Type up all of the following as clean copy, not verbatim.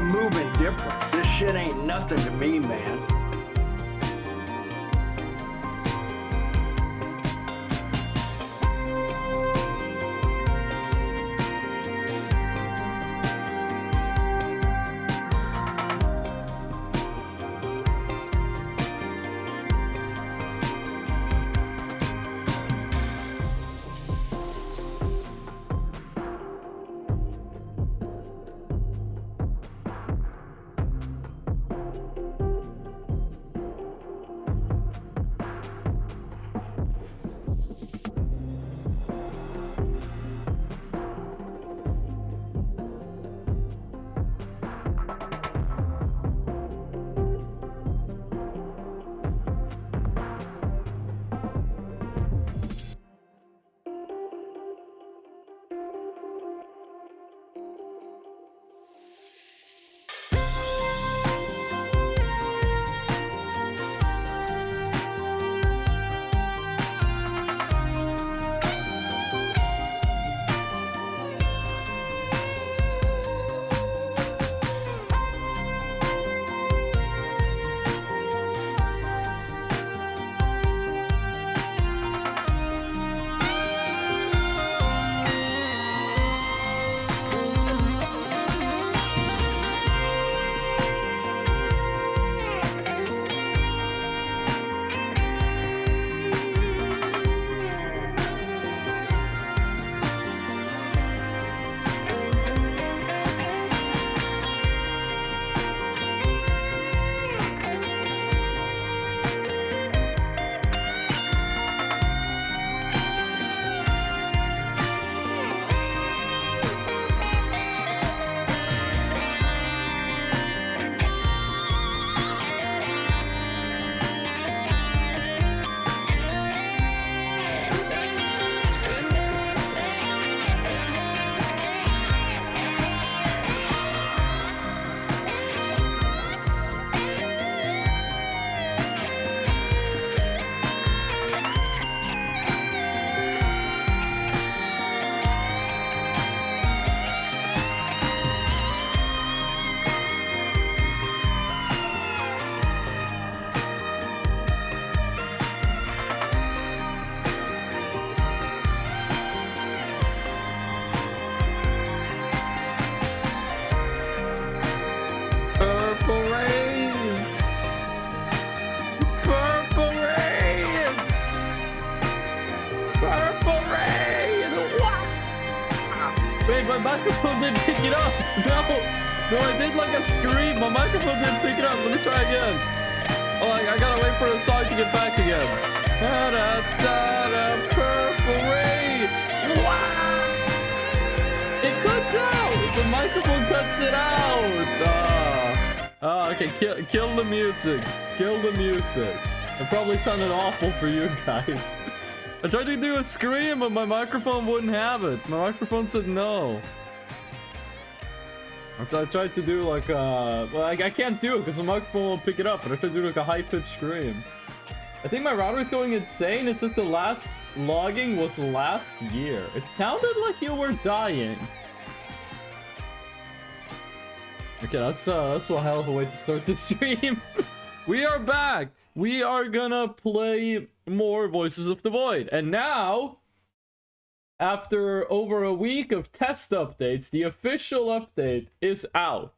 I'm moving different. This shit ain't nothing to me, man. Wait, my microphone didn't pick it up. No, I did like a scream. My microphone didn't pick it up. Let me try again. Oh, I gotta wait for the song to get back again. Da da da da, purple rain. Wow! It cuts out. The microphone cuts it out. Okay. Kill the music. Kill the music. It probably sounded awful for you guys. I tried to do a scream, but my microphone wouldn't have it. My microphone said no. I tried to do like well, I can't do it because the microphone won't pick it up, but I tried to do like a high-pitched scream. I think my router is going insane. It says the last logging was last year. It sounded like you were dying. Okay, that's one hell of a way to start the stream. We are back. We are gonna play more Voices of the Void. And now, after over a week of test updates, the official update is out.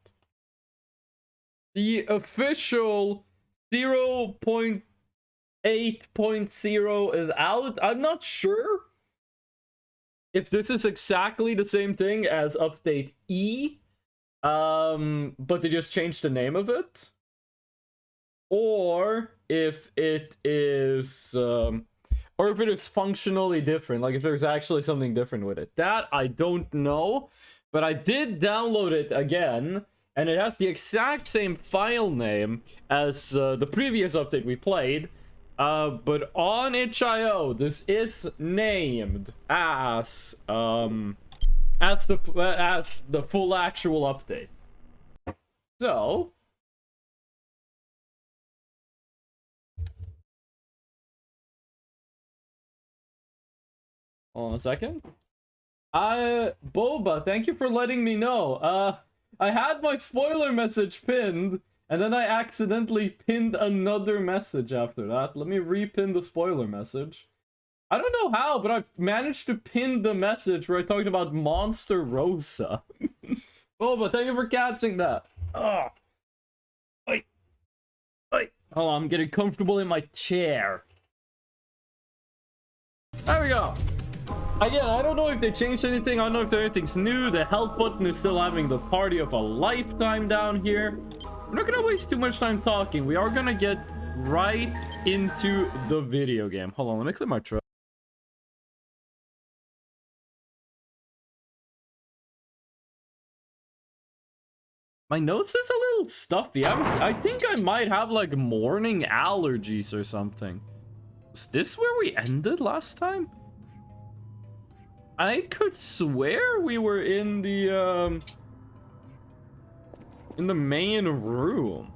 The official 0.8.0 is out. I'm not sure if this is exactly the same thing as update E, but they just changed the name of it. Or if it is functionally different, like if there's actually something different with it. That I don't know, but I did download it again, and it has the exact same file name as the previous update we played, but on itch.io this is named as the full actual update. So hold on a second. Boba, thank you for letting me know. I had my spoiler message pinned, and then I accidentally pinned another message after that. Let me repin the spoiler message. I don't know how, but I managed to pin the message where I talked about Monster Rosa. Oh, but thank you for catching that. Oh. Wait. Oh, I'm getting comfortable in my chair. There we go. Again, I don't know if they changed anything. I don't know if anything's new. The help button is still having the party of a lifetime down here. We're not gonna waste too much time talking. We are gonna get right into the video game. Hold on, let me clear my throat. My nose is a little stuffy. I think I might have like morning allergies or something. Was this where we ended last time? I could swear we were in the main room.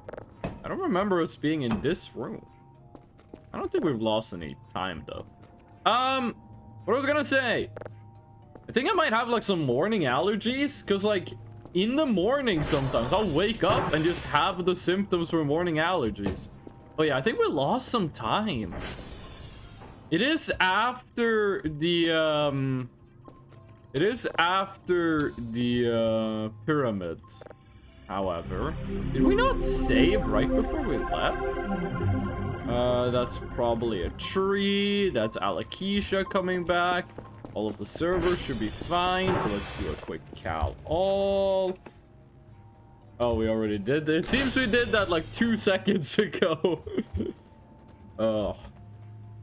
I don't remember us being in this room. I don't think we've lost any time though. What I was gonna say, I think I might have like some morning allergies, because like in the morning sometimes I'll wake up and just have the symptoms for morning allergies. Oh yeah, I think we lost some time. It is after the pyramid. However, did we not save right before we left? That's probably a tree. That's Alakisha coming back. All of the servers should be fine. So let's do a quick cal all. Oh, we already did it. It seems we did that like 2 seconds ago. Oh.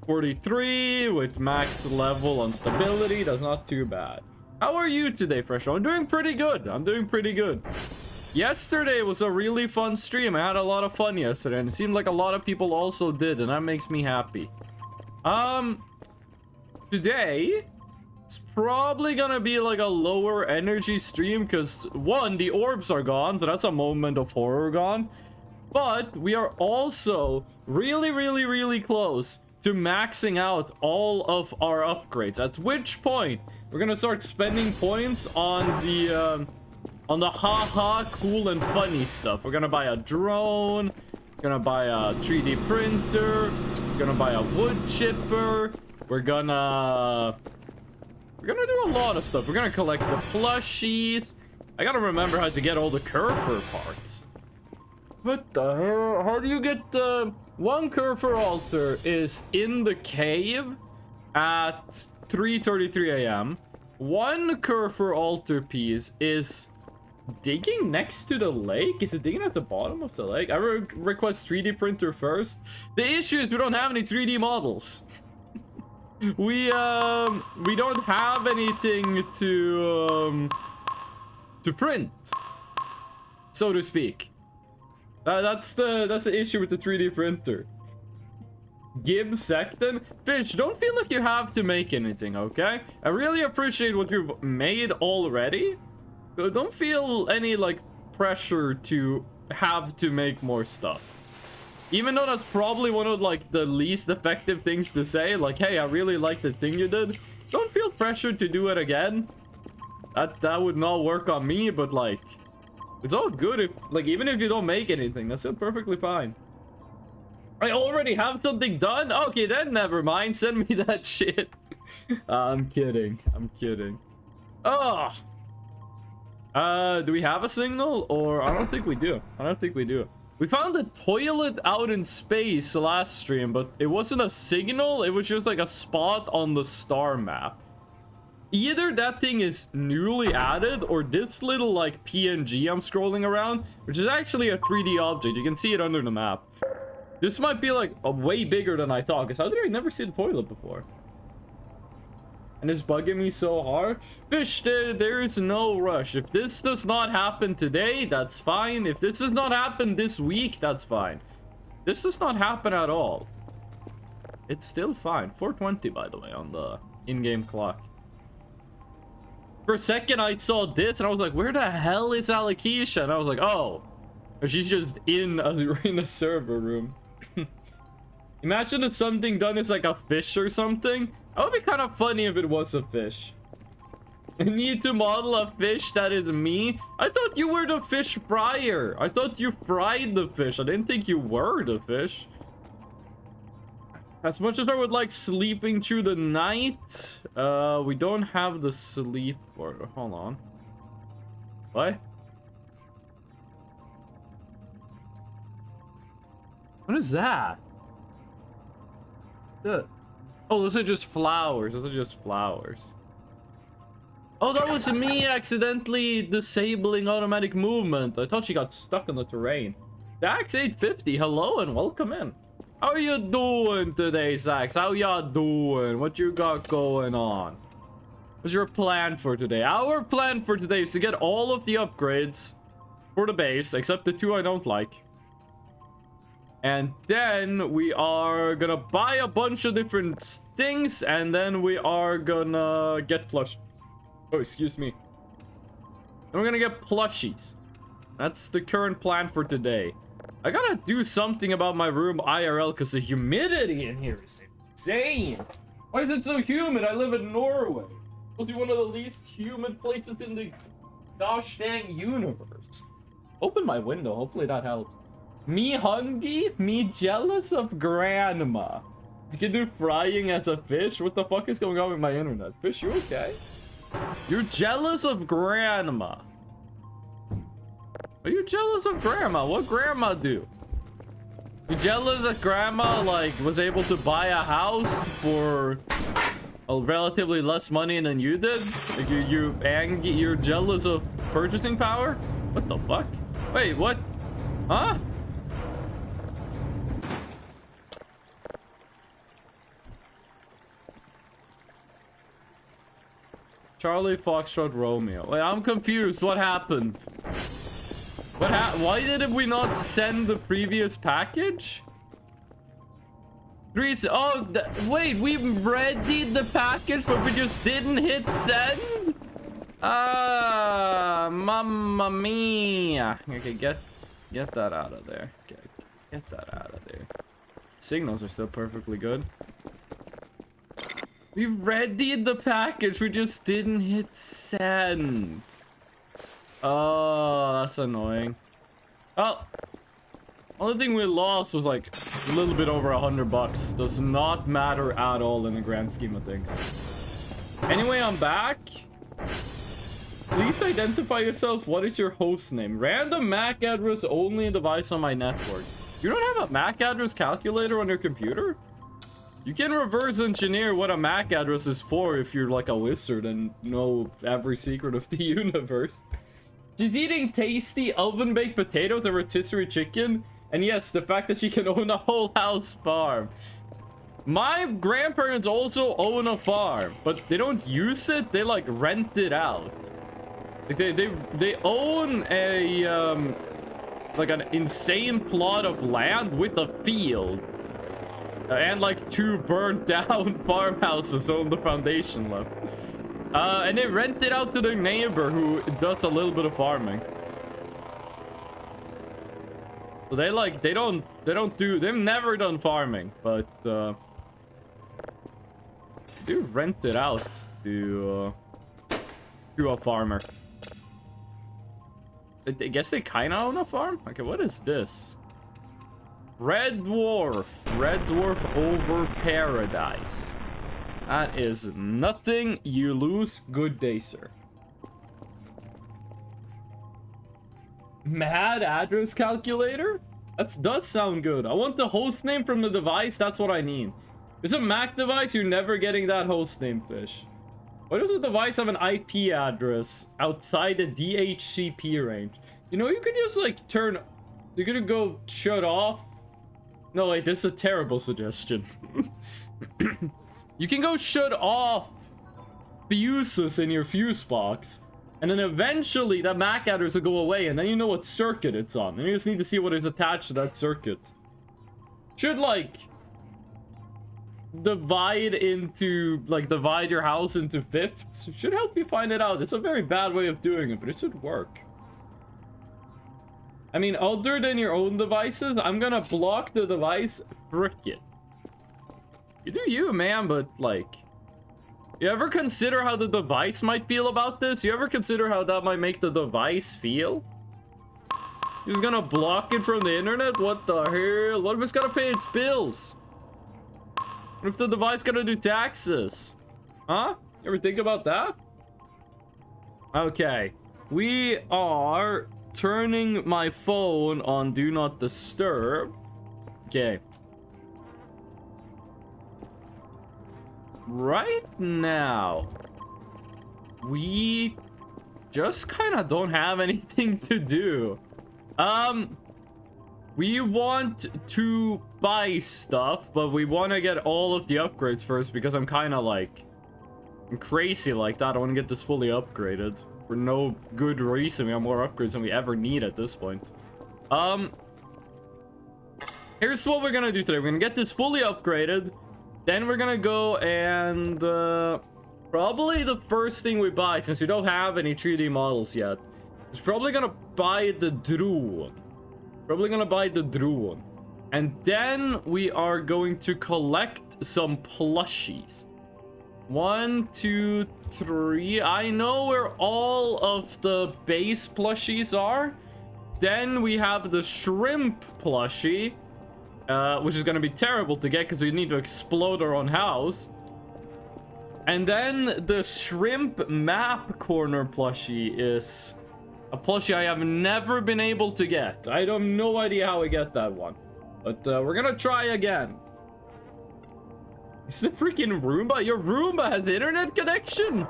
43 with max level on stability. That's not too bad. How are you today, Fresh? I'm doing pretty good. Yesterday was a really fun stream. I had a lot of fun yesterday, and it seemed like a lot of people also did, and that makes me happy. Today it's probably gonna be like a lower energy stream because one, the orbs are gone, so that's a moment of horror gone. But we are also really close to maxing out all of our upgrades, at which point we're gonna start spending points on the haha cool and funny stuff. We're gonna buy a drone, gonna buy a 3D printer, gonna buy a wood chipper, we're gonna do a lot of stuff. We're gonna collect the plushies. I gotta remember how to get all the Kerfur parts. What the hell? How do you get one Kerfur altar is in the cave at 3:33 a.m. One Kerfur altar piece is digging next to the lake. Is it digging at the bottom of the lake? I request 3D printer first. The issue is we don't have any 3D models. We don't have anything to print, so to speak. That's the issue with the 3D printer. Gibbs Secton, Fish, don't feel like you have to make anything, okay? I really appreciate what you've made already. Don't feel any like pressure to have to make more stuff. Even though that's probably one of like the least effective things to say, like, hey, I really like the thing you did. Don't feel pressured to do it again. That would not work on me, but like, it's all good if, like, even if you don't make anything, that's still perfectly fine. I already have something done? Okay, then never mind. Send me that shit. I'm kidding. Oh. Do we have a signal? Or I don't think we do. We found a toilet out in space last stream, but it wasn't a signal. It was just like a spot on the star map. Either that thing is newly added, or this little like PNG I'm scrolling around, which is actually a 3D object. You can see it under the map. This might be like a way bigger than I thought, because how did I never see the toilet before? And it's bugging me so hard. Fish, there is no rush. If this does not happen today, that's fine. If this does not happen this week, that's fine. This does not happen at all. It's still fine. 4:20, by the way, on the in-game clock. For a second, I saw this, and I was like, where the hell is Alakisha? And I was like, oh, she's just in a server room. Imagine if something done is like a fish or something. That would be kind of funny if it was a fish. I need to model a fish that is me. I thought you were the fish fryer. I thought you fried the fish. I didn't think you were the fish. As much as I would like sleeping through the night, we don't have the sleep for it. Hold on. What? What is that? Oh, those are just flowers. Those are just flowers. Oh, that was me accidentally disabling automatic movement. I thought she got stuck in the terrain. Zax 850, hello and welcome in. How are you doing today, Zax? How y'all doing? What you got going on? What's your plan for today? Our plan for today is to get all of the upgrades for the base, except the 2 I don't like. And then we are gonna buy a bunch of different things, and then we are gonna get plush. Oh, excuse me. And we're gonna get plushies. That's the current plan for today. I gotta do something about my room IRL because the humidity in here is insane. Why is it so humid? I live in Norway. It's supposed to be one of the least humid places in the gosh dang universe. Open my window. Hopefully that helps. Me hungry? Me jealous of grandma. I can do frying as a fish? What the fuck is going on with my internet? Fish, you okay? You're jealous of grandma. Are you jealous of grandma? What grandma do? You jealous that grandma like was able to buy a house for a relatively less money than you did? Like you're jealous of purchasing power? What the fuck? Wait, what? Huh? Charlie Foxtrot Romeo. Wait, I'm confused. What happened? Why did we not send the previous package? Oh, wait, we readied the package, but we just didn't hit send? Ah, mamma mia. Okay, get that out of there. Okay, get that out of there. Signals are still perfectly good. We readied the package, we just didn't hit send. Oh, that's annoying. Oh, only thing we lost was like a little bit over $100. Does not matter at all in the grand scheme of things. Anyway, I'm back. Please identify yourself. What is your host name? Random MAC address, only device on my network. You don't have a MAC address calculator on your computer? You can reverse engineer what a MAC address is for if you're like a wizard and know every secret of the universe. She's eating tasty oven-baked potatoes and rotisserie chicken. And yes, the fact that she can own a whole house farm. My grandparents also own a farm, but they don't use it. They like rent it out. Like they own a like an insane plot of land with a field. And like 2 burnt down farmhouses on the foundation left. And they rent it out to their neighbor who does a little bit of farming. So they've never done farming, but do rent it out to a farmer. I guess they kind of own a farm. Okay, what is this? Red Dwarf over Paradise. That is nothing. You lose. Good day, sir. Mad address calculator? That does sound good. I want the host name from the device. That's what I need. It's a Mac device. You're never getting that host name, fish. Why does the device have an IP address outside the DHCP range? You know, you could just like turn. You're gonna go shut off. No, wait, this is a terrible suggestion. You can go shut off fuses in your fuse box, and then eventually that MAC address will go away, and then you know what circuit it's on. And you just need to see what is attached to that circuit. Should like divide your house into fifths. Should help you find it out. It's a very bad way of doing it, but it should work. I mean, other than your own devices, I'm gonna block the device. Frick it. You do you, man, but like, You ever consider how the device might feel about this? You ever consider how that might make the device feel? He's gonna block it from the internet? What the hell? What if it's gotta pay its bills? What if the device gotta do taxes? Huh? You ever think about that? Okay. We are turning my phone on Do Not Disturb. Okay. Right now, we just kind of don't have anything to do. We want to buy stuff, but we want to get all of the upgrades first because I'm kind of like, I'm crazy like that. I want to get this fully upgraded for no good reason. We have more upgrades than we ever need at this point. Here's what we're gonna do today. We're gonna get this fully upgraded. Then we're gonna go and probably the first thing we buy, since we don't have any 3D models yet, is probably gonna buy the drone. Probably gonna buy the drone. And then we are going to collect some plushies. 1, 2, 3. I know where all of the base plushies are. Then we have the shrimp plushie. Which is gonna be terrible to get because we need to explode our own house. And then the shrimp map corner plushie is a plushie I have never been able to get. I have no idea how I get that one. But we're gonna try again. Is the freaking Roomba? Your Roomba has internet connection?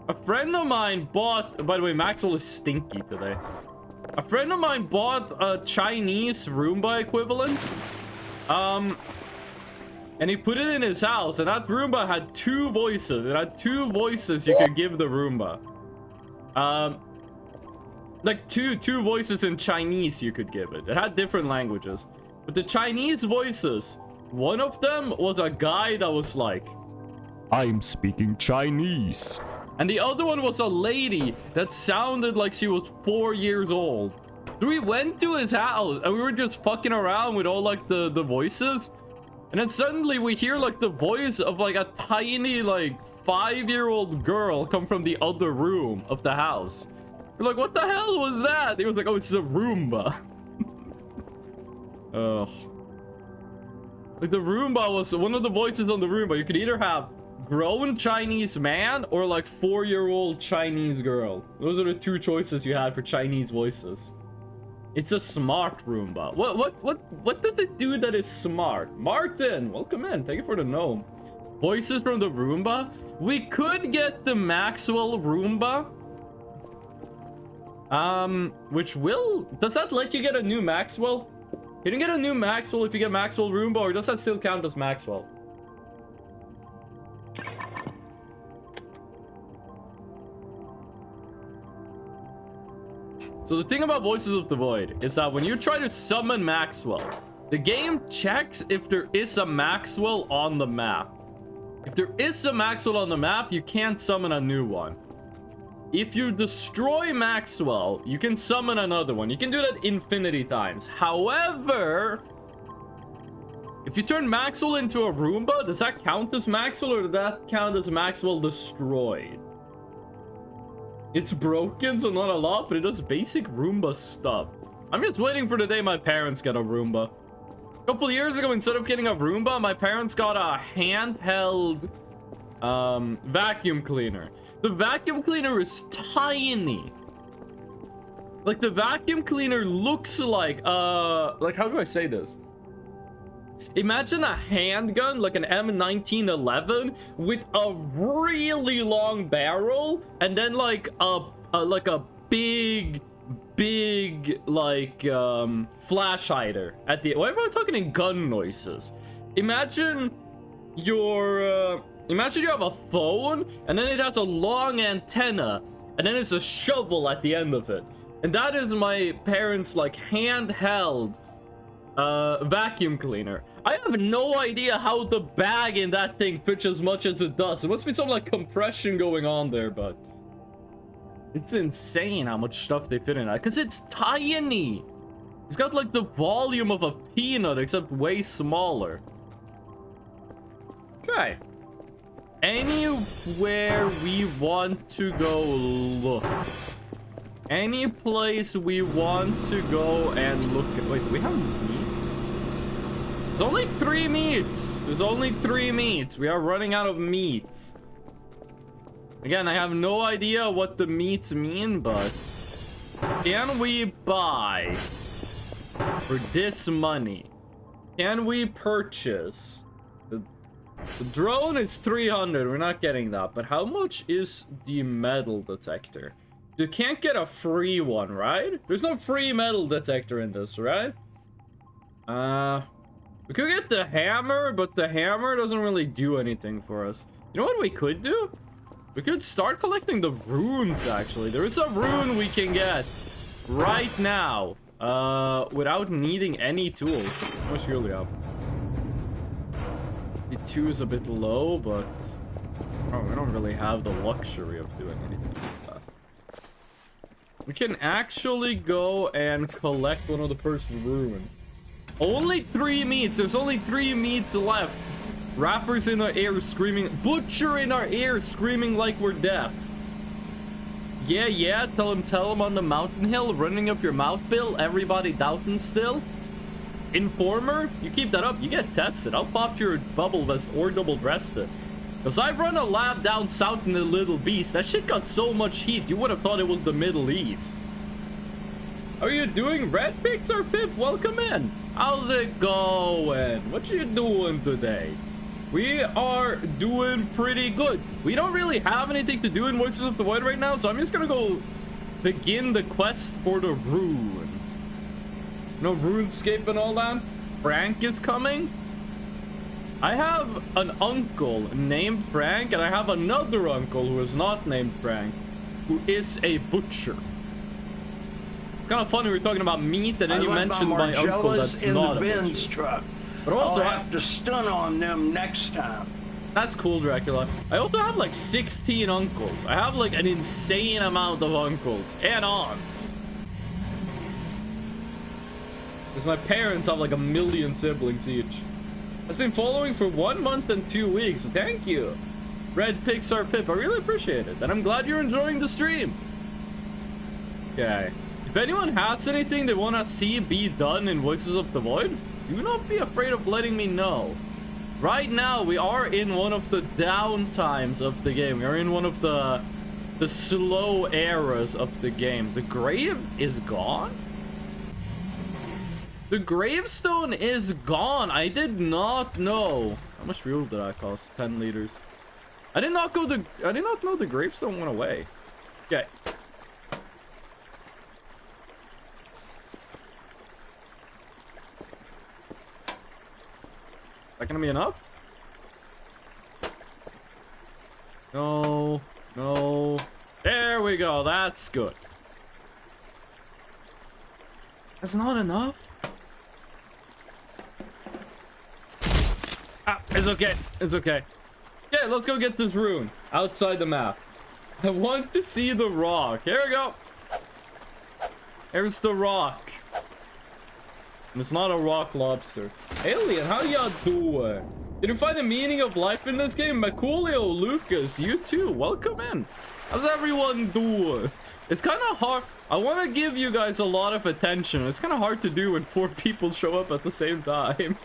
A friend of mine bought... By the way, Maxwell is stinky today. A friend of mine bought a Chinese Roomba equivalent. And he put it in his house, and that Roomba had 2 voices. It had 2 voices you could give the Roomba. Like two voices in Chinese you could give it. It had different languages. But the Chinese voices, one of them was a guy that was like, I'm speaking Chinese. And the other one was a lady that sounded like she was 4 years old. We went to his house and we were just fucking around with all like the voices. And then suddenly we hear like the voice of like a tiny like 5-year-old girl come from the other room of the house. We're like, what the hell was that? He was like, oh, it's a Roomba. Ugh. Like the Roomba was one of the voices on the Roomba. You could either have grown Chinese man or like 4-year-old Chinese girl. Those are the 2 choices you had for Chinese voices. It's a smart Roomba. What does it do that is smart? Martin, welcome in. Thank you for the gnome. Voices from the Roomba. We could get the Maxwell Roomba. Does that let you get a new Maxwell? Can you get a new Maxwell if you get Maxwell Roomba, or does that still count as Maxwell? So the thing about Voices of the Void is that when you try to summon Maxwell, the game checks if there is a Maxwell on the map. If there is a Maxwell on the map, you can't summon a new one. If you destroy Maxwell, you can summon another one. You can do that infinity times. However, if you turn Maxwell into a Roomba, does that count as Maxwell, or does that count as Maxwell destroyed? It's broken, so not a lot, but it does basic Roomba stuff. I'm just waiting for the day my parents get a Roomba. A couple of years ago, instead of getting a Roomba, my parents got a handheld vacuum cleaner. The vacuum cleaner is tiny. Like, the vacuum cleaner looks like how do I say this? Imagine a handgun, like an M1911, with a really long barrel, and then like a big flash hider at the. Why am I talking in gun noises? Imagine imagine you have a phone, and then it has a long antenna, and then it's a shovel at the end of it, and that is my parents' like handheld vacuum cleaner. I have no idea how the bag in that thing fits as much as it does. There must be some like compression going on there, but it's insane how much stuff they fit in that, because it's tiny. It's got like the volume of a peanut, except way smaller. Okay. Anywhere we want to go look. Any place we want to go and look at. Wait, do we have meat? There's only 3 meats. There's only 3 meats. We are running out of meats. Again, I have no idea what the meats mean, but can we buy for this money? Can we purchase? The drone is 300. We're not getting that. But how much is the metal detector? You can't get a free one, right? There's no free metal detector in this, right? We could get the hammer, but the hammer doesn't really do anything for us. You know what we could do? We could start collecting the runes, actually. There is a rune we can get right now without needing any tools. How much fuel do you have? The 2 is a bit low, but we don't really have the luxury of doing anything like that. We can actually go and collect one of the first runes. Only 3 meats. There's only 3 meats left. Rappers in our ear screaming. Butcher in our ear screaming like we're deaf. Yeah. Tell him on the mountain hill. Running up your mouth, Bill. Everybody doubting still. Informer, you keep that up, you get tested. I'll pop your bubble vest or double-breasted. Because I run a lab down south in the Little Beast. That shit got so much heat, you would have thought it was the Middle East. How are you doing, Red Pixar Pip? Welcome in. How's it going? What you doing today? We are doing pretty good. We don't really have anything to do in Voices of the Void right now, so I'm just gonna go begin the quest for the runes. No RuneScape and all that. Frank is coming. I have an uncle named Frank, and I have another uncle who is not named Frank, who is a butcher. It's kind of funny we're talking about meat, and then you mentioned my uncle that's not a butcher. Truck. But also, I'll have to stun on them next time. That's cool, Dracula. I also have like 16 uncles. I have like an insane amount of uncles and aunts. Because my parents have like 1 million siblings each. I've been following for 1 month and 2 weeks. Thank you, Red Pixar Pip. I really appreciate it. And I'm glad you're enjoying the stream. Okay. If anyone has anything they want to see be done in Voices of the Void, do not be afraid of letting me know. Right now, we are in one of the down times of the game. We are in one of the slow eras of the game. The grave is gone? The gravestone is gone. I did not know. How much fuel did that cost? 10 liters. I did not know the gravestone went away. Okay. That gonna be enough? No. There we go. That's good. That's not enough? Ah, it's okay. It's okay. Yeah, let's go get this rune outside the map. I want to see the rock. Here we go. Here's the rock. And it's not a rock lobster. Alien, how y'all doing? Did you find the meaning of life in this game? Maculio, Lucas, you too. Welcome in. How's everyone doing? It's kind of hard. I want to give you guys a lot of attention. It's kind of hard to do when 4 people show up at the same time.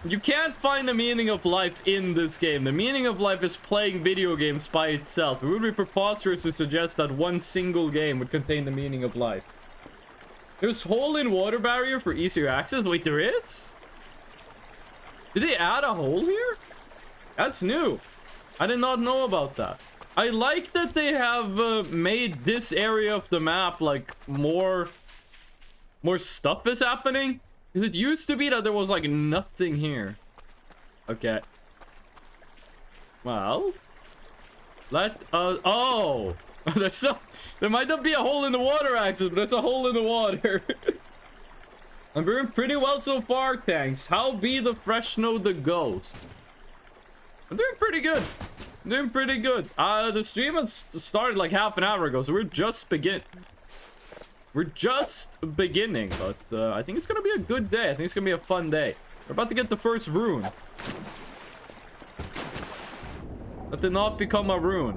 You can't find the meaning of life in this game. The meaning of life is playing video games by itself. It would be preposterous to suggest that one single game would contain the meaning of life. There's hole in water barrier for easier access. Wait, there is? Did they add a hole here? That's new. I did not know about that. I like that they have made this area of the map like more stuff is happening. Because it used to be that there was like nothing here. Okay. Well, let us. Oh, there might not be a hole in the water access, but there's a hole in the water. I'm doing pretty well so far, thanks. How be the fresh know the ghost? I'm doing pretty good. The stream has started like half an hour ago, so we're just beginning, but I think it's gonna be a good day. I think it's gonna be a fun day. We're about to get the first rune. But did not become a rune.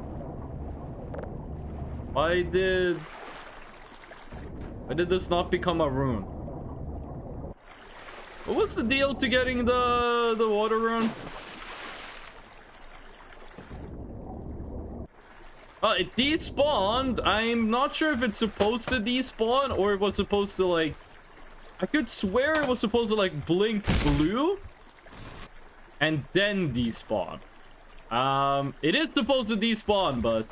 Why did this not become a rune? What was the deal to getting the water rune? It despawned. I'm not sure if it's supposed to despawn or it was supposed to like... I could swear it was supposed to like blink blue and then despawn. It is supposed to despawn, but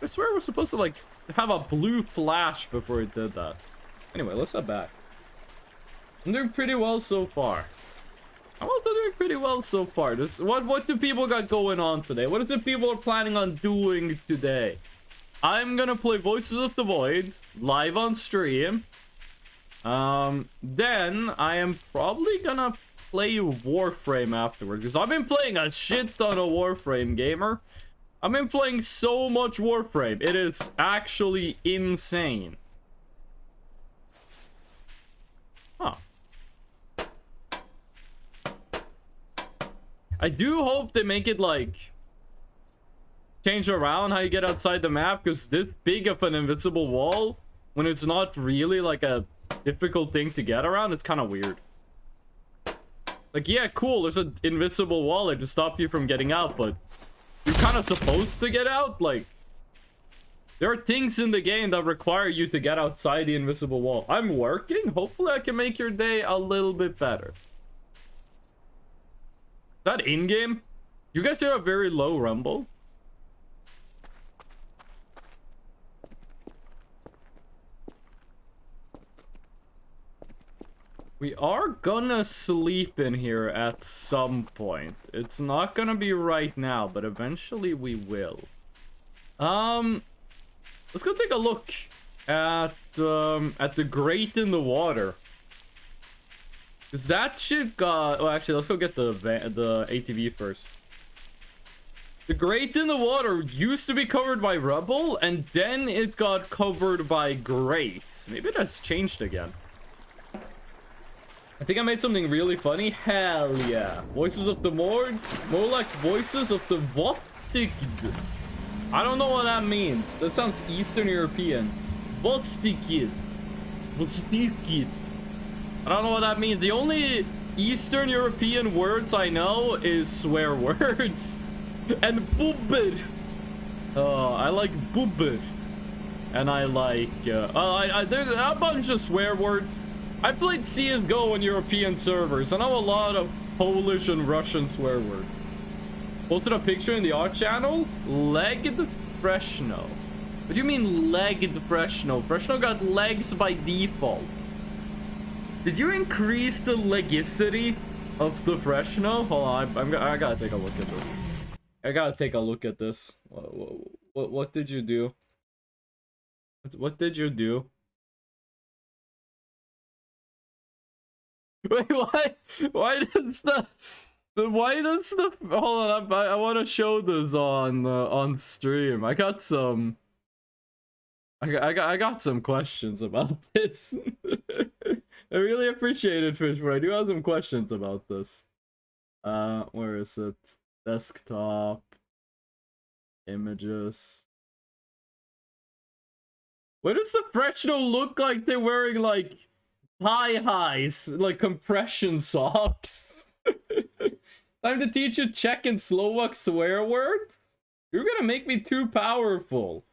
I swear it was supposed to like have a blue flash before it did that. Anyway, let's head back. I'm doing pretty well so far. I'm also doing pretty well so far. What do people got going on today? What is it people are planning on doing today? I'm gonna play Voices of the Void live on stream. Then I am probably gonna play Warframe afterwards, because I've been playing a shit ton of Warframe, gamer. I've been playing so much Warframe. It is actually insane. Huh. I do hope they make it like change around how you get outside the map, because this big of an invisible wall, when it's not really like a difficult thing to get around, it's kind of weird. Like, yeah, cool, there's an invisible wall there to stop you from getting out, but you're kind of supposed to get out. Like, there are things in the game that require you to get outside the invisible wall. I'm working. Hopefully I can make your day a little bit better. Is that in-game? You guys hear a very low rumble? We are gonna sleep in here at some point. It's not gonna be right now, but eventually we will. Let's go take a look at the grate in the water. Cause that shit got... Oh, actually, let's go get the ATV first. The grate in the water used to be covered by rubble, and then it got covered by grates. Maybe that's changed again. I think I made something really funny. Hell yeah. Voices of the Mord? More like Voices of the Vostigd. I don't know what that means. That sounds Eastern European. Vostigd. Vostigd. I don't know what that means. The only Eastern European words I know is swear words. And bubber. I like bubber. And I like... there's a bunch of swear words. I played CSGO on European servers. I know a lot of Polish and Russian swear words. Posted a picture in the art channel. Legged Freshno. What do you mean legged Freshno? Freshno got legs by default. Did you increase the legicity of the Freshno? Hold on, I gotta take a look at this. I gotta take a look at this. What did you do? What did you do? Wait, why does the hold on, I want to show this on stream. I got some questions about this. I really appreciate it, Fish, but I do have some questions about this. Where is it? Desktop images. Why does the Freshno look like they're wearing like high highs, like compression socks? Time to teach you Czech and Slovak swear words? You're gonna make me too powerful.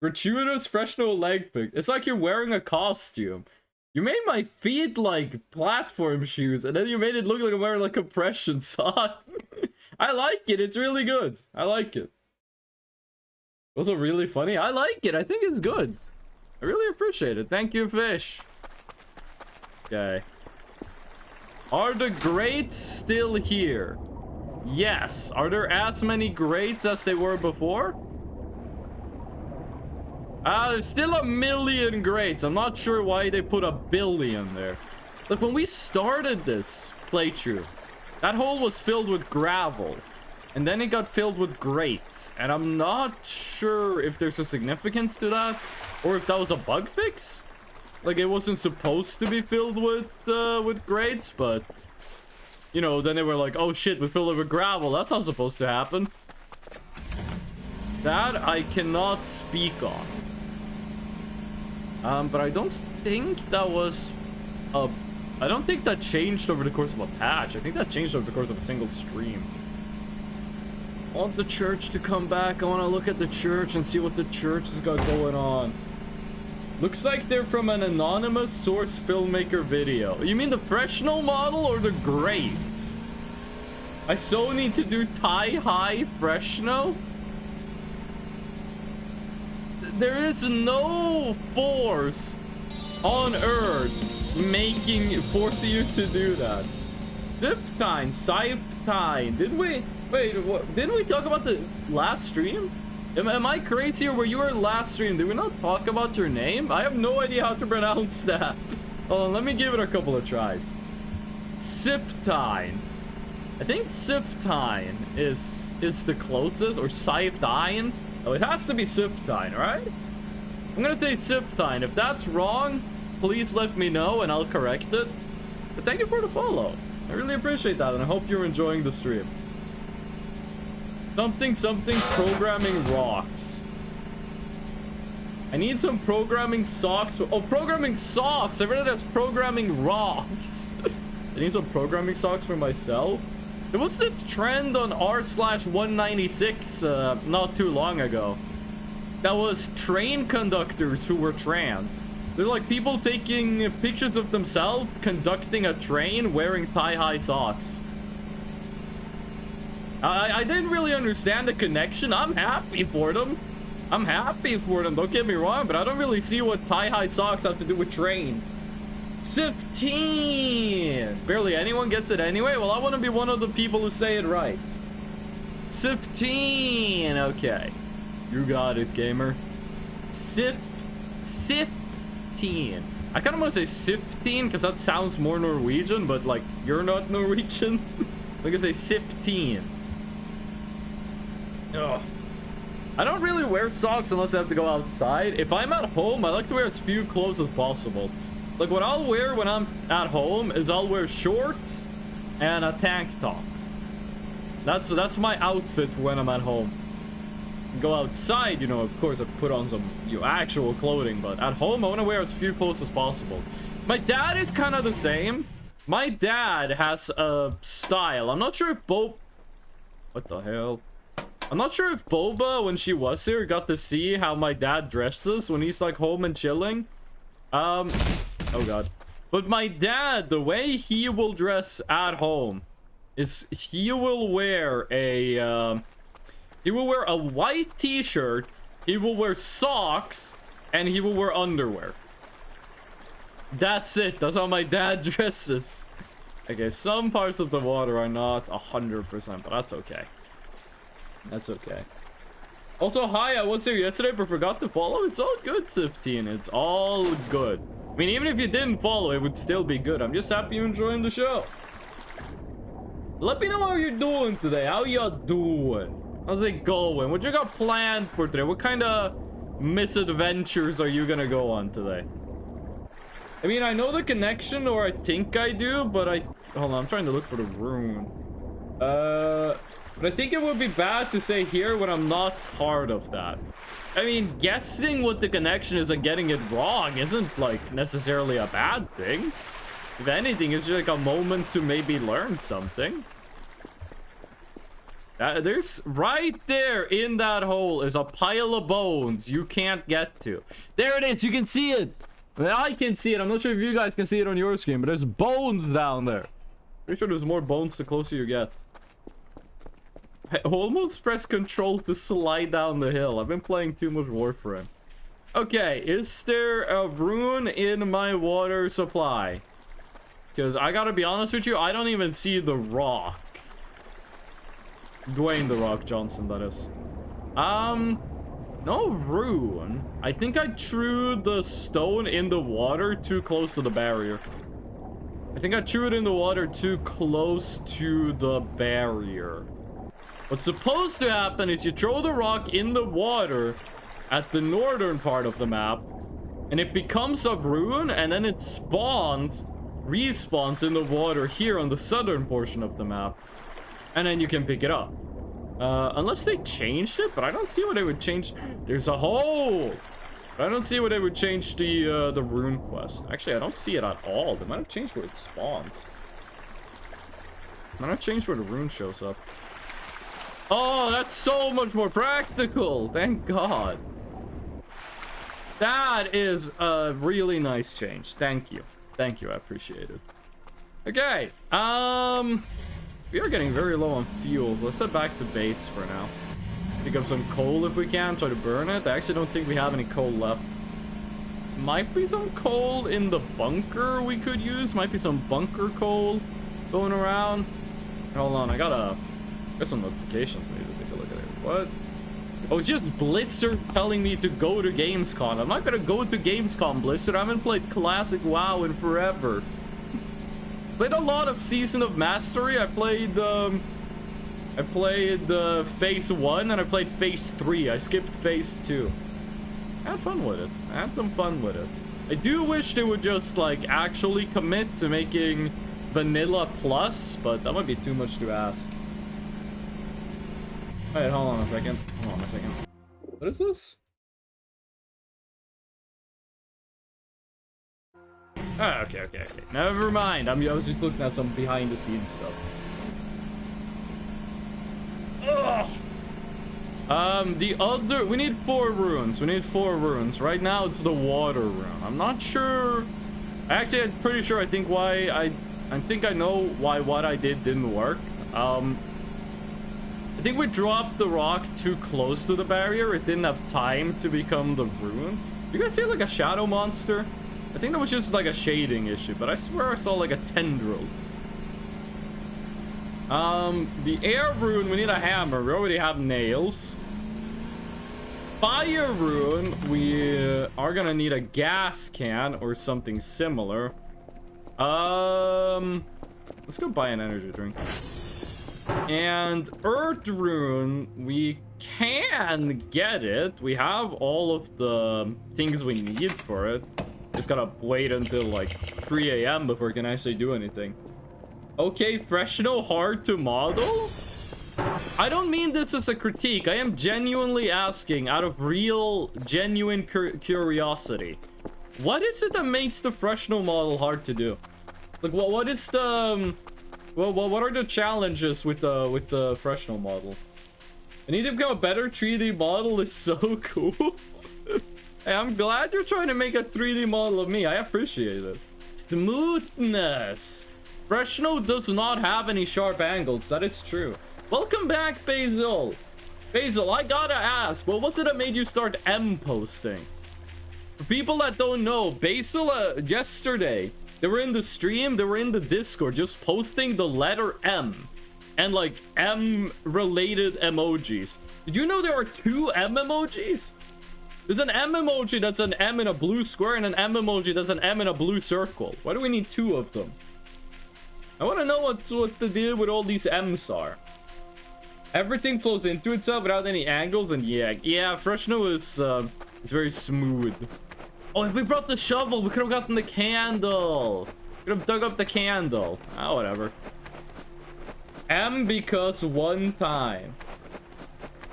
Gratuitous Freshno leg pick. It's like you're wearing a costume. You made my feet like platform shoes, and then you made it look like I'm wearing like compression socks. I like it. It's really good. I like it. Also really funny. I like it. I think it's good. I really appreciate it. Thank you, Fish. Okay. Are the grates still here? Yes. Are there as many grates as they were before? There's still 1 million grates. I'm not sure why they put 1 billion there. Look, when we started this playthrough, that hole was filled with gravel. And then it got filled with grates. And I'm not sure if there's a significance to that, or if that was a bug fix. Like, it wasn't supposed to be filled with grates, but... You know, then they were like, oh shit, we filled it with gravel. That's not supposed to happen. That I cannot speak on. But I don't think that was I don't think that changed over the course of a patch. I think that changed over the course of a single stream. I want the church to come back. I want to look at the church and see what the church has got going on. Looks like they're from an anonymous source filmmaker video. You mean the Freshnel model or the Greats? I so need to do Thai-High Freshnel? There is no force on Earth forcing you to do that. Siptine. Did we... Wait, what? Didn't we talk about the last stream? Am I crazy, or were you our last stream? Did we not talk about your name? I have no idea how to pronounce that. Hold on, let me give it a couple of tries. Siptine. I think Siptine is the closest, or Siptine. Oh, it has to be Siptine, right? I'm gonna say Siptine. If that's wrong, please let me know and I'll correct it. But thank you for the follow. I really appreciate that, and I hope you're enjoying the stream. Something programming rocks. I need some programming socks. Oh, programming socks! I read it as programming rocks. I need some programming socks for myself. There was this trend on r/196 not too long ago. That was train conductors who were trans. They're like people taking pictures of themselves conducting a train wearing thigh-high socks. I didn't really understand the connection. I'm happy for them. Don't get me wrong, but I don't really see what thigh-high socks have to do with trains. 15. Barely anyone gets it anyway. Well, I want to be one of the people who say it right. 15. Okay. You got it, gamer. 15. I kind of want to say 15 because that sounds more Norwegian, but like, you're not Norwegian. I'm gonna say 15. Ugh. I don't really wear socks unless I have to go outside. If I'm at home, I like to wear as few clothes as possible. Like, what I'll wear when I'm at home is I'll wear shorts and a tank top. That's my outfit for when I'm at home. Go outside, you know, of course I put on some actual clothing, but at home I want to wear as few clothes as possible. My dad is kind of the same. My dad has a style. I'm not sure if what the hell? I'm not sure if Boba, when she was here, got to see how my dad dresses when he's like home and chilling. Oh god. But my dad, the way he will dress at home is he will wear a white t-shirt, he will wear socks, and he will wear underwear. That's it. That's how my dad dresses. Okay, some parts of the water are not 100%, but that's okay. That's okay. Also, hi, I was here yesterday but forgot to follow. It's all good, 15. It's all good. I mean, even if you didn't follow, it would still be good. I'm just happy you're enjoying the show. Let me know how you're doing today. How y'all doing? How's it going? What you got planned for today? What kind of misadventures are you gonna go on today? I mean, I know the connection, or I think I do, but hold on, I'm trying to look for the rune. But I think it would be bad to say here when I'm not part of that. I mean, guessing what the connection is and getting it wrong isn't, like, necessarily a bad thing. If anything, it's just like a moment to maybe learn something. There's right there in that hole is a pile of bones you can't get to. There it is. You can see it. I can see it. I'm not sure if you guys can see it on your screen, but there's bones down there. Pretty sure there's more bones the closer you get. I almost press control to slide down the hill. I've been playing too much Warframe. Okay, is there a rune in my water supply? Because I gotta be honest with you, I don't even see the rock. Dwayne The Rock Johnson, that is. No rune. I think I threw the stone in the water too close to the barrier. I think I threw it in the water too close to the barrier. What's supposed to happen is you throw the rock in the water at the northern part of the map, and it becomes a rune, and then it respawns in the water here on the southern portion of the map, and then you can pick it up. Unless they changed it, but I don't see what they would change. There's a hole! But I don't see what they would change the rune quest. Actually, I don't see it at all. They might have changed where it spawns. Might have changed where the rune shows up. Oh, that's so much more practical! Thank God. That is a really nice change. Thank you. Thank you, I appreciate it. Okay, we are getting very low on fuel, so let's head back to base for now. Pick up some coal if we can, try to burn it. I actually don't think we have any coal left. Might be some coal in the bunker we could use. Might be some bunker coal going around. Hold on, I got some notifications I need to take a look at it. What? Oh, it's just Blizzard telling me to go to Gamescom. I'm not gonna go to Gamescom, Blizzard. I haven't played Classic WoW in forever. Played a lot of Season of Mastery. I played Phase 1 and I played Phase 3. I skipped Phase 2. I had fun with it. I had some fun with it. I do wish they would just, like, actually commit to making Vanilla Plus, but that might be too much to ask. Wait, hold on a second. Hold on a second. What is this? Oh, okay. Never mind. I was just looking at some behind-the-scenes stuff. Ugh. We need 4 runes. We need 4 runes. Right now, it's the water rune. I'm not sure. Actually, I'm pretty sure. I think I know why what I did didn't work. I think we dropped the rock too close to the barrier. It didn't have time to become the rune. You guys see like a shadow monster? I think that was just like a shading issue, but I swear I saw like a tendril. The air rune, we need a hammer. We already have nails. Fire rune, we are gonna need a gas can or something similar. Let's go buy an energy drink. And earth rune, we can get it. We have all of the things we need for it. Just gotta wait until like 3 AM before we can actually do anything. Okay, Freshno hard to model? I don't mean this as a critique. I am genuinely asking out of real, genuine curiosity. What is it that makes the Freshno model hard to do? Like, what is the... Well, what are the challenges with the Freshno model? I need to become a better 3D model is so cool. Hey, I'm glad you're trying to make a 3D model of me. I appreciate it. Smoothness. Freshno does not have any sharp angles. That is true. Welcome back, Basil. Basil, I gotta ask, what was it that made you start M posting? For people that don't know, Basil, yesterday, they were in the stream, they were in the Discord, just posting the letter M. And like, M-related emojis. Did you know there are 2 M emojis? There's an M emoji that's an M in a blue square and an M emoji that's an M in a blue circle. Why do we need 2 of them? I want to know what the deal with all these M's are. Everything flows into itself without any angles, and yeah, Freshno is very smooth. Oh, if we brought the shovel, we could have gotten the candle. Could have dug up the candle. Ah, whatever. M because one time.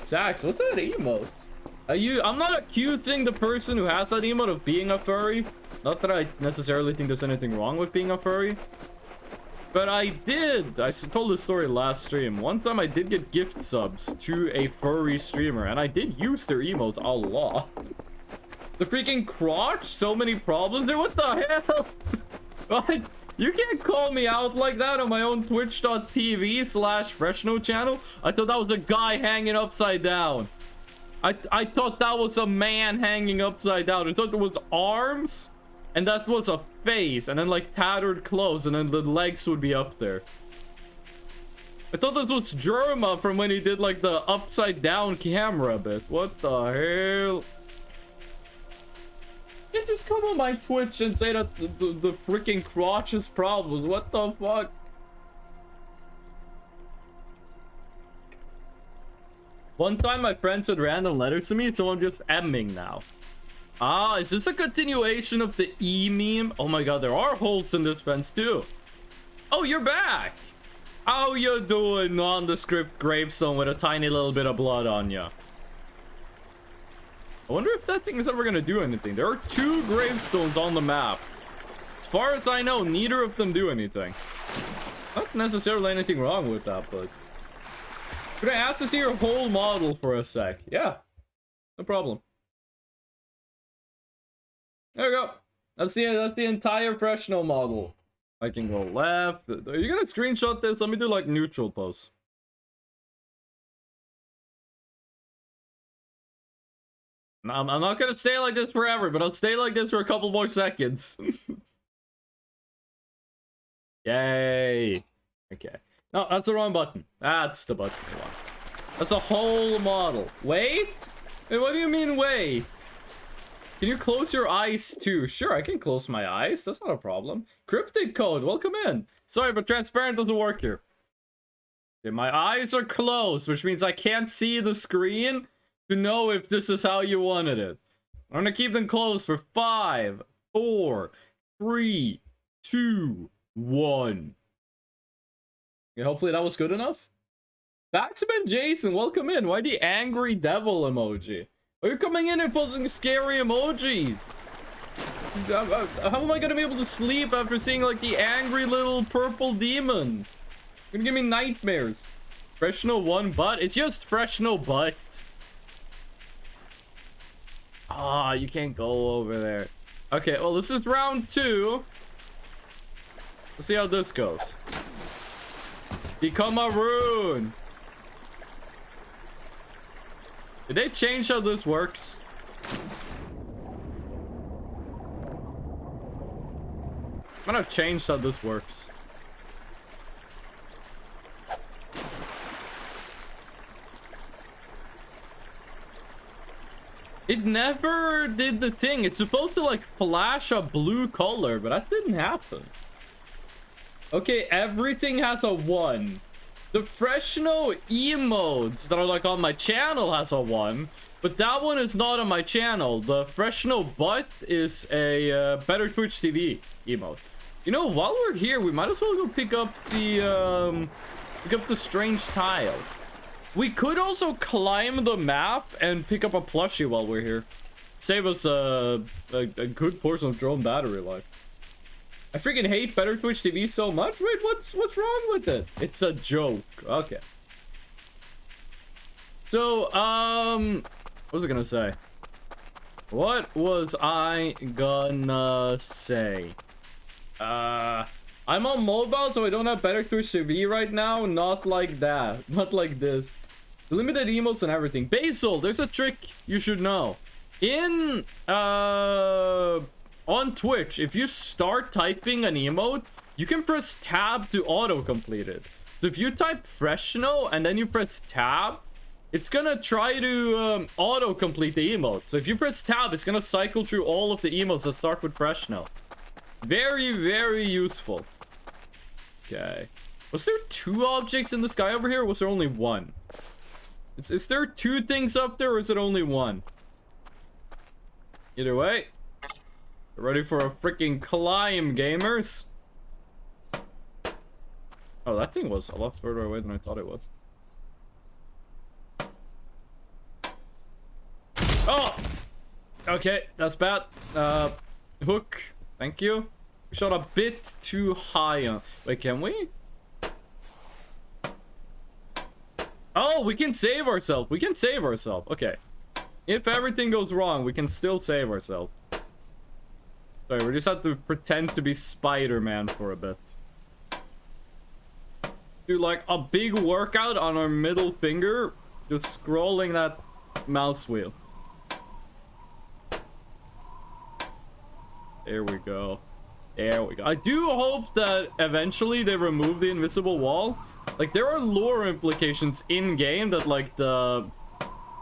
Sax, what's that emote? I'm not accusing the person who has that emote of being a furry. Not that I necessarily think there's anything wrong with being a furry. But I told this story last stream. One time I did get gift subs to a furry streamer, and I did use their emotes a lot. The freaking crotch, so many problems there. What the hell? What? You can't call me out like that on my own twitch.tv/Freshno channel. I thought that was a guy hanging upside down. I thought that was a man hanging upside down. I thought there was arms, and that was a face, and then like tattered clothes, and then the legs would be up there. I thought this was Jerma from when he did like the upside down camera bit. What the hell? You just come on my Twitch and say that the freaking crotch is problems. What the fuck? One time my friend said random letters to me, so I'm just M'ing now. Ah, is this a continuation of the E meme? Oh my god, there are holes in this fence too. Oh, you're back. How you doing, nondescript gravestone with a tiny little bit of blood on ya? I wonder if that thing is ever gonna do anything. There are 2 gravestones on the map. As far as I know, neither of them do anything. Not necessarily anything wrong with that, but... Could I ask to see your whole model for a sec? Yeah. No problem. There we go. That's the entire Fresno model. I can go left. Are you gonna screenshot this? Let me do like neutral pose. I'm not gonna stay like this forever, but I'll stay like this for a couple more seconds. Yay. Okay. No, that's the wrong button. That's the button I want. That's a whole model. Wait? Wait, what do you mean wait? Can you close your eyes too? Sure, I can close my eyes. That's not a problem. Cryptic code, welcome in. Sorry, but transparent doesn't work here. Okay, my eyes are closed, which means I can't see the screen to know if this is how you wanted it. I'm gonna keep them closed for 5, 4, 3, 2, 1. Okay, hopefully that was good enough. Baxman Jason, welcome in. Why the angry devil emoji? Are you coming in and posting scary emojis? How am I gonna be able to sleep after seeing like the angry little purple demon? You're gonna give me nightmares. Fresno 1 butt? It's just Fresno butt. Ah, you can't go over there. Okay, well this is round 2. Let's see how this goes. Become a rune. Did they change how this works? I'm gonna change how this works. It never did the thing. It's supposed to like flash a blue color, but that didn't happen. Okay, everything has a 1. The Fresno emotes that are like on my channel has a 1, but that one is not on my channel. The Fresno butt is a Better Twitch TV emote. You know, while we're here, we might as well go pick up the strange tile. We could also climb the map and pick up a plushie while we're here. Save us a good portion of drone battery life. I freaking hate Better Twitch TV so much. Wait, what's wrong with it? It's a joke. Okay. So, what was I gonna say? What was I gonna say? I'm on mobile, so I don't have Better Twitch TV right now. Not like that. Not like this. Limited emotes and everything. Basil, there's a trick you should know. In, on Twitch, if you start typing an emote, you can press tab to auto-complete it. So if you type Fresno and then you press tab, it's gonna try to auto-complete the emote. So if you press tab, it's gonna cycle through all of the emotes that start with Fresno. Very, very useful. Okay. Was there 2 objects in the sky over here, or was there only 1? Is there 2 things up there, or is it only 1? Either way. Ready for a freaking climb, gamers? Oh, that thing was a lot further away than I thought it was. Oh! Okay, that's bad. Hook. Thank you. We shot a bit too high. Wait, can we? Oh, we can save ourselves. We can save ourselves. Okay. If everything goes wrong, we can still save ourselves. Sorry, we just have to pretend to be Spider-Man for a bit. Do like a big workout on our middle finger, just scrolling that mouse wheel. There we go. There we go. I do hope that eventually they remove the invisible wall. Like, there are lore implications in-game that, like, the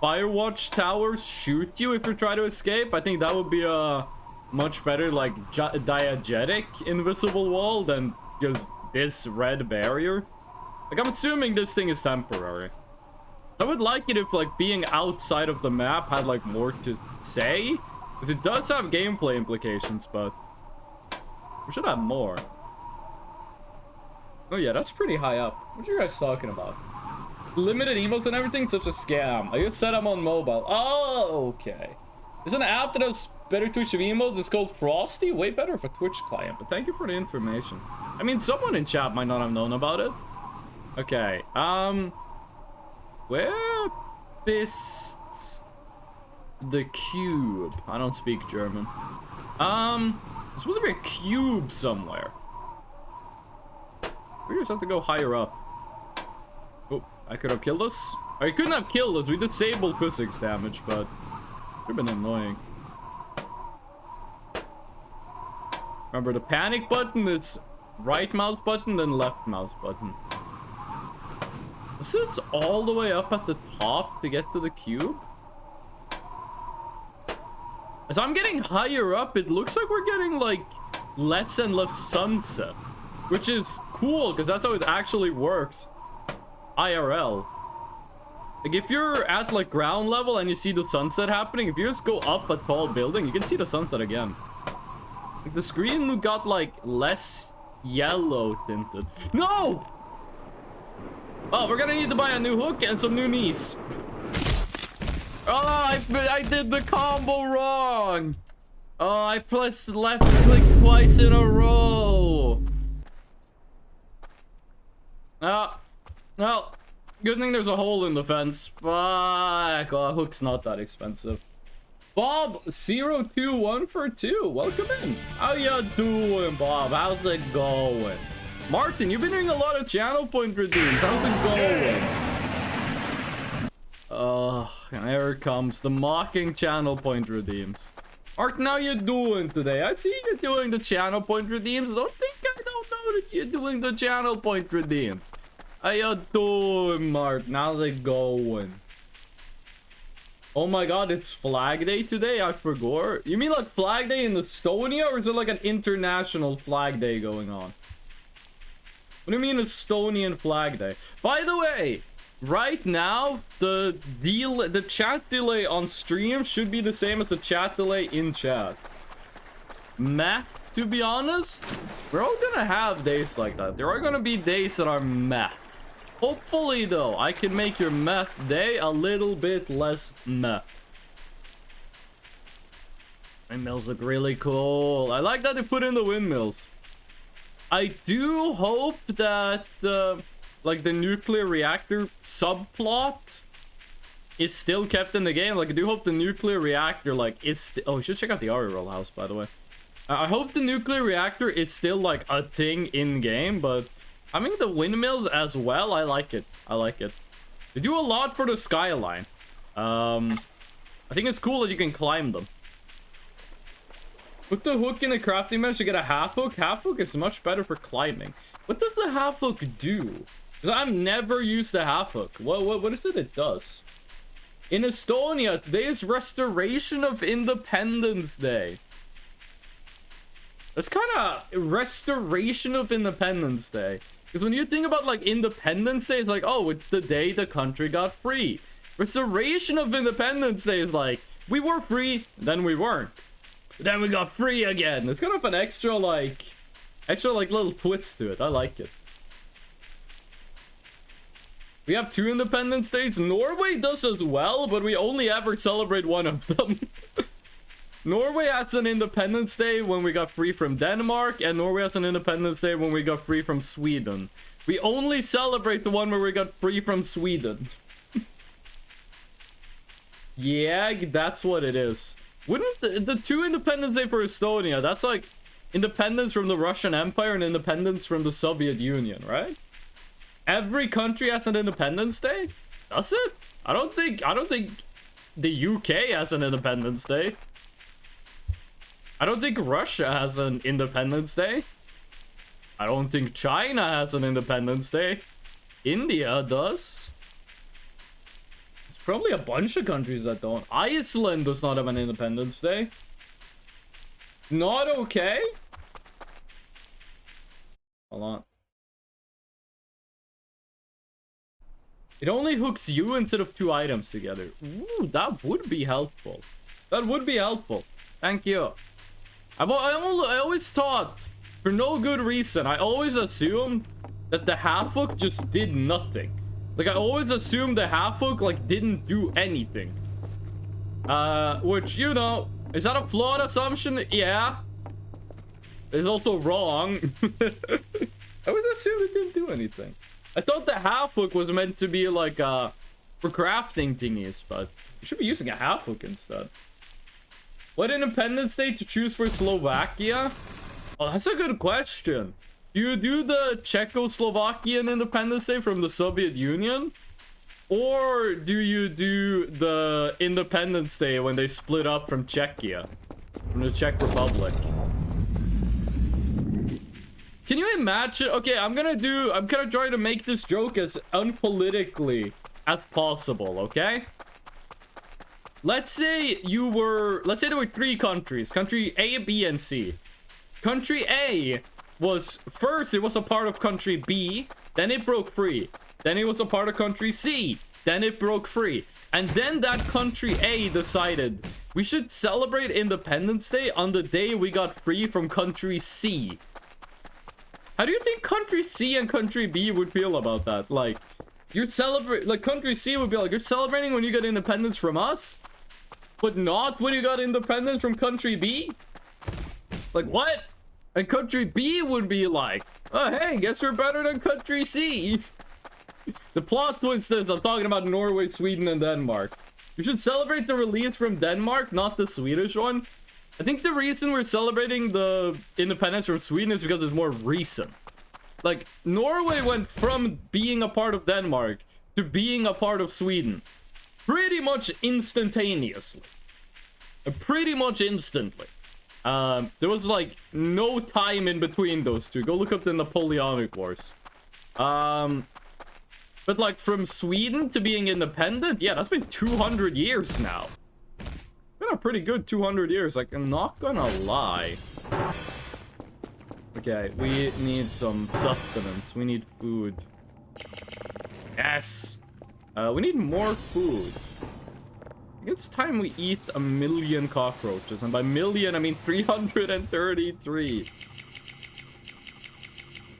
Firewatch towers shoot you if you try to escape. I think that would be a much better, like, diegetic invisible wall than just this red barrier. Like, I'm assuming this thing is temporary. I would like it if, like, being outside of the map had, like, more to say. Because it does have gameplay implications, but we should have more. Oh yeah, that's pretty high up. What are you guys talking about? Limited emotes and everything, such a scam. I just said I'm on mobile. Oh, okay. There's an app that has better Twitch emotes. It's called Frosty. Way better for Twitch client. But thank you for the information. I mean, someone in chat might not have known about it. Okay. Where is the cube? I don't speak German. There's supposed to be a cube somewhere. We just have to go higher up. Oh, I could have killed us. Or he couldn't have killed us. We disabled physics damage, but it would have been annoying. Remember, the panic button is right mouse button, then left mouse button. Is this all the way up at the top to get to the cube? As I'm getting higher up, it looks like we're getting, like, less and less sunset. Which is cool, because that's how it actually works. IRL. Like, if you're at, like, ground level and you see the sunset happening, if you just go up a tall building, you can see the sunset again. Like, the screen got, like, less yellow tinted. No! Oh, we're gonna need to buy a new hook and some new knees. Oh, I did the combo wrong. Oh, I pressed left click twice in a row. Well, good thing there's a hole in the fence. Fuck. Oh, hook's not that expensive. Bob02142, welcome in. How ya doing, Bob? How's it going? Martin, you've been doing a lot of channel point redeems. How's it going? Here comes the mocking channel point redeems. Martin, how you doing today? I see you doing the channel point redeems. Don't think I don't notice you doing the channel point redeems. How you doing, Martin? How's it going? Oh my god, it's Flag Day today? I forgot. You mean like Flag Day in Estonia, or is it like an international Flag Day going on? What do you mean Estonian Flag Day? By the way, right now, the chat delay on stream should be the same as the chat delay in chat. Meh, to be honest. We're all gonna have days like that. There are gonna be days that are meh. Hopefully, though, I can make your meh day a little bit less meh. Windmills look really cool. I like that they put in the windmills. I do hope that, like, the nuclear reactor subplot is still kept in the game. Like, I do hope the nuclear reactor, like, is... Oh, we should check out the Ariel house, by the way. I hope the nuclear reactor is still, like, a thing in-game, but... I mean, the windmills as well, I like it. I like it. They do a lot for the skyline. I think it's cool that you can climb them. Put the hook in the crafting bench to get a half hook. Half hook is much better for climbing. What does the half hook do? Because I've never used the half hook. What is it does? In Estonia, today is Restoration of Independence Day. That's kind of Restoration of Independence Day. Because when you think about, like, Independence Day, it's like, oh, it's the day the country got free. Restoration of Independence Day is like, we were free, then we weren't. Then we got free again. It's kind of an extra, like, little twist to it. I like it. We have 2 Independence Days. Norway does as well, but we only ever celebrate one of them. Norway has an Independence Day when we got free from Denmark, and Norway has an Independence Day when we got free from Sweden. We only celebrate the one where we got free from Sweden. Yeah, that's what it is. Wouldn't the 2 Independence Day for Estonia, that's like independence from the Russian Empire and independence from the Soviet Union, right? Every country has an Independence Day? Does it? I don't think the UK has an Independence Day. I don't think Russia has an Independence Day. I don't think China has an Independence Day. India does. There's probably a bunch of countries that don't. Iceland does not have an Independence Day. Not okay? Hold on. It only hooks you instead of 2 items together. Ooh, that would be helpful. That would be helpful. Thank you. I always thought, for no good reason, I always assumed that the half-hook just did nothing. Like, I always assumed the half-hook, like, didn't do anything. Which, you know, is that a flawed assumption? Yeah. It's also wrong. I always assumed it didn't do anything. I thought the half-hook was meant to be, like, for crafting thingies, but you should be using a half-hook instead. What Independence Day to choose for Slovakia? Oh, that's a good question. Do you do the Czechoslovakian Independence Day from the Soviet Union? Or do you do the Independence Day when they split up from Czechia? From the Czech Republic? Can you imagine? Okay, I'm gonna try to make this joke as unpolitically as possible, okay? Let's say there were 3 countries. Country A, B, and C. Country A was, first it was a part of country B, then it broke free. Then it was a part of country C, then it broke free. And then that country A decided we should celebrate Independence Day on the day we got free from country C. How do you think country C and country B would feel about that? Like, you celebrate, like, country C would be like, you're celebrating when you got independence from us, but not when you got independence from country B? Like, what? And country B would be like, oh, hey, guess we're better than country C. The plot twist is, I'm talking about Norway, Sweden, and Denmark. We should celebrate the release from Denmark, not the Swedish one. I think the reason we're celebrating the independence from Sweden is because it's more recent. Like, Norway went from being a part of Denmark to being a part of Sweden pretty much instantaneously. Pretty much instantly. There was, like, no time in between those two. Go look up the Napoleonic Wars. But, like, from Sweden to being independent, yeah, that's been 200 years now. Been a pretty good 200 years, like, I'm not gonna lie. Okay, we need some sustenance. We need food. Yes! We need more food. It's time we eat 1 million cockroaches. And by million, I mean 333.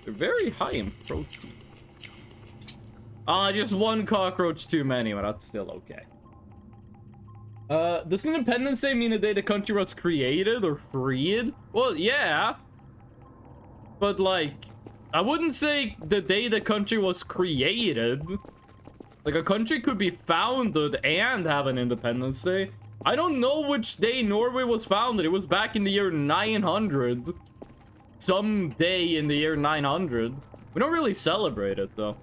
They're very high in protein. Ah, just 1 cockroach too many, but that's still okay. Does Independence Day mean the day the country was created or freed? Well, yeah. But, like, I wouldn't say the day the country was created. Like, a country could be founded and have an Independence Day. I don't know which day Norway was founded. It was back in the year 900. Some day in the year 900. We don't really celebrate it, though.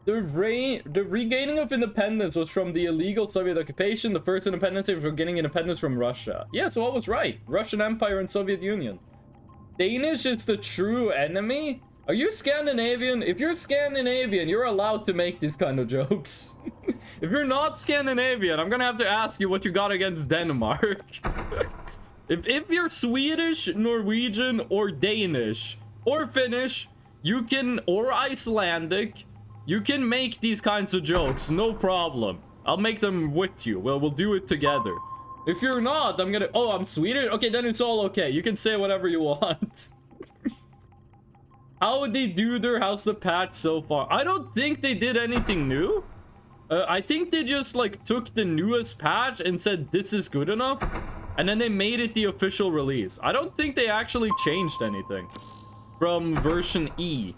The regaining of independence was from the illegal Soviet occupation. The first independence was for getting independence from Russia. Yeah, so I was right. Russian Empire and Soviet Union. Danish is the true enemy? Are you Scandinavian? If you're Scandinavian, you're allowed to make these kind of jokes. If you're not Scandinavian, I'm gonna have to ask you what you got against Denmark. If you're Swedish, Norwegian, or Danish, or Finnish, you can, or Icelandic, you can make these kinds of jokes, no problem. I'll make them with you. Well, we'll do it together. If you're not, I'm gonna... Oh, I'm Swedish? Okay, then it's all okay. You can say whatever you want. How would they do how's the patch so far? I don't think they did anything new. I think they just, like, took the newest patch and said, this is good enough. And then they made it the official release. I don't think they actually changed anything from version E.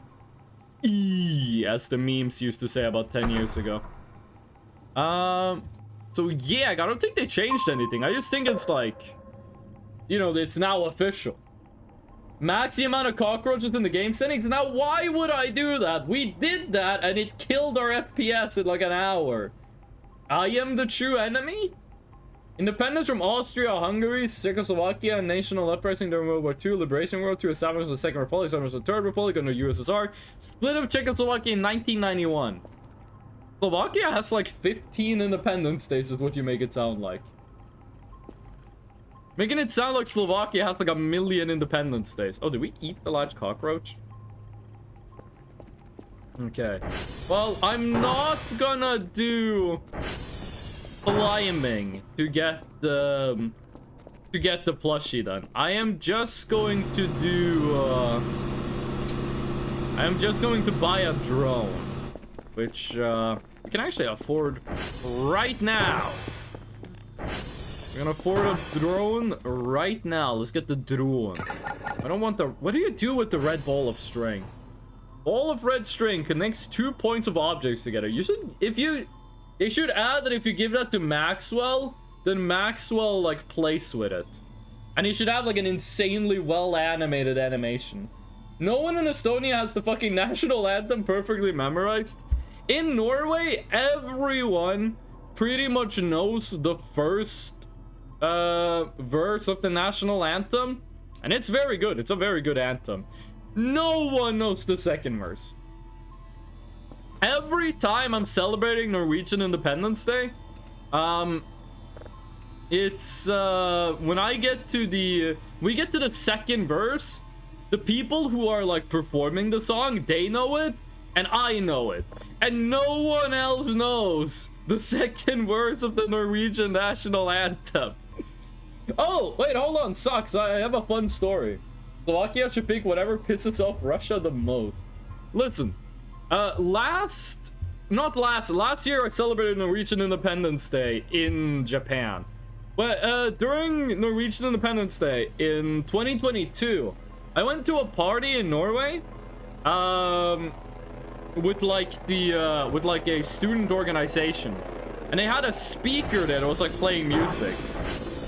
As the memes used to say about 10 years ago. So yeah, I don't think they changed anything. I just think it's like, you know, it's now official. Max the amount of cockroaches in the game settings. Now, why would I do that? We did that and it killed our FPS in like an hour. I am the true enemy? Independence from Austria-Hungary, Czechoslovakia, and national uprising during World War II, Liberation World II, establishment of the Second Republic, establishment of the Third Republic under USSR, split of Czechoslovakia in 1991. Slovakia has like 15 Independence Days is what you make it sound like. Making it sound like Slovakia has like 1 million Independence Days. Oh, did we eat the large cockroach? Okay. Well, I'm not gonna do climbing to get the plushie then. I am just going to do I'm just going to buy a drone, which we can actually afford right now. We're gonna afford a drone right now. Let's get the drone. I don't want the... What do you do with the red ball of string? Ball of red string connects 2 points of objects together. You should... They should add that if you give that to Maxwell, then Maxwell, like, plays with it. And you should have, like, an insanely well-animated animation. No one in Estonia has the fucking national anthem perfectly memorized. In Norway, everyone pretty much knows the first verse of the national anthem, and it's very good. It's a very good anthem. No one knows the second verse. Every time I'm celebrating Norwegian Independence Day, it's when I get to the second verse, the people who are like performing the song, they know it and I know it, and no one else knows the second verse of the Norwegian national anthem. Oh, wait, hold on, sucks. I have a fun story. Slovakia should pick whatever pisses off Russia the most. Listen, last year I celebrated Norwegian Independence Day in Japan. But during Norwegian Independence Day in 2022, I went to a party in Norway, with like a student organization, and they had a speaker that was like playing music.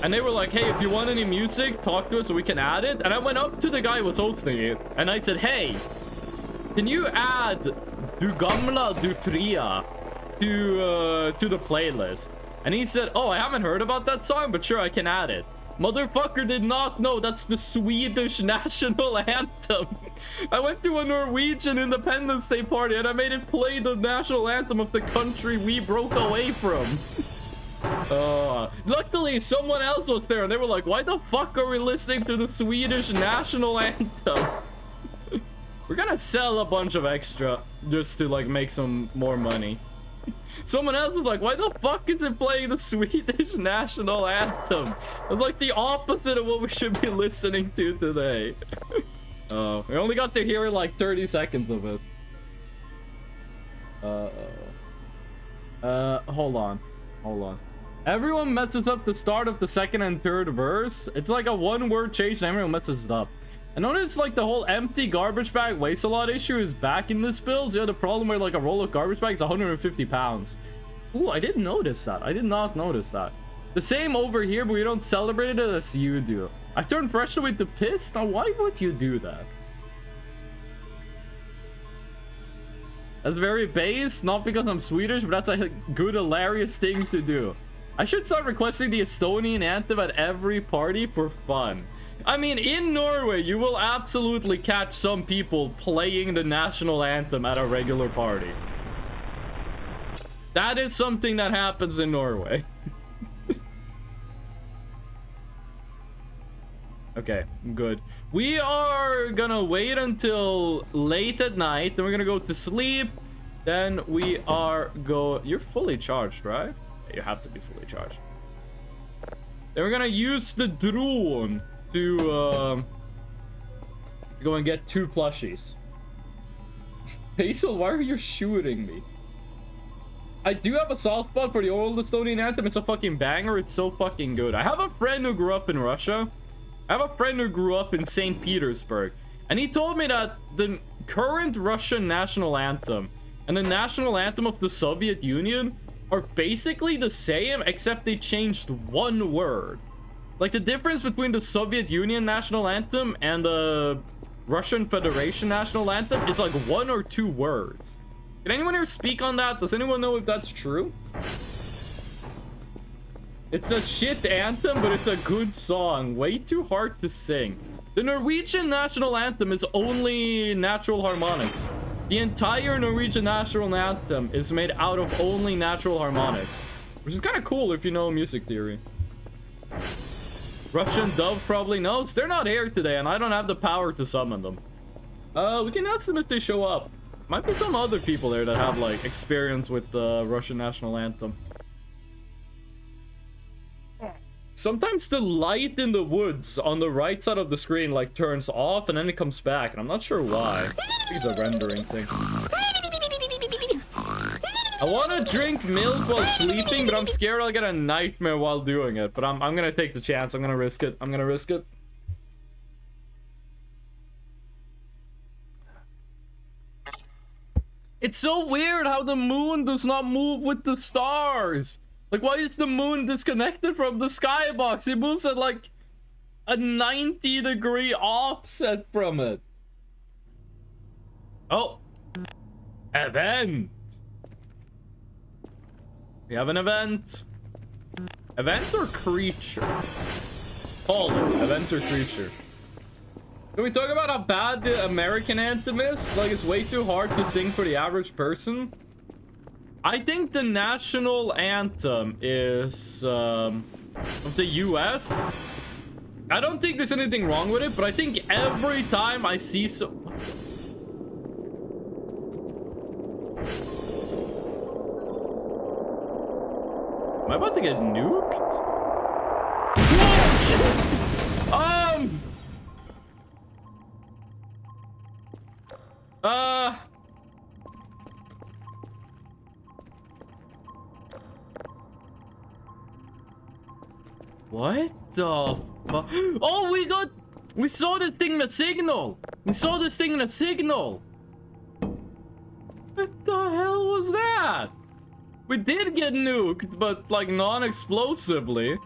And they were like, hey, if you want any music, talk to us so we can add it. And I went up to the guy who was hosting it, and I said, hey, can you add Du Gamla Du Fria to the playlist? And he said, oh, I haven't heard about that song, but sure, I can add it. Motherfucker did not know that's the Swedish national anthem. I went to a Norwegian Independence Day party, and I made it play the national anthem of the country we broke away from. Luckily someone else was there, and they were like, why the fuck are we listening to the Swedish national anthem? We're gonna sell a bunch of extra just to like make some more money. Someone else was like, why the fuck is it playing the Swedish national anthem? It's like the opposite of what we should be listening to today. Oh, we only got to hear like 30 seconds of it. Hold on. Everyone messes up the start of the second and third verse. It's like a one-word change and everyone messes it up. I noticed like the whole empty garbage bag weighs a lot issue is back in this build. Yeah, the problem where like a roll of garbage bag is 150 pounds. Ooh, I didn't notice that. I did not notice that. The same over here, but we don't celebrate it as you do. I turned fresh with the piss. Now, why would you do that? That's very base, not because I'm Swedish, but that's a good, hilarious thing to do. I should start requesting the Estonian anthem at every party for fun. I mean, in Norway, you will absolutely catch some people playing the national anthem at a regular party. That is something that happens in Norway. Okay, good. We are gonna wait until late at night, then we're gonna go to sleep. Then we are You're fully charged, right? You have to be fully charged. Then we're gonna use the drone to go and get 2 plushies. Hazel, why are you shooting me? I do have a soft spot for the old Estonian anthem. It's a fucking banger. It's so fucking good. I have a friend who grew up in Russia. I have a friend who grew up in St. Petersburg, and he told me that the current Russian national anthem and the national anthem of the Soviet Union are basically the same, except they changed one word. Like, the difference between the Soviet Union national anthem and the Russian Federation national anthem is like 1 or 2 words. Can anyone here speak on that? Does anyone know if that's true? It's a shit anthem, but it's a good song. Way too hard to sing. The Norwegian national anthem is only natural harmonics. The entire Norwegian national anthem is made out of only natural harmonics, which is kind of cool if you know music theory. Russian Dove probably knows. They're not here today, and I don't have the power to summon them. We can ask them if they show up. Might be some other people there that have like experience with the Russian national anthem. Sometimes the light in the woods on the right side of the screen like turns off and then it comes back, and I'm not sure why. It's a rendering thing. I want to drink milk while sleeping, but I'm scared I'll get a nightmare while doing it. But I'm gonna take the chance. I'm gonna risk it. I'm gonna risk it. It's so weird how the moon does not move with the stars. Like, why is the moon disconnected from the skybox? It moves at like a 90-degree offset from it. Oh. Event. We have an event. Event or creature? Caller. Event or creature? Can we talk about how bad the American anthem is? Like, it's way too hard to sing for the average person. I think the national anthem is of the US. I don't think there's anything wrong with it, but I think every time I see Am I about to get nuked? What the fuck? Oh, we saw this thing in a signal. What the hell was that? We did get nuked, but like non-explosively.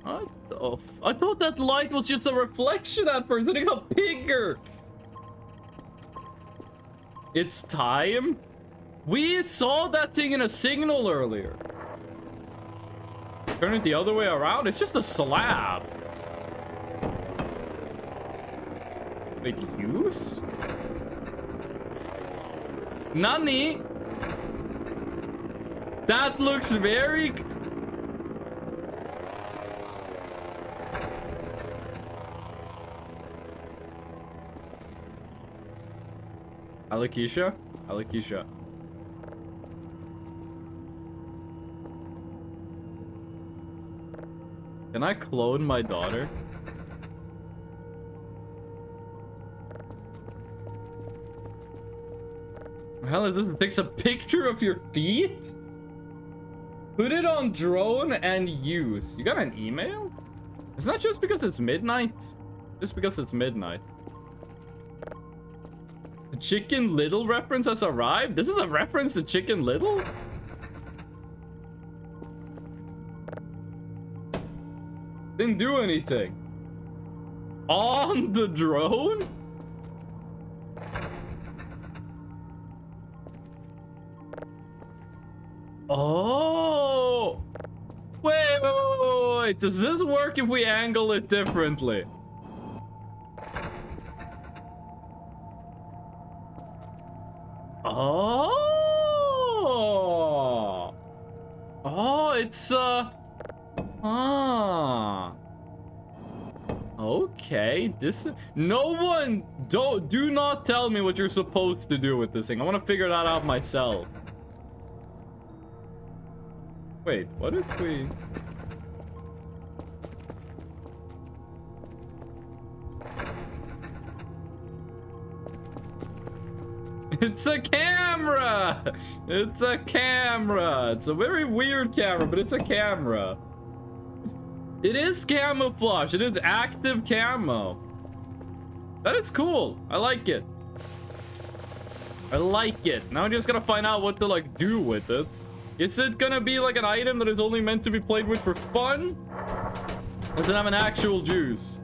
What the I thought that light was just a reflection at first, and it got bigger. It's time. We saw that thing in a signal earlier. Turn it the other way around. It's just a slab. Wait, use? Nani? That looks very... Alakisha? Alakisha. Can I clone my daughter? What the hell is this? It takes a picture of your feet? Put it on drone and use. You got an email? It's not just because it's midnight. Just because it's midnight. The Chicken Little reference has arrived? This is a reference to Chicken Little? Didn't do anything. On the drone? Oh! Wait. Does this work if we angle it differently? Oh! Oh, it's, okay, this is... No one... Do not tell me what you're supposed to do with this thing. I want to figure that out myself. Wait, what if we... It's a camera! It's a camera! It's a very weird camera, but it's a camera. It is camouflage. It is active camo. That is cool. I like it. I like it. Now I just gotta find out what to like do with it. Is it gonna be like an item that is only meant to be played with for fun? Or does it have an actual juice?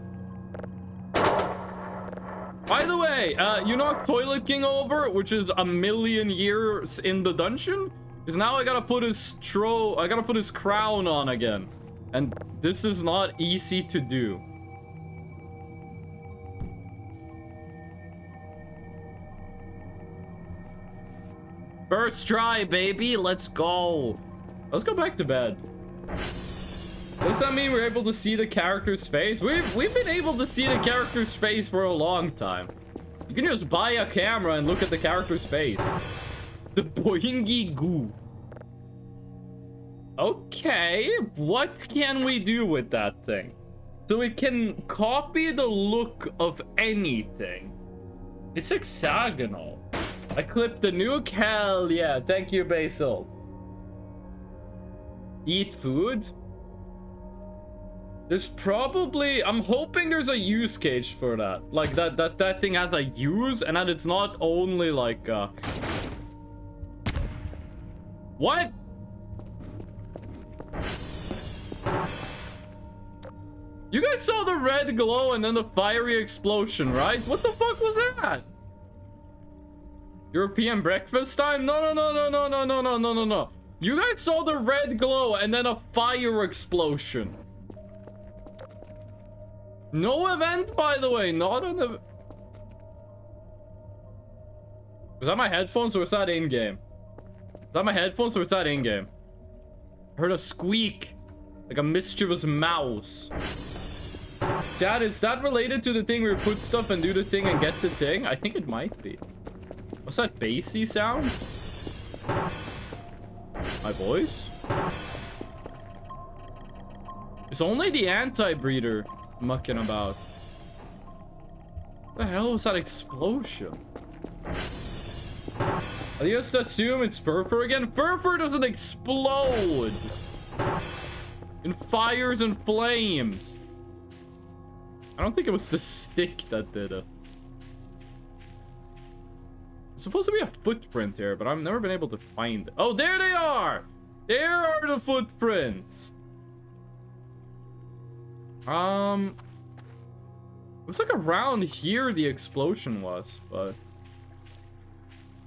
By the way, you knocked Toilet King over, which is a million years in the dungeon. Because now I gotta put his crown on again. And this is not easy to do. First try, baby. Let's go. Let's go back to bed. Does that mean we're able to see the character's face? We've been able to see the character's face for a long time. You can just buy a camera and look at the character's face. The Boingy Goo. Okay, what can we do with that thing? So it can copy the look of anything. It's hexagonal. I clipped the nuke. Hell yeah. Thank you, Basil. Eat food. There's probably... I'm hoping there's a use case for that. Like that thing has a use and that it's not only like... What? You guys saw the red glow and then the fiery explosion, right? What the fuck was that? European breakfast time? No. You guys saw the red glow and then a fire explosion. No event, by the way. Not an event. Was that my headphones or was that in-game? Was that my headphones or was that in-game? I heard a squeak. Like a mischievous mouse. Chad, is that related to the thing where you put stuff and do the thing and get the thing? I think it might be. What's that bassy sound? My voice? It's only the anti-breeder mucking about. What the hell was that explosion? I just assume it's Furfur again. Furfur doesn't explode in fires and flames. I don't think it was the stick that did it. It's supposed to be a footprint here, but I've never been able to find it. Oh, there they are! There are the footprints! It was like around here the explosion was, but...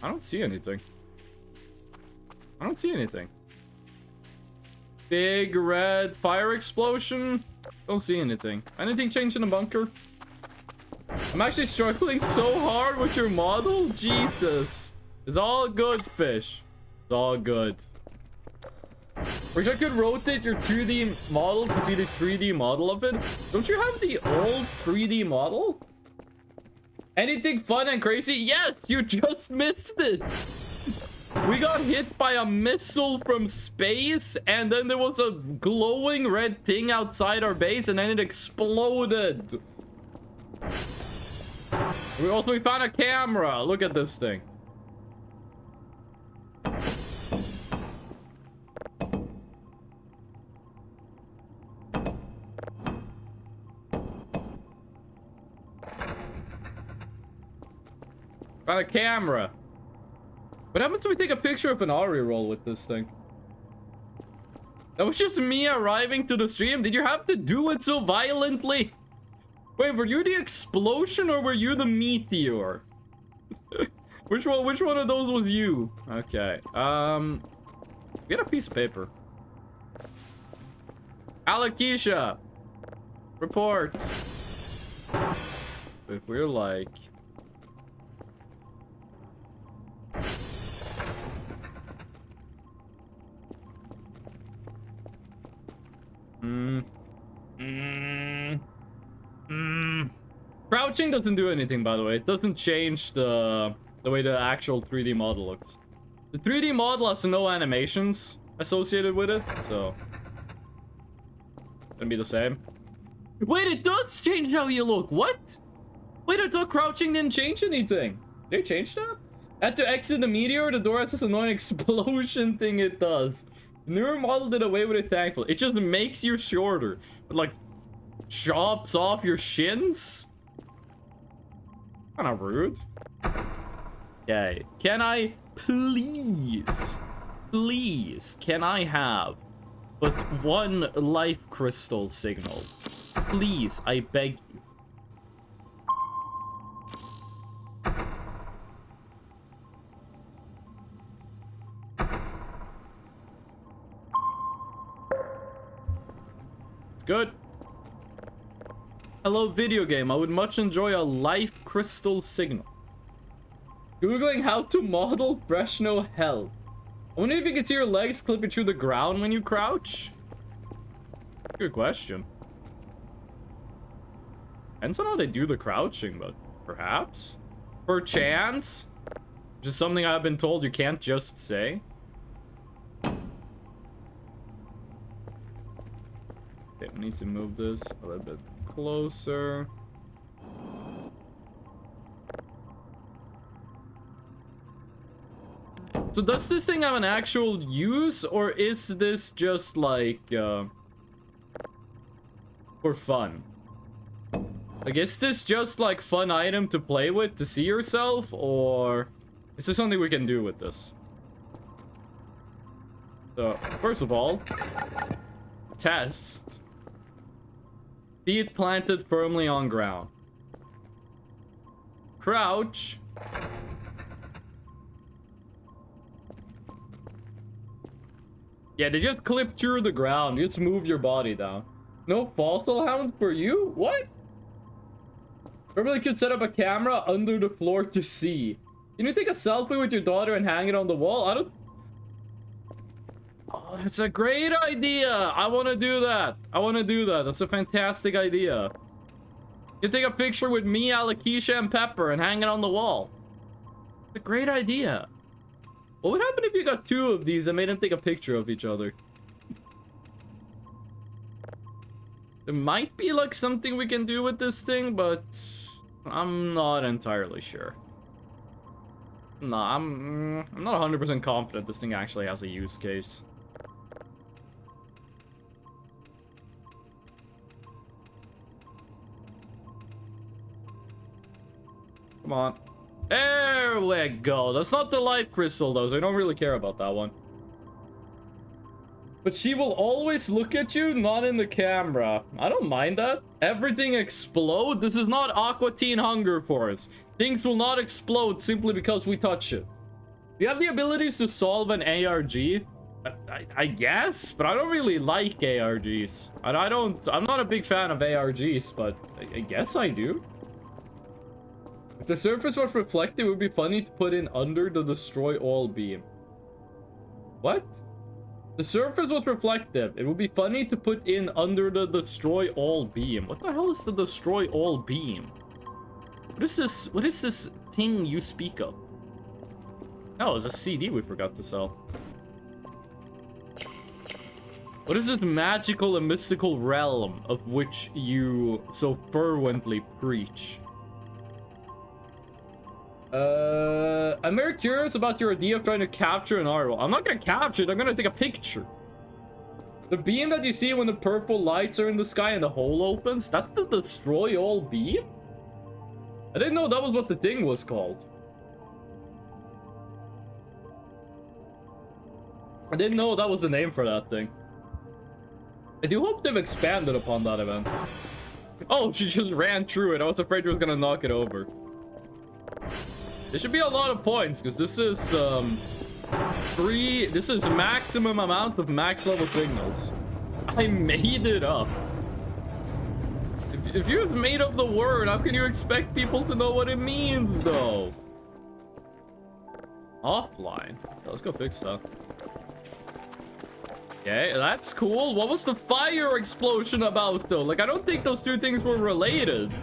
I don't see anything. I don't see anything. Big red fire explosion. Don't see anything. Anything changed in the bunker? I'm actually struggling so hard with your model. Jesus. It's all good, fish. It's all good. Wish I could rotate your 2D model to see the 3D model of it. Don't you have the old 3D model? Anything fun and crazy? Yes, you just missed it. We got hit by a missile from space, and then there was a glowing red thing outside our base, and then it exploded. We found a camera. Look at this thing. Found a camera. What happens if we take a picture of an ARI roll with this thing? That was just me arriving to the stream. Did you have to do it so violently? Wait, were you the explosion or were you the meteor? Which one of those was you? Okay. Get a piece of paper. Alakisha. Reports. If we're like... Crouching doesn't do anything, by the way. It doesn't change the way the actual 3D model looks. The 3D model has no animations associated with it, so gonna be the same. Wait, it does change how you look. What? Wait, I thought crouching didn't change anything. Did they change that? Had to exit the meteor, the door has this annoying explosion thing it does. The newer model did away with it, thankfully. It just makes you shorter. But like, chops off your shins? Kinda rude. Okay. Can I please, can I have but one life crystal signal? Please, I beg you. It's good. Hello, video game. I would much enjoy a life crystal signal. Googling how to model Freshno Hell. I wonder if you can see your legs clipping through the ground when you crouch. Good question. Depends on how they do the crouching, but perhaps. Perchance. Just something I've been told you can't just say. need to move this a little bit closer. So does this thing have an actual use, or is this just like for fun? Like, is this just like fun item to play with to see yourself, or is there something we can do with this? So first of all, test. Feet planted firmly on ground. Crouch. Yeah, they just clip through the ground. You just move your body down. No fossil hound for you? What? Probably could set up a camera under the floor to see. Can you take a selfie with your daughter and hang it on the wall? I don't... Oh, it's a great idea. I want to do that. I want to do that. That's a fantastic idea. You take a picture with me, Alakisha, and Pepper and hang it on the wall. It's a great idea. What would happen if you got two of these and made them take a picture of each other? There might be like something we can do with this thing, but I'm not entirely sure. No, I'm not 100% confident this thing actually has a use case. Come on. There we go. That's not the life crystal though, so I don't really care about that one. But she will always look at you, not in the camera. I don't mind that. Everything explode? This is not Aqua Teen Hunger Force. Things will not explode simply because we touch it. Do you have the abilities to solve an ARG? I guess, but I don't really like ARGs. I'm not a big fan of ARGs, but I guess I do. If the surface was reflective, it would be funny to put in under the destroy all beam. What? The surface was reflective. It would be funny to put in under the destroy all beam. What the hell is the destroy all beam? What is this? What is this thing you speak of? Oh, it's a CD we forgot to sell. What is this magical and mystical realm of which you so fervently preach? I'm very curious about your idea of trying to capture an arrow. I'm not gonna capture it, I'm gonna take a picture. The beam that you see when the purple lights are in the sky and the hole opens, that's the destroy all beam? I didn't know that was what the thing was called. I didn't know that was the name for that thing. I do hope they've expanded upon that event. Oh, she just ran through it. I was afraid she was gonna knock it over. There should be a lot of points, because this is, this is maximum amount of max level signals. I made it up. If you've made up the word, how can you expect people to know what it means, though? Offline. Let's go fix that. Okay, that's cool. What was the fire explosion about, though? Like, I don't think those two things were related.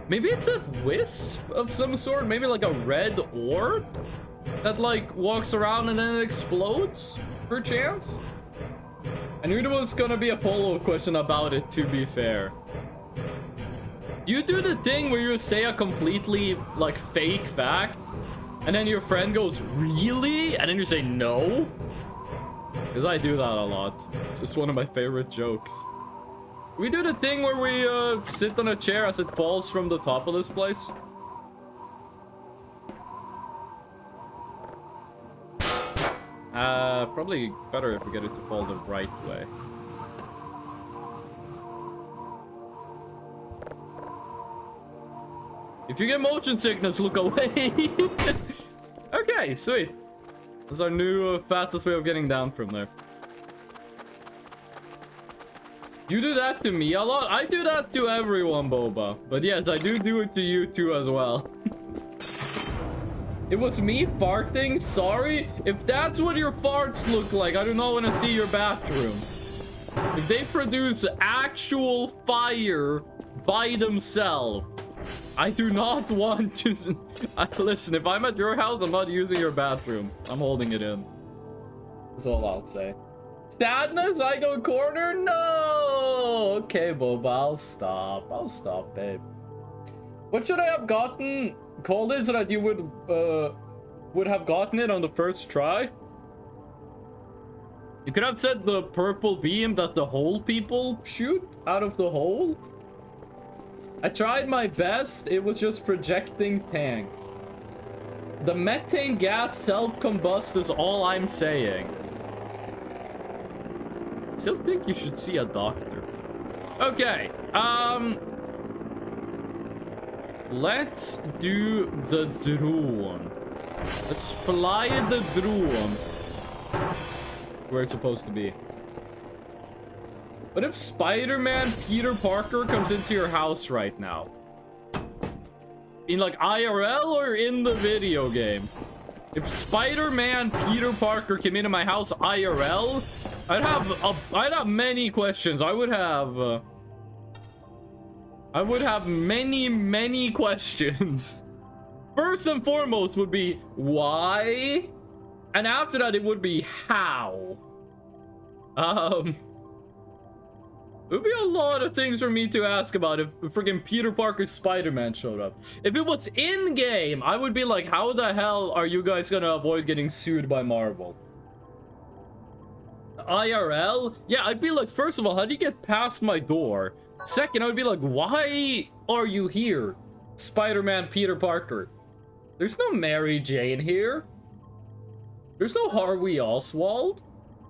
Maybe it's a wisp of some sort? Maybe like a red orb that like walks around and then it explodes? Perchance? I knew there was gonna be a follow-up question about it, to be fair. You do the thing where you say a completely like fake fact and then your friend goes, really? And then you say no? Because I do that a lot. It's just one of my favorite jokes. We do the thing where we sit on a chair as it falls from the top of this place. Probably better if we get it to fall the right way. If you get motion sickness, look away. Okay, sweet. That's our new fastest way of getting down from there. You do that to me a lot? I do that to everyone, Boba. But yes, I do it to you too as well. It was me farting? Sorry? If that's what your farts look like, I do not want to see your bathroom. If they produce actual fire by themselves, I do not want to... Listen, if I'm at your house, I'm not using your bathroom. I'm holding it in. That's all I'll say. Sadness? I go corner? No! okay, Boba, I'll stop. I'll stop, babe. What should I have gotten? Called it so that you would have gotten it on the first try? You could have said the purple beam that the hole people shoot out of the hole. I tried my best. It was just projecting tanks. The methane gas self-combust is all I'm saying. Still think you should see a doctor. Okay, let's do the drone. Let's fly the drone where it's supposed to be. What if Spider-Man Peter Parker comes into your house right now? In like IRL or in the video game? If Spider-Man Peter Parker came into my house IRL, I'd have many questions. I would have many questions. First and foremost would be why, and after that it would be how. It would be a lot of things for me to ask about if freaking Peter Parker's Spider-Man showed up. If it was in-game, I would be like, how the hell are you guys gonna avoid getting sued by Marvel? IRL? Yeah, I'd be like, first of all, how do you get past my door? Second, I would be like, why are you here, Spider-Man Peter Parker? There's no Mary Jane here. There's no Harvey Oswald.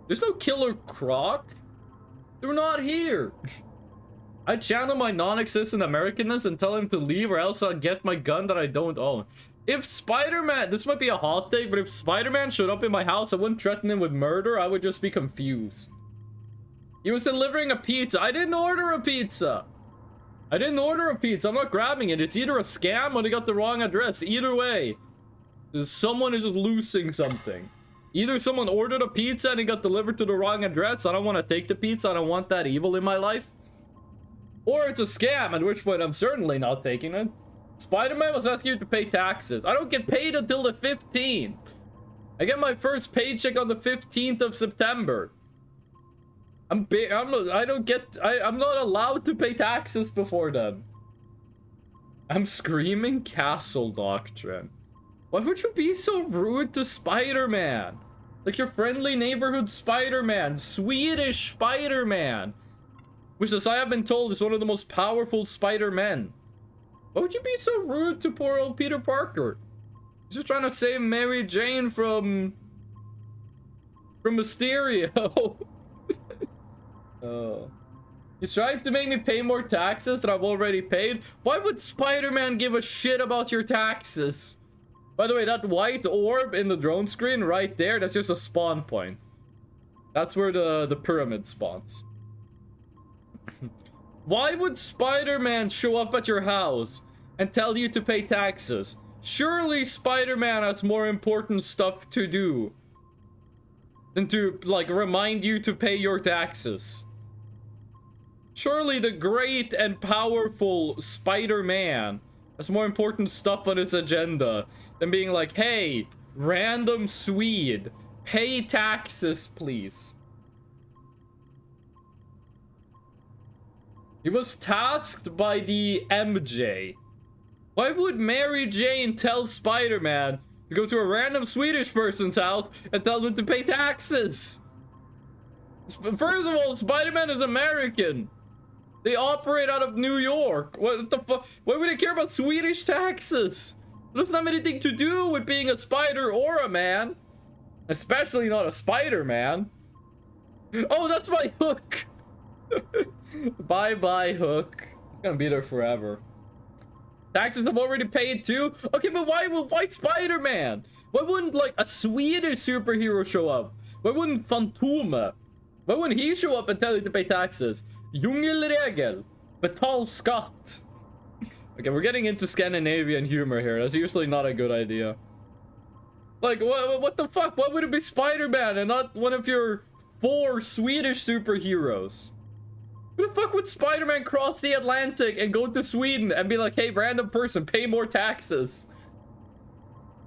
There's no Killer Croc. They're not here. I channel my non-existent Americanness and tell him to leave or else I'll get my gun that I don't own. If Spider-Man, this might be a hot take, but if Spider-Man showed up in my house, I wouldn't threaten him with murder. I would just be confused. He was delivering a pizza. I didn't order a pizza. I didn't order a pizza. I'm not grabbing it. It's either a scam or they got the wrong address. Either way, someone is losing something. Either someone ordered a pizza and it got delivered to the wrong address. I don't want to take the pizza. I don't want that evil in my life. Or it's a scam, at which point I'm certainly not taking it. Spider-Man was asking you to pay taxes. I don't get paid until the 15th. I get my first paycheck on the 15th of September. I'm not allowed to pay taxes before then. I'm screaming castle doctrine. Why would you be so rude to Spider-Man? Like your friendly neighborhood Spider-Man, Swedish Spider-Man, which, as I have been told, is one of the most powerful Spider-Men. Why would you be so rude to poor old Peter Parker? He's just trying to save Mary Jane from Mysterio. You tried to make me pay more taxes that I've already paid? Why would Spider-Man give a shit about your taxes? By the way, that white orb in the drone screen right there, that's just a spawn point. That's where the pyramid spawns. Why would Spider-Man show up at your house and tell you to pay taxes? Surely Spider-Man has more important stuff to do than to, like, remind you to pay your taxes. Surely the great and powerful Spider-Man has more important stuff on his agenda than being like, hey, random Swede, pay taxes, please. He was tasked by the MJ. Why would Mary Jane tell Spider-Man to go to a random Swedish person's house and tell them to pay taxes? First of all, Spider-Man is American. They operate out of New York. What the fuck? Why would they care about Swedish taxes? It doesn't have anything to do with being a spider or a man. Especially not a Spider-Man. Oh, that's my hook. Bye-bye, hook. It's gonna be there forever. Taxes I've already paid too? Okay, but why Spider-Man? Why wouldn't, like, a Swedish superhero show up? Why wouldn't Fantoma? Why wouldn't he show up and tell you to pay taxes? Djungelregel. Betal skatt. Okay, we're getting into Scandinavian humor here. That's usually not a good idea. Like, what the fuck? Why would it be Spider-Man and not one of your 4 Swedish superheroes? Who the fuck would Spider-Man cross the Atlantic and go to Sweden and be like, hey, random person, pay more taxes?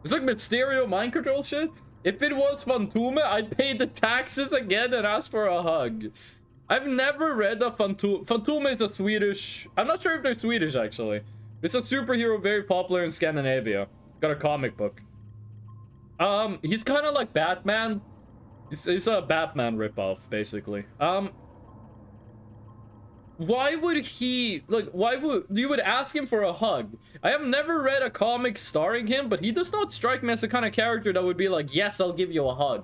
It's like Mysterio mind control shit. If it was Fantoma, I'd pay the taxes again and ask for a hug. I've never read a Fantoom is a Swedish... I'm not sure if they're Swedish, actually. It's a superhero very popular in Scandinavia. Got a comic book. He's kind of like Batman. He's a Batman ripoff, basically. Why would he... Like, why would... You would ask him for a hug. I have never read a comic starring him, but he does not strike me as the kind of character that would be like, yes, I'll give you a hug.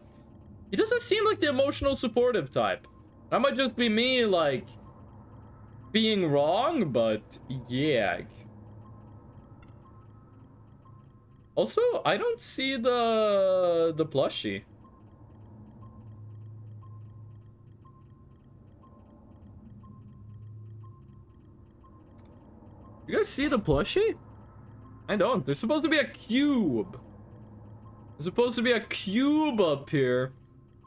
He doesn't seem like the emotional supportive type. That might just be me, like, being wrong, but yeah. Also, I don't see the plushie. You guys see the plushie? I don't. There's supposed to be a cube. There's supposed to be a cube up here.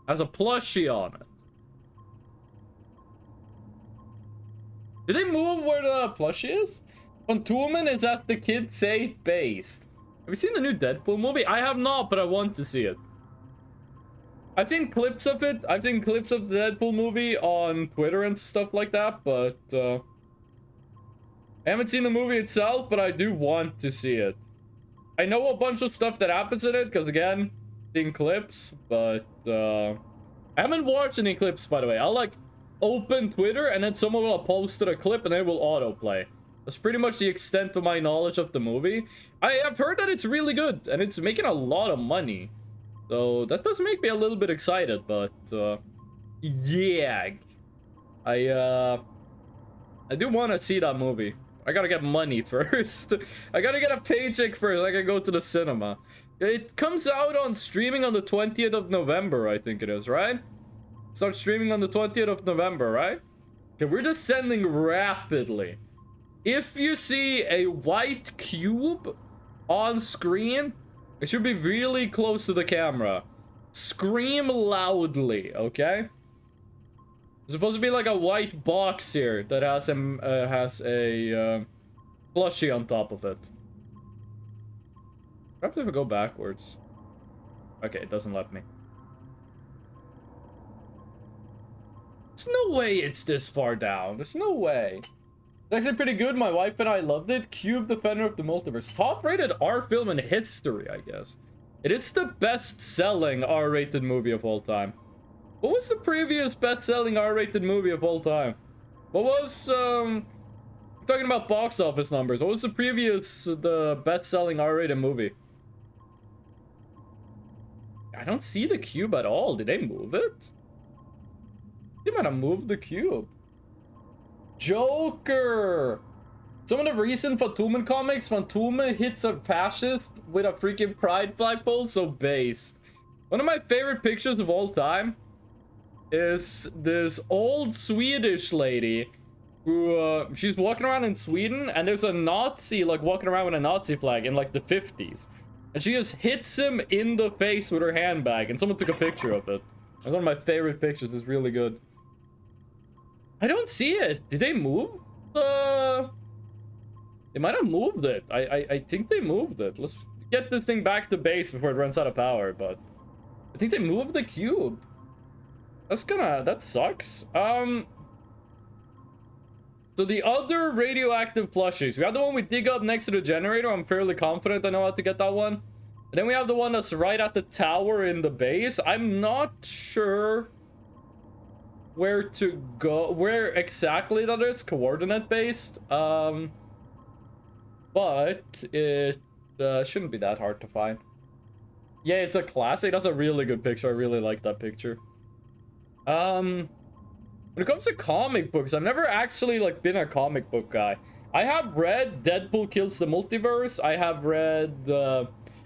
Has a plushie on it. Did they move where the plushie is? Fantoomen is, as the kids say, based. Have you seen the new Deadpool movie? I have not, but I want to see it. I've seen clips of it. I've seen clips of the Deadpool movie on Twitter and stuff like that, but I haven't seen the movie itself, but I do want to see it. I know a bunch of stuff that happens in it, because again, seen clips, but I haven't watched any clips, by the way. I'll like open Twitter and then someone will have posted a clip and it will autoplay. That's pretty much the extent of my knowledge of the movie. I have heard that it's really good and it's making a lot of money. So that does make me a little bit excited, but yeah. I do want to see that movie. I gotta get money first. I gotta get a paycheck first. I can go to the cinema. It comes out on streaming on the 20th of November, I think it is, right? Start streaming on the 20th of November, right? Okay, we're descending rapidly. If you see a white cube on screen, it should be really close to the camera. Scream loudly, okay? There's supposed to be like a white box here that has a plushie on top of it. Perhaps if I go backwards. Okay, it doesn't let me. There's no way it's this far down. There's no way. It's actually pretty good. My wife and I loved it. Cube Defender of the Multiverse. Top rated R film in history, I guess. It is the best selling R-rated movie of all time. What was the previous best selling R-rated movie of all time? What was, talking about box office numbers. What was the best selling R-rated movie? I don't see the cube at all. Did they move it? They might have moved the cube. Joker! Some of the recent Fantoomen comics, Fantoomen hits a fascist with a freaking pride flagpole, so based. One of my favorite pictures of all time is this old Swedish lady who, she's walking around in Sweden, and there's a Nazi, like, walking around with a Nazi flag in, like, the 50s. And she just hits him in the face with her handbag, and someone took a picture of it. That's one of my favorite pictures. It's really good. I don't see it. Did they move? They might have moved it. I think they moved it. Let's get this thing back to base before it runs out of power, but I think they moved the cube. That sucks. So the other radioactive plushies. We have the one we dig up next to the generator. I'm fairly confident I know how to get that one. And then we have the one that's right at the tower in the base. I'm not sure where to go, where exactly that is, coordinate based. But it shouldn't be that hard to find. Yeah, it's a classic. That's a really good picture. I really like that picture. When it comes to comic books, I've never actually like been a comic book guy. I have read Deadpool Kills the Multiverse. I have read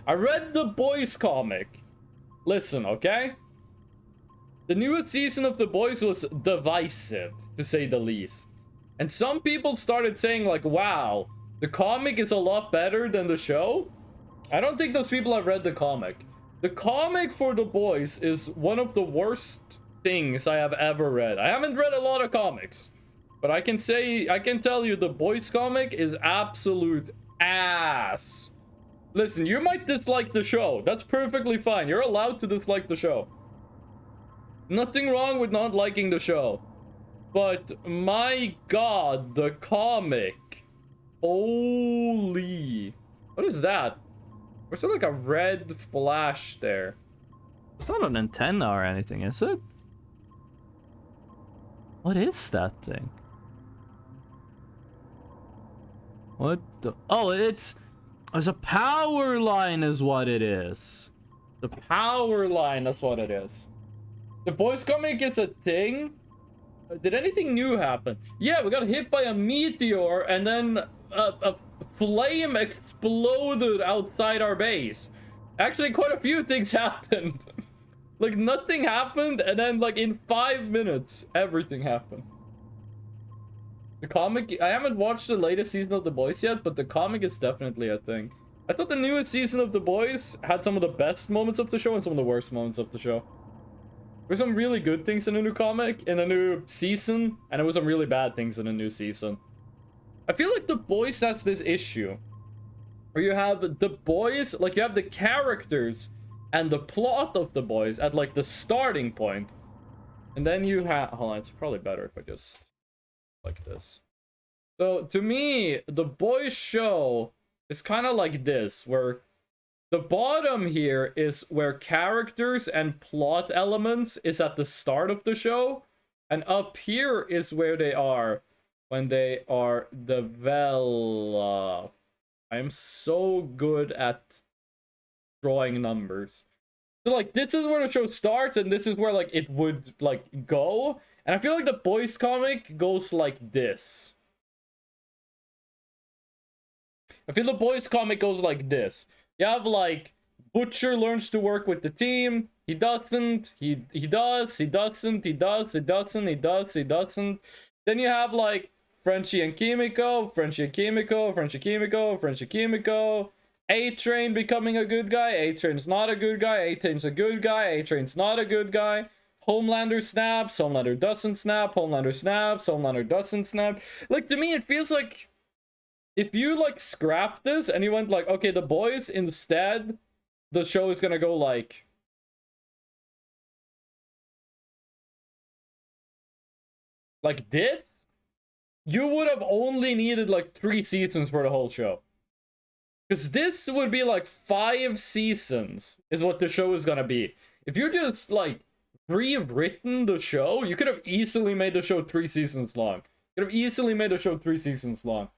I read the Boys comic. Listen, okay? The newest season of The Boys was divisive, to say the least. And some people started saying like, wow, the comic is a lot better than the show. I don't think those people have read the comic. The comic for The Boys is one of the worst things I have ever read. I haven't read a lot of comics, but I can tell you the Boys comic is absolute ass. Listen, you might dislike the show. That's perfectly fine. You're allowed to dislike the show. Nothing wrong with not liking the show. But my god, the comic. Holy. What is that? There's like a red flash there. It's not an antenna or anything, is it? What is that thing? What the? Oh, it's a power line is what it is. The power line, that's what it is. The boys comic is a thing. Did anything new happen? Yeah, we got hit by a meteor and then a flame exploded outside our base. Actually, quite a few things happened. Like, nothing happened, and then, like, in 5 minutes, everything happened. The comic... I haven't watched the latest season of The Boys yet, but the comic is definitely a thing. I thought the newest season of The Boys had some of the best moments of the show and some of the worst moments of the show. There's some really good things in the new comic, in the new season, and there was some really bad things in the new season. I feel like The Boys has this issue. Where you have The Boys, like, you have the characters and the plot of The Boys at, like, the starting point. And then you have... Hold on, it's probably better if I just... like this. So, to me, The Boys show is kind of like this, where the bottom here is where characters and plot elements is at the start of the show, and up here is where they are when they are developed. I am so good at drawing numbers. So, like, this is where the show starts, and this is where, like, it would, like, go. And I feel like the Boys comic goes like this. I feel the Boys comic goes like this. You have, like, Butcher learns to work with the team. He doesn't. He does. He doesn't. He does. He doesn't. He does. He doesn't. Then you have, like, Frenchie and Kimiko. Frenchie and Kimiko. Frenchie Kimiko. Frenchie Kimiko. A-Train becoming a good guy. A-Train's not a good guy. A-Train's a good guy. A-Train's not a good guy. Homelander snaps. Homelander doesn't snap. Homelander snaps. Homelander doesn't snap. Like, to me, it feels like if you, like, scrap this and you went like, okay, The Boys instead, the show is gonna go like this, you would have only needed like 3 seasons for the whole show. Because this would be like 5 seasons is what the show is gonna be. If you just like rewritten the show, you could have easily made the show 3 seasons long. You could have easily made the show 3 seasons long.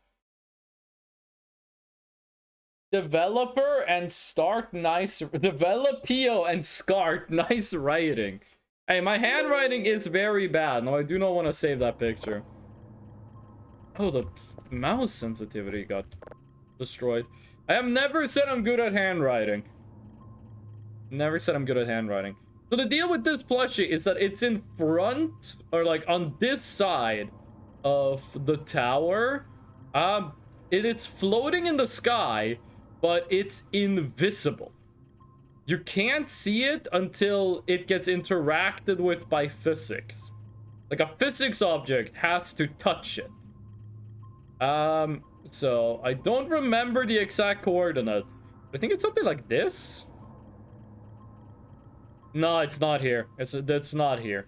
Developer and start nice... Developio and SCART, nice writing. Hey, my handwriting is very bad. No, I do not want to save that picture. Oh, the mouse sensitivity got destroyed. I have never said I'm good at handwriting. Never said I'm good at handwriting. So the deal with this plushie is that it's in front, or like on this side of the tower. It's floating in the sky, but it's invisible. You can't see it until it gets interacted with by physics. Like a physics object has to touch it. So I don't remember the exact coordinate. I think it's something like this. No, it's not here. It's not here.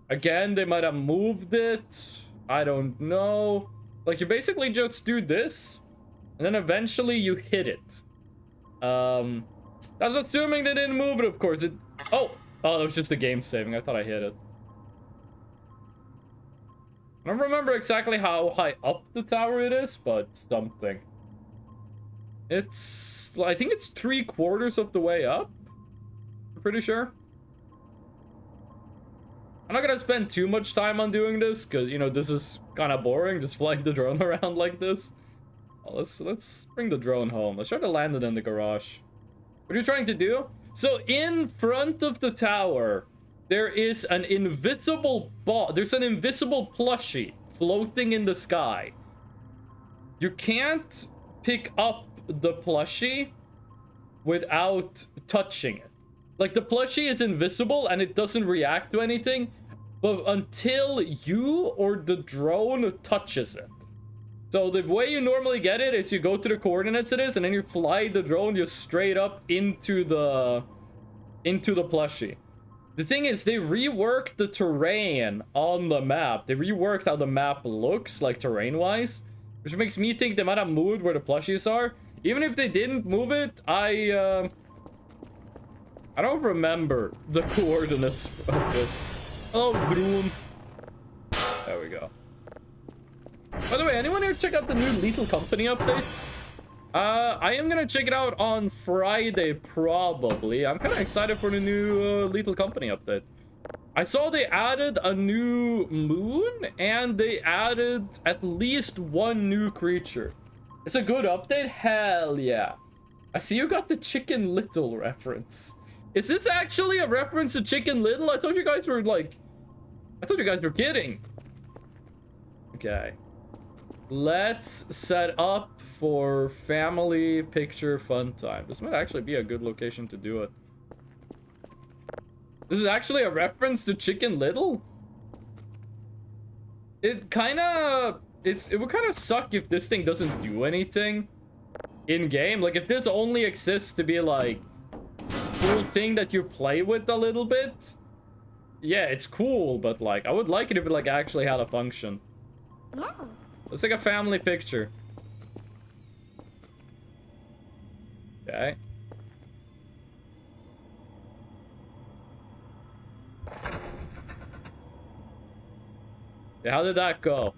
Again, they might have moved it. I don't know. Like, you basically just do this, and then eventually you hit it. That's assuming they didn't move it, of course. Oh, that was just the game saving. I thought I hit it. I don't remember exactly how high up the tower it is, but something. It's... I think it's 3/4 of the way up. I'm pretty sure. I'm not gonna spend too much time on doing this, because, you know, this is kind of boring, just flying the drone around like this. Oh, let's bring the drone home. Let's try to land it in the garage. What are you trying to do? So, in front of the tower, there is an invisible ball. There's an invisible plushie floating in the sky. You can't pick up the plushie without touching it. Like, the plushie is invisible and it doesn't react to anything, but until you or the drone touches it. So the way you normally get it is you go to the coordinates it is, and then you fly the drone just straight up into the plushie. The thing is, they reworked the terrain on the map. They reworked how the map looks, like terrain-wise, which makes me think they might have moved where the plushies are. Even if they didn't move it, I don't remember the coordinates of it. Oh, Broom. There we go. By the way, anyone here check out the new Lethal Company update? I am gonna check it out on Friday, probably. I'm kind of excited for the new Lethal Company update. I saw they added a new moon, and they added at least one new creature. It's a good update? Hell yeah. I see you got the Chicken Little reference. Is this actually a reference to Chicken Little? I thought you guys were like... I thought you guys were kidding. Okay. Let's set up for family picture fun time. This might actually be a good location to do it. This is actually a reference to Chicken Little? It kind of... It would kind of suck if this thing doesn't do anything in-game. Like, if this only exists to be, like, cool thing that you play with a little bit. Yeah, it's cool, but, like, I would like it if it, like, actually had a function. Yeah. Let's take a family picture. Okay. Yeah, how did that go?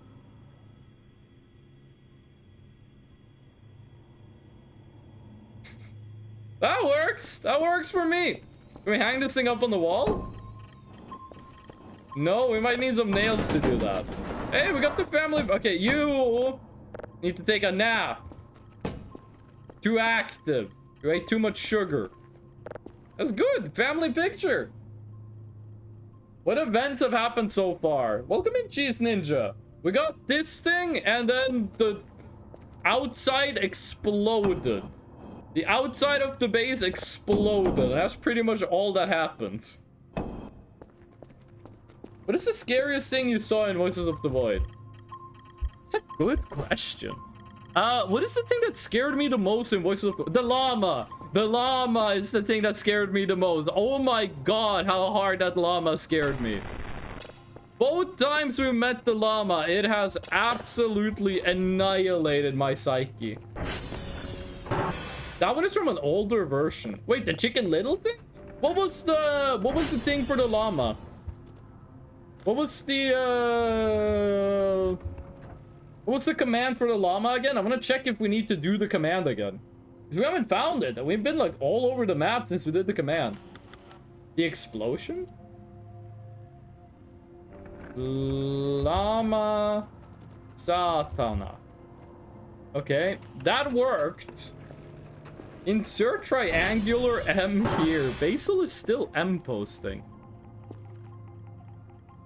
That works! That works for me! Can we hang this thing up on the wall? No, we might need some nails to do that. Hey, we got the family... Okay, you need to take a nap. Too active. You ate too much sugar. That's good. Family picture. What events have happened so far? Welcome in, Cheese Ninja. We got this thing, and then the outside exploded. The outside of the base exploded. That's pretty much all that happened. What is the scariest thing you saw in Voices of the Void? That's a good question. What is the thing that scared me the most in Voices of the Void? The llama! The llama is the thing that scared me the most. Oh my god, how hard that llama scared me. Both times we met the llama, it has absolutely annihilated my psyche. That one is from an older version. Wait, the Chicken Little thing? What was the thing for the llama? What was the what's the command for the llama again? I'm gonna check if we need to do the command again. Because we haven't found it. We've been like all over the map since we did the command. The explosion? Llama Satana. Okay, that worked. Insert triangular M here. Basil is still M posting.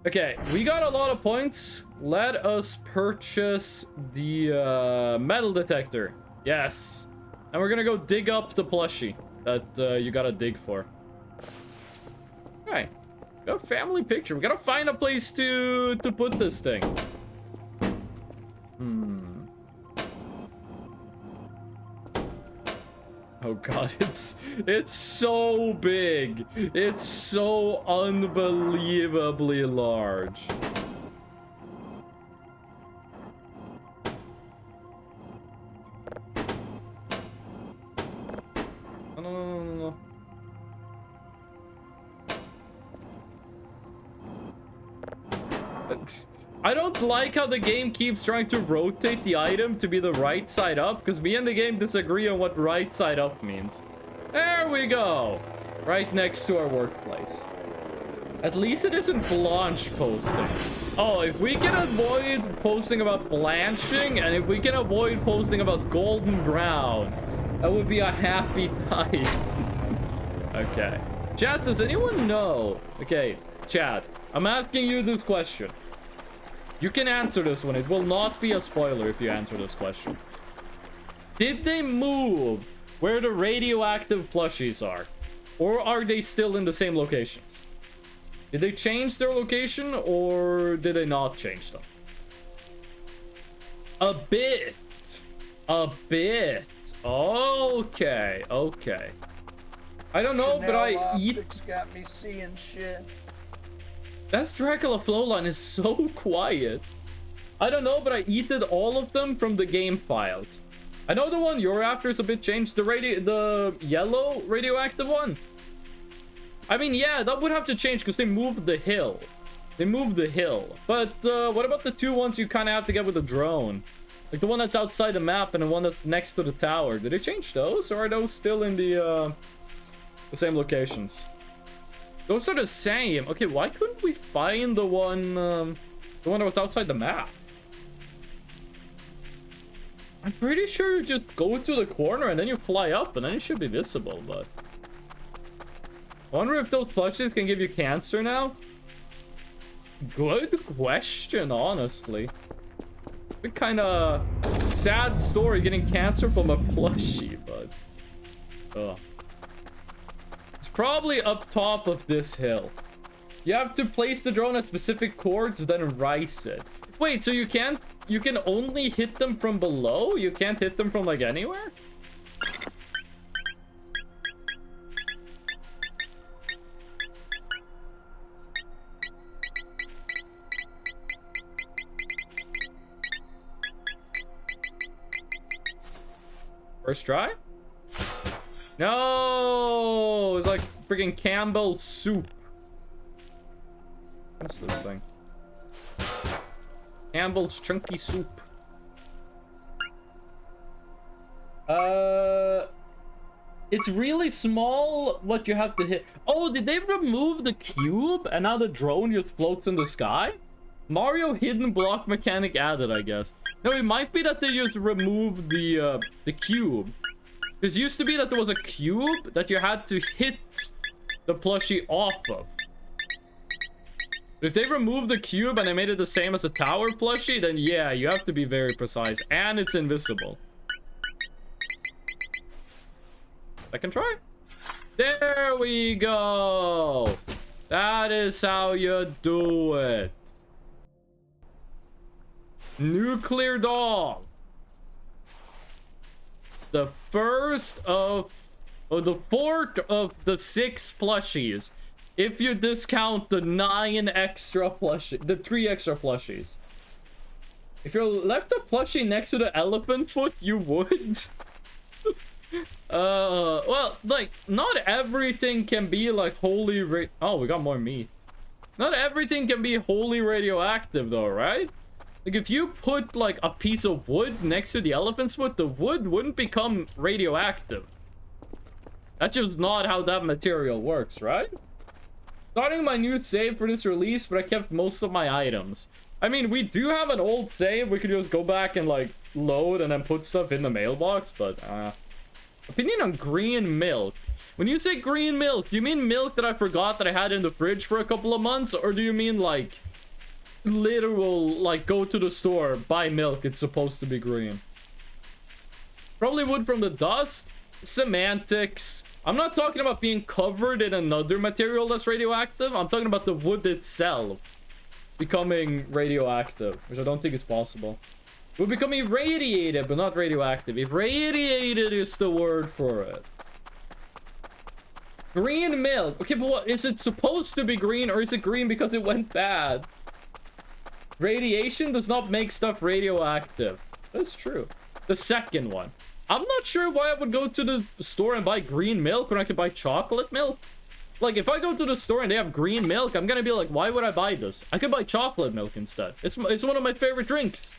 Okay, we got a lot of points. Let us purchase the metal detector. Yes. And we're gonna go dig up the plushie that you gotta dig for. Alright. Got a family picture. We gotta find a place to put this thing. Oh god, it's so big. It's so unbelievably large. No. I don't like how the game keeps trying to rotate the item to be the right side up, because me and the game disagree on what right side up means. There we go. Right next to our workplace. At least it isn't Blanche posting. Oh, if we can avoid posting about blanching, and if we can avoid posting about golden brown, that would be a happy time. Okay. Chat, does anyone know? Okay, chat, I'm asking you this question. You can answer this one. It will not be a spoiler if you answer this question. Did they move where the radioactive plushies are? Or are they still in the same locations? Did they change their location or did they not change them? A bit. A bit. Okay. Okay. I don't know, but I Chanel eat. optics got me seeing shit. That's Dracula Flowline is so quiet. I don't know, but I eated all of them from the game files. I know the one you're after is a bit changed. The yellow radioactive one. I mean, yeah, that would have to change because they moved the hill. They moved the hill. But what about the two ones you kind of have to get with the drone? Like the one that's outside the map and the one that's next to the tower. Did they change those, or are those still in the same locations? Those are the same. Okay, why couldn't we find the one that was outside the map? I'm pretty sure you just go to the corner and then you fly up and then it should be visible, but... I wonder if those plushies can give you cancer now? Good question, honestly. A kind of sad story getting cancer from a plushie, but... Ugh. It's probably up top of this hill. You have to place the drone at specific chords, then rice it. Wait, so you can only hit them from below? You can't hit them from, like, anywhere? First try? No! It's like freaking Campbell's soup. What's this thing? Campbell's chunky soup. It's really small what you have to hit. Oh, did they remove the cube and now the drone just floats in the sky? Mario hidden block mechanic added, I guess. No, it might be that they just removed the cube. Because it used to be that there was a cube that you had to hit the plushie off of. If they removed the cube and they made it the same as a tower plushie, then yeah, you have to be very precise. And it's invisible. Second try. There we go. That is how you do it. Nuclear doll. The fourth of the 6 plushies. If you discount the 9 extra plushies, the 3 extra plushies. If you left a plushie next to the elephant foot, you would. Well, like, not everything can be like wholly oh, we got more meat. Not everything can be wholly radioactive though, right? Like, if you put like a piece of wood next to the elephant's foot, the wood wouldn't become radioactive. That's just not how that material works, right? Starting my new save for this release, but I kept most of my items. I mean, we do have an old save. We could just go back and like load and then put stuff in the mailbox, but opinion on green milk. When you say green milk, do you mean milk that I forgot that I had in the fridge for a couple of months, or do you mean like literal, like go to the store, buy milk, it's supposed to be green? Probably wood from the dust. Semantics. I'm not talking about being covered in another material that's radioactive. I'm talking about the wood itself becoming radioactive, which I don't think is possible. We're becoming irradiated, but not radioactive. Irradiated is the word for it. Green milk. Okay, but what is it supposed to be green, or is it green because it went bad? Radiation does not make stuff radioactive. That's true. The second one. I'm not sure why I would go to the store and buy green milk when I could buy chocolate milk. Like, if I go to the store and they have green milk, I'm gonna be like, why would I buy this? I could buy chocolate milk instead. It's one of my favorite drinks.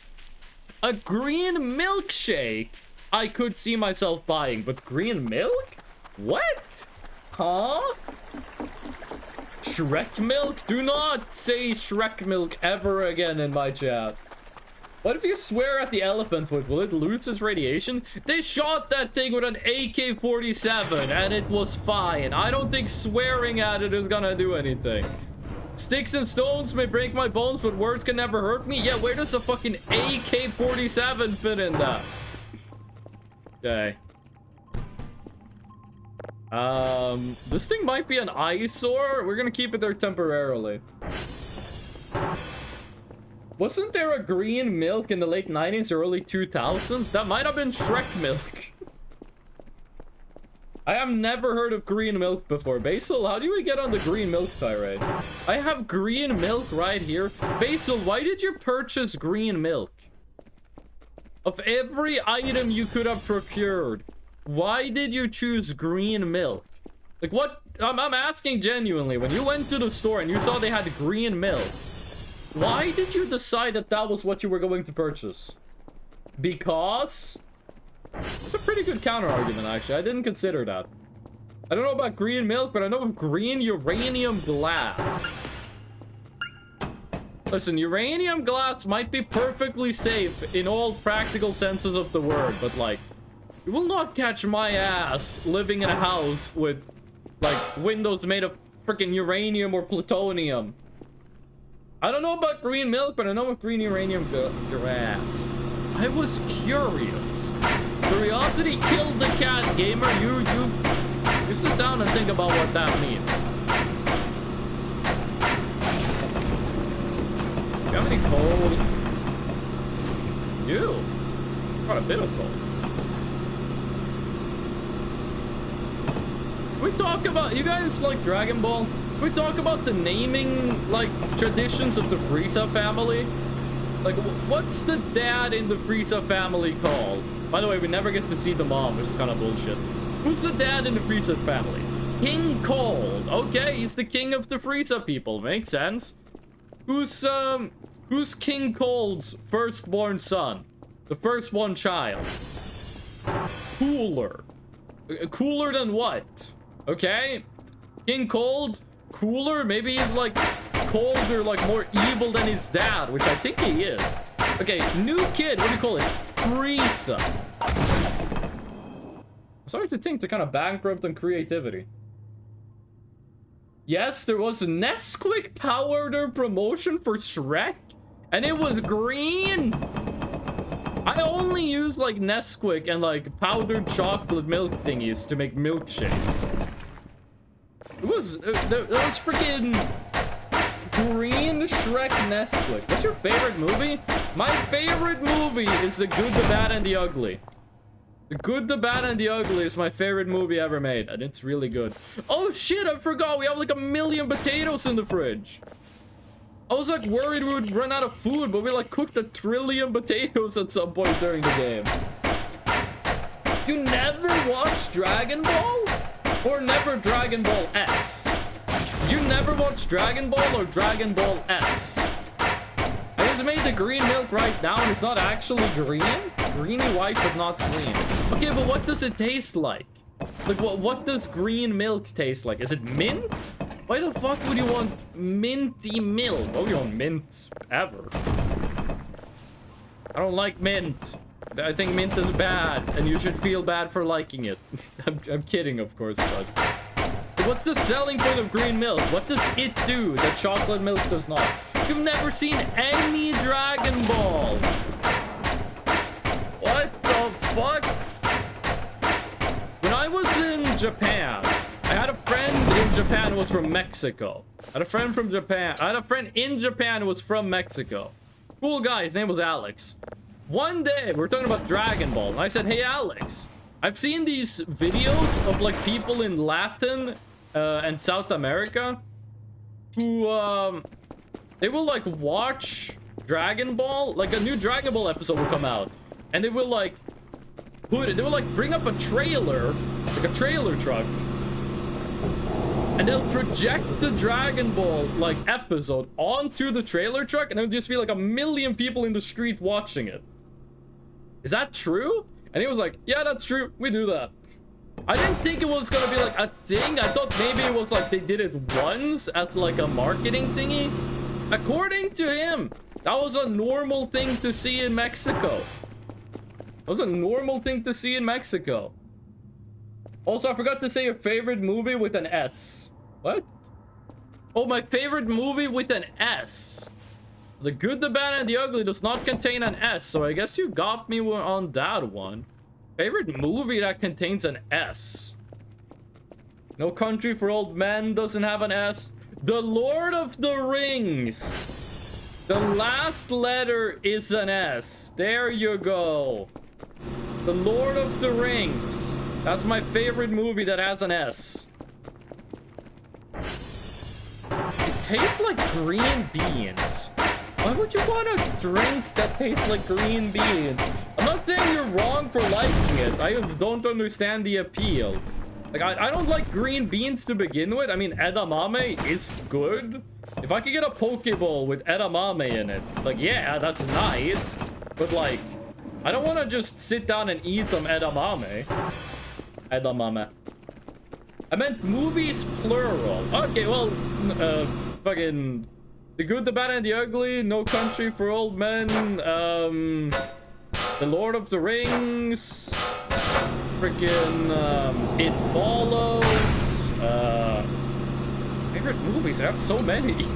A green milkshake I could see myself buying, but green milk? What? Huh? Shrek milk? Do not say Shrek milk ever again in my chat. What if you swear at the elephant foot? Will it lose its radiation? They shot that thing with an AK-47 and it was fine. I don't think swearing at it is gonna do anything. Sticks and stones may break my bones, but words can never hurt me. Yeah, where does a fucking AK-47 fit in that? Okay. This thing might be an eyesore. We're gonna keep it there temporarily. Wasn't there a green milk in the late 90s or early 2000s? That might have been Shrek milk. I have never heard of green milk before. Basil, how do we get on the green milk tirade? I have green milk right here. Basil, why did you purchase green milk? Of every item you could have procured, why did you choose green milk? Like, what? I'm asking genuinely. When you went to the store and you saw they had green milk, why did you decide that that was what you were going to purchase? Because... It's a pretty good counter argument, actually. I didn't consider that. I don't know about green milk, but I know of green uranium glass. Listen, uranium glass might be perfectly safe in all practical senses of the word, but like, you will not catch my ass living in a house with like windows made of freaking uranium or plutonium. I don't know about green milk, but I know of green uranium glass. I was curious. Curiosity killed the cat, gamer. You sit down and think about what that means. You have any cold? You got a bit of cold. We talk about, you guys like Dragon Ball? We talk about the naming like traditions of the Frieza family. Like, what's the dad in the Frieza family called? By the way, we never get to see the mom, which is kind of bullshit. Who's the dad in the Frieza family? King Cold. Okay, he's the king of the Frieza people. Makes sense. Who's King Cold's firstborn son? The firstborn child. Cooler. Cooler than what? Okay. King Cold? Cooler? Maybe he's like colder, like more evil than his dad, which I think he is. Okay, new kid, what do you call it? Frieza. I'm starting to think they're kind of bankrupt on creativity. Yes, there was a Nesquik powder promotion for Shrek, and it was green. I only use like Nesquik and like powdered chocolate milk thingies to make milkshakes. It was freaking green Shrek Nesquik. What's your favorite movie? My favorite movie is The Good, the Bad, and the Ugly. The Good, the Bad, and the Ugly is my favorite movie ever made, and it's really good. Oh shit, I forgot we have like 1 million potatoes in the fridge. I was like worried we would run out of food, but we like cooked 1 trillion potatoes at some point during the game. You never watched Dragon Ball? Or never Dragon Ball S? You never watched Dragon Ball or Dragon Ball S? I just made the green milk right now and it's not actually green? Greeny white but not green. Okay, but what does it taste like? Like, what does green milk taste like? Is it mint? Why the fuck would you want minty milk? Oh, you want mint ever. I don't like mint. I think mint is bad, and you should feel bad for liking it. I'm kidding, of course, but... What's the selling point of green milk? What does it do that chocolate milk does not? You've never seen any Dragon Ball. What the fuck? When I was in Japan, I had a friend in Japan who was from Mexico. I had a friend in Japan who was from Mexico. Cool guy, his name was Alex. One day, we were talking about Dragon Ball, and I said, hey, Alex, I've seen these videos of, like, people in Latin and South America who, they will, like, watch Dragon Ball. Like, a new Dragon Ball episode will come out, and they will, like, bring up a trailer, like a trailer truck, and they'll project the Dragon Ball, like, episode onto the trailer truck, and there'll just be, like, 1 million people in the street watching it. Is that true? And he was like, yeah, that's true. We do that. I didn't think it was gonna be like a thing. I thought maybe it was like they did it once as like a marketing thingy. According to him, that was a normal thing to see in Mexico. That was a normal thing to see in Mexico. Also, I forgot to say your favorite movie with an S. What? Oh, my favorite movie with an S. The Good, the Bad, and the Ugly does not contain an S, so I guess you got me on that one. Favorite movie that contains an S. No Country for Old Men doesn't have an S. The Lord of the Rings. The last letter is an S. There you go. The Lord of the Rings. That's my favorite movie that has an S. It tastes like green beans. Why would you want a drink that tastes like green beans? I'm not saying you're wrong for liking it. I just don't understand the appeal. Like, I don't like green beans to begin with. I mean, edamame is good. If I could get a Pokeball with edamame in it, like, yeah, that's nice. But, like, I don't want to just sit down and eat some edamame. Edamame. I meant movies plural. Okay, well, fucking The Good, the Bad, and the Ugly, No Country for Old Men, The Lord of the Rings, freaking, It Follows, favorite movies, I have so many.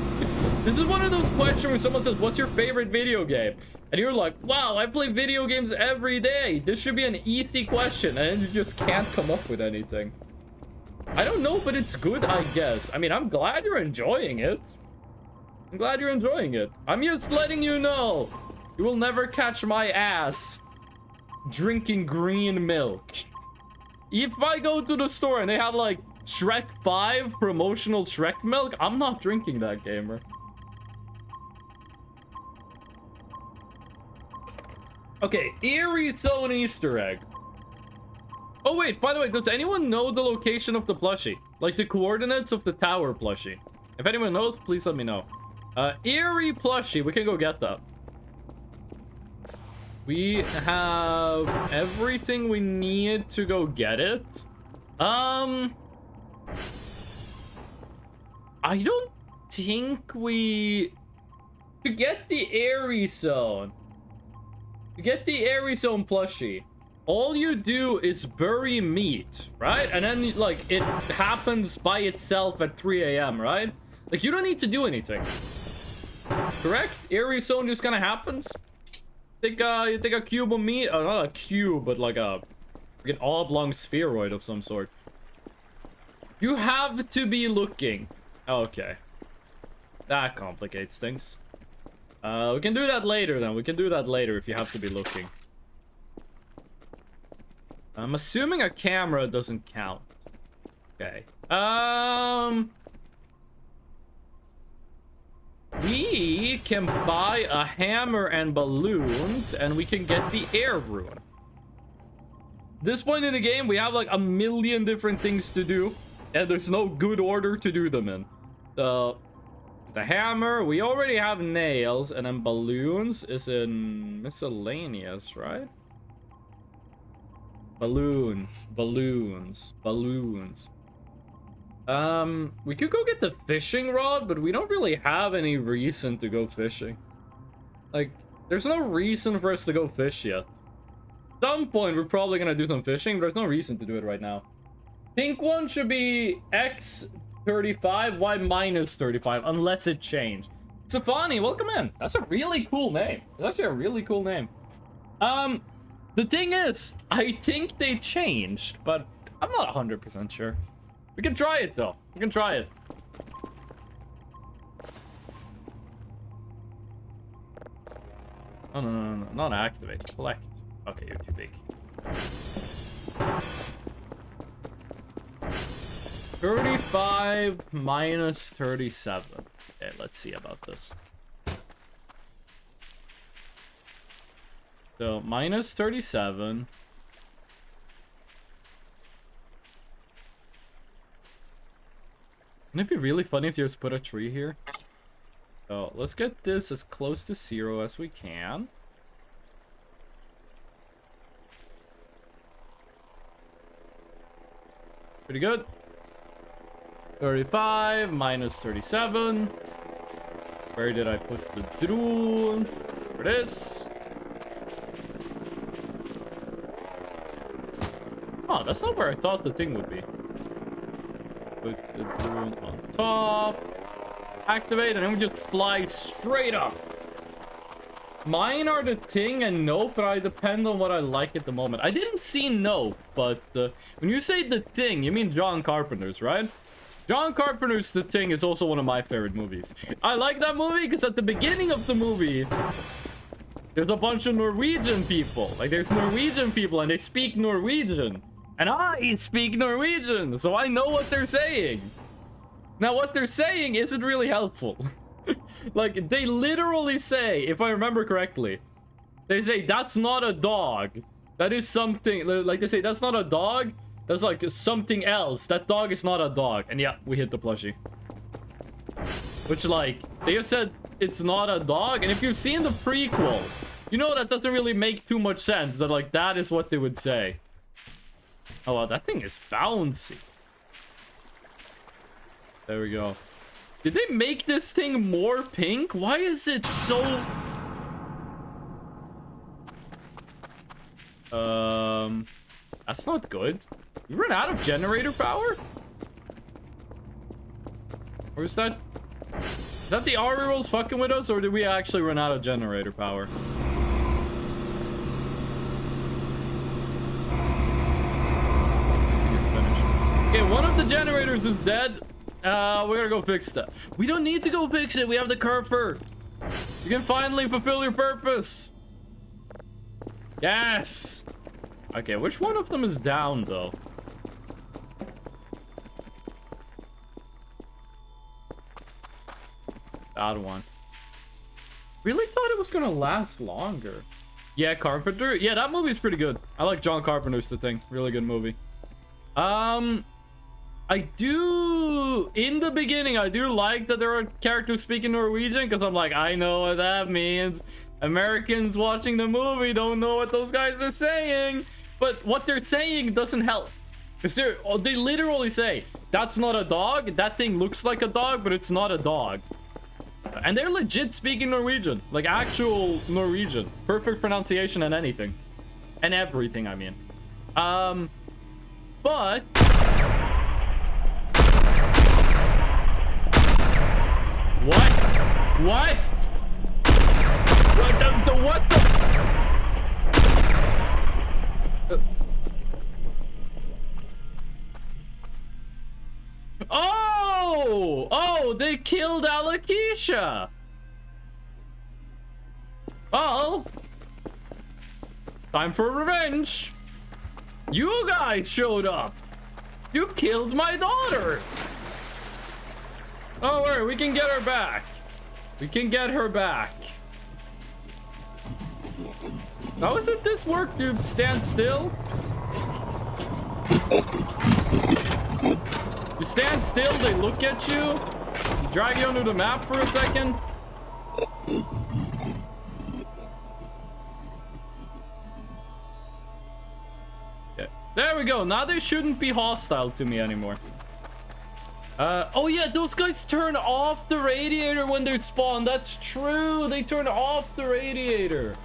This is one of those questions when someone says, what's your favorite video game? And you're like, wow, I play video games every day. This should be an easy question, and you just can't come up with anything. I don't know, but it's good, I guess. I mean, I'm glad you're enjoying it. I'm glad you're enjoying it. I'm just letting you know. You will never catch my ass drinking green milk. If I go to the store and they have like Shrek 5 promotional Shrek milk, I'm not drinking that, gamer. Okay, Eerie Zone Easter egg. Oh wait, by the way, does anyone know the location of the plushie? Like the coordinates of the tower plushie? If anyone knows, please let me know. Eerie plushie, we can go get that. We have everything we need to go get it. I don't think we... To get the Eerie Zone... To get the Eerie Zone plushie, all you do is bury meat, right? And then, like, it happens by itself at 3 a.m., right? Like, you don't need to do anything. Correct? Eerie Zone just kind of happens. You take a cube of meat. Oh, not a cube, but like an oblong spheroid of some sort. You have to be looking. Okay. That complicates things. We can do that later then. We can do that later if you have to be looking. I'm assuming a camera doesn't count. Okay. We can buy a hammer and balloons, and we can get the air rune. This point in the game, we have like a million different things to do, and there's no good order to do them in. The hammer, we already have nails, and then balloons is in miscellaneous, right? Balloons. We could go get the fishing rod, but we don't really have any reason to go fishing. Like, there's no reason for us to go fish yet. At some point, we're probably gonna do some fishing, but there's no reason to do it right now. Pink one should be X 35, Y minus 35, unless it changed. Safani, welcome in. That's a really cool name. It's actually a really cool name. The thing is, I think they changed, but I'm not 100% sure. We can try it, though. We can try it. Oh, no. Not activate. Collect. Okay, you're too big. 35 minus 37. Okay, let's see about this. So, minus 37. Wouldn't it be really funny if you just put a tree here? So, let's get this as close to 0 as we can. Pretty good. 35 minus 37. Where did I put the drone? For this. Oh, that's not where I thought the thing would be. Put the drone on top. Activate, and then we just fly straight up. Mine are the thing and nope, but I depend on what I like at the moment. I didn't see nope, but when you say the thing, you mean John Carpenter's, right? John Carpenter's The Thing is also one of my favorite movies. I like that movie because at the beginning of the movie, there's a bunch of Norwegian people. Like, there's Norwegian people and they speak Norwegian. And I speak Norwegian, so I know what they're saying. Now, what they're saying isn't really helpful. Like, they literally say, if I remember correctly, they say, that's not a dog. That is something, like they say, that's not a dog. That's like something else. That dog is not a dog. And yeah, we hit the plushie. Which, like, they have said it's not a dog. And if you've seen the prequel, you know that doesn't really make too much sense. That, like, that is what they would say. Oh, wow, that thing is bouncy. There we go. Did they make this thing more pink? Why is it so... That's not good. You ran out of generator power? Or is that the R rolls fucking with us, or did we actually run out of generator power? This thing is finished. Okay, one of the generators is dead. We gotta go fix that. We don't need to go fix it. We have the Kerfur. You can finally fulfill your purpose. Yes. Okay, which one of them is down, though? That one. Really thought it was gonna last longer. Yeah, Carpenter. Yeah, that movie's pretty good. I like John Carpenter's The Thing. Really good movie. I do... In the beginning, I do like that there are characters speaking Norwegian, because I'm like, I know what that means. Americans watching the movie don't know what those guys are saying. But what they're saying doesn't help. Because they literally say, that's not a dog. That thing looks like a dog, but it's not a dog. And they're legit speaking Norwegian. Like actual Norwegian. Perfect pronunciation and anything. And everything, I mean. But... What? What? What the? Oh! Oh, they killed Alakisha. Well, time for revenge. You guys showed up. You killed my daughter. Don't worry, we can get her back. We can get her back. How is it this work? You stand still? You stand still, they look at you, drag you onto the map for a second. Okay. There we go. Now they shouldn't be hostile to me anymore. Oh yeah, those guys turn off the radiator when they spawn. That's true. They turn off the radiator.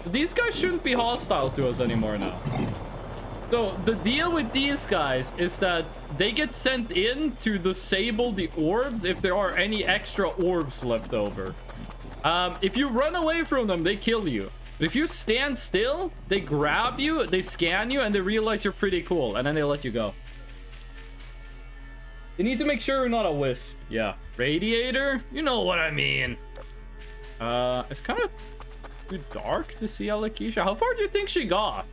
These guys shouldn't be hostile to us anymore now. So the deal with these guys is that they get sent in to disable the orbs if there are any extra orbs left over. If you run away from them, they kill you. But if you stand still, they grab you, they scan you, and they realize you're pretty cool, and then they let you go. You need to make sure you're not a wisp. Yeah. Radiator? You know what I mean. It's kind of too dark to see Alakisha. How far do you think she got?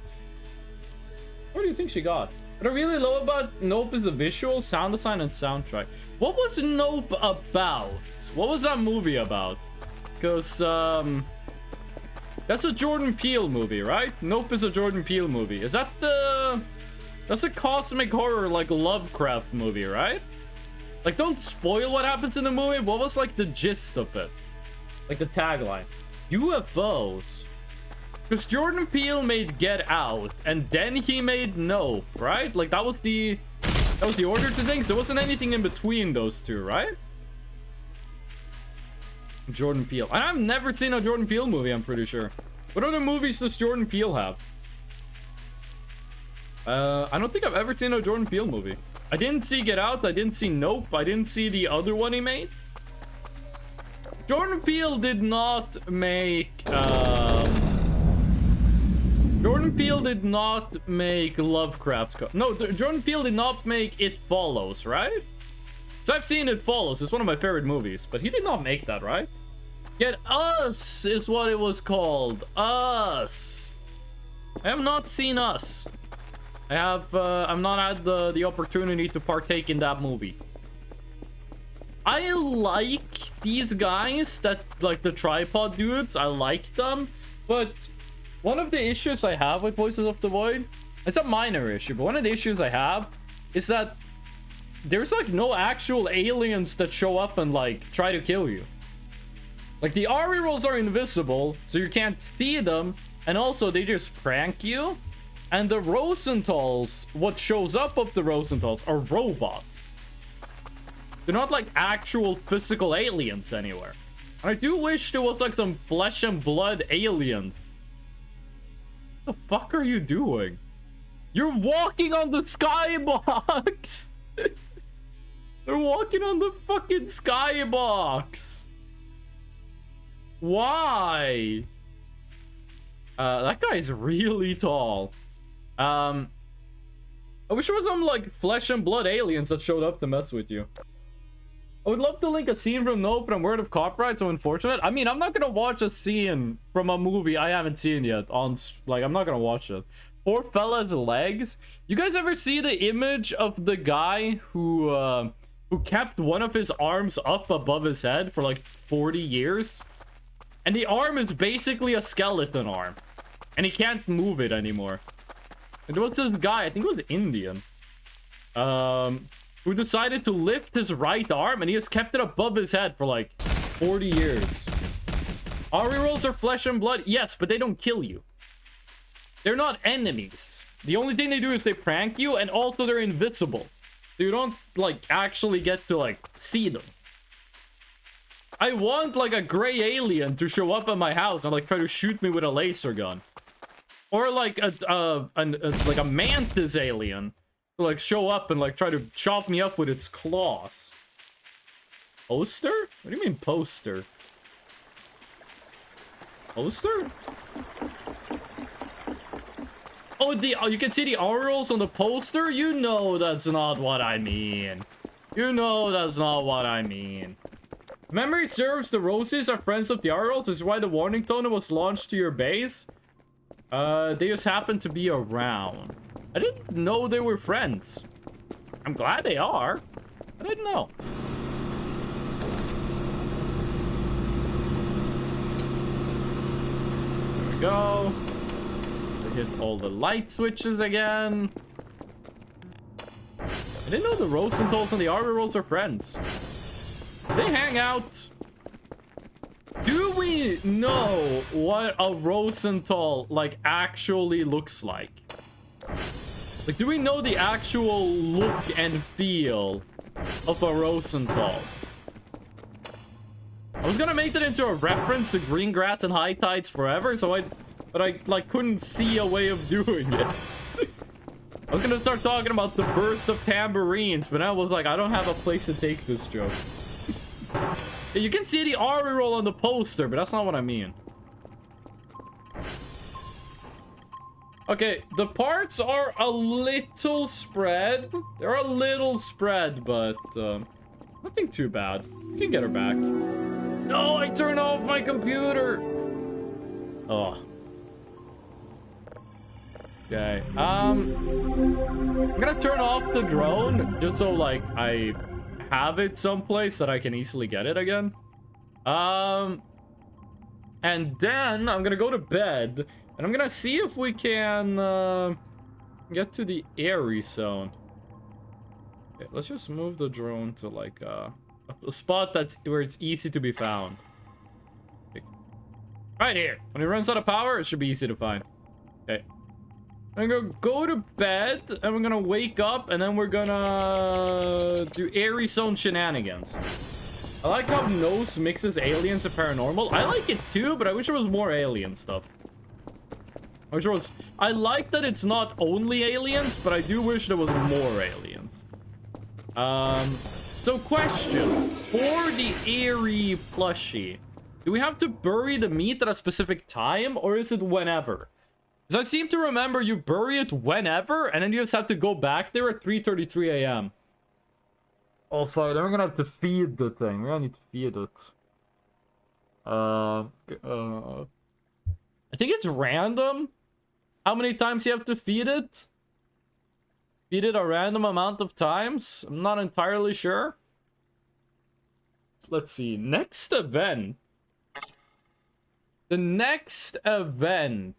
What do you think she got? What I really love about Nope is the visual, sound design, and soundtrack. What was Nope about? What was that movie about? Because, that's a Jordan Peele movie, right? Nope is a Jordan Peele movie. Is that the... That's a cosmic horror, like, Lovecraft movie, right? Like, don't spoil what happens in the movie. What was, like, the gist of it? Like, the tagline. UFOs. Because Jordan Peele made Get Out, and then he made Nope, right? Like, that was the order to things. There wasn't anything in between those two, right? Jordan Peele. And I've never seen a Jordan Peele movie, I'm pretty sure. What other movies does Jordan Peele have? I don't think I've ever seen a Jordan Peele movie. I didn't see Get Out. I didn't see Nope. I didn't see the other one he made. Jordan Peele did not make... Jordan Peele did not make Lovecraft... No, Jordan Peele did not make It Follows, right? So I've seen It Follows. It's one of my favorite movies. But he did not make that, right? Get Us is what it was called. Us. I have not seen Us. I'm not had the opportunity to partake in that movie. I like these guys that, like, the tripod dudes. I like them, but one of the issues I have with Voices of the Void, it's a minor issue, but one of the issues I have is that there's, like, no actual aliens that show up and, like, try to kill you. Like, the RE rolls are invisible, so you can't see them, and also they just prank you. And the Rosenthal's, what shows up of the Rosenthal's are robots. They're not, like, actual physical aliens anywhere. And I do wish there was, like, some flesh and blood aliens. What the fuck are you doing? You're walking on the skybox! They're walking on the fucking skybox! Why? That guy's really tall. I wish there was some, like, flesh and blood aliens that showed up to mess with you. I would love to link a scene from Nope, but I'm worried of copyright, so unfortunate. I mean, I'm not gonna watch a scene from a movie I haven't seen yet on, like, I'm not gonna watch it. Poor fella's legs. You guys ever see the image of the guy who kept one of his arms up above his head for, like, 40 years? And the arm is basically a skeleton arm. And he can't move it anymore. And there was this guy, I think it was Indian, who decided to lift his right arm, and he has kept it above his head for, like, 40 years. RE rolls are flesh and blood. Yes, but they don't kill you. They're not enemies. The only thing they do is they prank you, and also they're invisible. So you don't, like, actually get to, like, see them. I want, like, a gray alien to show up at my house and, like, try to shoot me with a laser gun. Or, like, like a mantis alien to, like, show up and, like, try to chop me up with its claws. Poster? What do you mean poster? Poster? Oh, you can see the RLs on the poster? You know that's not what I mean. You know that's not what I mean. Memory serves, the Roses are friends of the RLs. This is why the warning tone was launched to your base. They just happen to be around. I didn't know they were friends. I'm glad they are. I didn't know. There we go. We hit all the light switches again. I didn't know the Rosenthals and the RE rolls are friends. They hang out. Do we know what a Rosenthal, like, actually looks like? Like, do we know the actual look and feel of a Rosenthal? I was gonna make that into a reference to Green Grass and High Tides Forever, but I, like, couldn't see a way of doing it. I was gonna start talking about the burst of tambourines, but I was like, I don't have a place to take this joke. You can see the RE roll on the poster, but that's not what I mean. Okay, the parts are a little spread. They're a little spread, but nothing too bad. We can get her back. No, I turned off my computer. Oh. Okay. I'm gonna turn off the drone just so, like, I have it someplace that I can easily get it again. And then I'm gonna go to bed, and I'm gonna see if we can get to the airy zone. Okay, let's just move the drone to, like, a spot that's where it's easy to be found. Okay. Right here. When it runs out of power, it should be easy to find. Okay. I'm gonna go to bed, and we're gonna wake up, and then we're gonna do airy zone shenanigans. I like how Nose mixes aliens and paranormal. I like it too, but I wish there was more alien stuff. I like that it's not only aliens, but I do wish there was more aliens. So question, for the airy plushie, do we have to bury the meat at a specific time, or is it whenever? Because I seem to remember you bury it whenever, and then you just have to go back there at 3:33 a.m. Oh, fuck. Then we're gonna have to feed the thing. We're gonna need to feed it. I think it's random how many times you have to feed it. Beat it a random amount of times? I'm not entirely sure. Let's see. Next event. The next event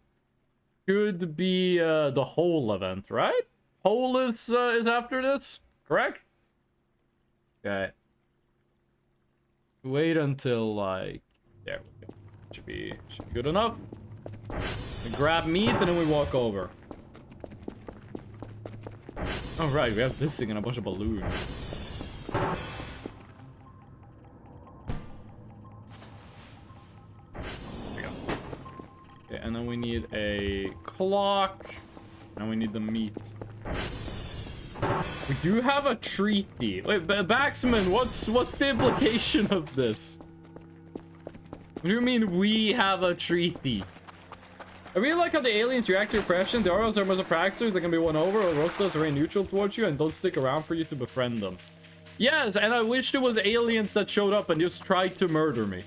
could be the whole event, right? Whole is after this, correct? Okay. Wait until like there we go. Should be good enough. We grab meat and then we walk over. All right, we have this thing and a bunch of balloons. There we go. Okay, and then we need a clock. And we need the meat. We do have a treaty. Wait, Baxman, what's the implication of this? What do you mean we have a treaty? I really like how the aliens react to your oppression. The Oros are most praxers that can be won over, or Rostas are very neutral towards you and don't stick around for you to befriend them. Yes, and I wish there was aliens that showed up and just tried to murder me.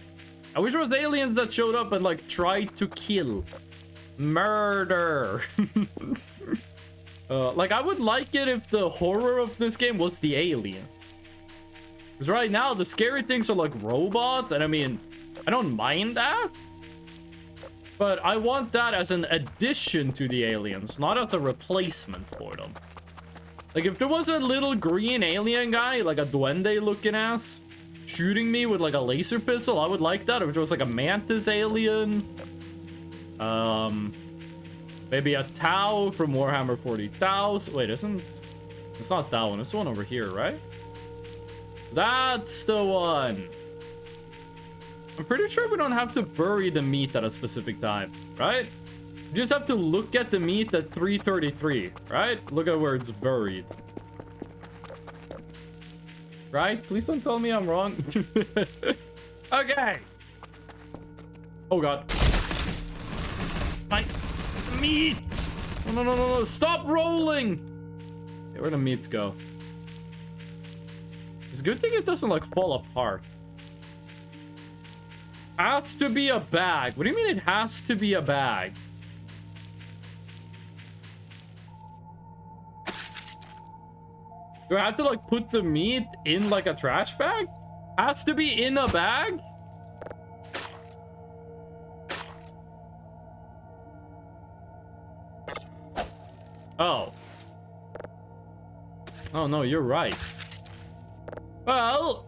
I wish there was aliens that showed up and like tried to kill. Murder. Like I would like it if the horror of this game was the aliens. Because right now the scary things are like robots, and I mean, I don't mind that. But I want that as an addition to the aliens, not as a replacement for them. Like if there was a little green alien guy, like a duende looking ass, shooting me with like a laser pistol, I would like that. If there was like a mantis alien, maybe a Tau from Warhammer 40,000. Wait, it's not that one. It's the one over here, right? That's the one. I'm pretty sure we don't have to bury the meat at a specific time, right? You just have to look at the meat at 3:33, right? Look at where it's buried. Right? Please don't tell me I'm wrong. Okay. Oh god. My meat! No. Stop rolling! Okay, where'd the meat go? It's a good thing it doesn't like fall apart. Has to be a bag. What do you mean it has to be a bag? Do I have to like put the meat in like a trash bag? Has to be in a bag? Oh. Oh no, you're right. Well,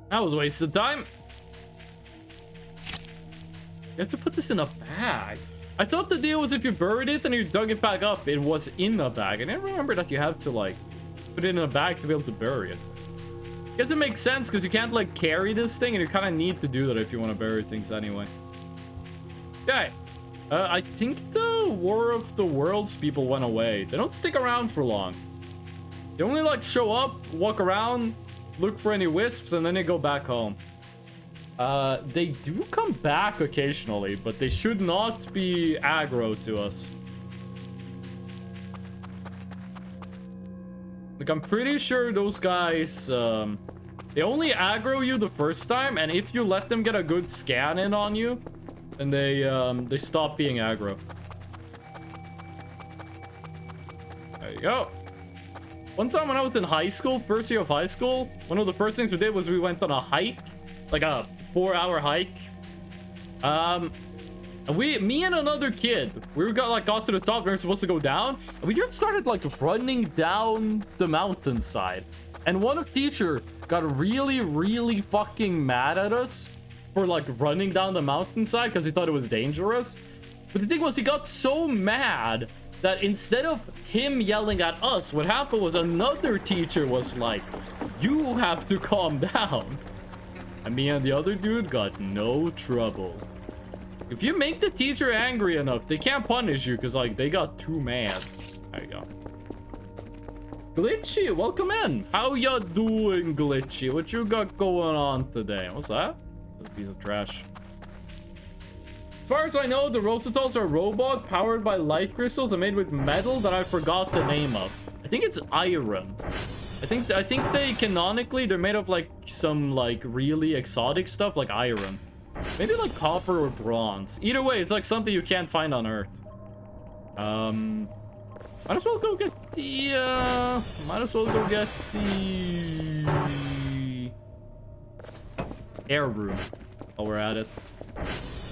that was a waste of time. You have to put this in a bag. I thought the deal was if you buried it and you dug it back up, it was in a bag. I didn't remember that you have to like put it in a bag to be able to bury it. Guess it makes sense because you can't like carry this thing, and you kind of need to do that if you want to bury things anyway. Okay. I think the War of the Worlds people went away. They don't stick around for long. They only like show up, walk around, look for any wisps, and then they go back home. They do come back occasionally, but they should not be aggro to us. Like, I'm pretty sure those guys, they only aggro you the first time, and if you let them get a good scan in on you, then they stop being aggro. There you go. One time when I was in high school, first year of high school, one of the first things we did was we went on a hike, like a 4-hour hike. And me and another kid, we got to the top, we were supposed to go down, and we just started like running down the mountainside. And one teacher got really fucking mad at us for like running down the mountainside because he thought it was dangerous. But the thing was, he got so mad that instead of him yelling at us, what happened was another teacher was like, "You have to calm down." And me and the other dude got no trouble. If you make the teacher angry enough, they can't punish you because like they got too mad. There you go. Glitchy, welcome in. How ya doing, Glitchy? What you got going on today? What's that? That's a piece of trash. As far as I know, the Rosatals are a robot powered by light crystals and made with metal that I forgot the name of. I think it's iron. I think they canonically, they're made of like some like really exotic stuff like iron. Maybe like copper or bronze. Either way, it's like something you can't find on Earth. Might as well go get the, might as well go get the air room while we're at it.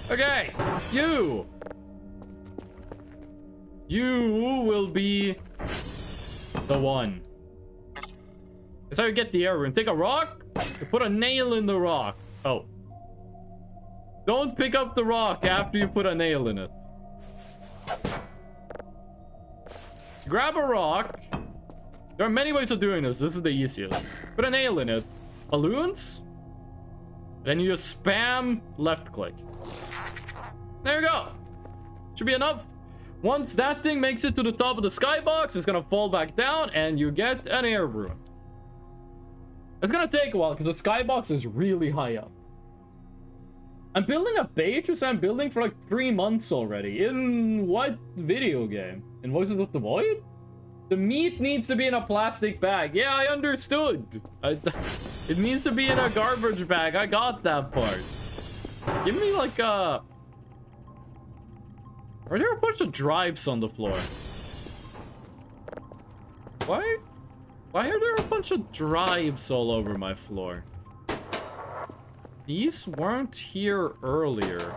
Okay, you will be the one. That's how you get the air room. Take a rock, you put a nail in the rock. Oh. Don't pick up the rock after you put a nail in it. Grab a rock. There are many ways of doing this. This is the easiest. Put a nail in it. Balloons. Then you just spam left click. There you go. Should be enough. Once that thing makes it to the top of the skybox, it's gonna fall back down and you get an air rune. It's gonna take a while because the skybox is really high up. I'm building a base which I'm building for like 3 months already. In what video game? In Voices of the Void? The meat needs to be in a plastic bag. Yeah, I understood. It needs to be in a garbage bag. I got that part. Give me like a... Are there a bunch of drives on the floor? Why are there a bunch of drives all over my floor? These weren't here earlier.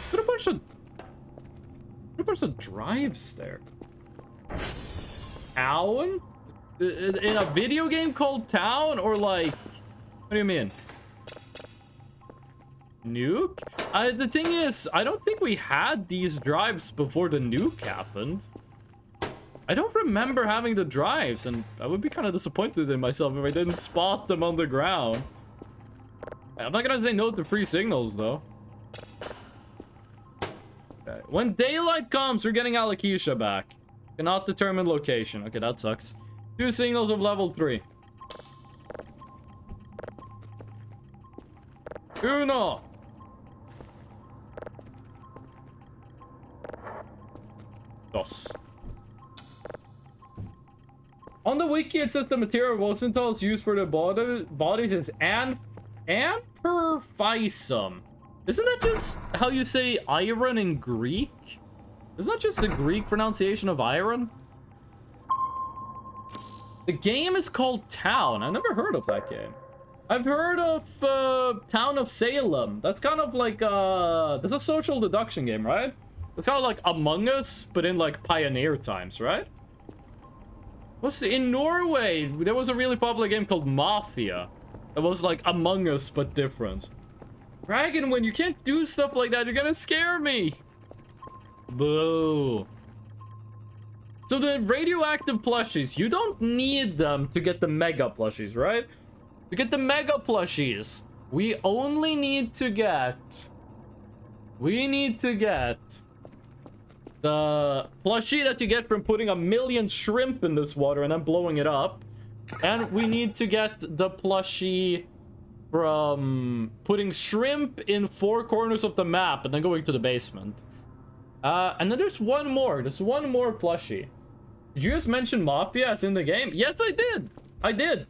Put a bunch of drives there. Town? In a video game called Town? Or like... What do you mean? Nuke? The thing is, I don't think we had these drives before the nuke happened. I don't remember having the drives, and I would be kind of disappointed in myself if I didn't spot them on the ground. I'm not gonna say no to free signals, though. Okay. When daylight comes, we're getting Alakisha back. Cannot determine location. Okay, that sucks. 2 signals of level 3. Uno! Dos. On the wiki, it says the material Rosenthal is used for the bodies is amperphisum. Isn't that just how you say iron in Greek? Isn't that just the Greek pronunciation of iron? The game is called Town. I never heard of that game. I've heard of Town of Salem. That's kind of like that's a social deduction game, right? It's kind of like Among Us, but in like pioneer times, right? In Norway, there was a really popular game called Mafia. It was like Among Us, but different. Dragonwind, you can't do stuff like that. You're gonna scare me. Boo. So the radioactive plushies, you don't need them to get the mega plushies, right? To get the mega plushies, we only need to get... the plushie that you get from putting 1,000,000 shrimp in this water and then blowing it up. And we need to get the plushie from putting shrimp in 4 corners of the map and then going to the basement. And then there's one more. There's one more plushie. Did you just mention Mafia as in the game? Yes, I did. I did.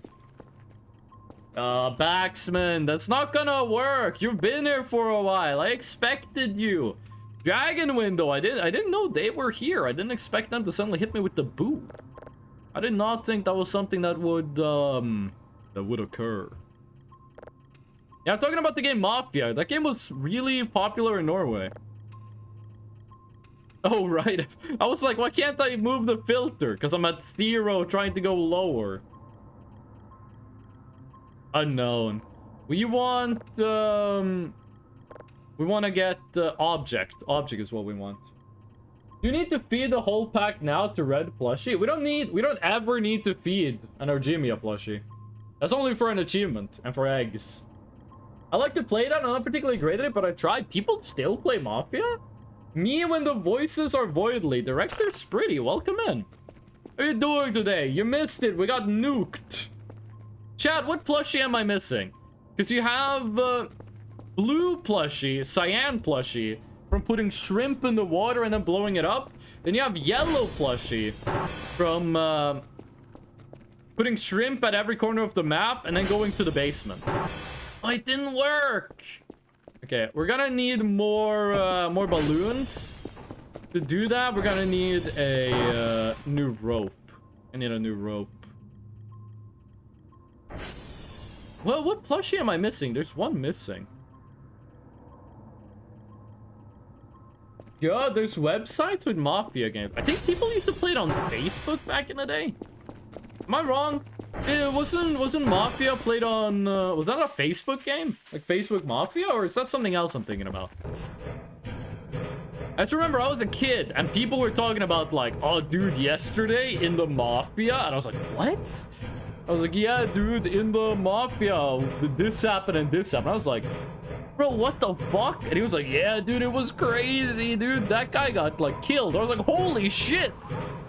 Baxman, that's not gonna work. You've been here for a while. I expected you. Dragonwind, though, I didn't know they were here. I didn't expect them to suddenly hit me with the boot. I did not think that was something that would occur. Yeah, I'm talking about the game Mafia. That game was really popular in Norway. Oh, right. I was like, why can't I move the filter? Because I'm at 0 trying to go lower. Unknown. We want to get object. Object is what we want. You need to feed the whole pack now to red plushie. We don't ever need to feed an Argemia plushie. That's only for an achievement and for eggs. I like to play that. I'm not particularly great at it, but I tried. People still play Mafia? Me when the voices are Voidly. Director's pretty. Welcome in. How are you doing today? You missed it. We got nuked. Chat, what plushie am I missing? Because you have blue plushie, cyan plushie, from putting shrimp in the water and then blowing it up. Then you have yellow plushie from putting shrimp at every corner of the map and then going to the basement. Oh, it didn't work. Okay, we're gonna need more balloons. To do that, we're gonna need a new rope. I need a new rope. Well, what plushie am I missing? There's one missing. Yeah, there's websites with Mafia games. I think people used to play it on Facebook back in the day. Am I wrong? It wasn't Mafia played on... was that a Facebook game? Like Facebook Mafia? Or is that something else I'm thinking about? I just remember I was a kid and people were talking about like, oh dude, yesterday in the Mafia. And I was like, what? I was like, yeah, dude, in the Mafia, this happened and this happened. I was like, bro, what the fuck? And he was like, yeah, dude, it was crazy, dude. That guy got like killed. I was like, holy shit.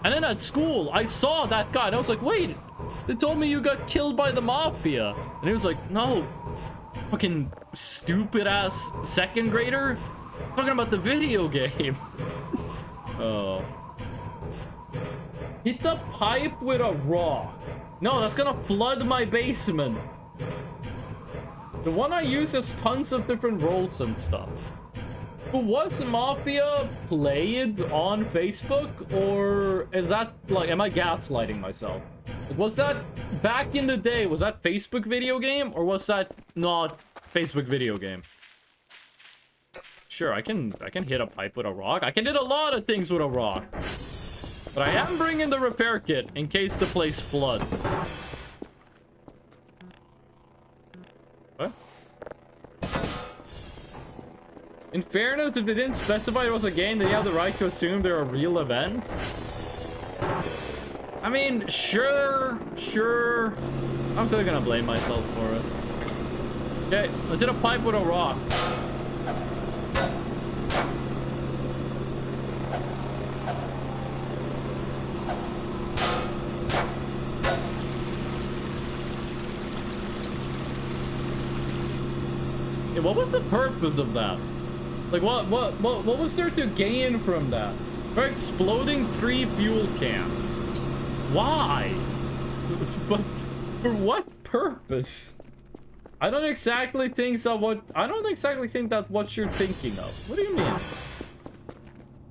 And then at school, I saw that guy and I was like, wait, they told me you got killed by the Mafia. And he was like, no, fucking stupid ass second grader. I'm talking about the video game. Oh. Hit the pipe with a rock. No, that's gonna flood my basement. The one I use has tons of different roles and stuff. But was Mafia played on Facebook? Or is that, like, am I gaslighting myself? Was that, back in the day, was that Facebook video game? Or was that not Facebook video game? Sure, I can hit a pipe with a rock. I can hit a lot of things with a rock. But I am bringing the repair kit in case the place floods. What? In fairness, if they didn't specify it was a game, then you have the right to assume they're a real event. I mean, sure. I'm still gonna blame myself for it. Okay, let's hit a pipe with a rock. Yeah, what was the purpose of that? Like, what was there to gain from that? We're exploding 3 fuel cans. Why? But for what purpose? I don't exactly think that what you're thinking of. What do you mean?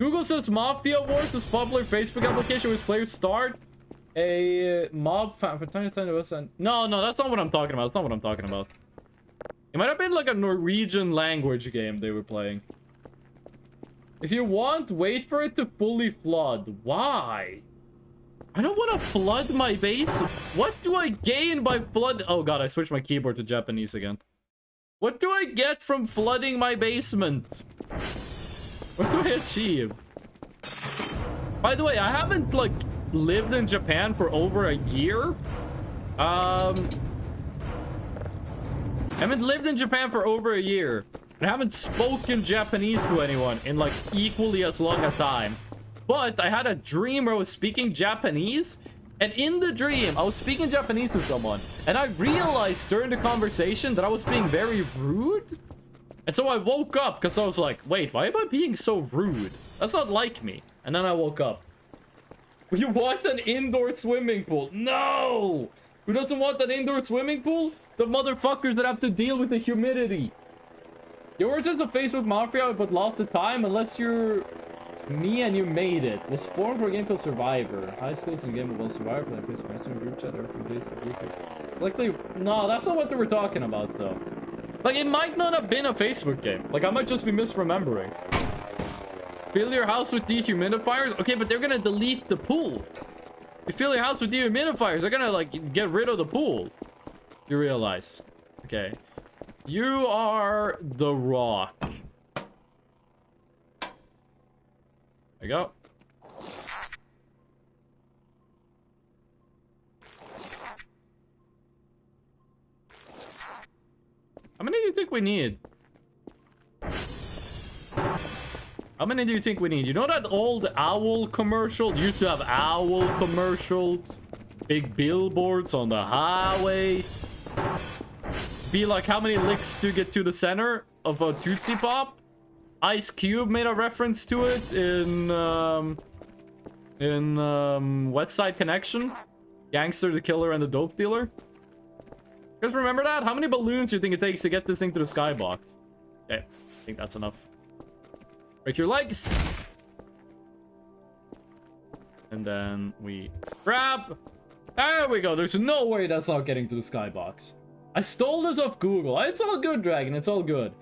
Google says Mafia Wars is popular Facebook application which players start a mob fan for 2020. No, that's not what I'm talking about. That's not what I'm talking about. It might have been like a Norwegian language game they were playing. If you want, wait for it to fully flood. Why? I don't want to flood my base. What do I gain by flood? Oh god, I switched my keyboard to Japanese again. What do I get from flooding my basement? What do I achieve? By the way, I haven't like lived in Japan for over a year. I haven't lived in Japan for over a year. I haven't spoken Japanese to anyone in like equally as long a time. But I had a dream where I was speaking Japanese. And in the dream, I was speaking Japanese to someone. And I realized during the conversation that I was being very rude. And so I woke up because I was like, wait, why am I being so rude? That's not like me. And then I woke up. You want an indoor swimming pool? No! Who doesn't want an indoor swimming pool? The motherfuckers that have to deal with the humidity. Yours is a Facebook Mafia, but lost the time unless you're me and you made it. Was formed for a game called Survivor. High skills in game of Survivor, playing Facebook Messenger group chat every day. Likely, no, that's not what they were talking about though. Like, it might not have been a Facebook game. Like, I might just be misremembering. Fill your house with dehumidifiers? Okay, but they're gonna delete the pool. You fill your house with dehumidifiers, they're gonna, like, get rid of the pool. You realize. Okay. You are the rock. There you go. How many do you think we need? How many do you think we need? You know that old Owl commercial? Used to have Owl commercials. Big billboards on the highway. Be like, how many licks to get to the center of a Tootsie Pop? Ice Cube made a reference to it in West Side Connection. Gangster, the Killer, and the Dope Dealer. You guys remember that? How many balloons do you think it takes to get this thing to the skybox? Okay, I think that's enough. Break your legs. And then we grab. There we go. There's no way that's not getting to the skybox. I stole this off Google. It's all good, Dragon. It's all good.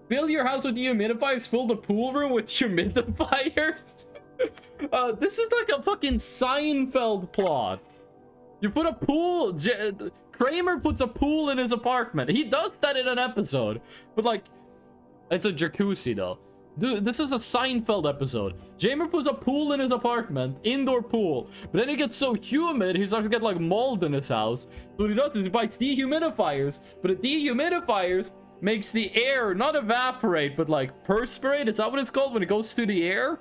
Fill your house with dehumidifiers. Fill the pool room with humidifiers. This is like a fucking Seinfeld plot. You put a pool. Kramer puts a pool in his apartment. He does that in an episode, but like, it's a jacuzzi though. Dude, this is a Seinfeld episode. Jamer puts a pool in his apartment, indoor pool, but then it gets so humid, he starts to get like mold in his house. So what he does is he buys dehumidifiers, but the dehumidifiers makes the air not evaporate, but like perspirate. Is that what it's called when it goes through the air?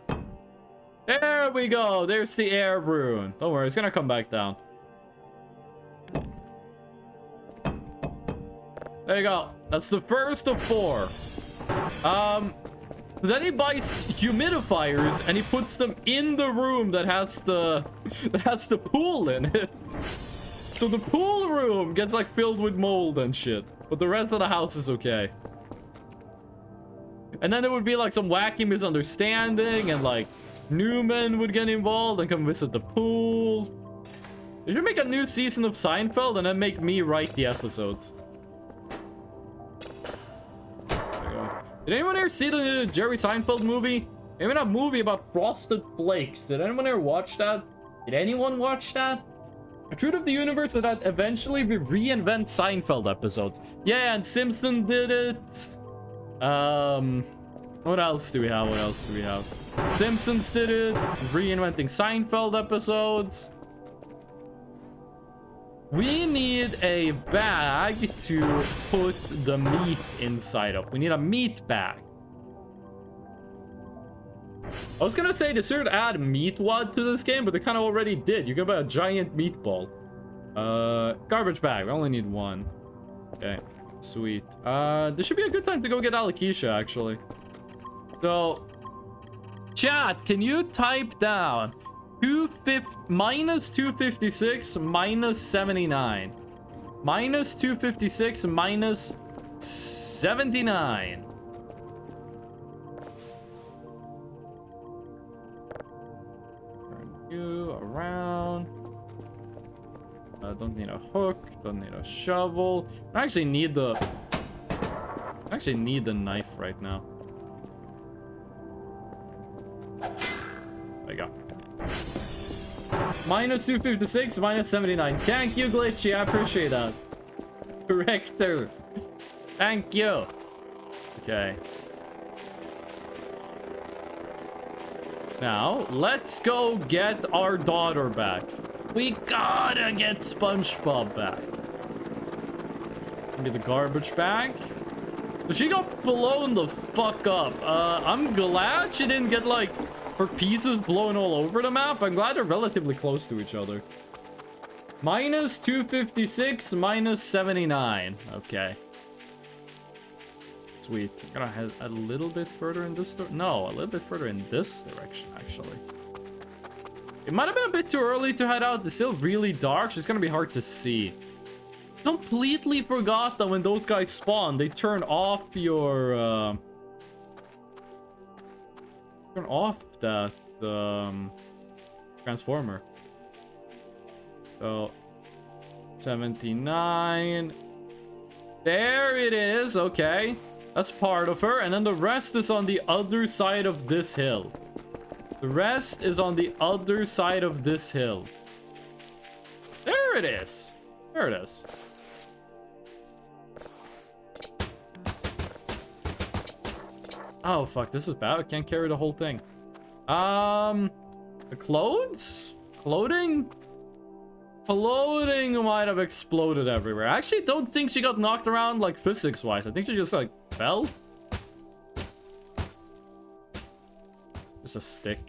There we go. There's the air rune. Don't worry, it's gonna come back down. There you go. That's the first of 4. Then he buys humidifiers and he puts them in the room that has the pool in it. So the pool room gets like filled with mold and shit, but the rest of the house is okay. And then there would be like some wacky misunderstanding, and like Newman would get involved and come visit the pool. They should make a new season of Seinfeld and then make me write the episodes. Did anyone ever see the Jerry Seinfeld movie? Maybe not movie about Frosted Flakes. Did anyone ever watch that? Did anyone watch that? A truth of the universe is that eventually we reinvent Seinfeld episodes. Yeah, and Simpson did it. What else do we have? What else do we have? Simpsons did it. Reinventing Seinfeld episodes. We need a bag to put the meat inside of. We need a meat bag. I was gonna say they should add meat wad to this game, but they kind of already did. You can buy a giant meatball. Garbage bag. We only need 1. Okay, sweet. This should be a good time to go get Alakisha, actually. So, chat, can you type down minus 256 minus 79? Minus 256 minus 79. Turn you around. Don't need a hook. Don't need a shovel. I actually need the knife right now. There you go. Minus 256, minus 79. Thank you, Glitchy. I appreciate that. Corrector. Thank you. Okay. Now, let's go get our daughter back. We gotta get SpongeBob back. Give me the garbage bag. She got blown the fuck up. I'm glad she didn't get, like, her pieces blown all over the map. I'm glad they're relatively close to each other. Minus 256, minus 79. Okay. Sweet. We're gonna head a little bit further in this direction. No, a little bit further in this direction, actually. It might have been a bit too early to head out. It's still really dark, so it's gonna be hard to see. Completely forgot that when those guys spawn, they turn off your, turn off that transformer. So 79. There it is. Okay, that's part of her, and then the rest is on the other side of this hill. The rest is on the other side of this hill. There it is. There it is. Oh, fuck. This is bad. I can't carry the whole thing. The clothes? Clothing? Clothing might have exploded everywhere. I actually don't think she got knocked around, like, physics-wise. I think she just, like, fell. Just a stick.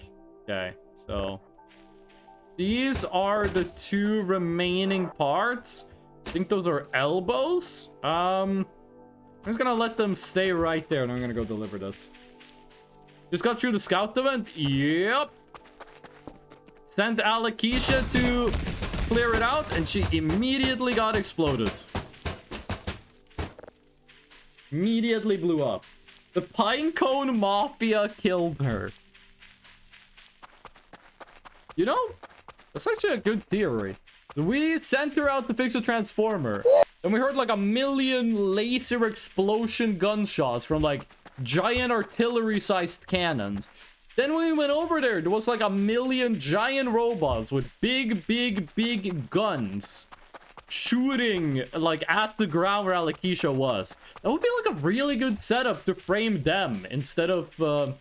Okay, so these are the 2 remaining parts. I think those are elbows. I'm just gonna let them stay right there, and I'm gonna go deliver this. Just got through the scout event. Yep. Sent Alakisha to clear it out, and she immediately got exploded. Immediately blew up. The Pinecone Mafia killed her. You know, that's actually a good theory. We sent her out to fix a transformer, and we heard like a million laser explosion gunshots from like giant artillery-sized cannons. Then when we went over there was like a million giant robots with big guns shooting like at the ground where Alikisha was. That would be like a really good setup to frame them instead of the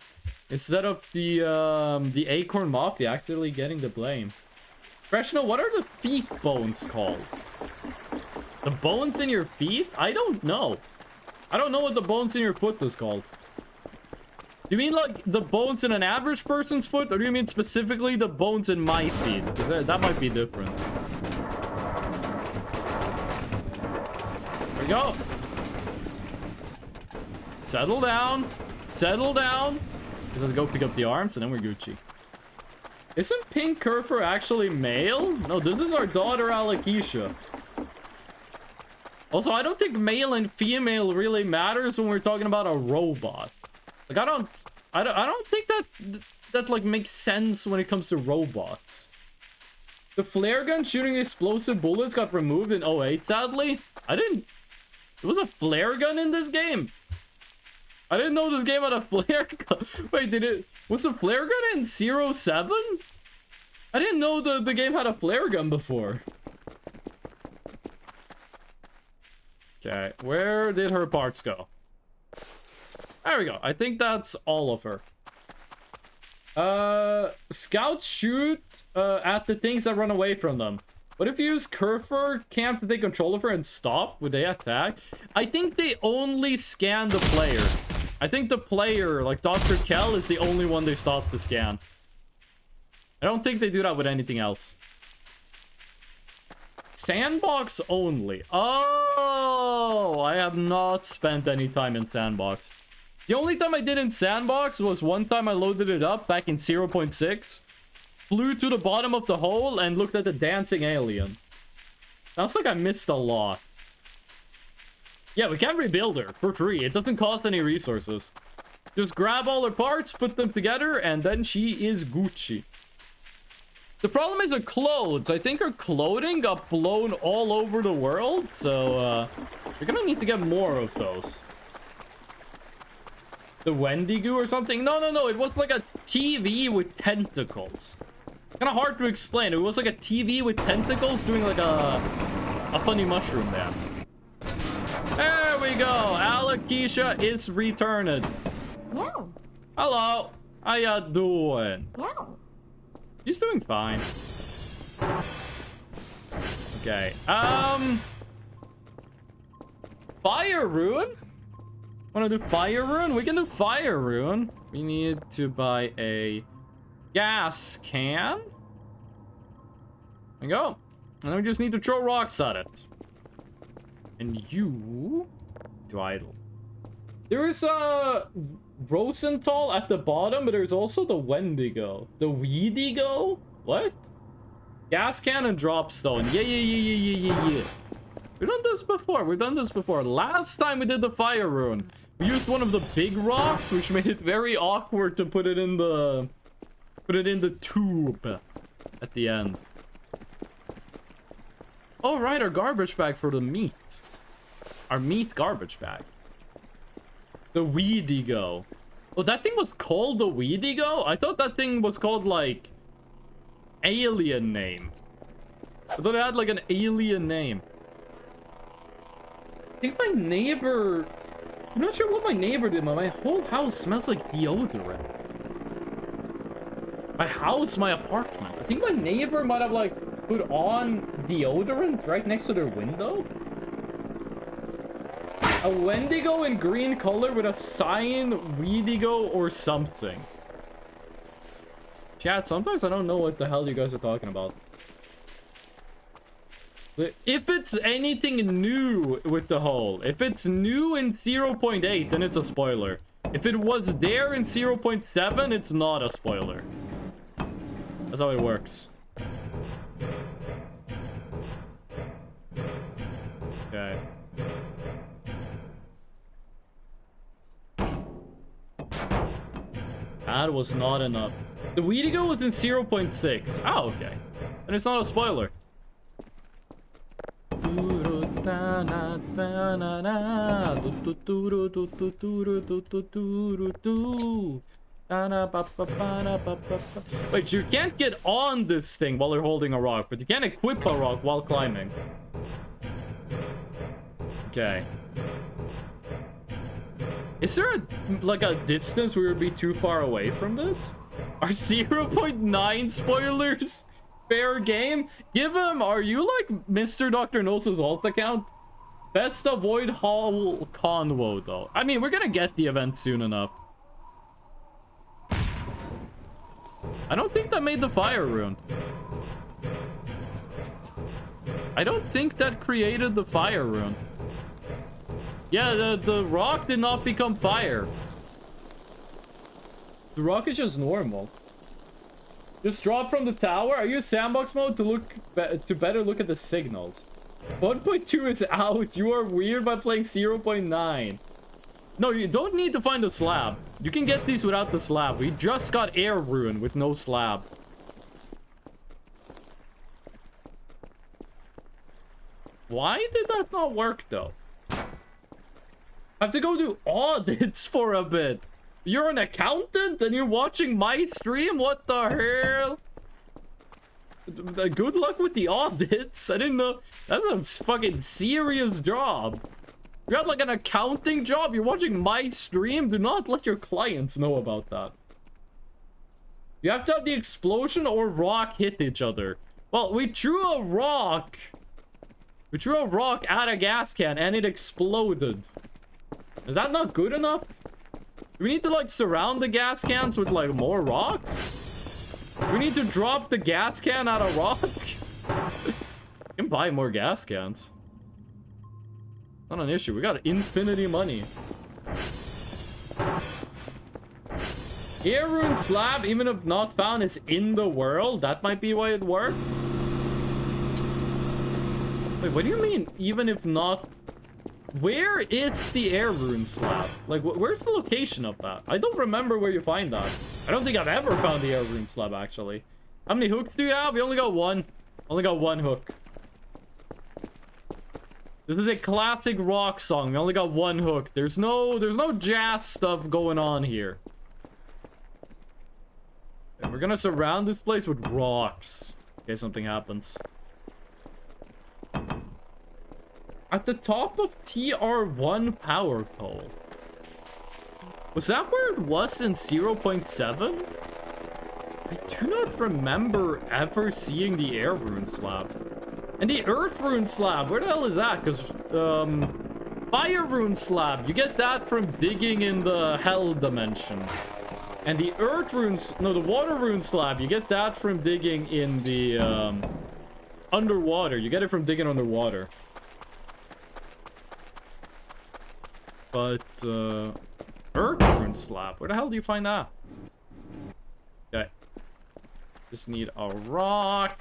Acorn Mafia actually getting the blame. Freshno, what are the feet bones called? The bones in your feet? I don't know. I don't know what the bones in your foot is called. Do you mean like the bones in an average person's foot, or do you mean specifically the bones in my feet? That might be different. There we go. Settle down. Settle down. Just have to go pick up the arms, and then we're Gucci. Isn't Pink Kerfer actually male? No, this is our daughter, Alikisha. Also, I don't think male and female really matters when we're talking about a robot. Like, I don't think that like makes sense when it comes to robots. The flare gun shooting explosive bullets got removed in 08, sadly. There was a flare gun in this game. I didn't know this game had a flare gun. Wait, was the flare gun in 07? I didn't know the game had a flare gun before. Okay, where did her parts go? There we go. I think that's all of her. Scouts shoot at the things that run away from them. What if you use Kerfer Camp to take control of her and stop? Would they attack? I think they only scan the player. I think the player, like Dr. Kell, is the only one they stop to scan. I don't think they do that with anything else. Sandbox only. Oh, I have not spent any time in Sandbox. The only time I did in Sandbox was one time I loaded it up back in 0.6. Flew to the bottom of the hole and looked at the dancing alien. Sounds like I missed a lot. Yeah, we can rebuild her for free. It doesn't cost any resources. Just grab all her parts, put them together, and then she is Gucci. The problem is her clothes. I think her clothing got blown all over the world, so you're gonna need to get more of those. The Wendigo or something? No. It was like a TV with tentacles. Kind of hard to explain. It was like a TV with tentacles doing like a funny mushroom dance. There we go. Alikisha is returned. Yeah. Hello. How ya doing? Yeah. He's doing fine. Okay. Fire Ruin? Wanna do Fire Ruin? We can do Fire Ruin. We need to buy a gas can. There we go. And then we just need to throw rocks at it. And you to idle. There is a Rosenthal at the bottom, but there's also the Wendigo. The Weedigo? What? Gas cannon drop stone. Yeah. We've done this before. Last time we did the Fire Rune, we used one of the big rocks, which made it very awkward to put it in the tube at the end. Oh, right, our garbage bag for the meat. Our meat garbage bag. The Weedigo. Oh, that thing was called the Weedigo? I thought that thing was called, like, alien name. I thought it had, like, an alien name. I think my neighbor... I'm not sure what my neighbor did, but my whole house smells like deodorant. My house, my apartment. I think my neighbor might have, like, put on deodorant right next to their window. A Wendigo in green color with a sign, Weedigo or something. Chat, sometimes I don't know what the hell you guys are talking about. If it's anything new with the hole, if it's new in 0.8, then it's a spoiler. If it was there in 0.7, it's not a spoiler. That's how it works. Okay. That was not enough. The Weedigo was in 0.6. Oh, okay. And it's not a spoiler. Wait, you can't get on this thing while you're holding a rock, but you can equip a rock while climbing. Okay. Is there like a distance we would be too far away from this? Are 0.9 spoilers fair game? Give him, are you like Mr. Dr. Nose's alt account? Best avoid Hall Convo though. I mean, we're gonna get the event soon enough. I don't think that made the fire rune. I don't think that created the fire rune. Yeah, the rock did not become fire. The rock is just normal. Just drop from the tower. Are you sandbox mode to better look at the signals? 1.2 is out. You are weird by playing 0.9. No, you don't need to find a slab. You can get these without the slab. We just got air rune with no slab. Why did that not work though? I have to go do audits for a bit. You're an accountant and you're watching my stream? What the hell? Good luck with the audits. I didn't know. That's a fucking serious job. You have like an accounting job. You're watching my stream. Do not let your clients know about that. You have to have the explosion or rock hit each other. Well, we threw a rock. We threw a rock at a gas can and it exploded. Is that not good enough? Do we need to like surround the gas cans with like more rocks? Do we need to drop the gas can at a rock? You can buy more gas cans. Not an issue. We got infinity money. Air rune slab, even if not found, is in the world. That might be why it worked. Wait, what do you mean? Even if not? Where is the air rune slab? Like, where's the location of that? I don't remember where you find that. I don't think I've ever found the air rune slab, actually. How many hooks do you have? We only got one. Only got one hook. This is a classic rock song. We only got one hook. There's no jazz stuff going on here. And we're gonna surround this place with rocks in case something happens. At the top of TR1 power pole. Was that where it was in 0.7? I do not remember ever seeing the air rune slab. And the earth rune slab, where the hell is that? Because, fire rune slab, you get that from digging in the hell dimension. And the earth runes, no, the water rune slab, you get that from digging in the, underwater. You get it from digging underwater. But, earth rune slab, where the hell do you find that? Okay. Just need a rock.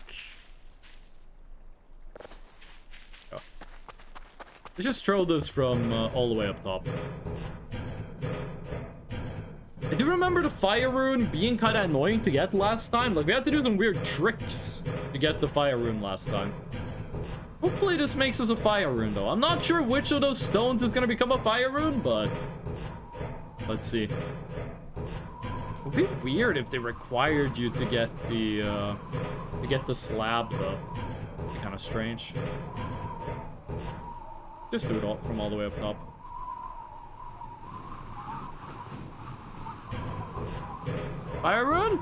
Oh. Let's just throw this from all the way up top. I do remember the fire rune being kind of annoying to get last time. Like, we had to do some weird tricks to get the fire rune last time. Hopefully this makes us a fire rune, though. I'm not sure which of those stones is going to become a fire rune, but... let's see. It would be weird if they required you to get the slab, though. It'd be kind of strange. Just do it all from all the way up top. Fire rune?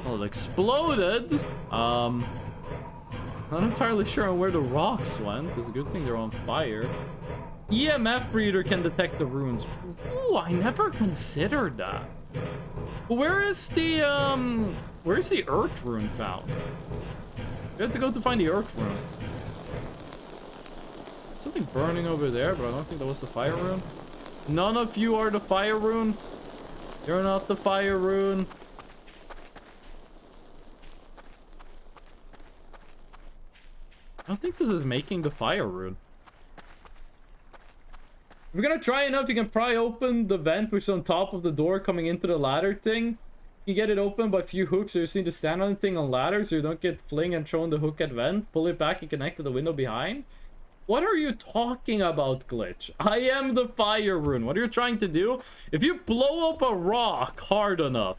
Well, it exploded. Not entirely sure on where the rocks went. It's a good thing they're on fire. EMF reader can detect the runes. Ooh, I never considered that. But where's the earth rune found? We have to go to find the earth rune. Something burning over there, but I don't think that was the fire rune. None of you are the fire rune. You're not the fire rune. I don't think this is making the fire rune. If you're gonna try enough, you can pry open the vent, which is on top of the door coming into the ladder thing. You get it open by a few hooks, so you just need to stand on the thing on ladder so you don't get fling and thrown the hook at vent. Pull it back and connect to the window behind. What are you talking about, Glitch? I am the fire rune. What are you trying to do? If you blow up a rock hard enough,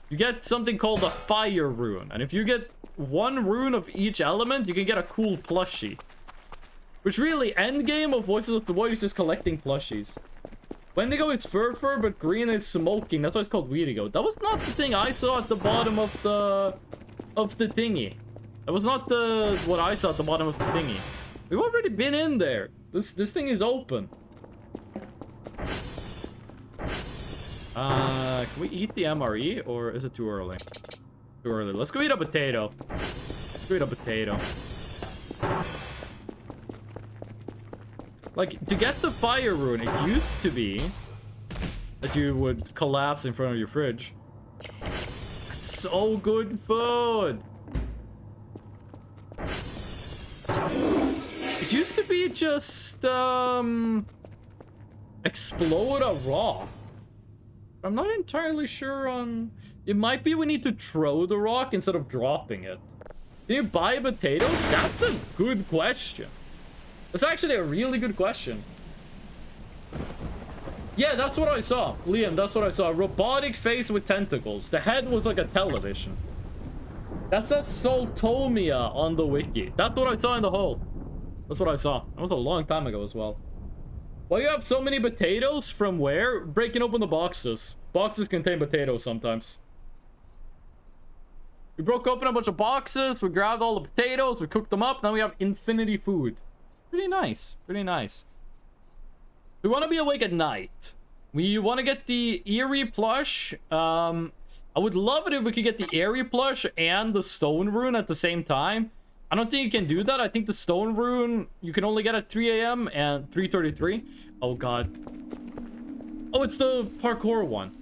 you get something called a fire rune. And if you get one rune of each element, you can get a cool plushie. Which really, endgame of Voices of the Void is just collecting plushies. Wendigo is fur, but green is smoking. That's why it's called Weedigo. That was not the thing I saw at the bottom of the thingy. That was not what I saw at the bottom of the thingy. We've already been in there. This thing is open. Can we eat the MRE or is it too early? Too early. Let's go eat a potato. Let's go eat a potato. Like, to get the fire rune, it used to be that you would collapse in front of your fridge. That's so good food. It used to be just, explode a rock. I'm not entirely sure on... It might be we need to throw the rock instead of dropping it. Can you buy potatoes? That's a good question. That's actually a really good question. Yeah, that's what I saw. Liam, that's what I saw. A robotic face with tentacles. The head was like a television. That says Soltomia on the wiki. That's what I saw in the hole. That's what I saw. That was a long time ago as well. Why you have so many potatoes? From where? Breaking open the boxes. Boxes contain potatoes sometimes. We broke open a bunch of boxes. We grabbed all the potatoes. We cooked them up. Now we have infinity food. Pretty nice. Pretty nice. We want to be awake at night. We want to get the eerie plush. I would love it if we could get the eerie plush and the stone rune at the same time. I don't think you can do that. I think the stone rune you can only get at 3 a.m. and 3:33. Oh god. Oh, it's the parkour one.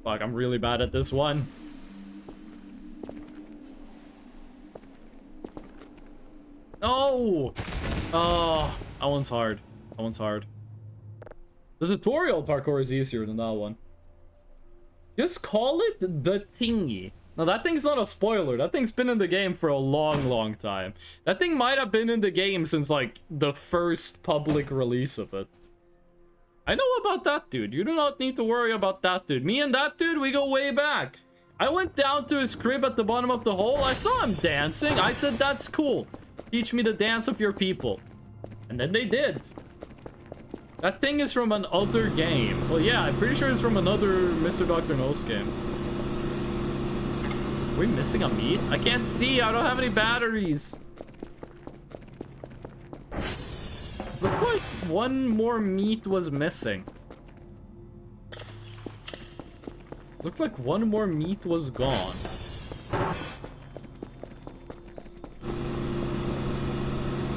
Fuck, I'm really bad at this one. No! Oh, that one's hard. That one's hard. The tutorial parkour is easier than that one. Just call it the thingy. Now, that thing's not a spoiler. That thing's been in the game for a long, long time. That thing might have been in the game since, like, the first public release of it. I know about that dude. You do not need to worry about that dude. Me and that dude, we go way back. I went down to his crib at the bottom of the hole. I saw him dancing. I said, that's cool. Teach me the dance of your people. And then they did. That thing is from an other game. Well, yeah, I'm pretty sure it's from another Mr. Dr. Nose game. Are we missing a meat? I can't see. I don't have any batteries. It looked like one more meat was missing. Looked like one more meat was gone.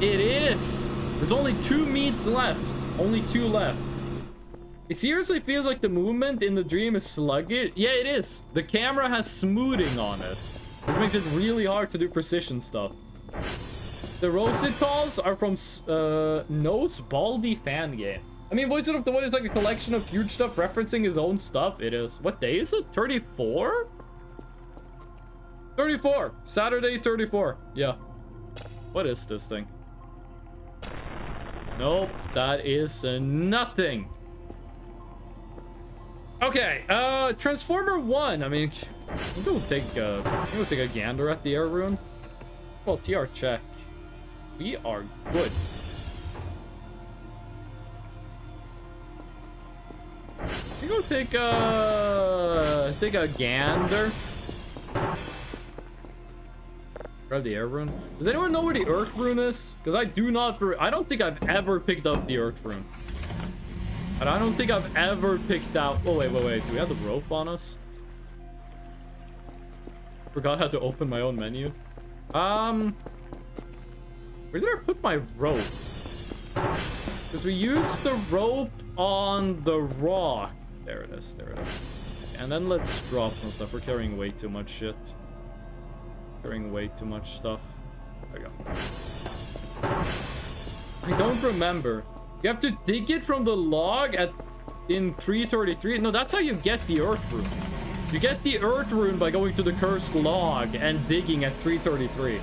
It is! There's only 2 meats left. Only 2 left. It seriously feels like the movement in the dream is sluggish. Yeah, it is. The camera has smoothing on it, which makes it really hard to do precision stuff. The Rositals are from Nose Baldy fan game. I mean, Voices of the Void is like a collection of huge stuff referencing his own stuff. It is. What day is it? 34? 34. Saturday 34. Yeah. What is this thing? Nope, that is nothing. Okay, Transformer 1. I mean, we'll take a gander at the air rune. Well, TR check. We are good. We go take a gander. Grab the air rune. Does anyone know where the earth rune is? Because I do not. I don't think I've ever picked up the earth rune. And I don't think I've ever picked out. Oh wait. Do we have the rope on us? Forgot how to open my own menu. Where did I put my rope? Because we used the rope on the rock. There it is. There it is. And then let's drop some stuff. We're carrying way too much shit. Carrying way too much stuff. There we go. I don't remember. You have to dig it from the log in 333. No, that's how you get the earth rune. You get the earth rune by going to the cursed log and digging at 333.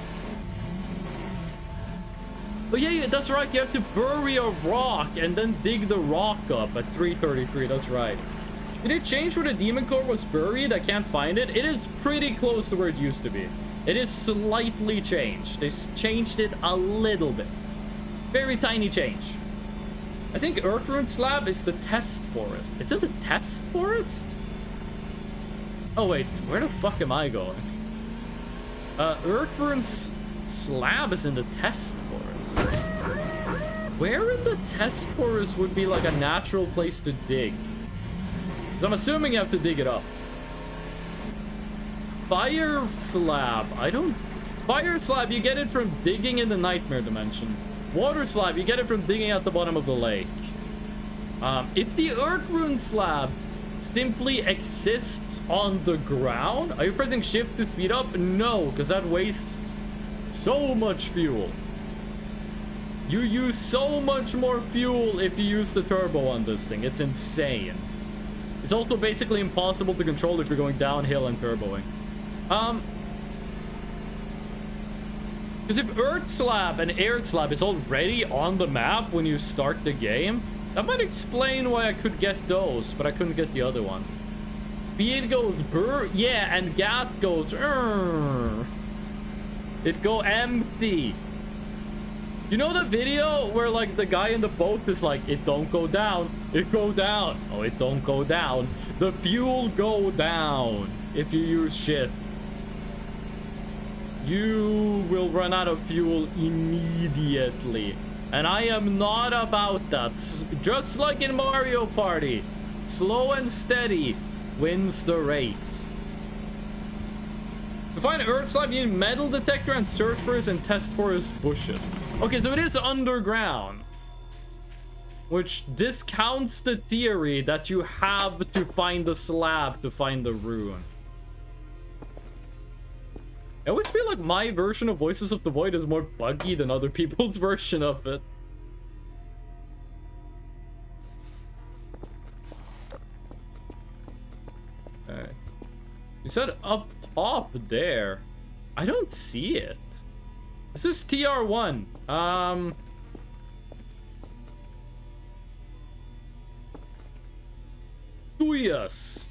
Oh yeah, that's right. You have to bury a rock and then dig the rock up at 333. That's right. Did it change where the demon core was buried? I can't find it. It is pretty close to where it used to be. It is slightly changed. They changed it a little bit. Very tiny change. I think Earthrune Slab is the test forest. Is it the test forest? Oh wait, where the fuck am I going? Earthrune Slab is in the test forest. Where in the test forest would be like a natural place to dig? Because I'm assuming you have to dig it up. Fire Slab. Fire Slab, you get it from digging in the Nightmare Dimension. Water Slab, you get it from digging at the bottom of the lake. If the Earthrune Slab simply exists on the ground, are you pressing shift to speed up? No, because that wastes so much fuel. You use so much more fuel if you use the turbo on this thing. It's insane. It's also basically impossible to control if you're going downhill and turboing. Because if Earth Slab and Air Slab is already on the map when you start the game, that might explain why I could get those, but I couldn't get the other one. Speed goes brr, yeah, and gas goes it go empty. You know the video where like the guy in the boat is like, it don't go down, it go down. Oh, it don't go down. The fuel go down if you use shift. You will run out of fuel immediately. And I am not about that. Just like in Mario Party, slow and steady wins the race. To find Earth Slab, you need metal detector and search for it and test for his bushes. Okay, so it is underground. Which discounts the theory that you have to find the slab to find the rune. I always feel like my version of Voices of the Void is more buggy than other people's version of it. Okay. You said up top there. I don't see it. This is TR1. Tuyas.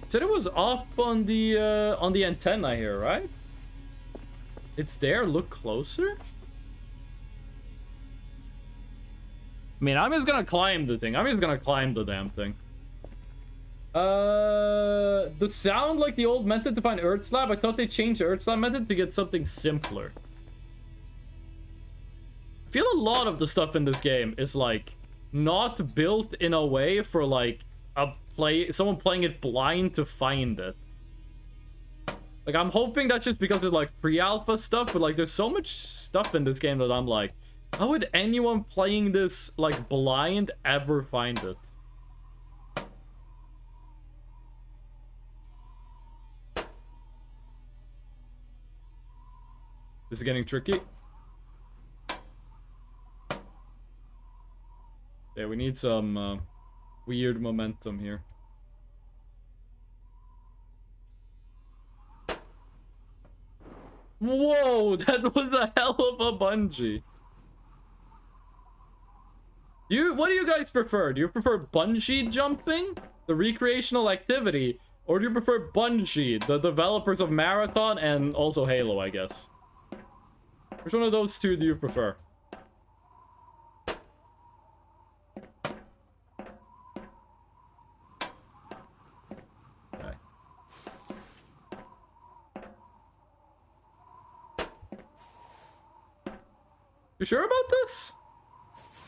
Said it was up on the antenna here, right? It's there. Look closer. I mean, I'm just gonna climb the thing. I'm just gonna climb the damn thing. The sound like the old method to find Earth Slab. I thought they changed the Earth Slab method to get something simpler. I feel a lot of the stuff in this game is like not built in a way for like someone playing it blind to find it. Like, I'm hoping that's just because it's like pre-alpha stuff, but like there's so much stuff in this game that I'm like, how would anyone playing this like blind ever find it? This is getting tricky. Yeah, we need some weird momentum here. Whoa, that was a hell of a bungee. What do you guys prefer? Do you prefer bungee jumping, the recreational activity, or do you prefer Bungie, the developers of Marathon and also Halo, I guess? Which one of those two do you prefer? You sure about this?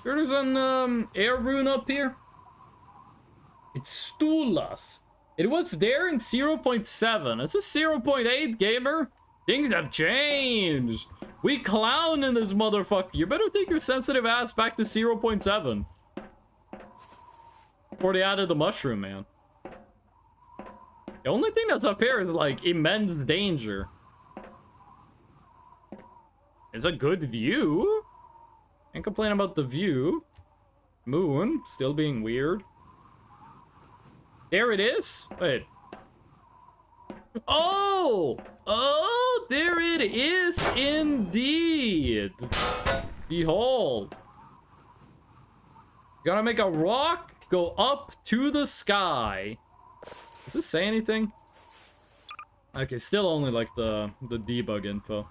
Sure there's an air rune up here? It's Stulas. It was there in 0.7. It's a 0.8, gamer. Things have changed. We clown in this motherfucker. You better take your sensitive ass back to 0.7. Before they added the mushroom, man. The only thing that's up here is like immense danger. It's a good view. Can't complain about the view. Moon, still being weird. There it is. Wait. Oh! Oh, there it is indeed. Behold. Gotta make a rock go up to the sky. Does this say anything? Okay, still only like the debug info.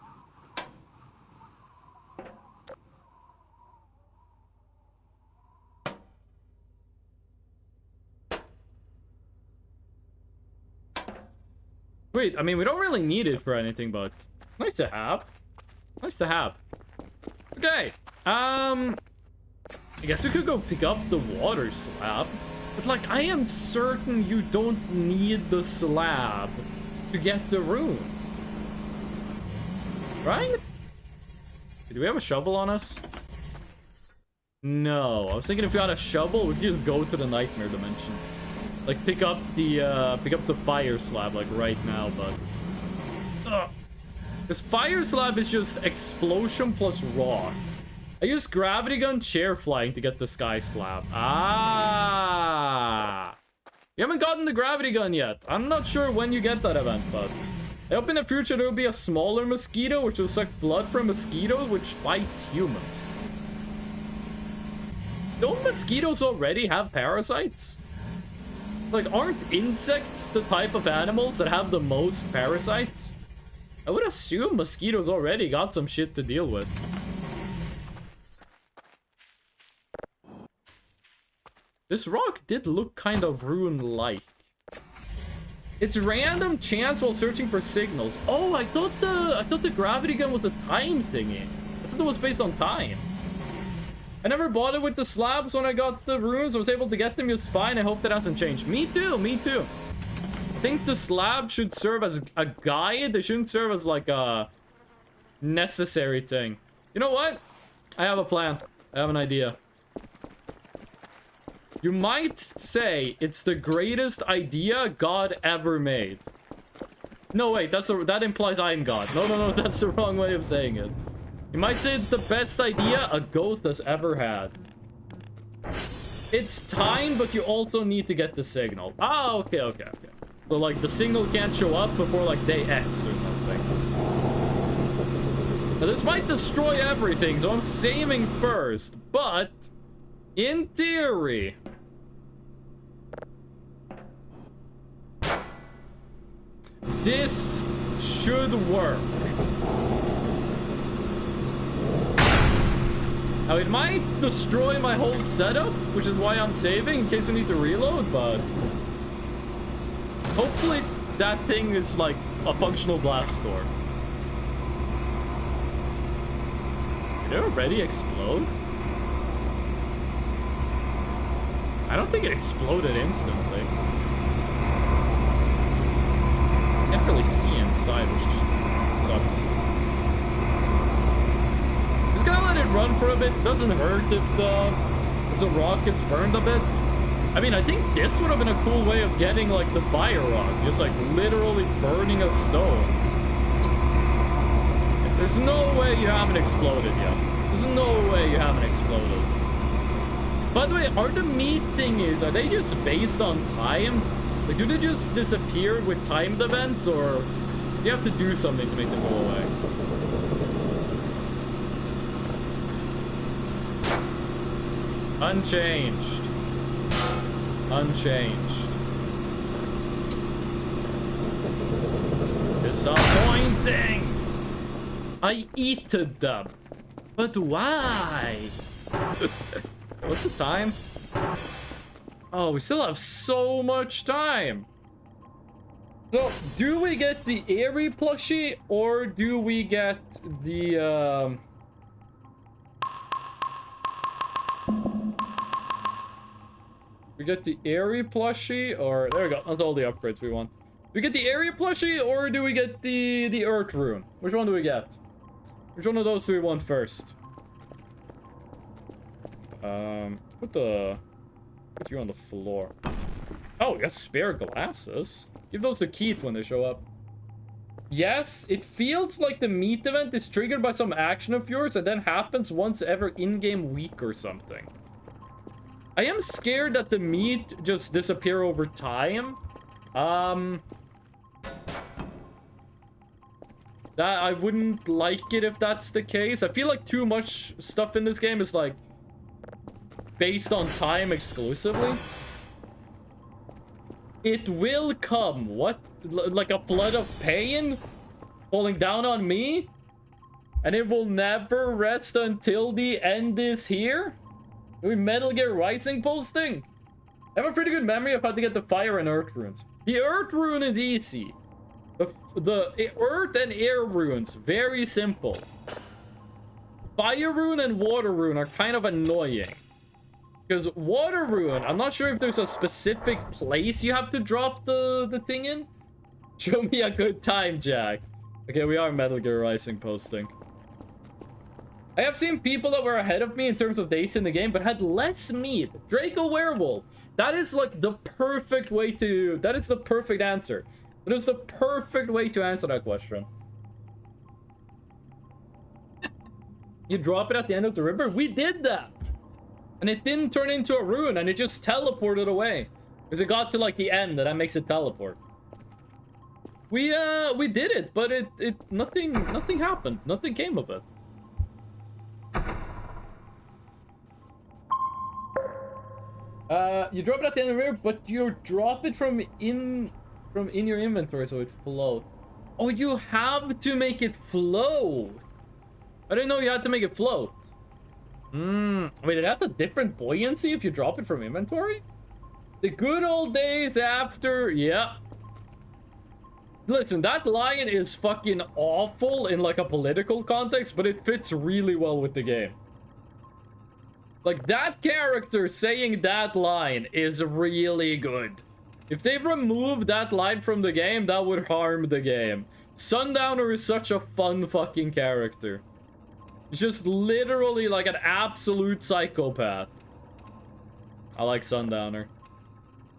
Wait, I mean, we don't really need it for anything, but nice to have. Nice to have. Okay, I guess we could go pick up the water slab. But, like, I am certain you don't need the slab to get the runes. Right? Do we have a shovel on us? No. I was thinking if we had a shovel, we could just go to the nightmare dimension. Like, pick up the fire slab, like, right now, but... This fire slab is just explosion plus rock. I used gravity gun chair flying to get the sky slab. Ah! You haven't gotten the gravity gun yet. I'm not sure when you get that event, but... I hope in the future there will be a smaller mosquito which will suck blood from mosquitoes which bites humans. Don't mosquitoes already have parasites? Like, aren't insects the type of animals that have the most parasites? I would assume mosquitoes already got some shit to deal with. This rock did look kind of rune-like. It's random chance while searching for signals. Oh, I thought the gravity gun was a time thingy. I thought it was based on time. I never bothered with the slabs when I got the runes. I was able to get them just fine. I hope that hasn't changed. Me too, me too. I think the slab should serve as a guide. They shouldn't serve as like a necessary thing. You know what? I have a plan. I have an idea. You might say it's the greatest idea God ever made. No, wait, that implies I'm God. No, that's the wrong way of saying it. You might say it's the best idea a ghost has ever had. It's time, but you also need to get the signal. Ah, okay. So, like, the signal can't show up before, like, day X or something. Now, this might destroy everything, so I'm saving first. But, in theory... this should work. Now, it might destroy my whole setup, which is why I'm saving in case we need to reload, but... hopefully that thing is like a functional blast door. Did it already explode? I don't think it exploded instantly. Can't really see inside, which sucks. Just gonna let it run for a bit. Doesn't hurt if the rock gets burned a bit. I mean, I think this would have been a cool way of getting, like, the fire rock. Just, like, literally burning a stone. There's no way you haven't exploded yet. There's no way you haven't exploded. By the way, are the meat thingies, are they just based on time? Like, do they just disappear with timed events, or do you have to do something to make them go away? Unchanged. Unchanged. Disappointing! I eated them. But why? What's the time? Oh, we still have so much time. So, do we get the Airy plushie, or do we get the, we get the Airy plushie, or... there we go. That's all the upgrades we want. Do we get the Airy plushie, or do we get the Earth rune? Which one do we get? Which one of those do we want first? Put you on the floor. Oh, we got spare glasses. Give those to Keith when they show up. Yes, it feels like the meat event is triggered by some action of yours and then happens once every in-game week or something. I am scared that the meat just disappear over time. That I wouldn't like it if that's the case. I feel like too much stuff in this game is like based on time exclusively. It will come. What? Like a flood of pain falling down on me? And it will never rest until the end is here? Are we Metal Gear Rising posting? I have a pretty good memory of how to get the fire and earth runes. The earth rune is easy. The earth and air runes, very simple. Fire rune and water rune are kind of annoying. Because water rune, I'm not sure if there's a specific place you have to drop the thing in. Show me a good time, Jack. Okay, we are Metal Gear Rising posting. I have seen people that were ahead of me in terms of days in the game, but had less meat. Draco Werewolf. That is like the perfect way to... That is the perfect answer. That is the perfect way to answer that question. You drop it at the end of the river? We did that! And it didn't turn into a rune, and it just teleported away. Because it got to like the end, and that makes it teleport. We did it, but nothing happened. Nothing came of it. You drop it at the end of the river, but you drop it from in your inventory, so it floats. Oh, you have to make it float. I didn't know you had to make it float. Wait, it has a different buoyancy if you drop it from inventory? The good old days after, yeah. Listen, that line is fucking awful in like a political context, but it fits really well with the game. Like, that character saying that line is really good. If they removed that line from the game, that would harm the game. Sundowner is such a fun fucking character. He's just literally like an absolute psychopath. I like Sundowner.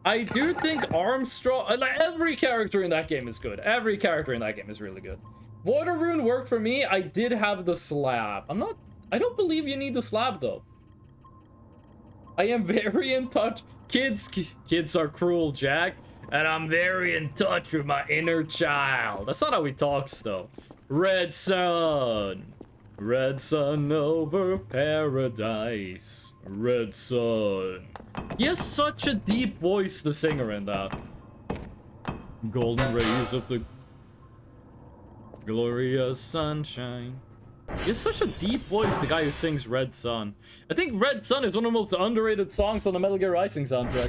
I do think Armstrong... Like, every character in that game is good. Every character in that game is really good. Water Rune worked for me. I did have the slab. I don't believe you need the slab, though. I am very in touch. Kids are cruel, Jack. And I'm very in touch with my inner child. That's not how he talks, though. Red sun. Red sun over paradise. Red sun. He has such a deep voice, the singer in that. Golden rays of the glorious sunshine. He has such a deep voice, the guy who sings Red Sun. I think Red Sun is one of the most underrated songs on the Metal Gear Rising soundtrack.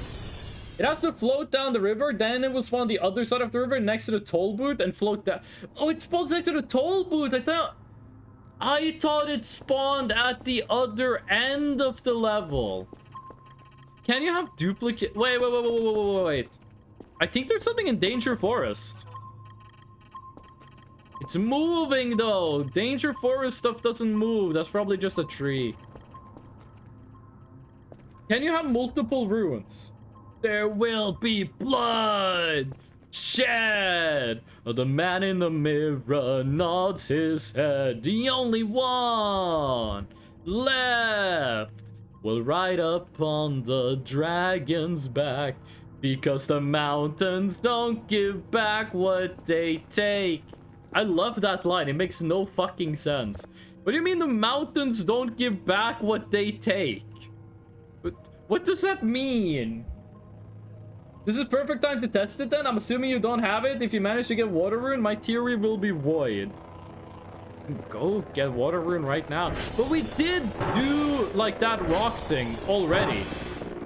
It has to float down the river, then it will spawn on the other side of the river next to the toll booth and float down. Oh, it spawns next to the toll booth. I thought it spawned at the other end of the level. Can you have duplicate? Wait. I think there's something in Danger Forest. It's moving though. Danger Forest stuff doesn't move. That's probably just a tree. Can you have multiple runes? There will be blood shed. The man in the mirror nods his head. The only one left will ride up on the dragon's back, because the mountains don't give back what they take. I love that line. It makes no fucking sense. What do you mean the mountains don't give back what they take? What does that mean? This is perfect time to test it then? I'm assuming you don't have it. If you manage to get Water Rune, my theory will be void. Go get Water Rune right now. But we did do like that rock thing already.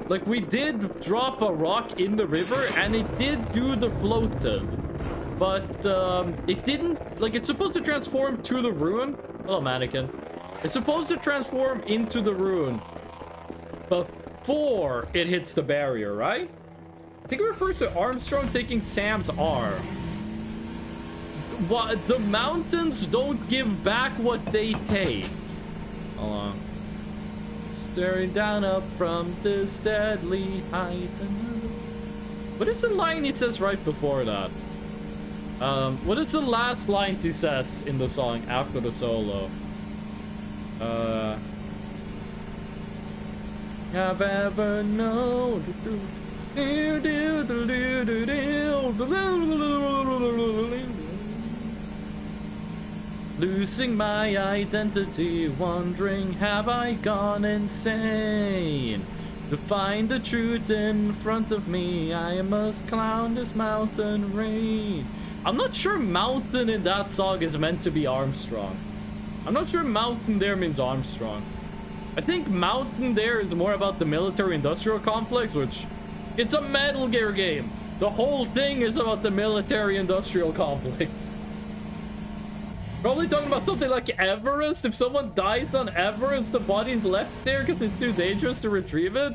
Like, we did drop a rock in the river and it did do the floated. But it didn't, like, it's supposed to transform to the rune. Hello, mannequin. It's supposed to transform into the rune before it hits the barrier, right? I think it refers to Armstrong taking Sam's arm. What? The mountains don't give back what they take. Hold on. Staring down up from this deadly height. What is the line he says right before that? What is the last lines he says in the song after the solo? I've ever known. Losing my identity, wondering have I gone insane? To find the truth in front of me, I must climb this mountain range. I'm not sure mountain in that song is meant to be Armstrong. I'm not sure mountain there means Armstrong. I think mountain there is more about the military-industrial complex, which it's a Metal Gear game. The whole thing is about the military-industrial complex. Probably talking about something like Everest. If someone dies on Everest, the body's left there because it's too dangerous to retrieve it.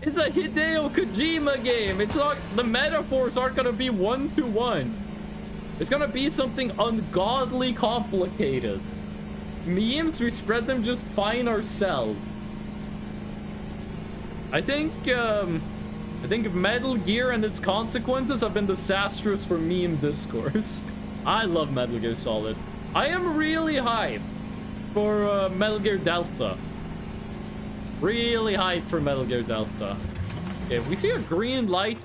It's a Hideo Kojima game. It's not, the metaphors aren't gonna be one-to-one. It's gonna be something ungodly complicated. Memes, we spread them just fine ourselves. I think Metal Gear and its consequences have been disastrous for meme discourse. I love Metal Gear Solid. I am really hyped for Metal Gear Delta. Really hyped for Metal Gear Delta. Okay, if we see a green light,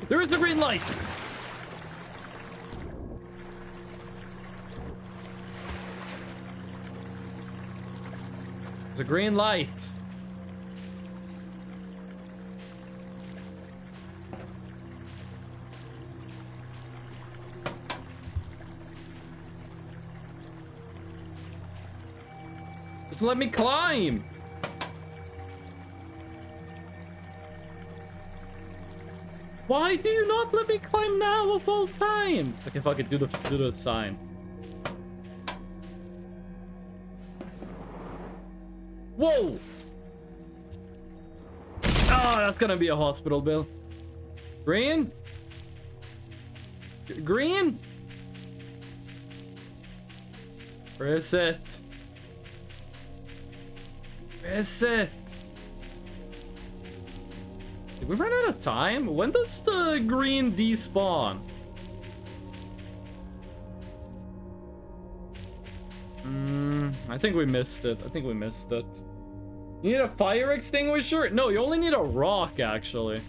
there is the green light. There's a green light. Just let me climb. Why do you not let me climb now of all times? Okay, fuck it, do the sign. Whoa! Oh, that's gonna be a hospital bill. Green? Green? Where is it? Where is it? Did we run out of time? When does the green despawn? I think we missed it. I think we missed it. You need a fire extinguisher? No, you only need a rock, actually.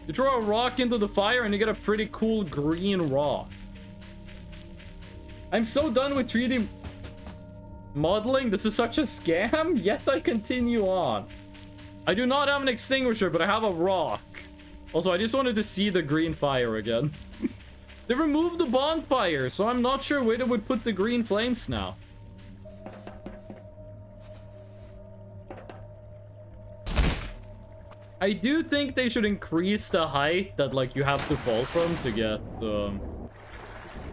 You throw a rock into the fire and you get a pretty cool green rock. I'm so done with 3D modeling. This is such a scam, yet I continue on. I do not have an extinguisher, but I have a rock. Also, I just wanted to see the green fire again. They removed the bonfire, so I'm not sure where they would put the green flames now. I do think they should increase the height that like you have to fall from to get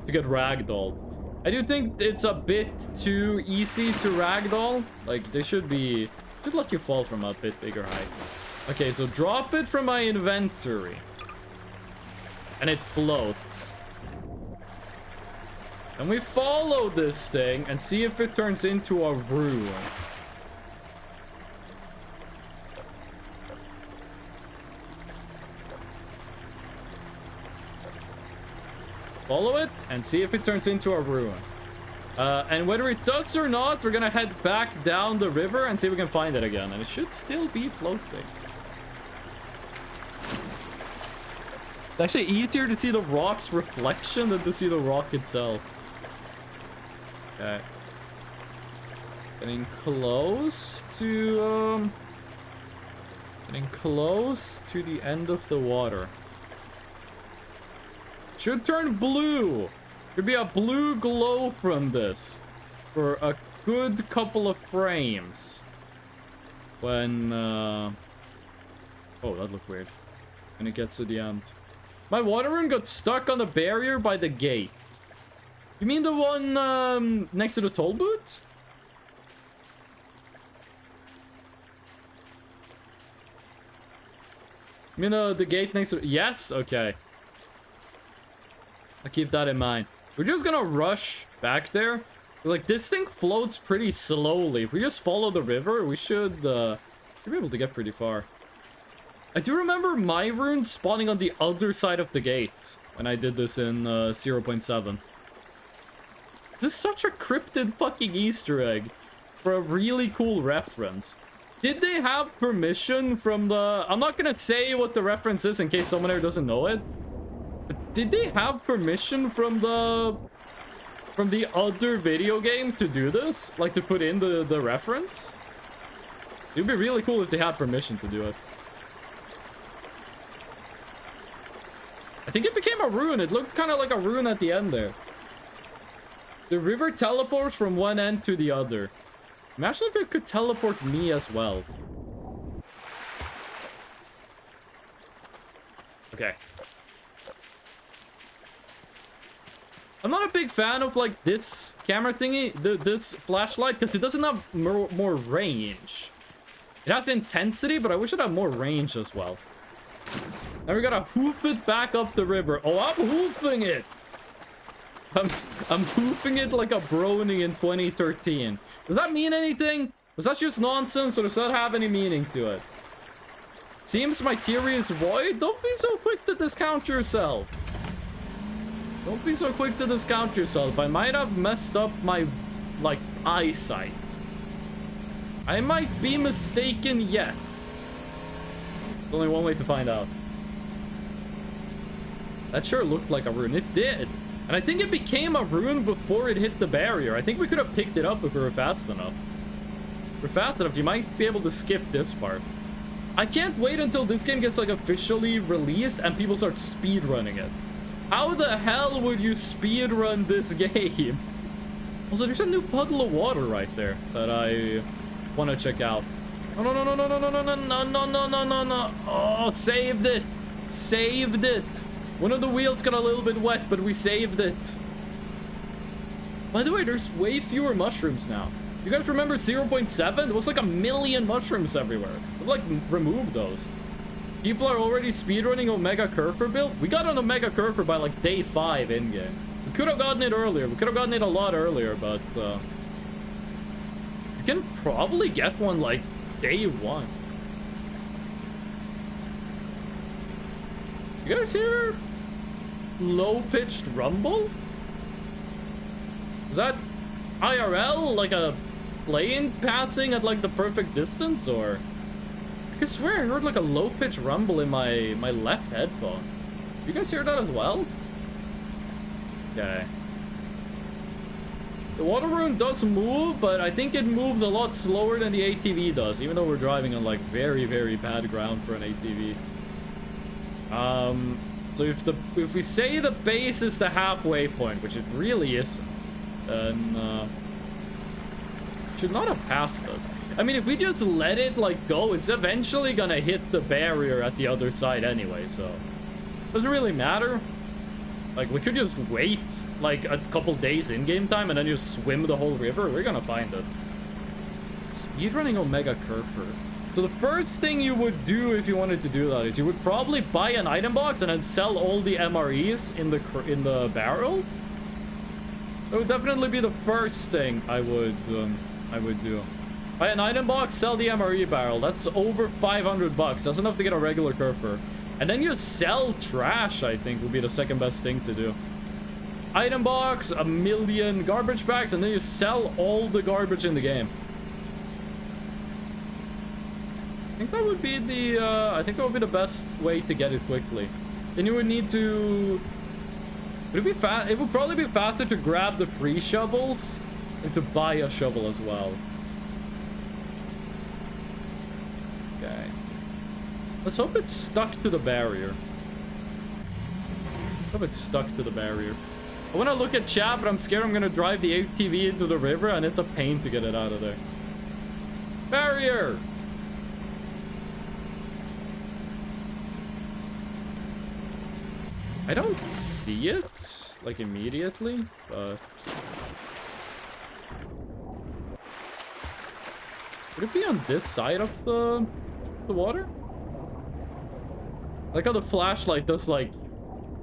ragdolled. I do think it's a bit too easy to ragdoll. Like they should let you fall from a bit bigger height. Okay, so drop it from my inventory. And it floats. And we follow this thing and see if it turns into a ruin. Follow it and see if it turns into a ruin. And whether it does or not, we're gonna head back down the river and see if we can find it again. And it should still be floating. It's actually easier to see the rock's reflection than to see the rock itself. Okay. Getting close to the end of the water. Should turn blue. Could be a blue glow from this for a good couple of frames. When oh, that looked weird. When it gets to the end. My water rune got stuck on the barrier by the gate. You mean the one next to the toll booth? You mean the gate next to... Yes? Okay. I'll keep that in mind. We're just gonna rush back there. Like, this thing floats pretty slowly. If we just follow the river, we should be able to get pretty far. I do remember my rune spawning on the other side of the gate. And I did this in 0.7. This is such a cryptid fucking Easter egg for a really cool reference. Did they have permission from the... I'm not gonna say what the reference is in case someone here doesn't know it. But did they have permission from the other video game to do this? Like to put in the reference? It'd be really cool if they had permission to do it. I think it became a rune. It looked kind of like a rune at the end there. The river teleports from one end to the other. Imagine if it could teleport me as well. Okay. I'm not a big fan of like this camera thingy, this flashlight, because it doesn't have more range. It has intensity, but I wish it had more range as well. Now we gotta hoof it back up the river. Oh, I'm hoofing it. I'm hoofing it like a brony in 2013. Does that mean anything? Was that just nonsense, or does that have any meaning to it? Seems my theory is void. Don't be so quick to discount yourself. Don't be so quick to discount yourself. I might have messed up my, like, eyesight. I might be mistaken yet. There's only one way to find out. That sure looked like a rune. It did. And I think it became a rune before it hit the barrier. I think we could have picked it up if we were fast enough. If we're fast enough, you might be able to skip this part. I can't wait until this game gets, like, officially released and people start speedrunning it. How the hell would you speedrun this game? Also, there's a new puddle of water right there that I want to check out. Oh, no, no, no, no, no, no, no, no, no, no, no, no, no, no. Oh, saved it. Saved it. One of the wheels got a little bit wet, but we saved it. By the way, there's way fewer mushrooms now. You guys remember 0.7? There was like a million mushrooms everywhere. We like removed those. People are already speedrunning Omega Curfer build. We got an Omega Curfer by like day 5 in-game. We could have gotten it earlier. We could have gotten it a lot earlier, but you can probably get one like day 1. You guys hear low-pitched rumble? Is that IRL, like a plane passing at like the perfect distance, or? I could swear I heard like a low-pitched rumble in my left headphone. You guys hear that as well? Okay. The water rune does move, but I think it moves a lot slower than the ATV does, even though we're driving on like very, very bad ground for an ATV. So if we say the base is the halfway point, which it really isn't, then it should not have passed us. I mean, if we just let it like go, it's eventually gonna hit the barrier at the other side anyway, so doesn't really matter. Like, we could just wait like a couple days in game time and then just swim the whole river. We're gonna find it. Speedrunning Omega Curfer. So the first thing you would do if you wanted to do that is you would probably buy an item box and then sell all the MREs in the barrel. That would definitely be the first thing I would do. Buy an item box, sell the MRE barrel. That's over 500 bucks. That's enough to get a regular Curfer. And then you sell trash, I think, would be the second best thing to do. Item box, 1,000,000 garbage bags, and then you sell all the garbage in the game. I think that would be the best way to get it quickly. Then you would need to... Would it be fast? It would probably be faster to grab the free shovels and to buy a shovel as well. Okay. Let's hope it's stuck to the barrier. Hope it's stuck to the barrier. I want to look at chat, but I'm scared I'm going to drive the ATV into the river and it's a pain to get it out of there. Barrier! I don't see it, like, immediately, but... Would it be on this side of the water? Like how the flashlight does, like...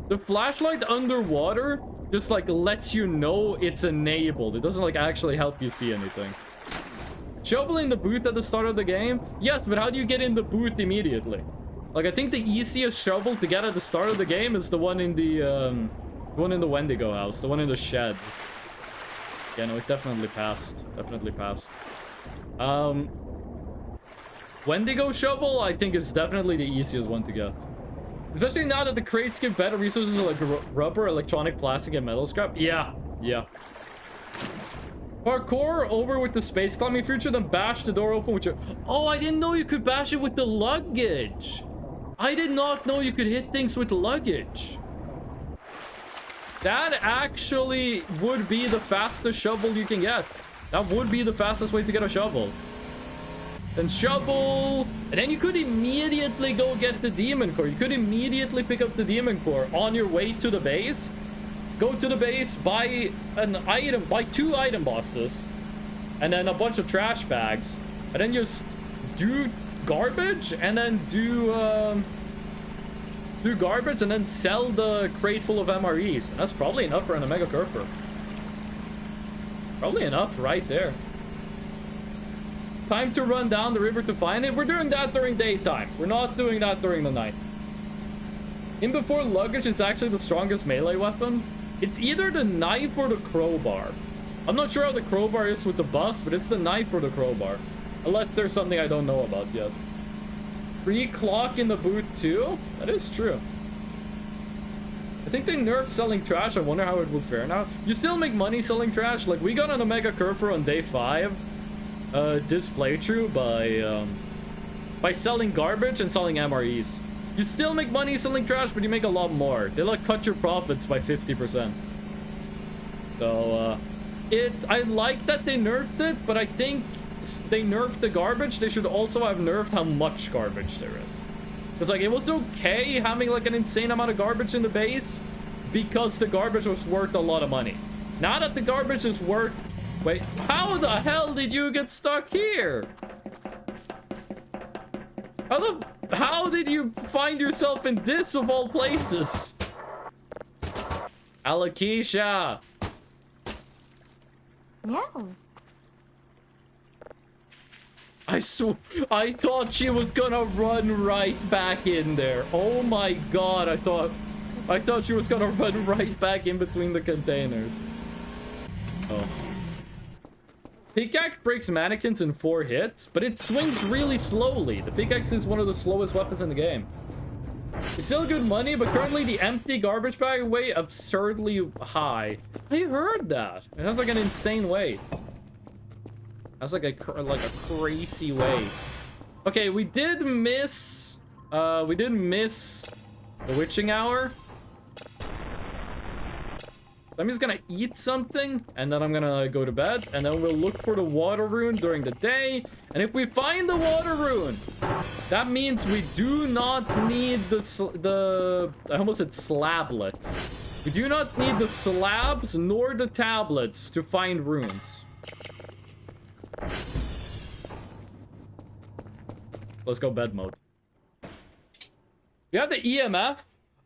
The flashlight underwater just, like, lets you know it's enabled. It doesn't, like, actually help you see anything. Shoveling the booth at the start of the game? Yes, but how do you get in the booth immediately? Like, I think the easiest shovel to get at the start of the game is the one in the Wendigo house, the one in the shed. Yeah, no, it definitely passed. Definitely passed. Wendigo shovel, I think, is definitely the easiest one to get. Especially now that the crates give better resources like rubber, electronic, plastic, and metal scrap. Yeah, yeah. Parkour over with the space climbing feature, then bash the door open with your... Oh, I didn't know you could bash it with the luggage. I did not know you could hit things with luggage. That actually would be the fastest shovel you can get. That would be the fastest way to get a shovel. Then shovel, and then you could immediately go get the demon core. You could immediately pick up the demon core on your way to the base. Go to the base, buy an item, buy 2 item boxes, and then a bunch of trash bags, and then just do garbage, and then do garbage, and then sell the crate full of MREs. That's probably enough for an Omega Curfer. Probably enough right there. Time to run down the river to find it. We're doing that during daytime. We're not doing that during the night. In before luggage is actually the strongest melee weapon. It's either the knife or the crowbar. I'm not sure how the crowbar is with the bus, but it's the knife or the crowbar. Unless there's something I don't know about yet. Free clock in the boot too? That is true. I think they nerfed selling trash. I wonder how it will fare now. You still make money selling trash. Like, we got an Omega Curfer on day 5. This playthrough by selling garbage and selling MREs. You still make money selling trash, but you make a lot more. They like cut your profits by 50%. So I like that they nerfed it, but I think they nerfed the garbage. They should also have nerfed how much garbage there is. Because like, it was okay having like an insane amount of garbage in the base because the garbage was worth a lot of money. Now that the garbage is worth... Wait, how the hell did you get stuck here? How did you find yourself in this of all places? Alakisha. No. I thought she was gonna run right back in there. Oh my god, I thought she was gonna run right back in between the containers. Oh. Pickaxe breaks mannequins in 4 hits, but it swings really slowly. The pickaxe is one of the slowest weapons in the game. It's still good money, but currently the empty garbage bag weight absurdly high. I heard that. It has like an insane weight. That's like a crazy weight. Okay, we did miss the witching hour. I'm just gonna eat something, and then I'm gonna go to bed, and then we'll look for the water rune during the day. And if we find the water rune, that means we do not need the I almost said slablets. We do not need the slabs nor the tablets to find runes. Let's go bed mode. You have the EMF?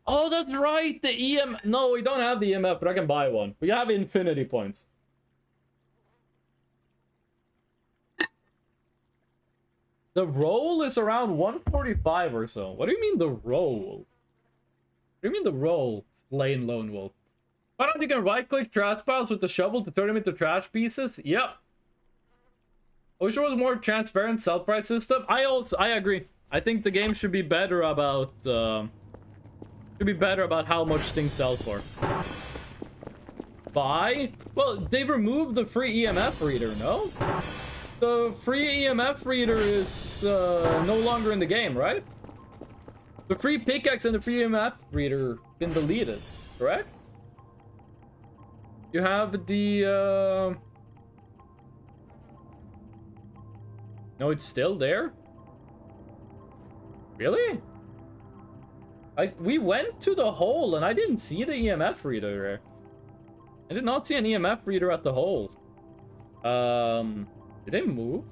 Oh, that's right, the EMF. No, we don't have the EMF, but I can buy one. We have infinity points. The roll is around 145 or so. What do you mean the roll? What do you mean the roll, Lane Lone Wolf? Why don't you can right-click trash piles with the shovel to turn them into trash pieces? Yep. I wish there was more transparent sell price system. I agree. I think the game should be better about how much things sell for. Buy? Well, they removed the free EMF reader, no? The free EMF reader is no longer in the game, right? The free pickaxe and the free EMF reader been deleted, correct? You have the No, it's still there? Really? We went to the hole and I didn't see the EMF reader there. I did not see an EMF reader at the hole. Did they move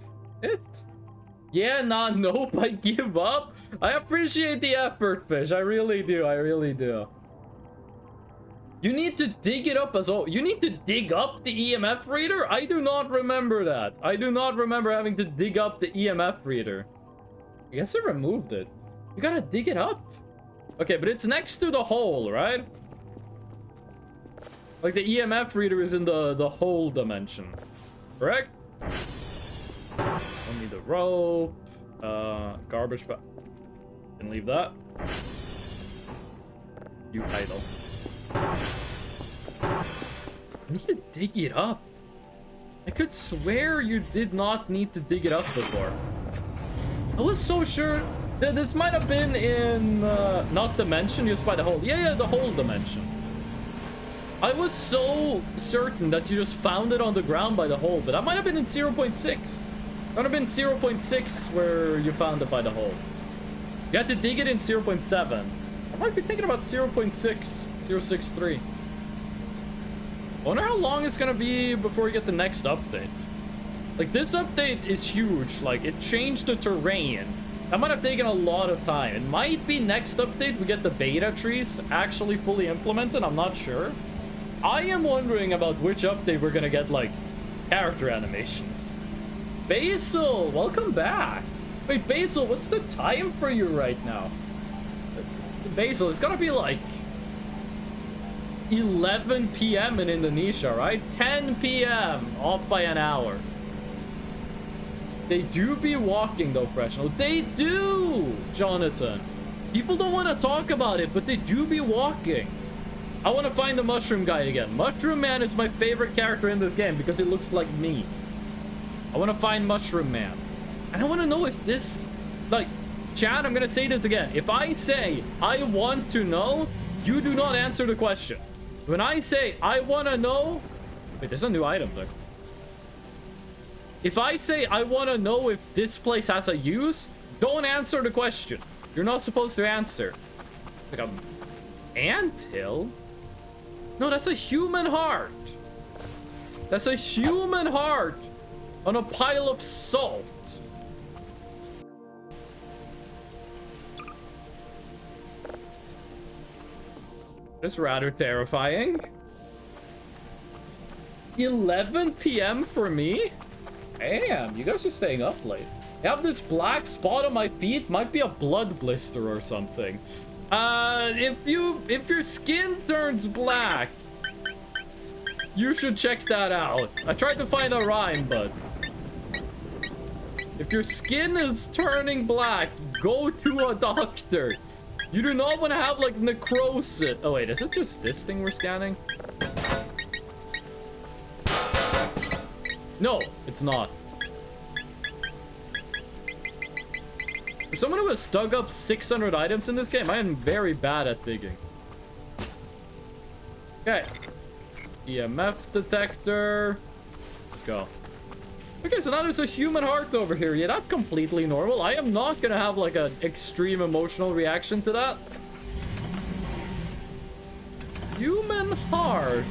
it? Yeah, nah, nope, I give up. I appreciate the effort, Fish. I really do, I really do. You need to dig it up as well. You need to dig up the EMF reader? I do not remember that. I do not remember having to dig up the EMF reader. I guess I removed it. You gotta dig it up. Okay, but it's next to the hole, right? Like the EMF reader is in the hole dimension, correct? Don't need the rope. Garbage bag. Can leave that. You idle. I need to dig it up. I could swear you did not need to dig it up before. I was so sure that this might have been in not dimension, just by the hole. Yeah, the hole dimension. I was so certain that you just found it on the ground by the hole, but that might have been in 0.6. That would have been 0.6 where you found it by the hole. You had to dig it in 0.7. I might be thinking about 0.6, 0.63. I wonder how long it's gonna be before we get the next update. Like, this update is huge. Like, it changed the terrain. That might have taken a lot of time. It might be next update we get the beta trees actually fully implemented. I'm not sure. I am wondering about which update we're gonna get, like, character animations. Basil, welcome back. Wait, Basil, what's the time for you right now? Basil, it's gotta be like 11 p.m. in Indonesia, right? 10 p.m. off by an hour. They do be walking though, Freshnel. They do, Jonathan. People don't want to talk about it, but they do be walking. I want to find the Mushroom guy again. Mushroom Man is my favorite character in this game because it looks like me. I want to find Mushroom Man. And I want to know if this... Like, Chad, I'm going to say this again. If I say, I want to know, you do not answer the question. When I say, I want to know... Wait, there's a new item there. If I say, I want to know if this place has a use, don't answer the question. You're not supposed to answer. Like a... anthill? No, that's a human heart. That's a human heart on a pile of salt. That's rather terrifying. 11 p.m. for me? Damn, you guys are staying up late. I have this black spot on my feet. Might be a blood blister or something. If your skin turns black, you should check that out. I tried to find a rhyme, but if your skin is turning black, go to a doctor. You do not want to have like necrosis. Oh wait, is it just this thing we're scanning? No, it's not. For someone who has dug up 600 items in this game, I am very bad at digging. Okay. EMF detector. Let's go. Okay, so now there's a human heart over here. Yeah, that's completely normal. I am not gonna have like an extreme emotional reaction to that. Human heart.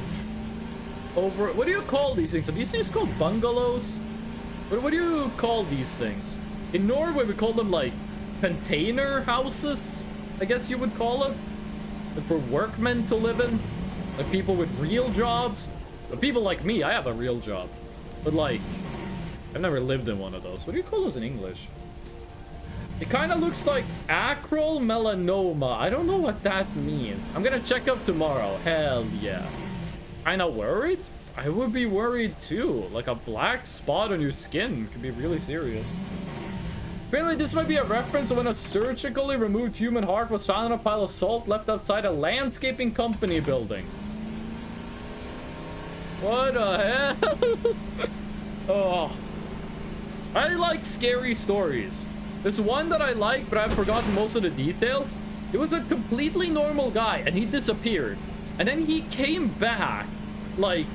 Over... What do you call these things? Are these things called bungalows? What do you call these things? In Norway, we call them like container houses, I guess you would call them. Like for workmen to live in. Like people with real jobs. But people like me, I have a real job. But like, I've never lived in one of those. What do you call those in English? It kind of looks like acral melanoma. I don't know what that means. I'm gonna check up tomorrow. Hell yeah. Kinda worried? I would be worried too. Like a black spot on your skin could be really serious. Apparently this might be a reference to when a surgically removed human heart was found in a pile of salt left outside a landscaping company building. What the hell? Oh. I like scary stories. There's one that I like, but I've forgotten most of the details. It was a completely normal guy, and he disappeared. And then he came back, like,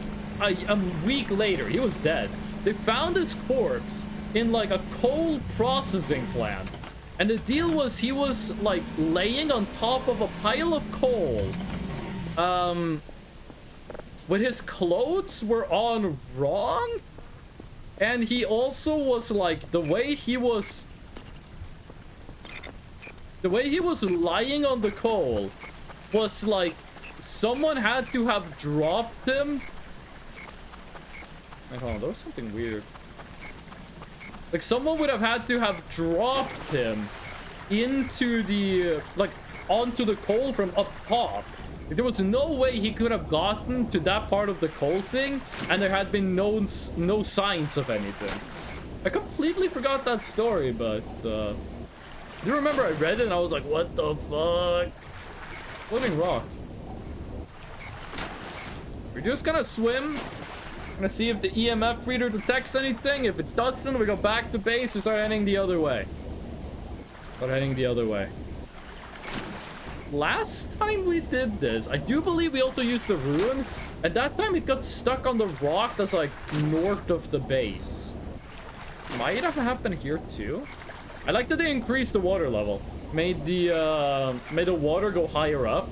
a week later. He was dead. They found his corpse in, like, a coal processing plant. And the deal was he was, like, laying on top of a pile of coal. But his clothes were on wrong? And he also was, like, the way he was lying on the coal was, like, someone had to have dropped him. Wait, hold on, there was something weird. Like, someone would have had to have dropped him into the like onto the coal from up top. There was no way he could have gotten to that part of the coal thing, and there had been no signs of anything. I completely forgot that story, but do you remember I read it and I was like, what the fuck? Floating rock. We're just gonna swim. Gonna see if the EMF reader detects anything. If it doesn't, we go back to base and start heading the other way. Last time we did this, I do believe we also used the rune. At that time, it got stuck on the rock that's like north of the base. Might have happened here too. I like that they increased the water level. Made the water go higher up.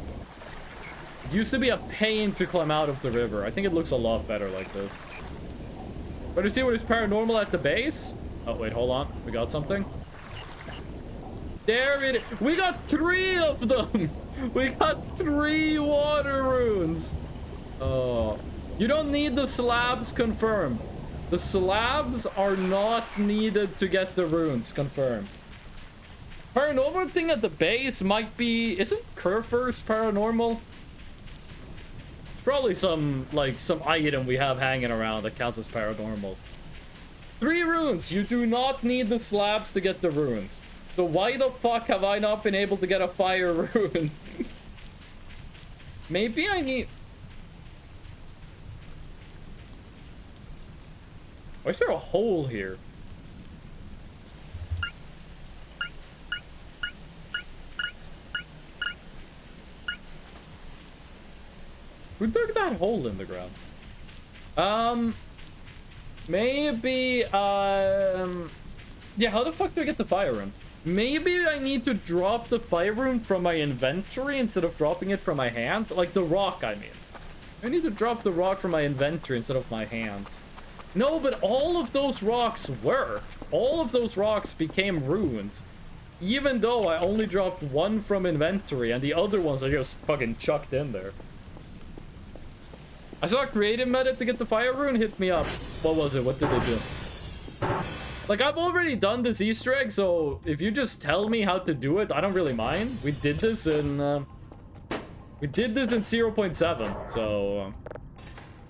It used to be a pain to climb out of the river. I think it looks a lot better like this. But you see what is paranormal at the base? Oh, wait, hold on. We got something. There it is. We got 3 of them. We got 3 water runes. Oh, you don't need the slabs confirmed. The slabs are not needed to get the runes confirmed. Paranormal thing at the base might be... Isn't Curfers paranormal? It's probably some item we have hanging around that counts as paranormal. 3 runes. You do not need the slabs to get the runes. So why the fuck have I not been able to get a fire rune? Maybe I need... Why is there a hole here? Who dug that hole in the ground? Maybe, yeah, how the fuck do I get the fire rune? Maybe I need to drop the fire rune from my inventory instead of dropping it from my hands. Like the rock, I mean. I need to drop the rock from my inventory instead of my hands. No, but all of those rocks worked. All of those rocks became runes. Even though I only dropped 1 from inventory and the other ones I just fucking chucked in there. I saw a creative method to get the fire rune. Hit me up. What was it? What did they do? Like, I've already done this Easter egg, so if you just tell me how to do it, I don't really mind. We did this in 0.7, so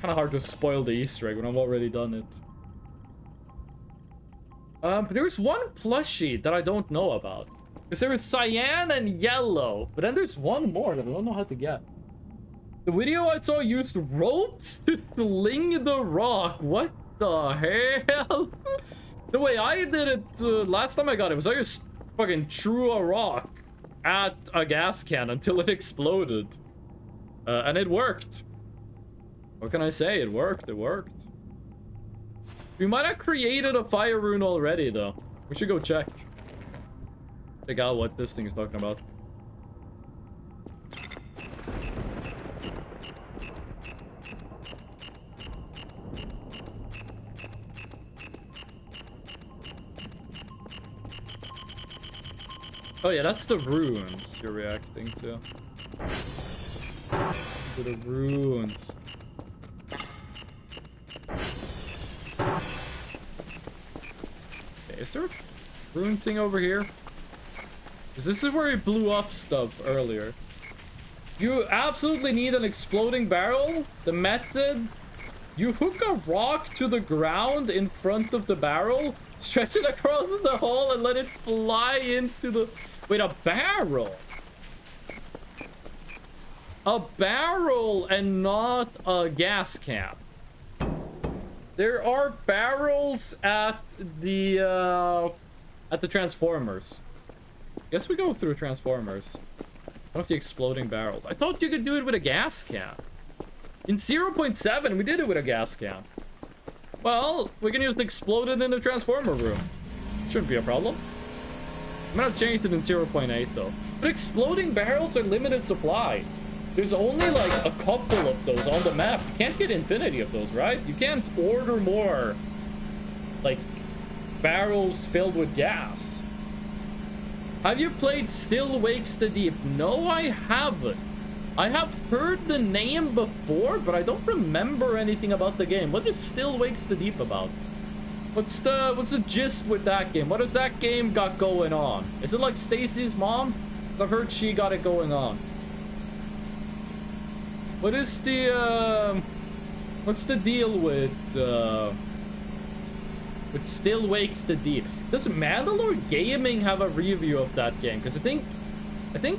kind of hard to spoil the Easter egg when I've already done it. But there's one plushie that I don't know about. Because there is cyan and yellow, but then there's one more that I don't know how to get. The video I saw used ropes to sling the rock. What the hell? The way I did it last time I got it was I just fucking threw a rock at a gas can until it exploded. And it worked. What can I say? It worked. It worked. We might have created a fire rune already, though. We should go check. Check out what this thing is talking about. Oh yeah, that's the runes you're reacting to. To the runes. Okay, is there a rune thing over here? Because this is where he blew up stuff earlier. You absolutely need an exploding barrel. The method: you hook a rock to the ground in front of the barrel, stretch it across the hole, and let it fly into the... Wait, a barrel? A barrel and not a gas can. There are barrels at the Transformers. Guess we go through Transformers. What if the exploding barrels? I thought you could do it with a gas can. In 0.7, we did it with a gas can. Well, we can just explode it in the Transformer room. Shouldn't be a problem. I'm gonna change it in 0.8 though. But exploding barrels are limited supply. There's only like a couple of those on the map. You can't get infinity of those, right? You can't order more like barrels filled with gas. Have you played Still Wakes the Deep? No, I haven't. I have heard the name before, but I don't remember anything about the game. What is Still Wakes the Deep about? What's the gist with that game? What does that game got going on? Is it like Stacy's mom? I've heard she got it going on. What is the what's the deal with Still Wakes the Deep? Does Mandalore Gaming have a review of that game? Because I think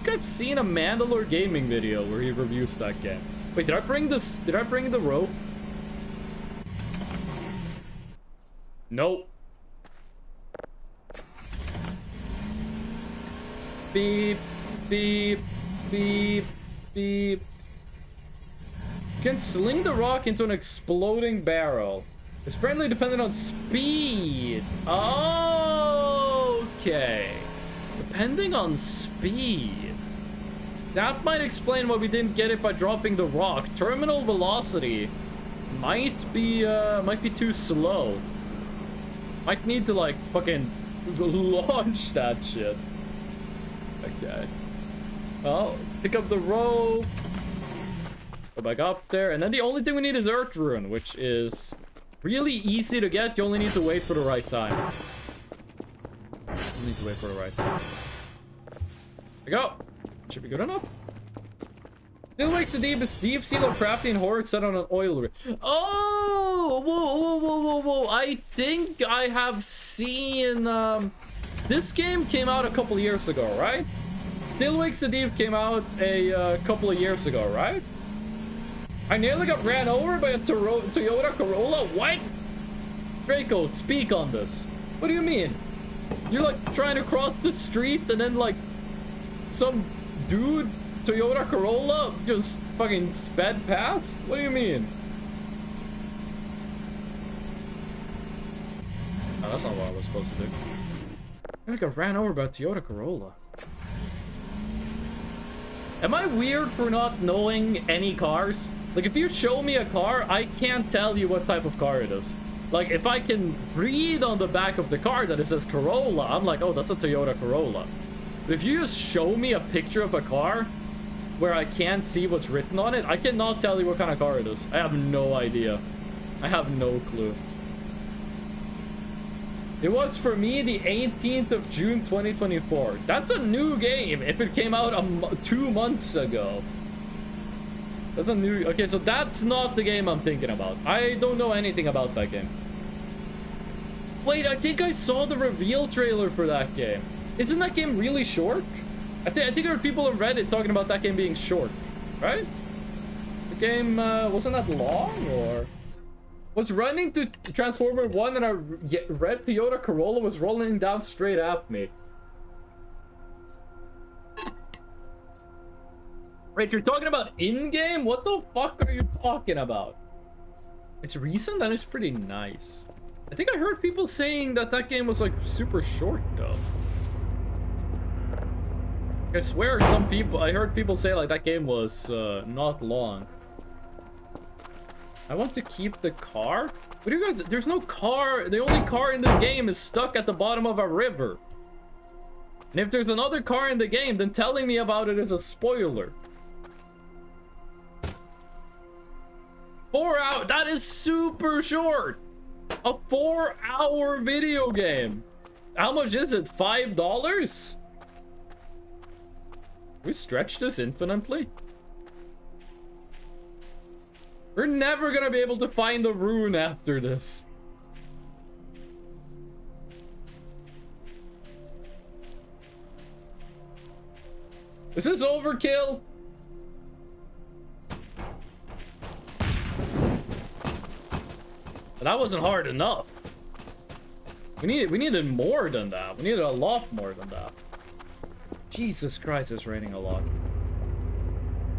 I've seen a Mandalore Gaming video where he reviews that game. Wait, did I bring the rope? Nope. Beep, beep, beep, beep. You can sling the rock into an exploding barrel. It's apparently dependent on speed. Okay. Depending on speed. That might explain why we didn't get it by dropping the rock. Terminal velocity might be too slow. Might need to like fucking launch that shit. Okay. Well, pick up the rope. Go back up there. And then the only thing we need is Earth Rune, which is really easy to get. You only need to wait for the right time. You need to wait for the right time. There we go. Should be good enough. Still Wakes the Deep. It's deep sea low crafting horror set on an oil rig. Oh, whoa. I think I have seen this game came out a couple years ago, right? Still Wakes the Deep came out a couple of years ago, right? I nearly got ran over by a Toyota Corolla. What? Draco, speak on this. What do you mean? You're like trying to cross the street and then like some dude Toyota Corolla just fucking sped past? What do you mean? Oh, that's not what I was supposed to do. I got ran over by a Toyota Corolla. Am I weird for not knowing any cars? Like, if you show me a car, I can't tell you what type of car it is. Like, if I can read on the back of the car that it says Corolla, I'm like, oh, that's a Toyota Corolla. But if you just show me a picture of a car where I can't see what's written on it, I cannot tell you what kind of car it is. I have no idea. I have no clue. It was for me the 18th of June 2024. That's a new game if it came out 2 months ago. That's a new... Okay, so that's not the game I'm thinking about. I don't know anything about that game. Wait, I think I saw the reveal trailer for that game. Isn't that game really short? I think there are people on Reddit talking about that game being short, right? The game wasn't that long, or was running to Transformer 1 and a red Toyota Corolla was rolling down straight at me. Wait, you're talking about in-game? What the fuck are you talking about? It's recent and it's pretty nice. I think I heard people saying that that game was like super short though. I swear I heard people say like that game was not long. I want to keep the car? What do you guys, there's no car. The only car in this game is stuck at the bottom of a river. And if there's another car in the game, then telling me about it is a spoiler. 4 hours, that is super short. A 4-hour video game. How much is it? $5? We stretch this infinitely? We're never gonna be able to find the rune after this. Is this overkill? That wasn't hard enough. We needed more than that. We needed a lot more than that. Jesus Christ, it's raining a lot.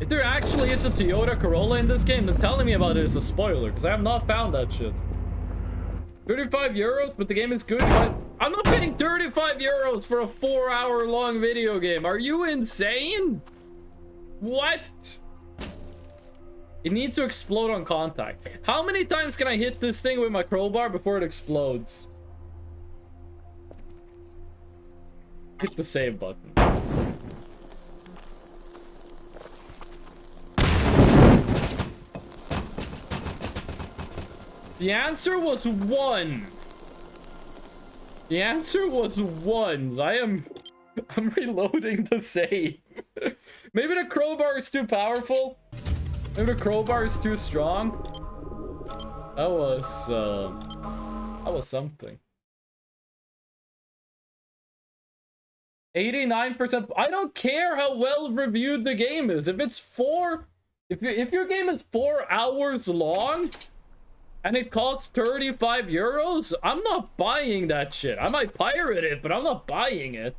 If there actually is a Toyota Corolla in this game, then telling me about it is a spoiler, because I have not found that shit. 35 euros, but the game is good. I'm not paying 35 euros for a 4-hour long video game. Are you insane? What? It needs to explode on contact. How many times can I hit this thing with my crowbar before it explodes? Hit the save button. The answer was 1. The answer was ones. I'm reloading the save. Maybe the crowbar is too powerful. Maybe the crowbar is too strong. That was something. 89%. I don't care how well reviewed the game is. If it's if your game is 4 hours long and it costs 35 euros, I'm not buying that shit. I might pirate it, but I'm not buying it.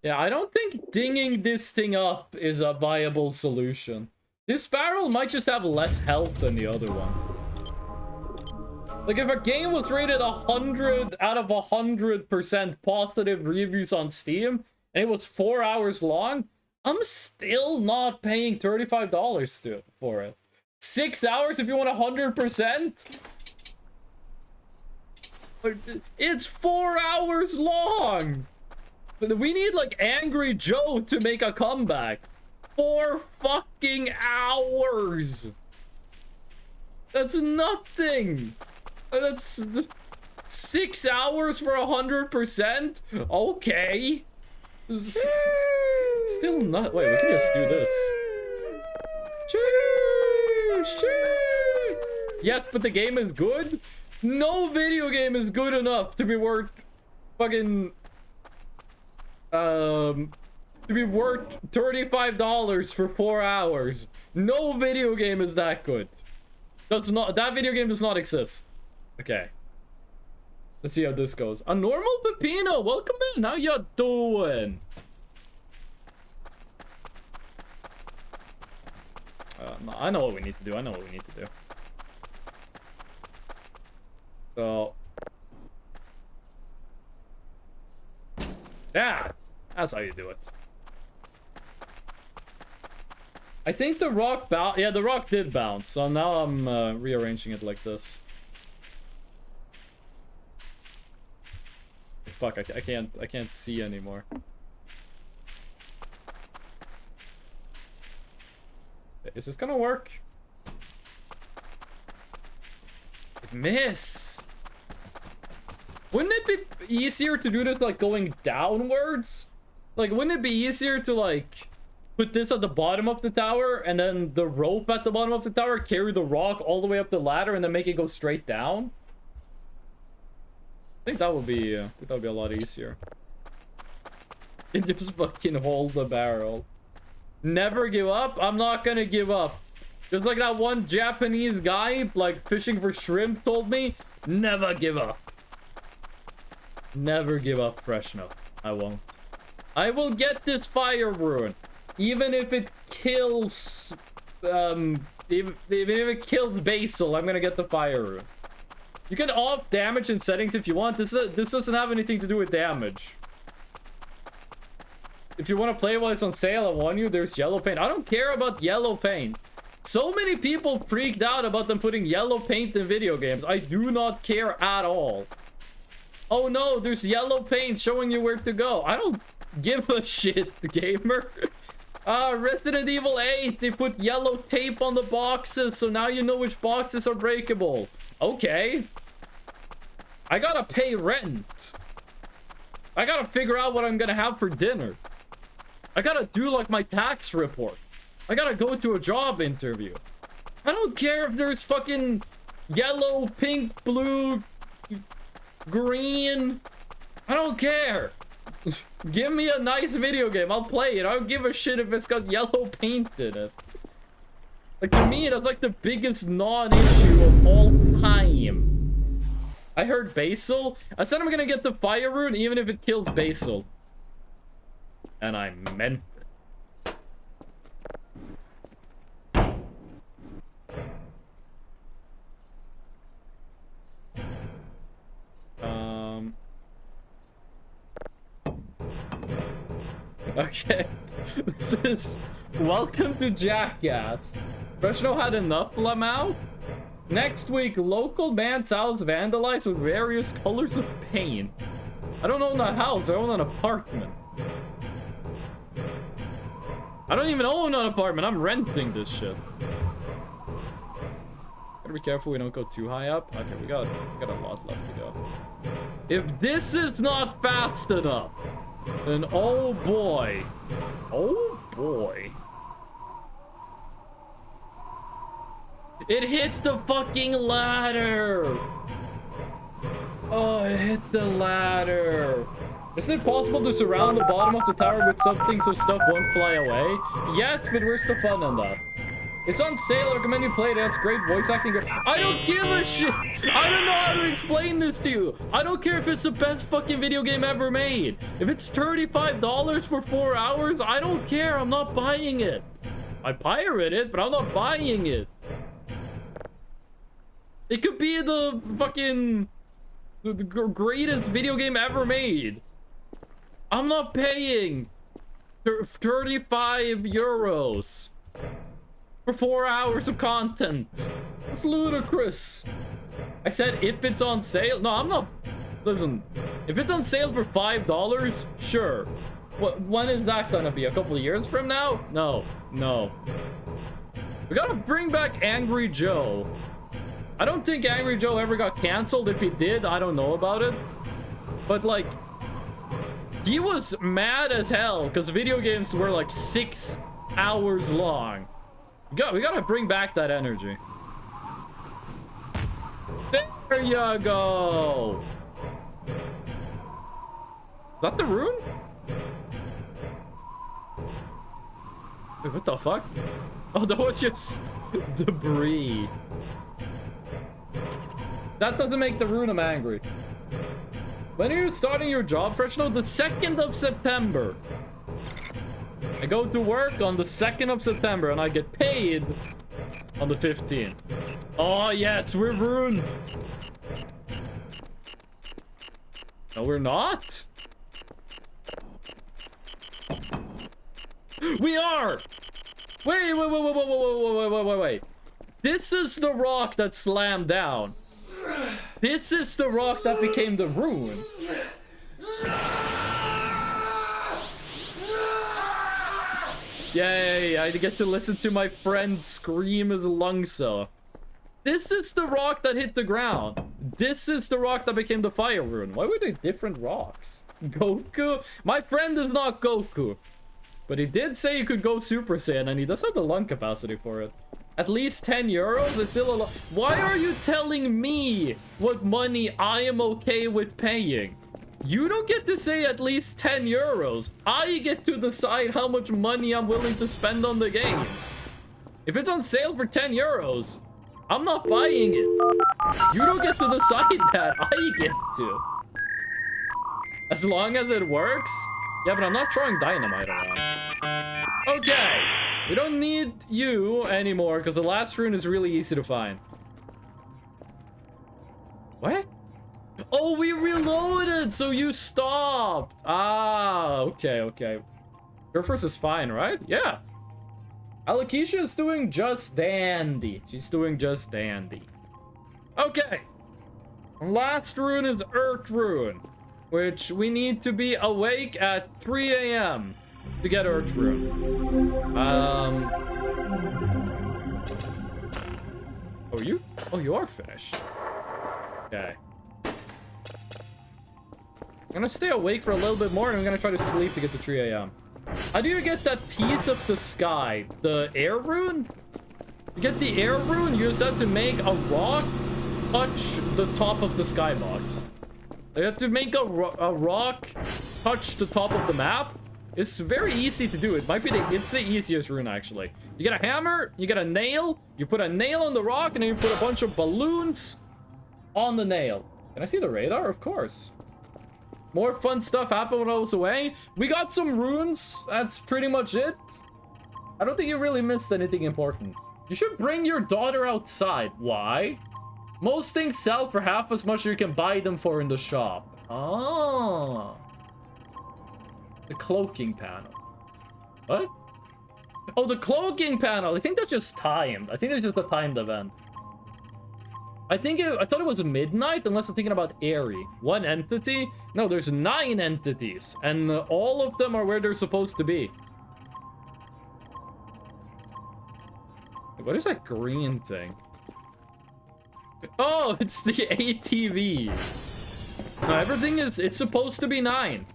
Yeah, I don't think dinging this thing up is a viable solution. This barrel might just have less health than the other one. Like, if a game was rated 100 out of 100% positive reviews on Steam, and it was 4 hours long, I'm still not paying $35 for it. 6 hours if you want 100%? It's 4 hours long! We need, like, Angry Joe to make a comeback. 4 fucking hours! That's nothing! That's 6 hours for 100%? Okay. Still not. Wait, we can just do this. Yes, but the game is good? No video game is good enough to be worth fucking to be worth $35 for 4 hours. No video game is that good. That video game does not exist. Okay. Let's see how this goes. A normal Pepino, welcome in. How you doing? No, I know what we need to do. So. Yeah, that's how you do it. I think the rock yeah, the rock did bounce. So now I'm rearranging it like this. Fuck, I can't see anymore. Is this gonna work? It missed. Wouldn't it be easier to do this like going downwards? Like, wouldn't it be easier to like put this at the bottom of the tower and then the rope at the bottom of the tower carry the rock all the way up the ladder and then make it go straight down? I think that would be a lot easier. You just fucking hold the barrel. Never give up? I'm not gonna give up. Just like that one Japanese guy, like, fishing for shrimp told me, never give up. Never give up, Freshno. I won't. I will get this fire rune. Even if it kills, even if it kills Basil, I'm gonna get the fire rune. You can off damage in settings if you want. This doesn't have anything to do with damage. If you want to play while it's on sale, I warn you, there's yellow paint. I don't care about yellow paint. So many people freaked out about them putting yellow paint in video games. I do not care at all. Oh no, there's yellow paint showing you where to go. I don't give a shit, gamer. Resident Evil 8, they put yellow tape on the boxes, so now you know which boxes are breakable. Okay. I gotta pay rent. I gotta figure out what I'm gonna have for dinner. I gotta do like my tax report. I gotta go to a job interview. I don't care if there's fucking yellow, pink, blue, green. I don't care. Give me a nice video game. I'll play it. I don't give a shit if it's got yellow paint in it. Like, to me, that's like the biggest non-issue of all time. I heard Basil. I said I'm gonna get the fire rune even if it kills Basil. And I meant it. Okay. This is welcome to Jackass. Freshno had enough, Lamau? Next week, local man's house vandalized with various colors of paint. I don't own a house, I own an apartment. I don't even own an apartment, I'm renting this shit. Gotta be careful we don't go too high up. Okay, we got a lot left to go. If this is not fast enough, then oh boy. Oh boy. It hit the fucking ladder. Oh, it hit the ladder. Isn't it possible to surround the bottom of the tower with something so stuff won't fly away? Yes, but where's the fun in that? It's on sale. I recommend you play it. It's great voice acting. I don't give a shit. I don't know how to explain this to you. I don't care if it's the best fucking video game ever made. If it's $35 for 4 hours, I don't care. I'm not buying it. I pirate it, but I'm not buying it. It could be the fucking the greatest video game ever made. I'm not paying 35 euros for 4 hours of content. It's ludicrous. I said if it's on sale. No, I'm not. Listen, if it's on sale for $5, sure. When is that gonna be? A couple of years from now? No. We gotta bring back Angry Joe. I don't think Angry Joe ever got canceled. If he did, I don't know about it. But like, he was mad as hell because video games were like 6 hours long. We gotta bring back that energy. There you go. Is that the rune? Wait, what the fuck? Oh, that was just debris. That doesn't make the rune. I'm angry. When are you starting your job, Freshno? The 2nd of September. I go to work on the 2nd of September and I get paid on the 15th. Oh yes, we're ruined. No, we're not. We are. Wait. This is the rock that slammed down. This is the rock that became the rune. Yay, I get to listen to my friend scream his lungs off. This is the rock that hit the ground. This is the rock that became the fire rune. Why were they different rocks? Goku? My friend is not Goku. But he did say he could go Super Saiyan, and he does have the lung capacity for it. At least 10 euros? It's still a lot. Why are you telling me what money I am okay with paying? You don't get to say at least 10 euros. I get to decide how much money I'm willing to spend on the game. If it's on sale for 10 euros, I'm not buying it. You don't get to decide that. I get to. As long as it works. Yeah, but I'm not throwing dynamite around. Okay. We don't need you anymore because the last rune is really easy to find. What? Oh, we reloaded, so you stopped. Ah, okay. Your first is fine, right? Yeah. Alakisha is doing just dandy. She's doing just dandy. Okay. Last rune is Earth Rune, which we need to be awake at 3 a.m. to get Earth Rune. Oh, you are finished. Okay. I'm gonna stay awake for a little bit more and I'm gonna try to sleep to get to 3 a.m. How do you get that piece of the sky? The air rune? You get the air rune, you just have to make a rock touch the top of the skybox. You have to make a rock touch the top of the map. It's very easy to do. It might be it's the easiest rune, actually. You get a hammer, you get a nail, you put a nail on the rock, and then you put a bunch of balloons on the nail. Can I see the radar? Of course. More fun stuff happened when I was away. We got some runes. That's pretty much it. I don't think you really missed anything important. You should bring your daughter outside. Why? Most things sell for half as much as you can buy them for in the shop. Oh. The cloaking panel. What? Oh, the cloaking panel. I think that's just timed. I think it's just a timed event. I thought it was midnight, unless I'm thinking about Airy. One entity? No, there's 9 entities, and all of them are where they're supposed to be. What is that green thing? Oh, it's the ATV. No, everything is, it's supposed to be 9.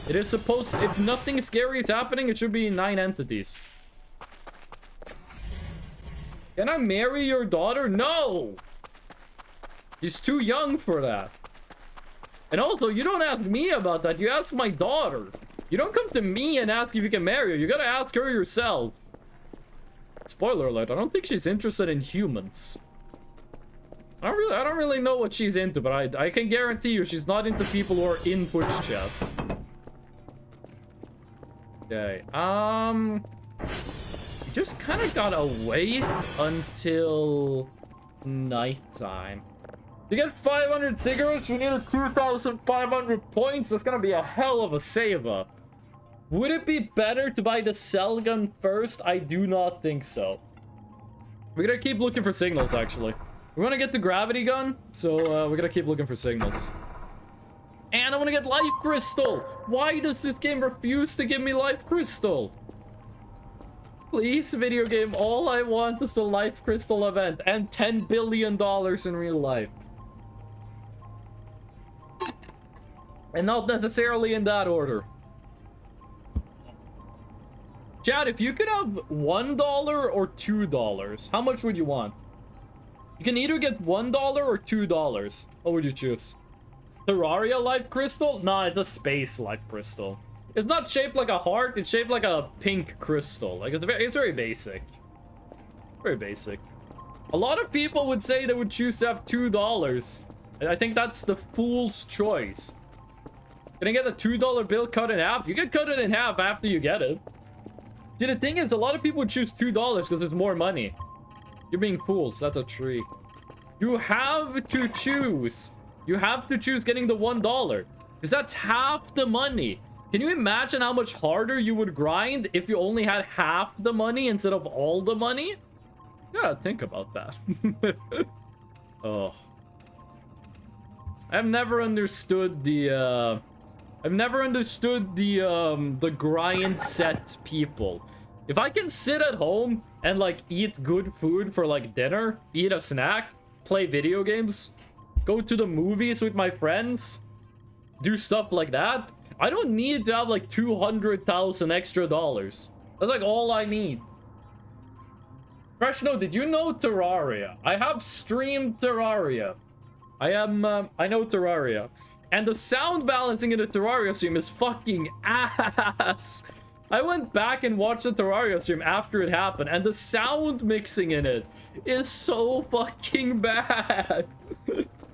It is supposed to, if nothing scary is happening, it should be 9 entities. Can I marry your daughter? No! She's too young for that. And also, you don't ask me about that. You ask my daughter. You don't come to me and ask if you can marry her. You gotta ask her yourself. Spoiler alert, I don't think she's interested in humans. I don't really know what she's into, but I can guarantee you she's not into people who are in Twitch chat. Okay, just kind of gotta wait until nighttime. To get 500 cigarettes, we need 2,500 points. That's gonna be a hell of a save up. Would it be better to buy the cell gun first? I do not think so. We're gonna keep looking for signals, actually. We want to get the gravity gun, so we're gonna keep looking for signals. And I want to get life crystal. Why does this game refuse to give me life crystal? Please, video game, all I want is the life crystal event and $10 billion in real life. And not necessarily in that order. Chad, if you could have $1 or $2, how much would you want? You can either get $1 or $2. What would you choose? Terraria life crystal? Nah, it's a space life crystal. It's not shaped like a heart, it's shaped like a pink crystal. Like, it's very basic. Very basic. A lot of people would say they would choose to have $2. And I think that's the fool's choice. Can I get the $2 bill cut in half? You can cut it in half after you get it. See, the thing is, a lot of people would choose $2 because it's more money. You're being fools. That's a tree. You have to choose. You have to choose getting the $1. Because that's half the money. Can you imagine how much harder you would grind if you only had half the money instead of all the money? You gotta think about that. Oh. I've never understood the, the grind set people. If I can sit at home and, like, eat good food for, like, dinner, eat a snack, play video games, go to the movies with my friends, do stuff like that, I don't need to have, like, 200,000 extra dollars. That's, like, all I need. Freshno, did you know Terraria? I have streamed Terraria. I know Terraria. And the sound balancing in the Terraria stream is fucking ass. I went back and watched the Terraria stream after it happened, and the sound mixing in it is so fucking bad.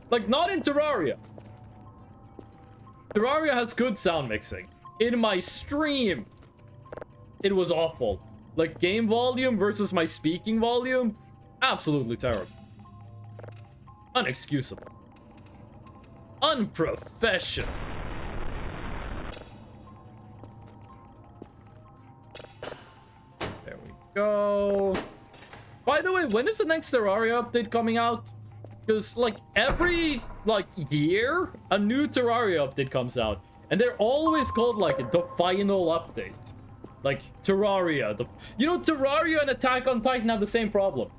Like, not in Terraria. Terraria has good sound mixing. In my stream, it was awful. Like, game volume versus my speaking volume, absolutely terrible. Unexcusable. Unprofessional. There we go. By the way, when is the next Terraria update coming out? Because, like, every, like, year, a new Terraria update comes out. And they're always called, like, the final update. Like, Terraria. You know, Terraria and Attack on Titan have the same problem.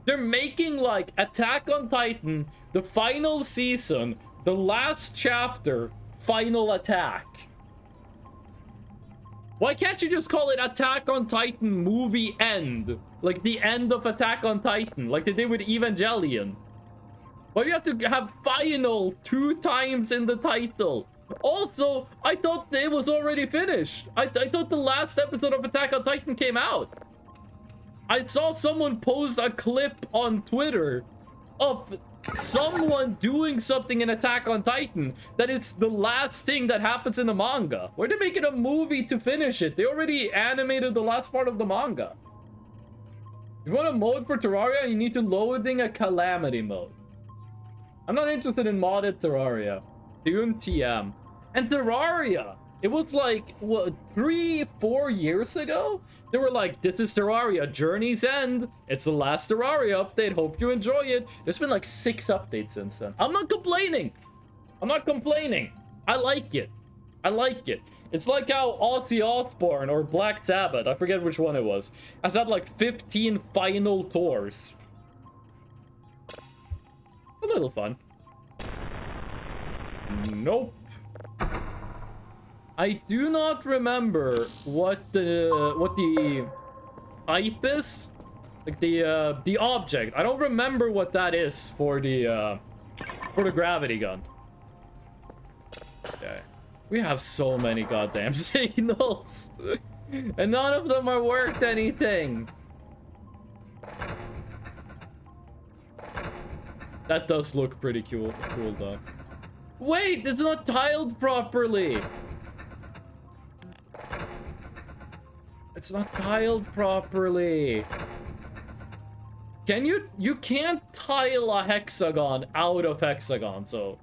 They're making, like, Attack on Titan, the final season, the last chapter, final attack. Why can't you just call it Attack on Titan movie end? Like the end of Attack on Titan, like they did with Evangelion. Why do you have to have final 2 times in the title? Also, I thought it was already finished. I thought the last episode of Attack on Titan came out. I saw someone post a clip on Twitter of someone doing something in Attack on Titan that is the last thing that happens in the manga. Why are they making a movie to finish it? They already animated the last part of the manga. If you want a mode for Terraria, you need to loading a calamity mode. I'm not interested in modded Terraria. Doom TM. And Terraria It was like, what, 3-4 years ago? They were like, this is Terraria Journey's End. It's the last Terraria update. Hope you enjoy it. There's been like 6 updates since then. I'm not complaining. I'm not complaining. I like it. I like it. It's like how Ozzy Osbourne or Black Sabbath, I forget which one it was, has had like 15 final tours. A little fun. Nope. I do not remember what the type is, like the object. I don't remember what that is for the gravity gun. Okay, we have so many goddamn signals, and none of them are worth anything. That does look pretty cool though. Wait, it's not tiled properly. It's not tiled properly. Can you can't tile a hexagon out of hexagon, so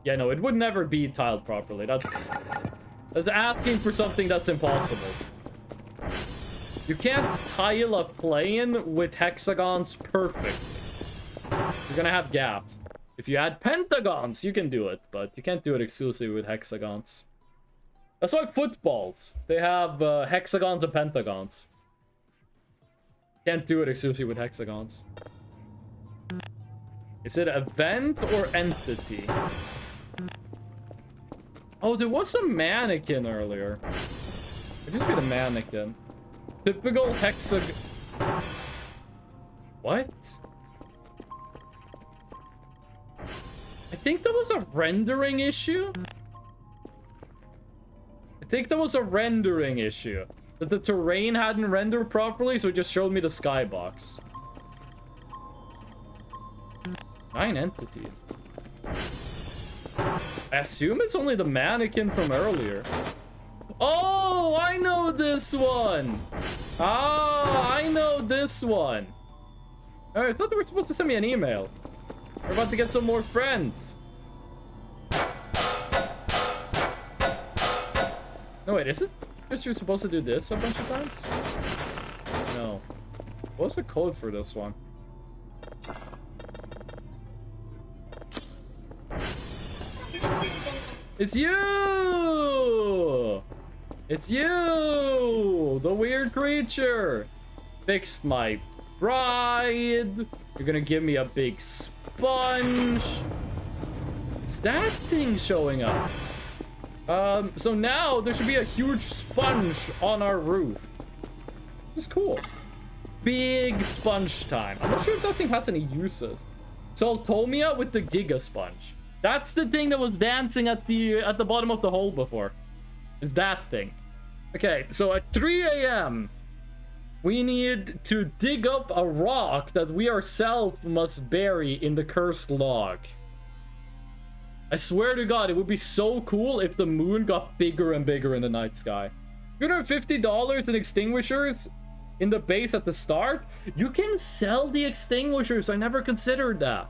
yeah, no, it would never be tiled properly. That's asking for something that's impossible. You can't tile a plane with hexagons perfectly. You're gonna have gaps. If you add pentagons, you can do it, but you can't do it exclusively with hexagons. That's why footballs, they have hexagons and pentagons. Can't do it exclusively with hexagons. Is it event or entity? Oh, there was a mannequin earlier. It just be the mannequin. Typical hexagon. What? I think that was a rendering issue. I think that was a rendering issue. That the terrain hadn't rendered properly, so it just showed me the skybox. 9 entities. I assume it's only the mannequin from earlier. Oh, I know this one! Ah, I know this one! Alright, I thought they were supposed to send me an email. We're about to get some more friends. No, wait, is it just you're supposed to do this a bunch of times? No. What's the code for this one? It's you! It's you! The weird creature! Fixed my bride. You're gonna give me a big sponge. Is that thing showing up? So now there should be a huge sponge on our roof. This is cool. Big sponge time. I'm not sure if that thing has any uses. So Tomia with the Giga Sponge. That's the thing that was dancing at the bottom of the hole before. It's that thing. Okay, so at 3 a.m. we need to dig up a rock that we ourselves must bury in the cursed log. I swear to God, it would be so cool if the moon got bigger and bigger in the night sky. $250 in extinguishers in the base at the start? You can sell the extinguishers. I never considered that.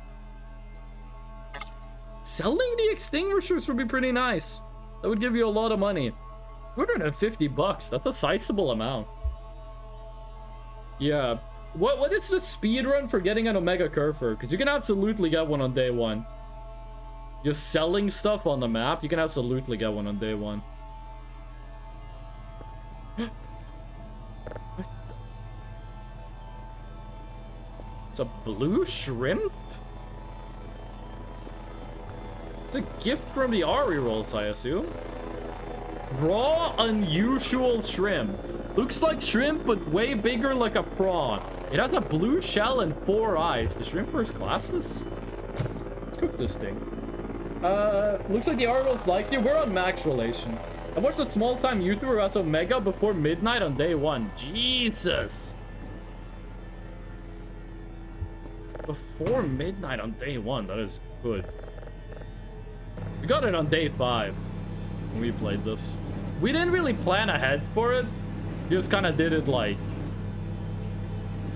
Selling the extinguishers would be pretty nice. That would give you a lot of money. 250 bucks. That's a sizable amount. Yeah. What is the speed run for getting an Omega Curfer? Because you can absolutely get one on day 1. Just selling stuff on the map, you can absolutely get one on day 1. It's a blue shrimp? It's a gift from the Ari rolls, I assume. Raw unusual shrimp. Looks like shrimp, but way bigger like a prawn. It has a blue shell and 4 eyes. The shrimp wears glasses? Let's cook this thing. Looks like the Arnold's like you. We're on max relation. I watched a small-time YouTuber as Omega before midnight on day 1. Jesus. Before midnight on day 1. That is good. We got it on day 5 when we played this. We didn't really plan ahead for it. We just kind of did it like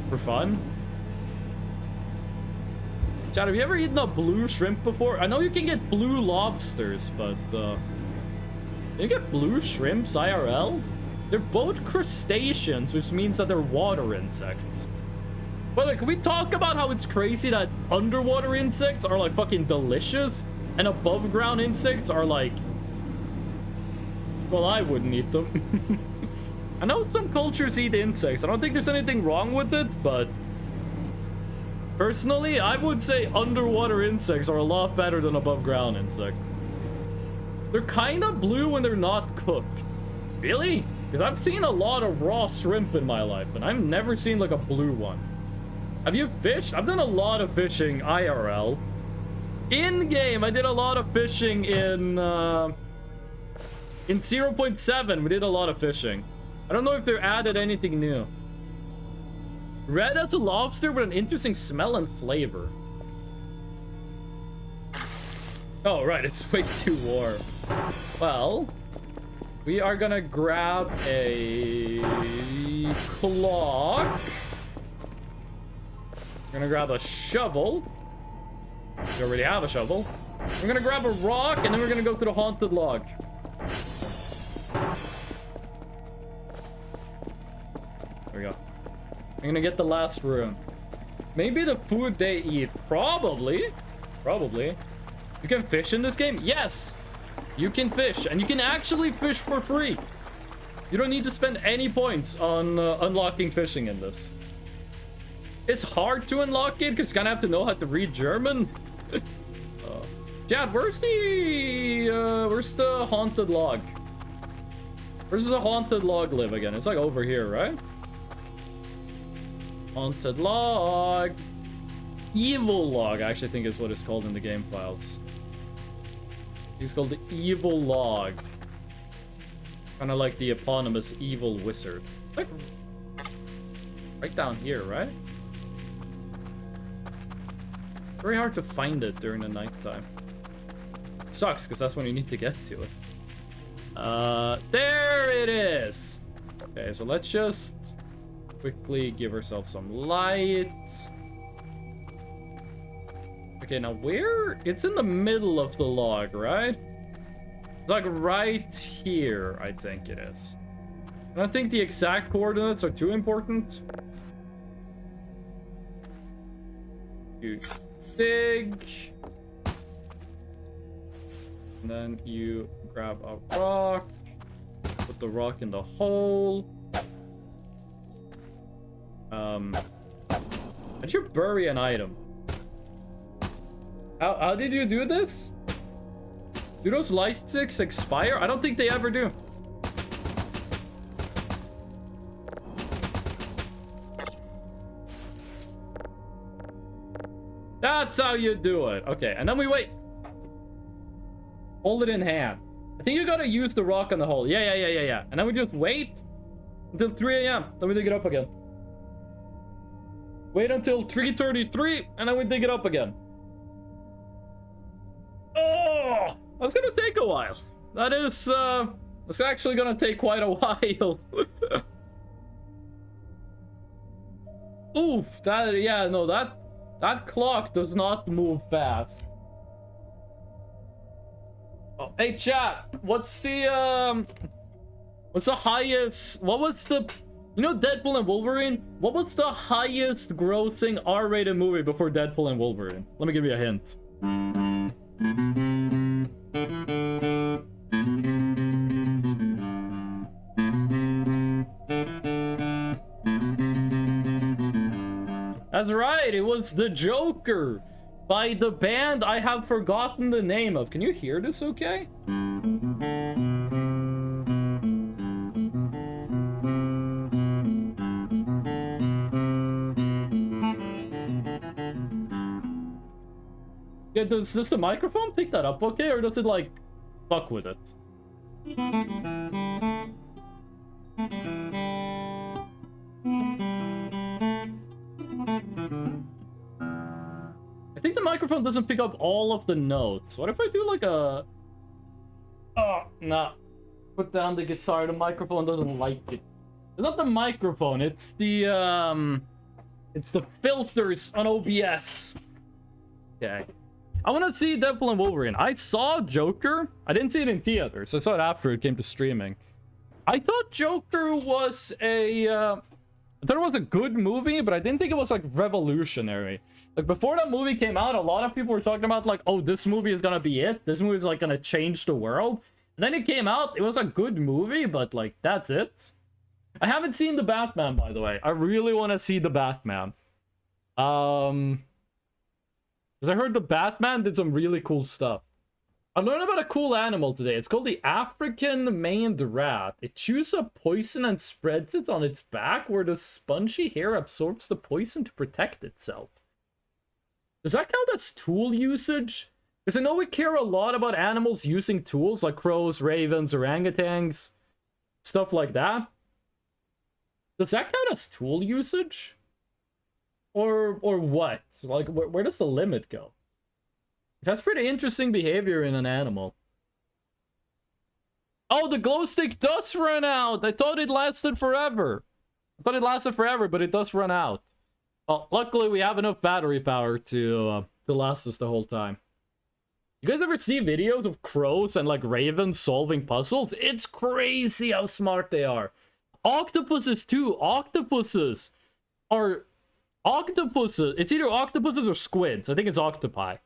for fun. Chad, have you ever eaten a blue shrimp before? I know you can get blue lobsters, but Can you get blue shrimps IRL? They're both crustaceans, which means that they're water insects. But like, can we talk about how it's crazy that underwater insects are like fucking delicious and above ground insects are like, well, I wouldn't eat them. I know some cultures eat insects. I don't think there's anything wrong with it, but personally, I would say underwater insects are a lot better than above ground insects. They're kind of blue when they're not cooked. Really? Because I've seen a lot of raw shrimp in my life, and I've never seen like a blue one. Have you fished? I've done a lot of fishing IRL. In-game, I did a lot of fishing in 0.7. We did a lot of fishing. I don't know if they added anything new. Red as a lobster with an interesting smell and flavor. Oh, right, it's way too warm. Well, we are gonna grab a clock. We're gonna grab a shovel. We already have a shovel. We're gonna grab a rock, and then we're gonna go to the haunted log. There we go. I'm gonna get the last room. Maybe the food they eat. Probably. Probably. You can fish in this game? Yes! You can fish, and you can actually fish for free. You don't need to spend any points on unlocking fishing in this. It's hard to unlock it because you kind of have to know how to read German. Chad, where's the haunted log? Where's the haunted log live again? It's like over here, right? Haunted log. Evil log, I actually think is what it's called in the game files. It's called the evil log. Kind of like the eponymous evil wizard. It's like right down here, right? Very hard to find it during the nighttime. Sucks, because that's when you need to get to it. There it is! Okay, so let's just quickly give ourselves some light. Okay, now where? It's in the middle of the log, right? It's like right here, I think it is. I don't think the exact coordinates are too important. You dig. And then you grab a rock. Put the rock in the hole. How'd you bury an item? How did you do this? Do those light sticks expire? I don't think they ever do. That's how you do it. Okay, and then we wait. Hold it in hand. I think you gotta use the rock on the hole. Yeah. And then we just wait until 3 a.m. Then we dig it up again. Wait until 3:33, and then we dig it up again. Oh, that's gonna take a while. That is, it's actually gonna take quite a while. Oof, that clock does not move fast. Oh, hey chat, what's the highest, what was the, you know Deadpool and Wolverine? What was the highest grossing R-rated movie before Deadpool and Wolverine? Let me give you a hint. That's right, it was The Joker by the band I have forgotten the name of. Can you hear this okay? Yeah, does the microphone pick that up okay, or does it like fuck with it? I think the microphone doesn't pick up all of the notes. What if I do like a... Oh, nah. Put down the guitar, the microphone doesn't like it. It's not the microphone, it's the filters on OBS. Okay. I want to see Deadpool and Wolverine. I saw Joker. I didn't see it in theaters. I saw it after it came to streaming. I thought Joker was I thought it was a good movie, but I didn't think it was like revolutionary. Like before that movie came out, a lot of people were talking about like, oh, this movie is gonna be it. This movie is like gonna change the world. And then it came out. It was a good movie, but like that's it. I haven't seen the Batman, by the way. I really want to see the Batman. Because I heard the Batman did some really cool stuff. I learned about a cool animal today. It's called the African maned rat. It chews up poison and spreads it on its back, where the spongy hair absorbs the poison to protect itself. Does that count as tool usage? Because I know we care a lot about animals using tools, like crows, ravens, orangutans, stuff like that. Does that count as tool usage? Or what? Like, where does the limit go? That's pretty interesting behavior in an animal. Oh, the glow stick does run out! I thought it lasted forever. But it does run out. Well, luckily we have enough battery power to last us the whole time. You guys ever see videos of crows and like ravens solving puzzles? It's crazy how smart they are. Octopuses too. Octopuses. It's either octopuses or squids. I think it's octopi.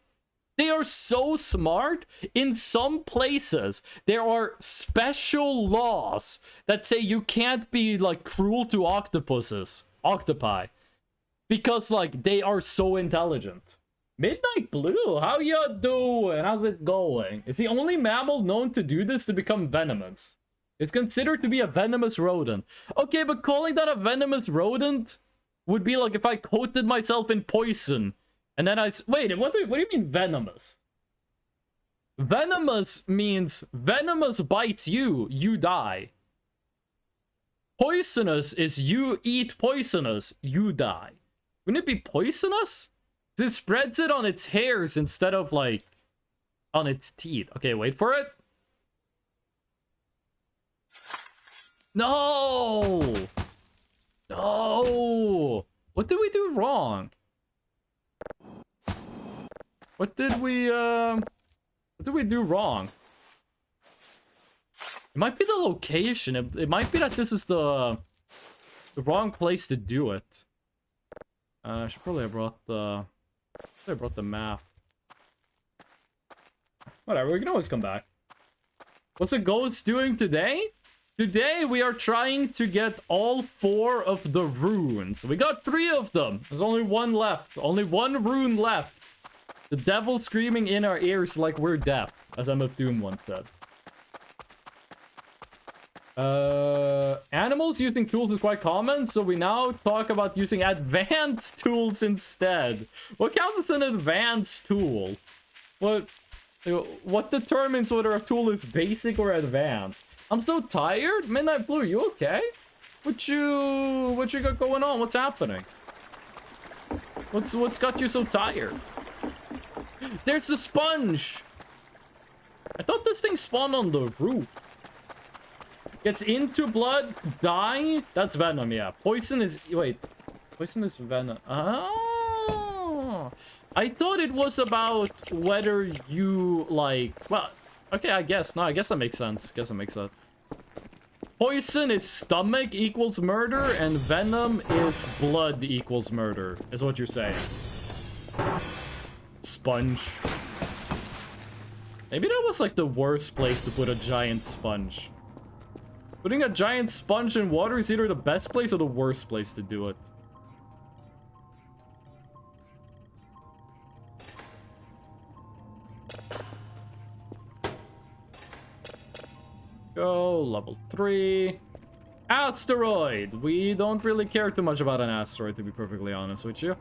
They are so smart. In some places, there are special laws that say you can't be like cruel to octopi. Because like they are so intelligent. Midnight Blue, how ya doing? How's it going? It's the only mammal known to do this to become venomous. It's considered to be a venomous rodent. Okay, but calling that a venomous rodent would be like if I coated myself in poison. And then wait, what do you mean venomous? Venomous means venomous bites you, you die. Poisonous is you eat poisonous, you die. Wouldn't it be poisonous? It spreads it on its hairs instead of like on its teeth. Okay, wait for it. No! No! What did we do wrong? What did we do wrong? It might be the location. It might be that this is the wrong place to do it. I should probably have brought the map. Whatever, we can always come back. What's the ghost doing today? Today we are trying to get all 4 of the runes. We got 3 of them. There's only 1 left. Only 1 rune left. The devil screaming in our ears like we're deaf, as MF Doom once said. Animals using tools is quite common, so we now talk about using advanced tools instead. What counts as an advanced tool? What determines whether a tool is basic or advanced? I'm so tired. Midnight Blue, you okay? What you got going on? What's happening? What's got you so tired? There's the sponge. I thought this thing spawned on the roof. Gets into blood, die. That's venom, yeah. Poison is poison is venom. Oh, I thought it was about whether you like. Well, okay, I guess. No, I guess that makes sense. Poison is stomach equals murder, and venom is blood equals murder, is what you're saying. Sponge. Maybe that was like the worst place to put a giant sponge. Putting a giant sponge in water is either the best place or the worst place to do it. Go, level 3. Asteroid! We don't really care too much about an asteroid, to be perfectly honest with you.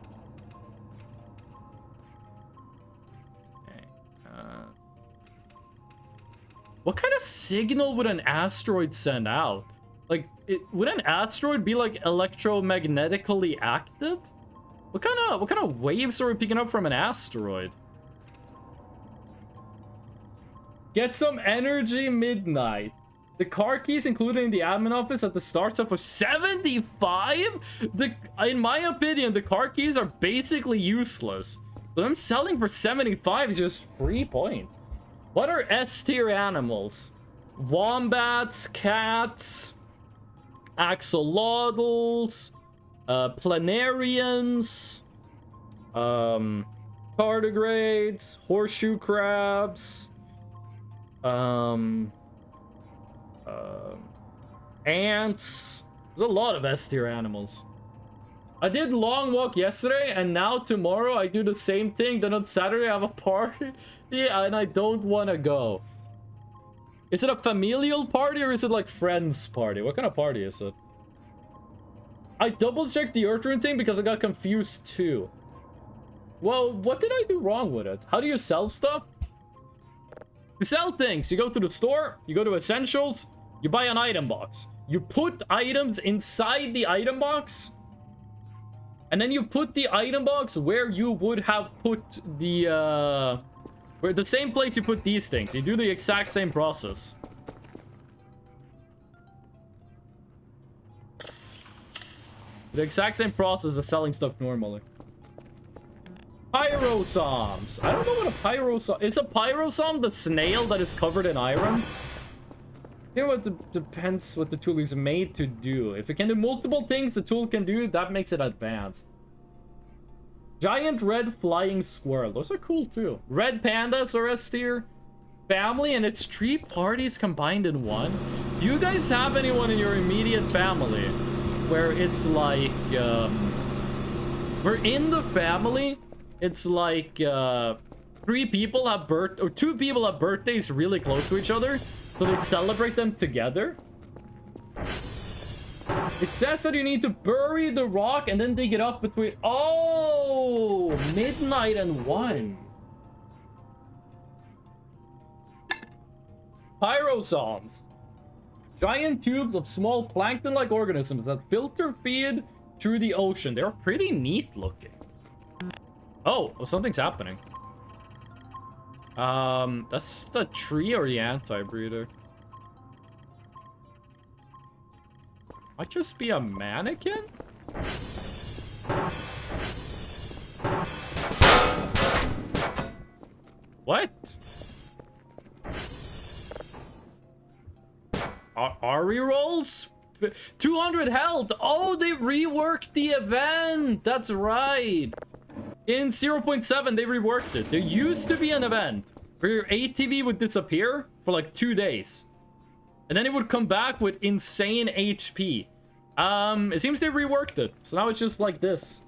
What kind of signal would an asteroid send out? Like, would an asteroid be like electromagnetically active? What kind of waves are we picking up from an asteroid? Get some energy, Midnight. The car keys, including the admin office at the start, up for 75? In my opinion, the car keys are basically useless. So them selling for 75 is just 3 points. What are S tier animals? Wombats, cats, axolotls, planarians, tardigrades, horseshoe crabs, ants. There's a lot of S tier animals. I did long walk yesterday, and now tomorrow I do the same thing. Then on Saturday I have a party, and I don't want to go. Is it a familial party or is it like friends party? What kind of party is it? I double checked the Earth Rune thing because I got confused too. Well, what did I do wrong with it? How do you sell stuff? You sell things. You go to the store, you go to Essentials, you buy an item box. You put items inside the item box, and then you put the item box where you would have put the, where the same place you put these things. You do the exact same process. The exact same process as selling stuff normally. Pyrosomes. I don't know what a pyrosom is. A pyrosom the snail that is covered in iron? I think what depends what the tool is made to do. If it can do multiple things the tool can do, that makes it advanced. Giant red flying squirrel. Those are cool too. Red pandas are S tier. Family, and it's 3 parties combined in one. Do you guys have anyone in your immediate family where it's like, we're in the family, it's like, 3 people have or 2 people have birthdays really close to each other, so they celebrate them together? It says that you need to bury the rock and then dig it up between... Oh! Midnight and 1. Pyrosomes. Giant tubes of small plankton-like organisms that filter feed through the ocean. They're pretty neat looking. Oh, something's happening. That's the tree or the anti-breeder? Might just be a mannequin? What? Ari rolls? 200 health. Oh, they reworked the event. That's right. In 0.7, they reworked it. There used to be an event where your ATV would disappear for like 2 days. And then it would come back with insane HP. It seems they reworked it. So now it's just like this.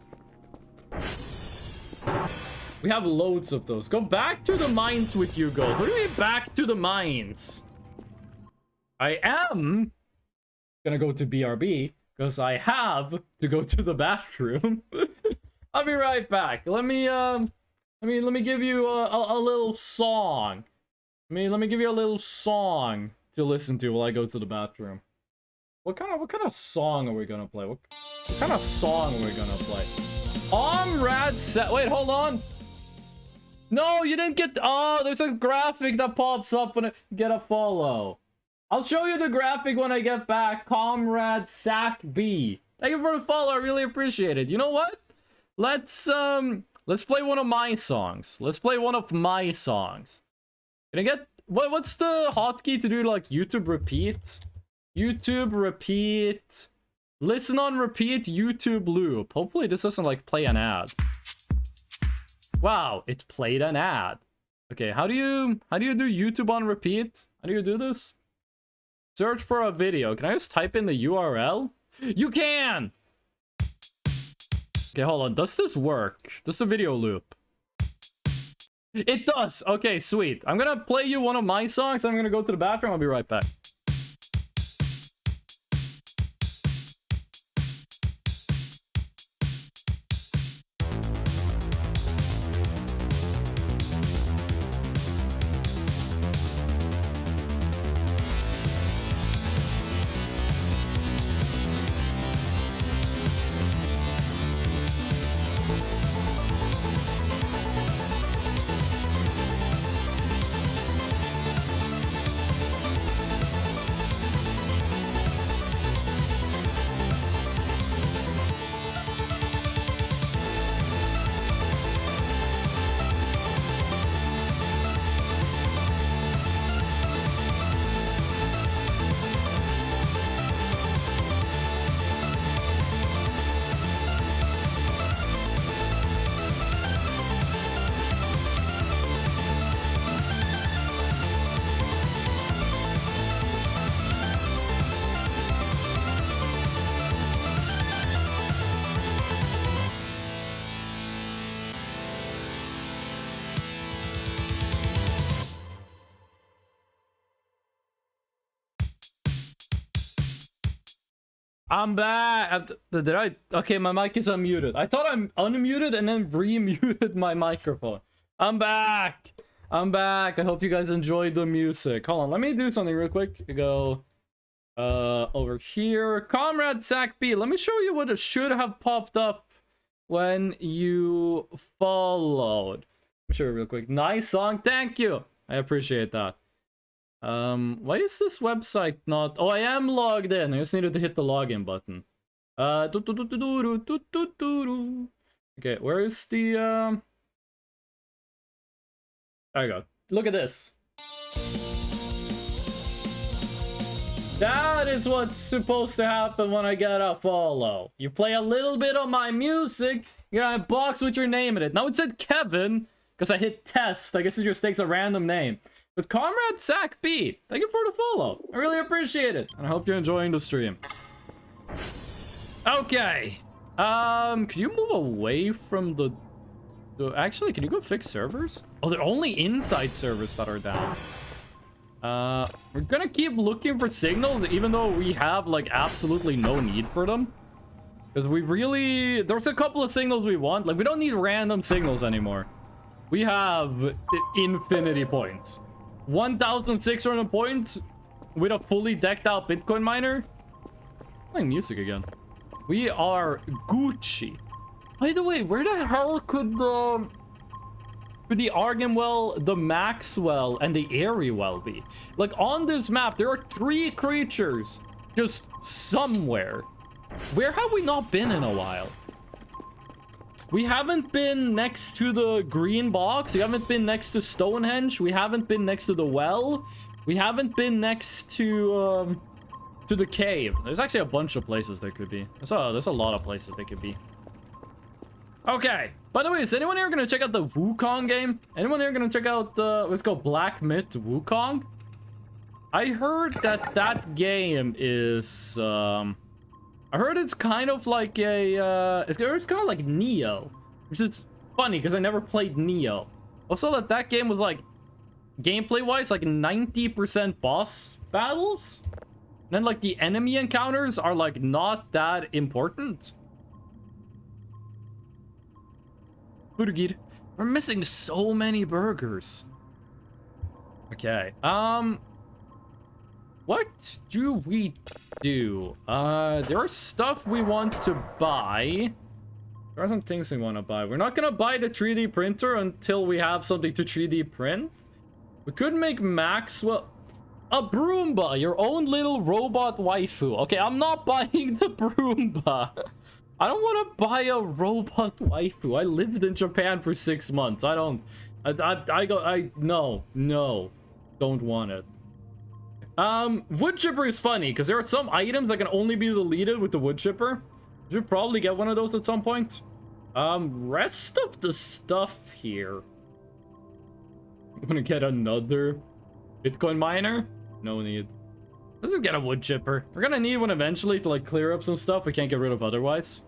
We have loads of those. Go back to the mines with you guys. What do you mean back to the mines? I am gonna go to BRB because I have to go to the bathroom. I'll be right back. Let me give you a little song. Let me give you a little song to listen to while I go to the bathroom. What kind of song are we gonna play? What kind of song are we gonna play? Comrade set. Wait, hold on. No, you didn't get. Oh, there's a graphic that pops up when I get a follow. I'll show you the graphic when I get back. Comrade Sack B. Thank you for the follow. I really appreciate it. You know what? Let's play one of my songs. Let's play one of my songs. Can I get what's the hotkey to do like YouTube repeat? YouTube repeat. Listen on repeat YouTube loop. Hopefully this doesn't like play an ad. Wow, it played an ad. Okay, how do you do YouTube on repeat? How do you do this? Search for a video. Can I just type in the URL? You can! Okay, hold on. Does this work? Does the video loop? It does! Okay, sweet. I'm gonna play you one of my songs. I'm gonna go to the bathroom. I'll be right back. I'm back. Did I? Okay, my mic is unmuted. I thought I'm unmuted and then re-muted my microphone. I'm back. I'm back. I hope you guys enjoyed the music. Hold on, let me do something real quick. You go over here. Comrade Zach B. Let me show you what it should have popped up when you followed. Let me show you real quick. Nice song. Thank you. I appreciate that. Why is this website not... Oh, I am logged in. I just needed to hit the login button. Okay, where is the... There you go. Look at this. That is what's supposed to happen when I get a follow. You play a little bit of my music, you got a box with your name in it. Now it said Kevin, because I hit test. I guess it just takes a random name. But Comrade Zach B, thank you for the follow. I really appreciate it. And I hope you're enjoying the stream. Okay. Can you move away from the... Actually, can you go fix servers? Oh, they're only inside servers that are down. We're gonna keep looking for signals, even though we have, like, absolutely no need for them. Because we really... There's a couple of signals we want. Like, we don't need random signals anymore. We have infinity points. 1,600 points with a fully decked out Bitcoin miner. Playing music again. We are Gucci. By the way, where the hell could the Argynwell, the Maxwell, and the Eriewell be? Like, on this map, there are 3 creatures just somewhere. Where have we not been in a while? We haven't been next to the green box. We haven't been next to Stonehenge. We haven't been next to the well. We haven't been next to the cave. There's actually a bunch of places they could be. There's a lot of places they could be. Okay. By the way, is anyone here gonna check out the Wukong game? Anyone here gonna check out let's go Black Myth Wukong? I heard that game is I heard it's kind of like a it's kind of like Neo, which is funny because I never played Neo. Also, that game was like gameplay wise like 90% boss battles, and then like the enemy encounters are like not that important. Burgir. We're missing so many burgers. Okay. What do we do? There are stuff we want to buy. There are some things we want to buy. We're not gonna buy the 3D printer until we have something to 3D print. We could make Maxwell... A Broomba, your own little robot waifu. Okay, I'm not buying the Broomba. I don't want to buy a robot waifu. I lived in Japan for 6 months. No, don't want it. Wood chipper is funny because there are some items that can only be deleted with the wood chipper. You should probably get one of those at some point. Rest of the stuff here. I'm gonna get another Bitcoin miner. No need. Let's just get a wood chipper. We're gonna need one eventually to like clear up some stuff we can't get rid of otherwise.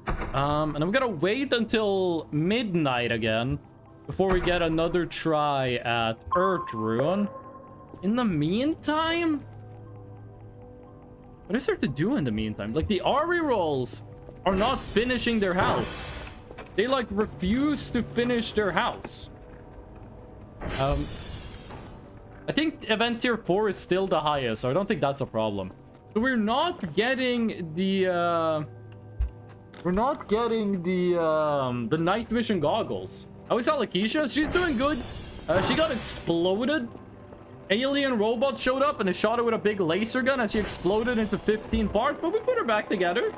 And I'm gonna wait until midnight again before we get another try at Earth Ruin. In the meantime, what is there to do in the meantime? Like, the RE rolls are not finishing their house. They like refuse to finish their house. I think event tier 4 is still the highest, so I don't think that's a problem. So we're not getting the the night vision goggles. I always saw Lakeisha. She's doing good. She got exploded. Alien robot showed up and they shot her with a big laser gun and she exploded into 15 parts, but we put her back together.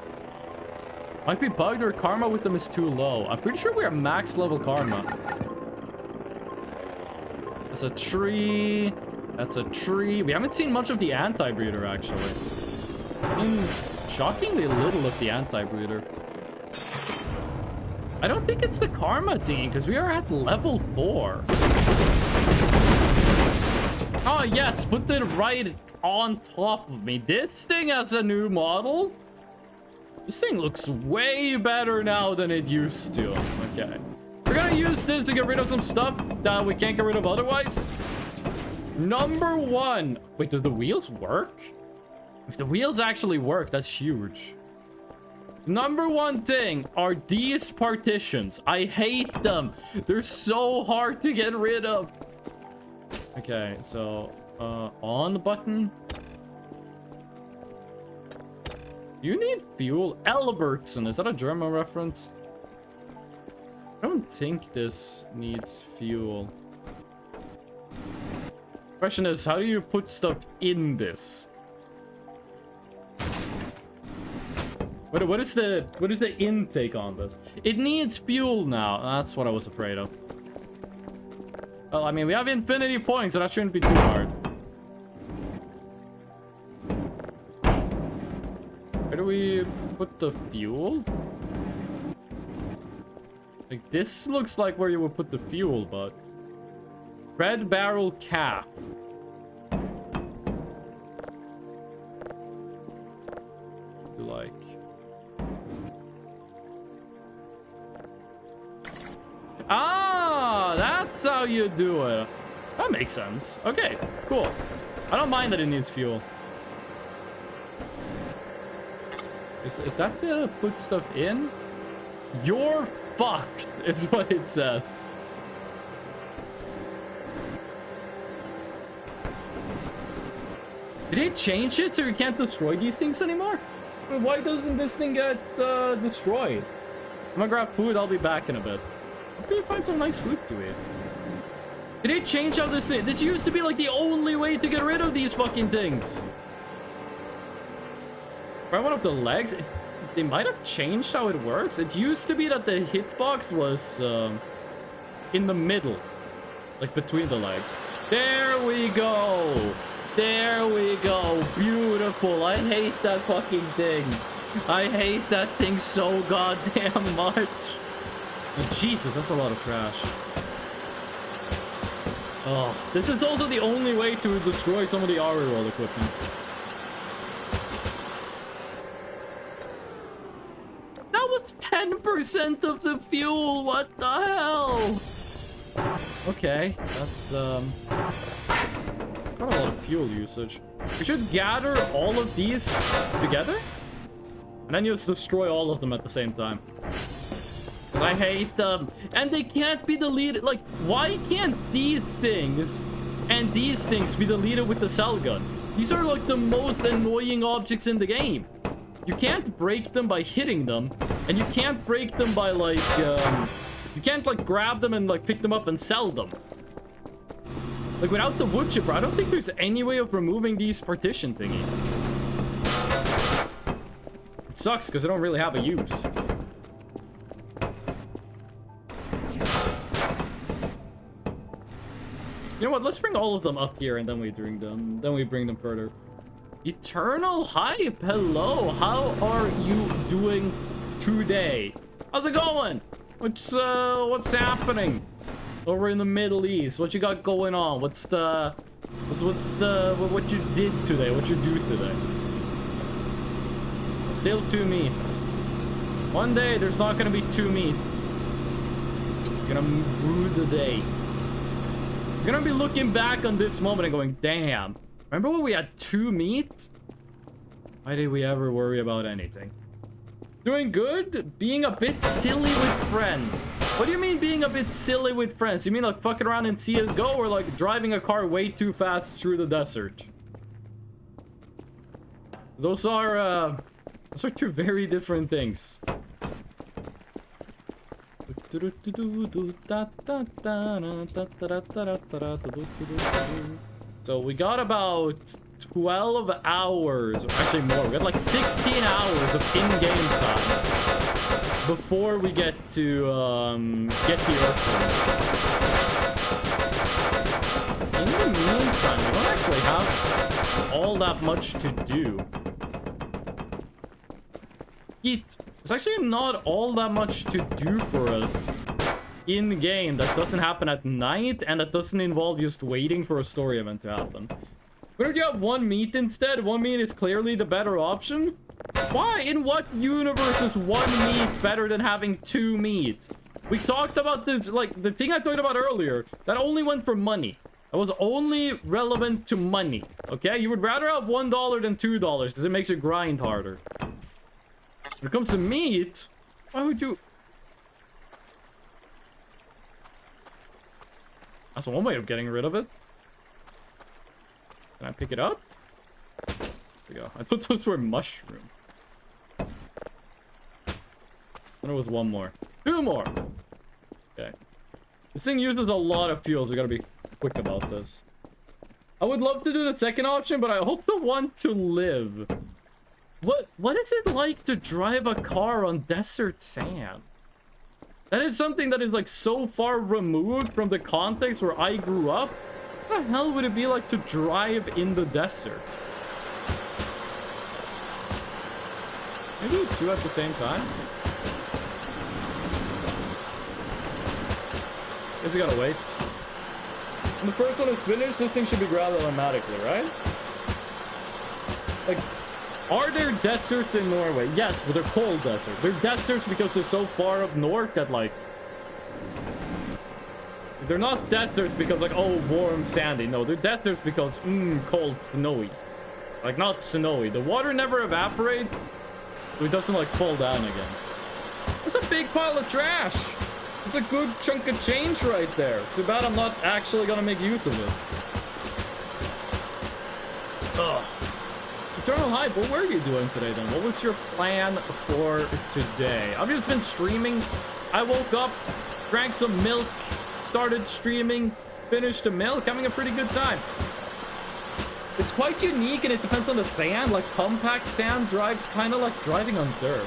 Might be bugged or karma with them is too low. I'm pretty sure we are max level karma. That's a tree. That's a tree. We haven't seen much of the anti-breeder, actually. I mean, shockingly little of the anti-breeder. I don't think it's the karma team, because we are at level 4. Oh, yes, put it right on top of me. This thing has a new model. This thing looks way better now than it used to. Okay. We're gonna use this to get rid of some stuff that we can't get rid of otherwise. Number one. Wait, do the wheels work? If the wheels actually work, that's huge. Number one thing are these partitions. I hate them. They're so hard to get rid of. Okay, so on the button. You need fuel. Albertson, is that a German reference? I don't think this needs fuel. Question is, how do you put stuff in this? What is the intake on this? It needs fuel now. That's what I was afraid of. Well, I mean, we have infinity points, so that shouldn't be too hard. Where do we put the fuel? Like, this looks like where you would put the fuel, but... Red barrel cap. Like... Ah, that's how you do it. That makes sense. Okay, cool. I don't mind that it needs fuel. Is that the put stuff in? You're fucked, is what it says. Did it change it so you can't destroy these things anymore? I mean, why doesn't this thing get destroyed? I'm gonna grab food, I'll be back in a bit. Maybe find some nice food to eat. Did it change how this is? This used to be like the only way to get rid of these fucking things. Try one of the legs. They might have changed how it works. It used to be that the hitbox was in the middle, like between the legs. There we go. There we go. Beautiful. I hate that fucking thing. I hate that thing so goddamn much. Oh, Jesus, that's a lot of trash. Oh, this is also the only way to destroy some of the RE-roll equipment. That was 10% of the fuel. What the hell? Okay, that's it's got a lot of fuel usage. We should gather all of these together, and then just destroy all of them at the same time. I hate them, and they can't be deleted. Like, why can't these things and these things be deleted with the cell gun? These are like the most annoying objects in the game. You can't break them by hitting them, and you can't break them by like you can't like grab them and like pick them up and sell them. Like, without the wood chipper, I don't think there's any way of removing these partition thingies. It sucks because they don't really have a use. You know what? Let's bring all of them up here, and then we bring them. Then we bring them further. Eternal Hype, hello. How are you doing today? How's it going? What's happening over in the Middle East? What you got going on? What you did today? What you do today? Still 2 meat. One day there's not gonna be 2 meat. You're gonna rue the day. You're gonna be looking back on this moment and going, damn, remember when we had 2 meat? Why did we ever worry about anything? Doing good? Being a bit silly with friends. What do you mean being a bit silly with friends? You mean like fucking around in CSGO, or like driving a car way too fast through the desert? Those are 2 very different things. So we got about 12 hours, or actually more. We got like 16 hours of in-game time before we get to get the Earthworm. In the meantime, we don't actually have all that much to do. There's actually not all that much to do for us in the game that doesn't happen at night, and that doesn't involve just waiting for a story event to happen. Why don't you have 1 meat instead? 1 meat is clearly the better option. Why? In what universe is 1 meat better than having 2 meat? We talked about this, like, the thing I talked about earlier, that only went for money. That was only relevant to money, okay? You would rather have $1 than $2 because it makes you grind harder. When it comes to meat, why would you... That's one way of getting rid of it. Can I pick it up? There we go. I thought those were mushroom. There was one more. 2 more! Okay. This thing uses a lot of fuel, so we gotta be quick about this. I would love to do the second option, but I also want to live. What is it like to drive a car on desert sand? That is something that is like so far removed from the context where I grew up. What the hell would it be like to drive in the desert? Maybe 2 at the same time? Guess we gotta wait. When the first one is finished, this thing should be ground automatically, right? Like, are there deserts in Norway? Yes, but they're cold deserts. They're deserts because they're so far up north that, like... They're not deserts because, like, oh, warm, sandy. No, they're deserts because, cold, snowy. Like, not snowy. The water never evaporates, so it doesn't, like, fall down again. There's a big pile of trash! It's a good chunk of change right there. Too bad I'm not actually gonna make use of it. Ugh. Eternal Hype, what were you doing today then? What was your plan for today? I've just been streaming. I woke up, drank some milk, started streaming, finished the milk, having a pretty good time. It's quite unique and it depends on the sand. Like compact sand drives kind of like driving on dirt.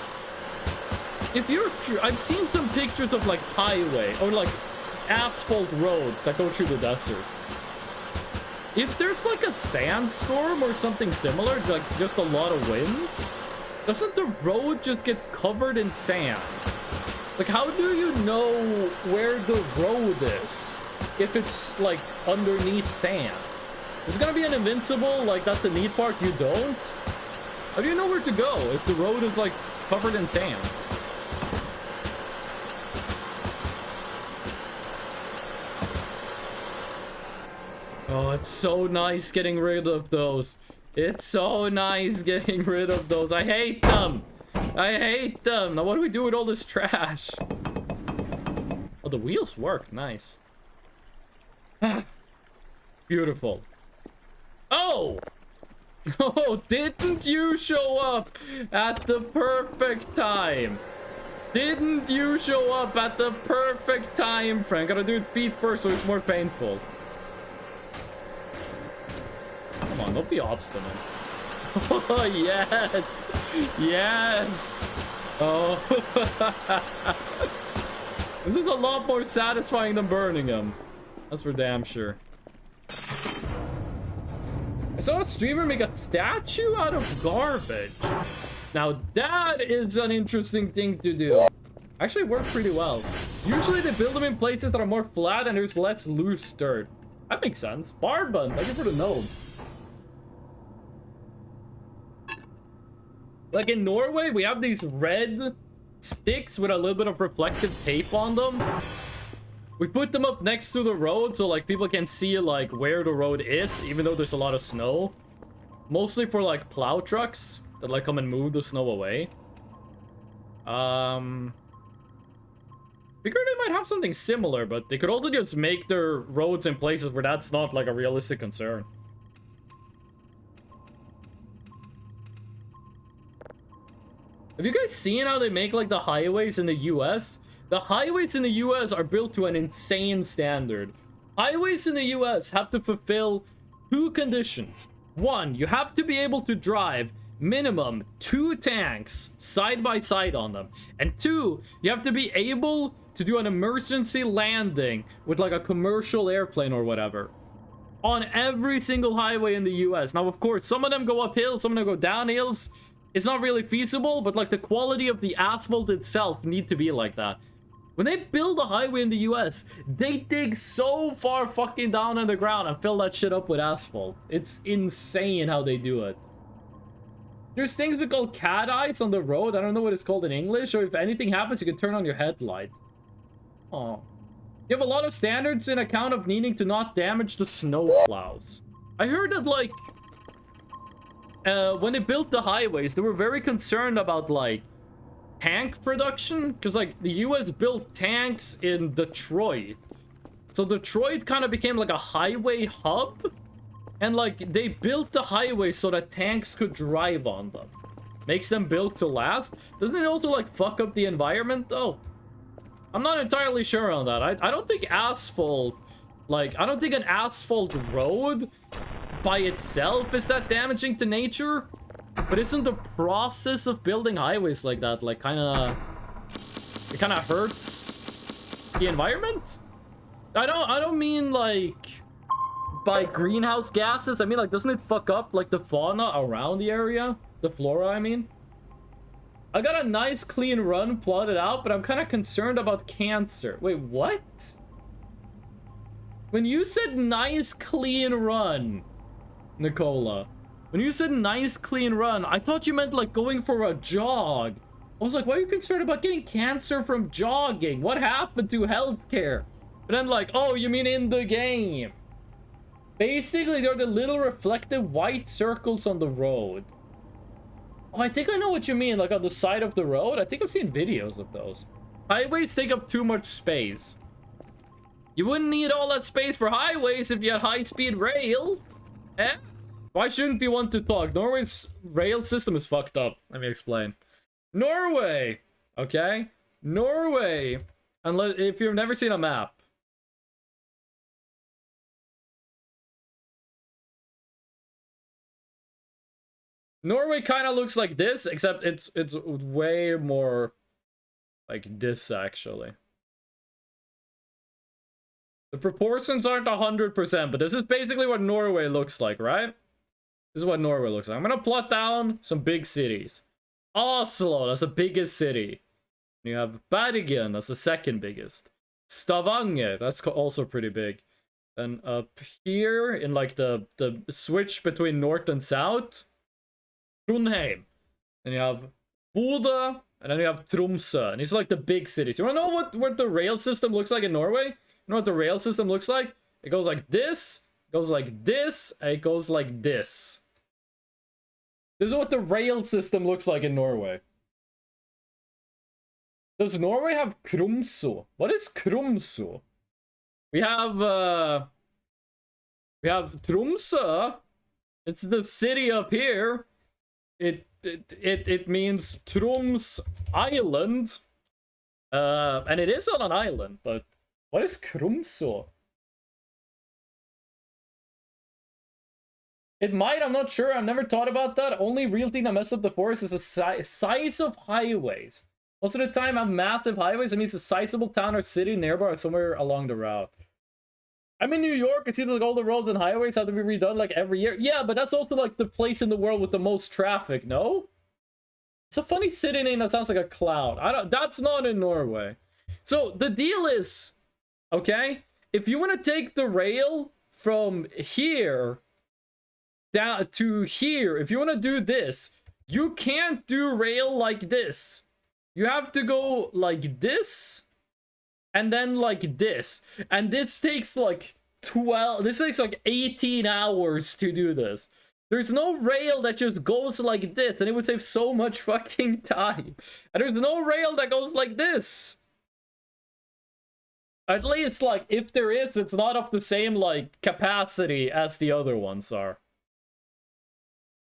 If you're, I've seen some pictures of like highway or like asphalt roads that go through the desert. If there's like a sandstorm or something similar, like just a lot of wind, doesn't the road just get covered in sand? Like, how do you know where the road is if it's like underneath sand? Is it gonna be an invincible, like that's the neat part, you don't? How do you know where to go if the road is like covered in sand? Oh, it's so nice getting rid of those. It's so nice getting rid of those. I hate them. I hate them. Now what do we do with all this trash? Oh, the wheels work. Nice. Beautiful. Oh! Oh, didn't you show up at the perfect time? Didn't you show up at the perfect time, Frank? Gotta do it feet first so it's more painful. Come on, don't be obstinate. Oh, yes! Yes! Oh. This is a lot more satisfying than burning them. That's for damn sure. I saw a streamer make a statue out of garbage. Now, that is an interesting thing to do. Actually, it worked pretty well. Usually, they build them in places that are more flat and there's less loose dirt. That makes sense. Barbun, thank you for the node. Like in Norway, we have these red sticks with a little bit of reflective tape on them. We put them up next to the road so like people can see like where the road is, even though there's a lot of snow. Mostly for like plow trucks that like come and move the snow away. Figured they might have something similar, but they could also just make their roads in places where that's not like a realistic concern. Have you guys seen how they make like the highways in the US? The highways in the US are built to an insane standard. Highways in the US have to fulfill 2 conditions. 1, you have to be able to drive minimum 2 tanks side by side on them. And 2, you have to be able to do an emergency landing with like a commercial airplane or whatever on every single highway in the US. Now, of course, some of them go uphill, some of them go down hills. It's not really feasible, but like the quality of the asphalt itself need to be like that. When they build a highway in the US, they dig so far fucking down in the ground and fill that shit up with asphalt. It's insane how they do it. There's things we call cat eyes on the road. I don't know what it's called in English. Or if anything happens, you can turn on your headlight. Oh. You have a lot of standards in account of needing to not damage the snow plows. I heard that, like, when they built the highways, they were very concerned about, like, tank production. Because, like, the US built tanks in Detroit. So Detroit kind of became, like, a highway hub. And, like, they built the highway so that tanks could drive on them. Makes them built to last. Doesn't it also, like, fuck up the environment, though? I'm not entirely sure on that. I don't think asphalt, like, I don't think an asphalt road by itself is that damaging to nature. But isn't the process of building highways like that, like, kind of hurts the environment? I don't mean, like, by greenhouse gases. I mean, like, doesn't it fuck up, like, the fauna around the area? The flora, I mean. I got a nice clean run plotted out, but I'm kind of concerned about cancer. Wait, what? When you said nice clean run, Nicola, when you said nice clean run, I thought you meant like going for a jog. I was like, why are you concerned about getting cancer from jogging? What happened to healthcare? But then like, oh, you mean in the game. Basically, they're the little reflective white circles on the road. Oh, I think I know what you mean, like on the side of the road. I think I've seen videos of those. Highways take up too much space. You wouldn't need all that space for highways if you had high-speed rail. Eh? Why shouldn't be one to talk? Norway's rail system is fucked up. Let me explain. Norway! Okay? Norway! Unless, if you've never seen a map. Norway kind of looks like this, except it's way more like this, actually. The proportions aren't 100%, but this is basically what Norway looks like, right? This is what Norway looks like. I'm gonna plot down some big cities. Oslo, that's the biggest city. You have Bergen, that's the second biggest. Stavanger, that's also pretty big. And up here, in like the switch between north and south, Trondheim. And you have Bodø, and then you have Tromsø. And these are like the big cities. You wanna know what the rail system looks like in Norway? You know what the rail system looks like? It goes like this, it goes like this, and it goes like this. This is what the rail system looks like in Norway. Does Norway have Tromsø? What is Tromsø? We have Tromsø. It's the city up here. It means Troms Island. And it is on an island, but what is Tromsø? It might, I'm not sure. I've never thought about that. Only real thing that messes up the forest is the size of highways. Most of the time, I have massive highways. It means a sizable town or city nearby or somewhere along the route. I'm in New York. It seems like all the roads and highways have to be redone like every year. Yeah, but that's also like the place in the world with the most traffic, no? It's a funny city name that sounds like a cloud. That's not in Norway. So the deal is, okay, if you want to take the rail from here down to here, if you want to do this, you can't do rail like this. You have to go like this, and then like this. And this takes like 18 hours to do this. There's no rail that just goes like this, and it would save so much fucking time. And there's no rail that goes like this. At least, like, if there is, it's not of the same, like, capacity as the other ones are.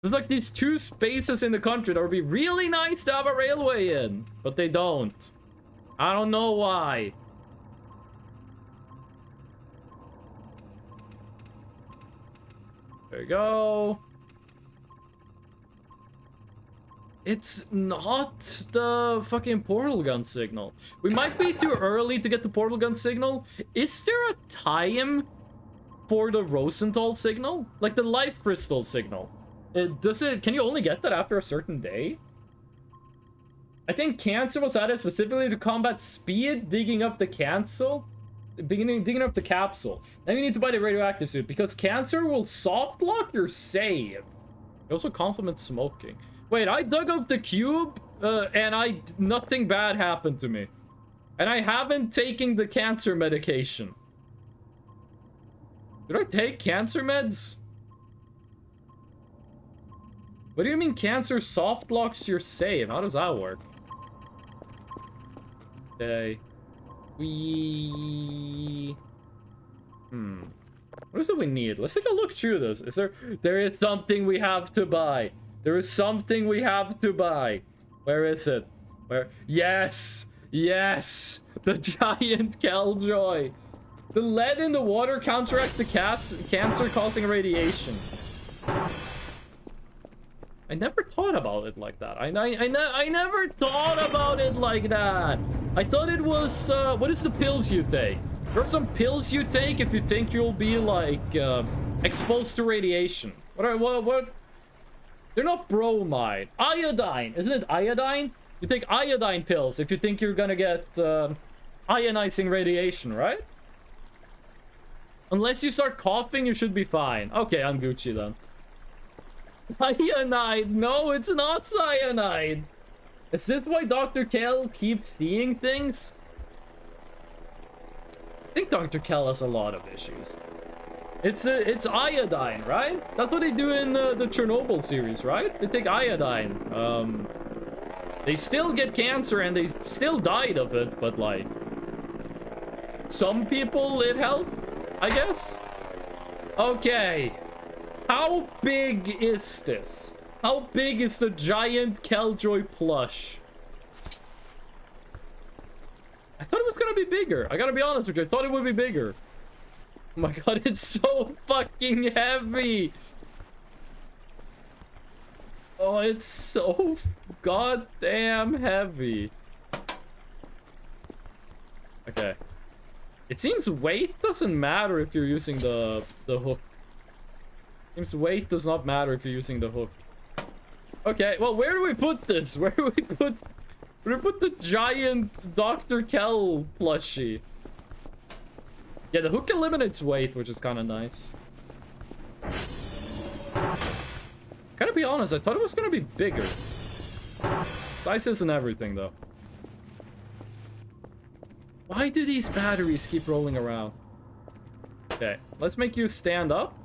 There's like these two spaces in the country that would be really nice to have a railway in, but they don't. I don't know why. There you go. It's not the fucking portal gun signal. We might be too early to get the portal gun signal. Is there a time for the Rosenthal signal? Like the life crystal signal? Can you only get that after a certain day? I think cancer was added specifically to combat speed, digging up the capsule. Digging up the capsule. Then you need to buy the radioactive suit because cancer will soft lock your save. It also complements smoking. Wait, I dug up the cube and nothing bad happened to me. And I haven't taken the cancer medication. Did I take cancer meds? What do you mean cancer soft locks your save? How does that work? Okay. What is it we need? Let's take a look through this. There is something we have to buy. There is something we have to buy. Where is it? Where? Yes! Yes! The giant Killjoy! The lead in the water counteracts the cancer-causing radiation. I never thought about it like that. I never thought about it like that. I thought it was, what is the pills you take? There are some pills you take if you think you'll be, like, exposed to radiation. What? They're not bromide. Iodine! Isn't it iodine? You take iodine pills if you think you're gonna get, ionizing radiation, right? Unless you start coughing, you should be fine. Okay, I'm Gucci then. Cyanide! No, it's not cyanide! Is this why Dr. Kell keeps seeing things? I think Dr. Kell has a lot of issues. It's iodine, right? That's what they do in the Chernobyl series, right? They take iodine. They still get cancer and they still died of it, but like... some people it helped, I guess? Okay. How big is this? How big is the giant Killjoy plush? I thought it was gonna be bigger. I gotta be honest with you. I thought it would be bigger. Oh my god, it's so fucking heavy. Oh, it's so goddamn heavy. Okay. It seems weight doesn't matter if you're using the hook. Seems weight does not matter if you're using the hook. Okay, well, where do we put this? Where do we put the giant Dr. Kell plushie? Yeah, the hook eliminates weight, which is kind of nice. Gotta be honest, I thought it was gonna be bigger. Sizes and everything, though. Why do these batteries keep rolling around? Okay, let's make you stand up.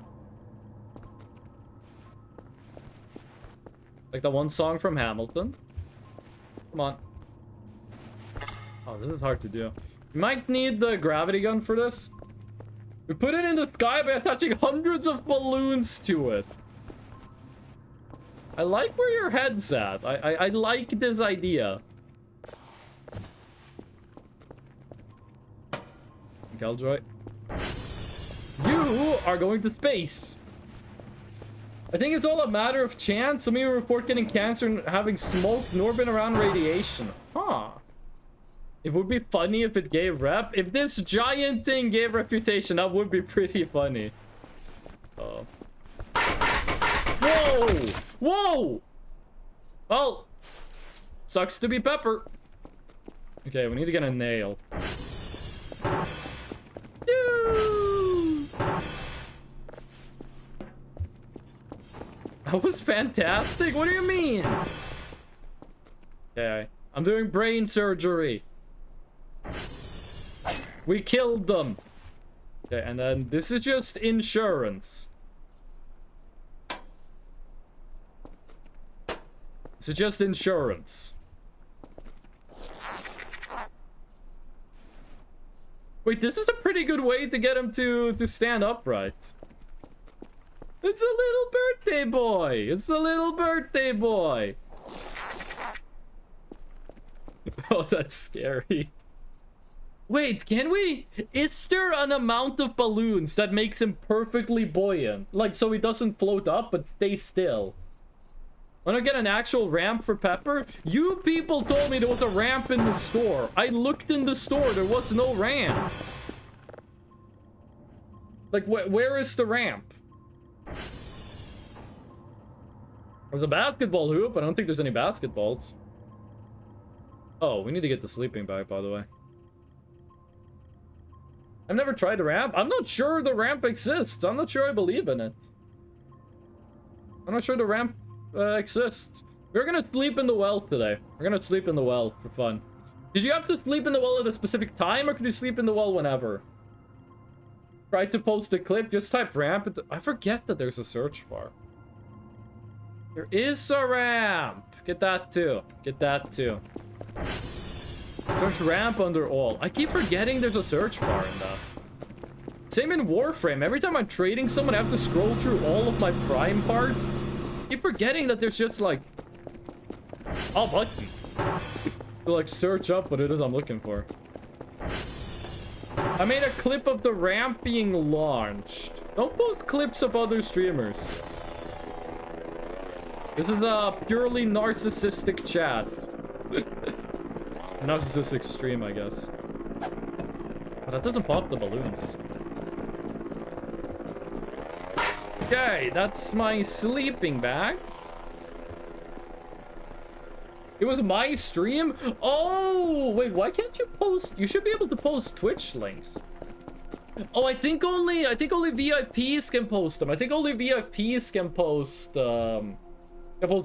Like the one song from Hamilton. Come on. Oh, this is hard to do. You might need the gravity gun for this. We put it in the sky by attaching hundreds of balloons to it. I like where your head's at. I like this idea. Killjoy. You are going to space. I think it's all a matter of chance. Some people report getting cancer and having smoke nor been around radiation. Huh. It would be funny if it gave rep. If this giant thing gave reputation, that would be pretty funny. Oh. Whoa! Whoa! Well, sucks to be Pepper. Okay, we need to get a nail. That was fantastic. What do you mean? Okay, I'm doing brain surgery. We killed them. Okay, and then this is just insurance. This is just insurance. Wait, this is a pretty good way to get him to stand upright. It's a little birthday boy. It's a little birthday boy. Oh, that's scary. Wait, can we? Is there an amount of balloons that makes him perfectly buoyant? Like, so he doesn't float up, but stay still. Wanna get an actual ramp for Pepper? You people told me there was a ramp in the store. I looked in the store. There was no ramp. Like, where is the ramp? There's a basketball hoop. I don't think there's any basketballs. Oh, we need to get the sleeping bag, by the way. I've never tried the ramp. I'm not sure the ramp exists. I'm not sure I believe in it. I'm not sure the ramp exists. We're gonna sleep in the well today. We're gonna sleep in the well for fun. Did you have to sleep in the well at a specific time, or could you sleep in the well whenever? Try to post a clip, just type ramp. I forget that there's a search bar. There is a ramp. Get that too. Get that too. Search ramp under all. I keep forgetting there's a search bar in that. Same in Warframe. Every time I'm trading someone, I have to scroll through all of my prime parts. I keep forgetting that there's just like a button to like search up what it is I'm looking for. I made a clip of the ramp being launched. Don't post clips of other streamers. This is a purely narcissistic chat. Narcissistic stream, I guess. But that doesn't pop the balloons. Okay, that's my sleeping bag. It was my stream? Oh, wait, why can't you post? You should be able to post Twitch links. Oh, I think only VIPs can post them. I think only VIPs can post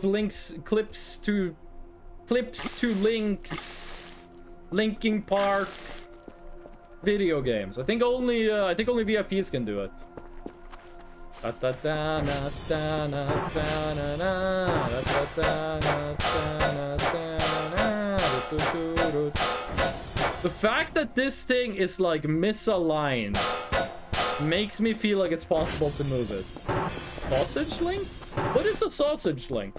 links, clips to links, Linkin Park video games. I think only VIPs can do it. The fact that this thing is like misaligned makes me feel like it's possible to move it. Sausage links? What is a sausage link?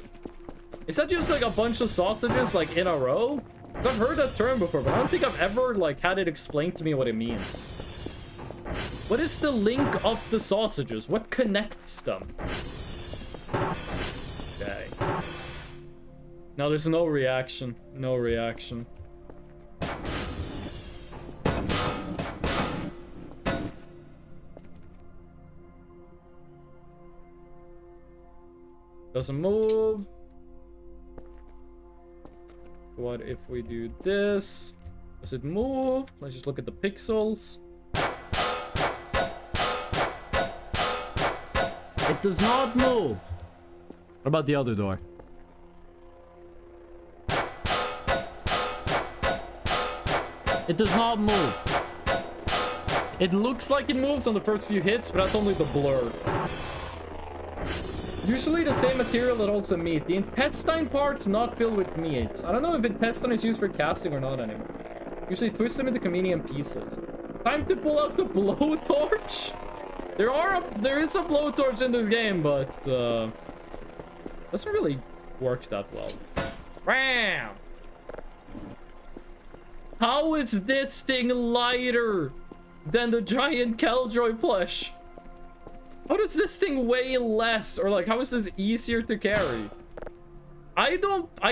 Is that just like a bunch of sausages like in a row? I've heard that term before, but I don't think I've ever like had it explained to me what it means. What is the link of the sausages? What connects them? Okay. No, there's no reaction. No reaction. Doesn't move. What if we do this? Does it move? Let's just look at the pixels. It does not move. What about the other door? It does not move. It looks like it moves on the first few hits, but that's only the blur. Usually the same material that holds the meat. The intestine part's not filled with meat. I don't know if intestine is used for casting or not anymore. Usually twist them into convenient pieces. Time to pull out the blowtorch. There is a blowtorch in this game, but doesn't really work that well. Bam! How is this thing lighter than the giant Killjoy plush? How does this thing weigh less? Or like, how is this easier to carry? I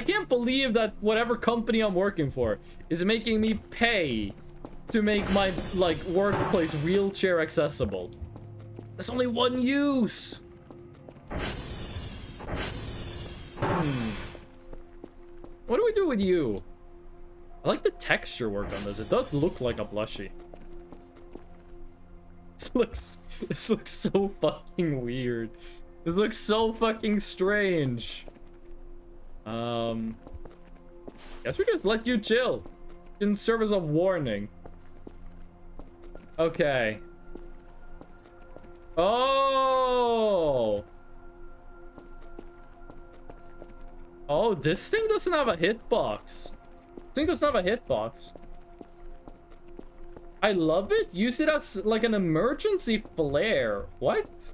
can't believe that whatever company I'm working for is making me pay to make my like workplace wheelchair accessible. There's only one use. What do we do with you? I like the texture work on this. It does look like a plushie. This looks so fucking weird. This looks so fucking strange. Guess we just let you chill. In service of warning. Okay. Oh! Oh, this thing doesn't have a hitbox. This thing doesn't have a hitbox. I love it. Use it as like an emergency flare. What?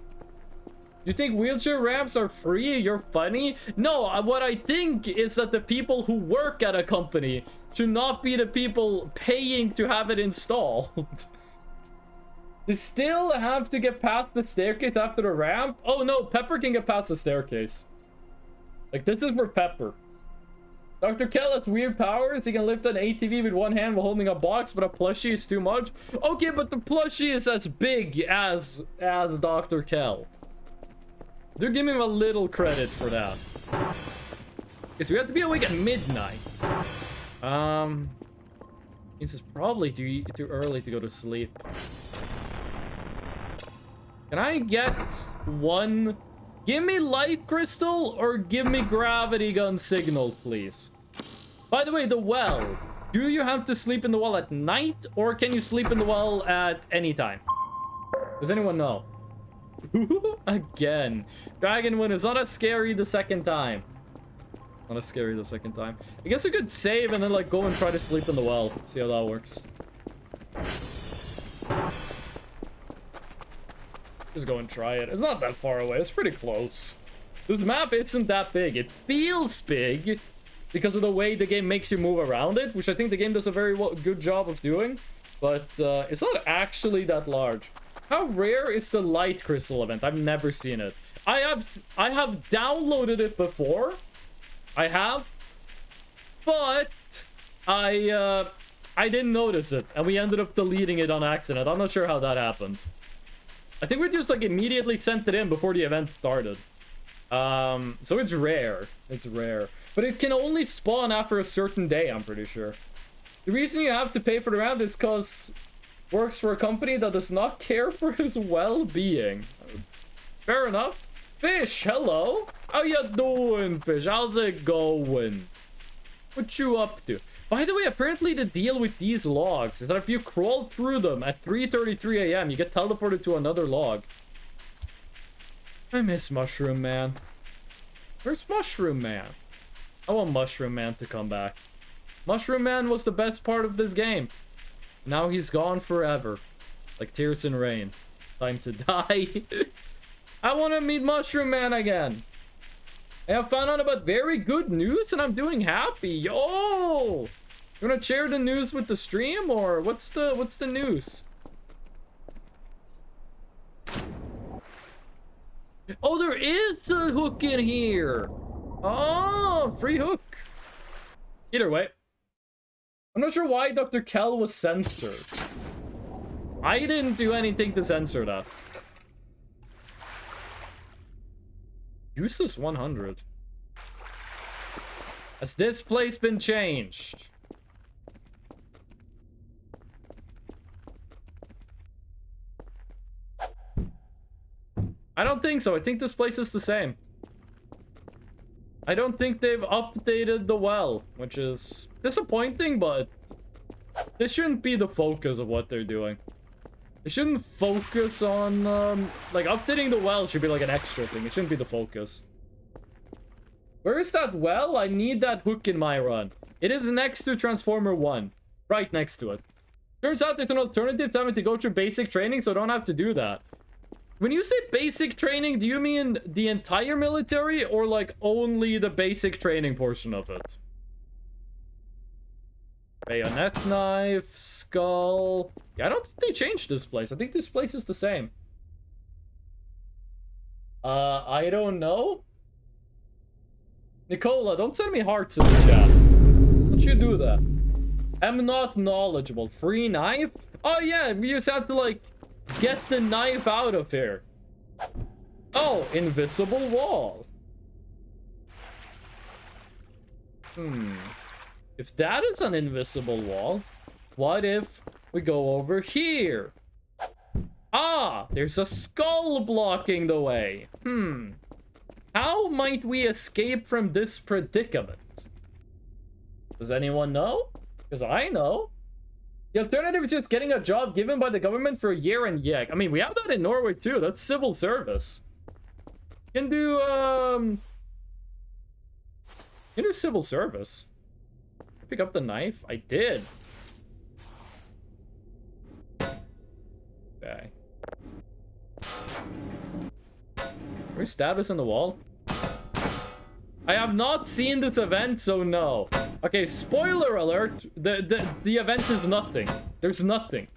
You think wheelchair ramps are free? You're funny? No, what I think is that the people who work at a company should not be the people paying to have it installed. They still have to get past the staircase after the ramp? Oh no, Pepper can get past the staircase. Like, this is for Pepper. Dr. Kell has weird powers. He can lift an ATV with one hand while holding a box, but a plushie is too much. Okay, but the plushie is as big as Dr. Kell. They're giving him a little credit for that. Because we have to be awake at midnight. This is probably too early to go to sleep. Can I get one? Give me light crystal or give me gravity gun signal, please. By the way, the well. Do you have to sleep in the well at night, or can you sleep in the well at any time? Does anyone know? Again. Dragon Wind is not as scary the second time. Not as scary the second time. I guess we could save and then like go and try to sleep in the well. See how that works. Just go and try it. It's not that far away. It's pretty close. This map isn't that big. It feels big because of the way the game makes you move around it, which I think the game does a very good job of doing. But it's not actually that large. How rare is the light crystal event? I've never seen it. I have downloaded it before. I have, but I didn't notice it, and we ended up deleting it on accident. I'm not sure how that happened. I think we just like immediately sent it in before the event started. So it's rare. It's rare, but it can only spawn after a certain day. I'm pretty sure. The reason you have to pay for the round is because works for a company that does not care for his well-being. Fair enough. Fish, hello. How you doing, Fish? How's it going? What you up to? By the way, apparently the deal with these logs is that if you crawl through them at 3:33 a.m., you get teleported to another log. I miss Mushroom Man. Where's Mushroom Man? I want Mushroom Man to come back. Mushroom Man was the best part of this game. Now he's gone forever. Like tears in rain. Time to die. I want to meet Mushroom Man again. I have found out about very good news and I'm doing happy. Yo! You want to share the news with the stream, or what's the news? Oh, there is a hook in here. Oh, free hook. Either way. I'm not sure why Dr. Kell was censored. I didn't do anything to censor that. Useless 100. Has this place been changed? I don't think so. I think this place is the same. I don't think they've updated the well, which is disappointing, but this shouldn't be the focus of what they're doing. They shouldn't focus on, like, updating the well should be like an extra thing. It shouldn't be the focus. Where is that well? I need that hook in my run. It is next to Transformer 1. Right next to it. Turns out there's an alternative to having to go through basic training, so I don't have to do that. When you say basic training, do you mean the entire military or like only the basic training portion of it? Bayonet knife, skull. Yeah, I don't think they changed this place. I think this place is the same. I don't know. Nicola, don't send me hearts in the chat. Don't you do that. I'm not knowledgeable. Free knife? Oh yeah, we just have to like get the knife out of here. Oh, invisible wall. If that is an invisible wall, what if we go over here? Ah, there's a skull blocking the way. How might we escape from this predicament? Does anyone know? Because I know. The alternative is just getting a job given by the government for a year and yeah. I mean, we have that in Norway too. That's civil service. You can do, civil service. Pick up the knife? I did. Okay. Can we stab us in the wall? I have not seen this event, so no. Okay, spoiler alert. The event is nothing. There's nothing.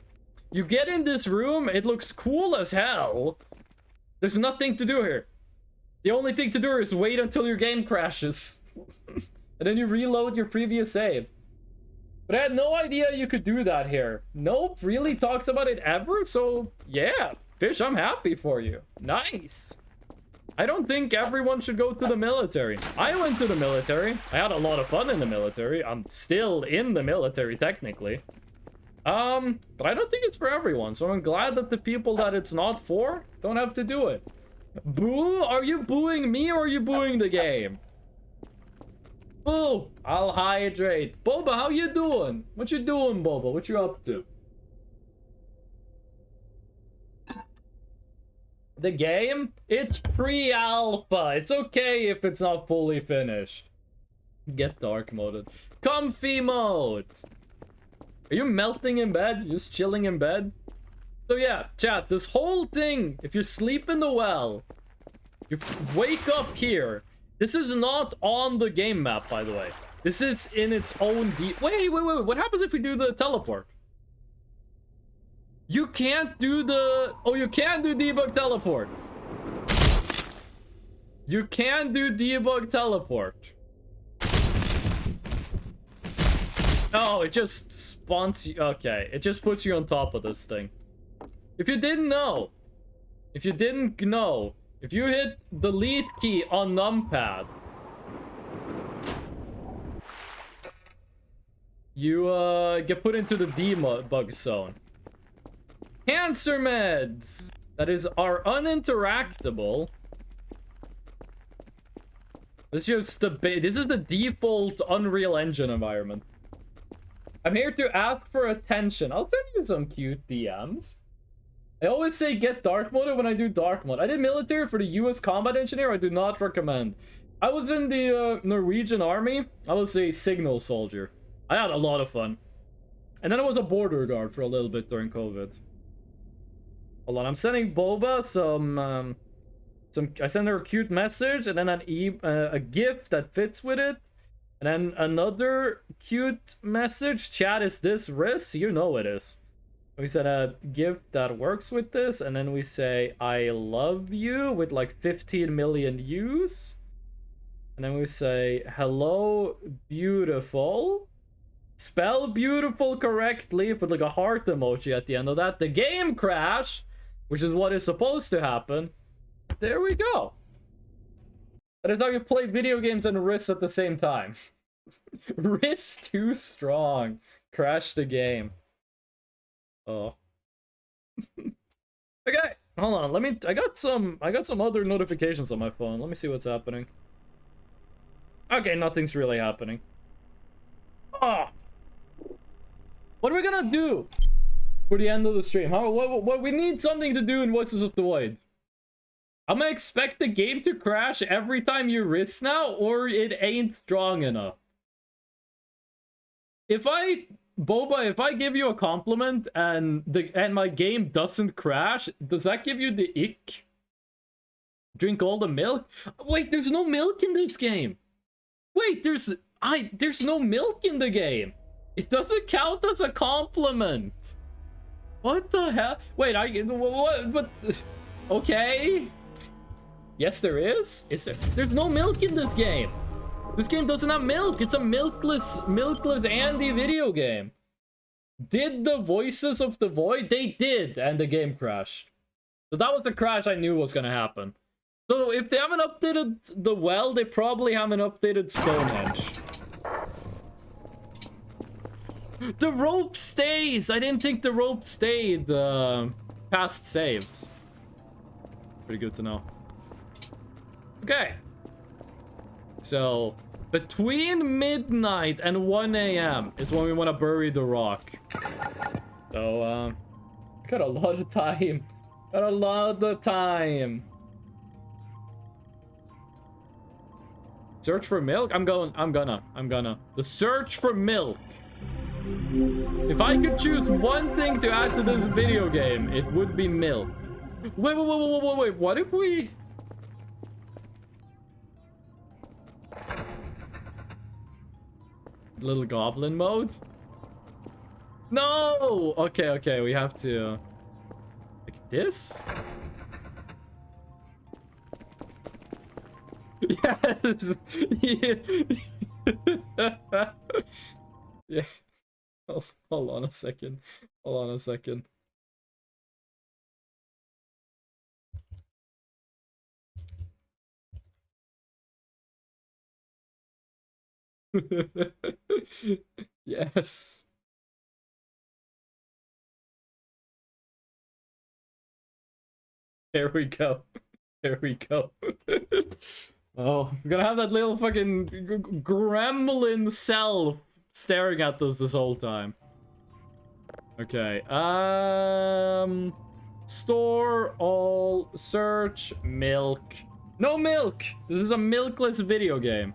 You get in this room, it looks cool as hell. There's nothing to do here. The only thing to do is wait until your game crashes. And then you reload your previous save. But I had no idea you could do that here. Nope really talks about it ever, so yeah. Fish, I'm happy for you. Nice. I don't think everyone should go to the military. I went to the military. I had a lot of fun in the military. I'm still in the military, technically. But I don't think it's for everyone, so I'm glad that the people that it's not for don't have to do it. Boo? Are you booing me or are you booing the game? Oh, I'll hydrate. Boba, how you doing? What you doing, Boba? What you up to? The game? It's pre-alpha. It's okay if it's not fully finished. Get dark moded. Comfy mode. Are you melting in bed? You just chilling in bed? So yeah, chat, this whole thing, if you sleep in the well, you wake up here. This is not on the game map, by the way. This is in its own wait. What happens if we do the teleport? You can't do the... Oh, you can do debug teleport. You can do debug teleport. Oh, it just spawns you. Okay, it just puts you on top of this thing. If you didn't know, if you hit delete key on numpad, you get put into the debug zone. Cancer meds that are uninteractable. This is the default Unreal Engine environment. I'm here to ask for attention. I'll send you some cute DMs. I always say get dark mode when I do dark mode. I did military for the US combat engineer. I do not recommend. I was in the Norwegian army. I was a signal soldier. I had a lot of fun. And then I was a border guard for a little bit during COVID. Hold on, I'm sending Boba some I sent her a cute message and then a GIF that fits with it. And then another cute message. Chat, is this Riss? You know it is. We said a GIF that works with this, and then we say I love you with like 15 million views. And then we say hello beautiful. Spell beautiful correctly, put like a heart emoji at the end of that. The game crash, which is what is supposed to happen. There we go. That is how you play video games and Riss at the same time. Riss too strong. Crash the game. Oh. Okay, hold on. I got some other notifications on my phone. Let me see what's happening. Okay, nothing's really happening. Oh. What are we gonna do for the end of the stream? What we need something to do in Voices of the Void. I'm gonna expect the game to crash every time you risk now, or it ain't strong enough. Boba, if I give you a compliment and my game doesn't crash, does that give you the ick? Drink all the milk? Wait, there's no milk in this game. Wait, there's no milk in the game. It doesn't count as a compliment. What the hell? Wait, what? Okay. Yes, there is. Is there? There's no milk in this game. This game doesn't have milk. It's a milkless Andy video game. Did the Voices of the Void? They did, and the game crashed. So that was the crash I knew was gonna happen. So if they haven't updated the well, they probably haven't updated Stonehenge. The rope stays! I didn't think the rope stayed past saves. Pretty good to know. Okay. So, between midnight and 1 a.m. is when we want to bury the rock. So, got a lot of time. Got a lot of time. Search for milk? I'm gonna. The search for milk. If I could choose one thing to add to this video game, it would be milk. Wait. What if we... Little goblin mode? No! Okay, we have to... Like this? Yes! Yeah. Hold on a second. Yes. There we go. Oh, we're gonna have that little fucking gremlin cell staring at us this whole time. Okay, store all, search, milk. No milk! This is a milkless video game.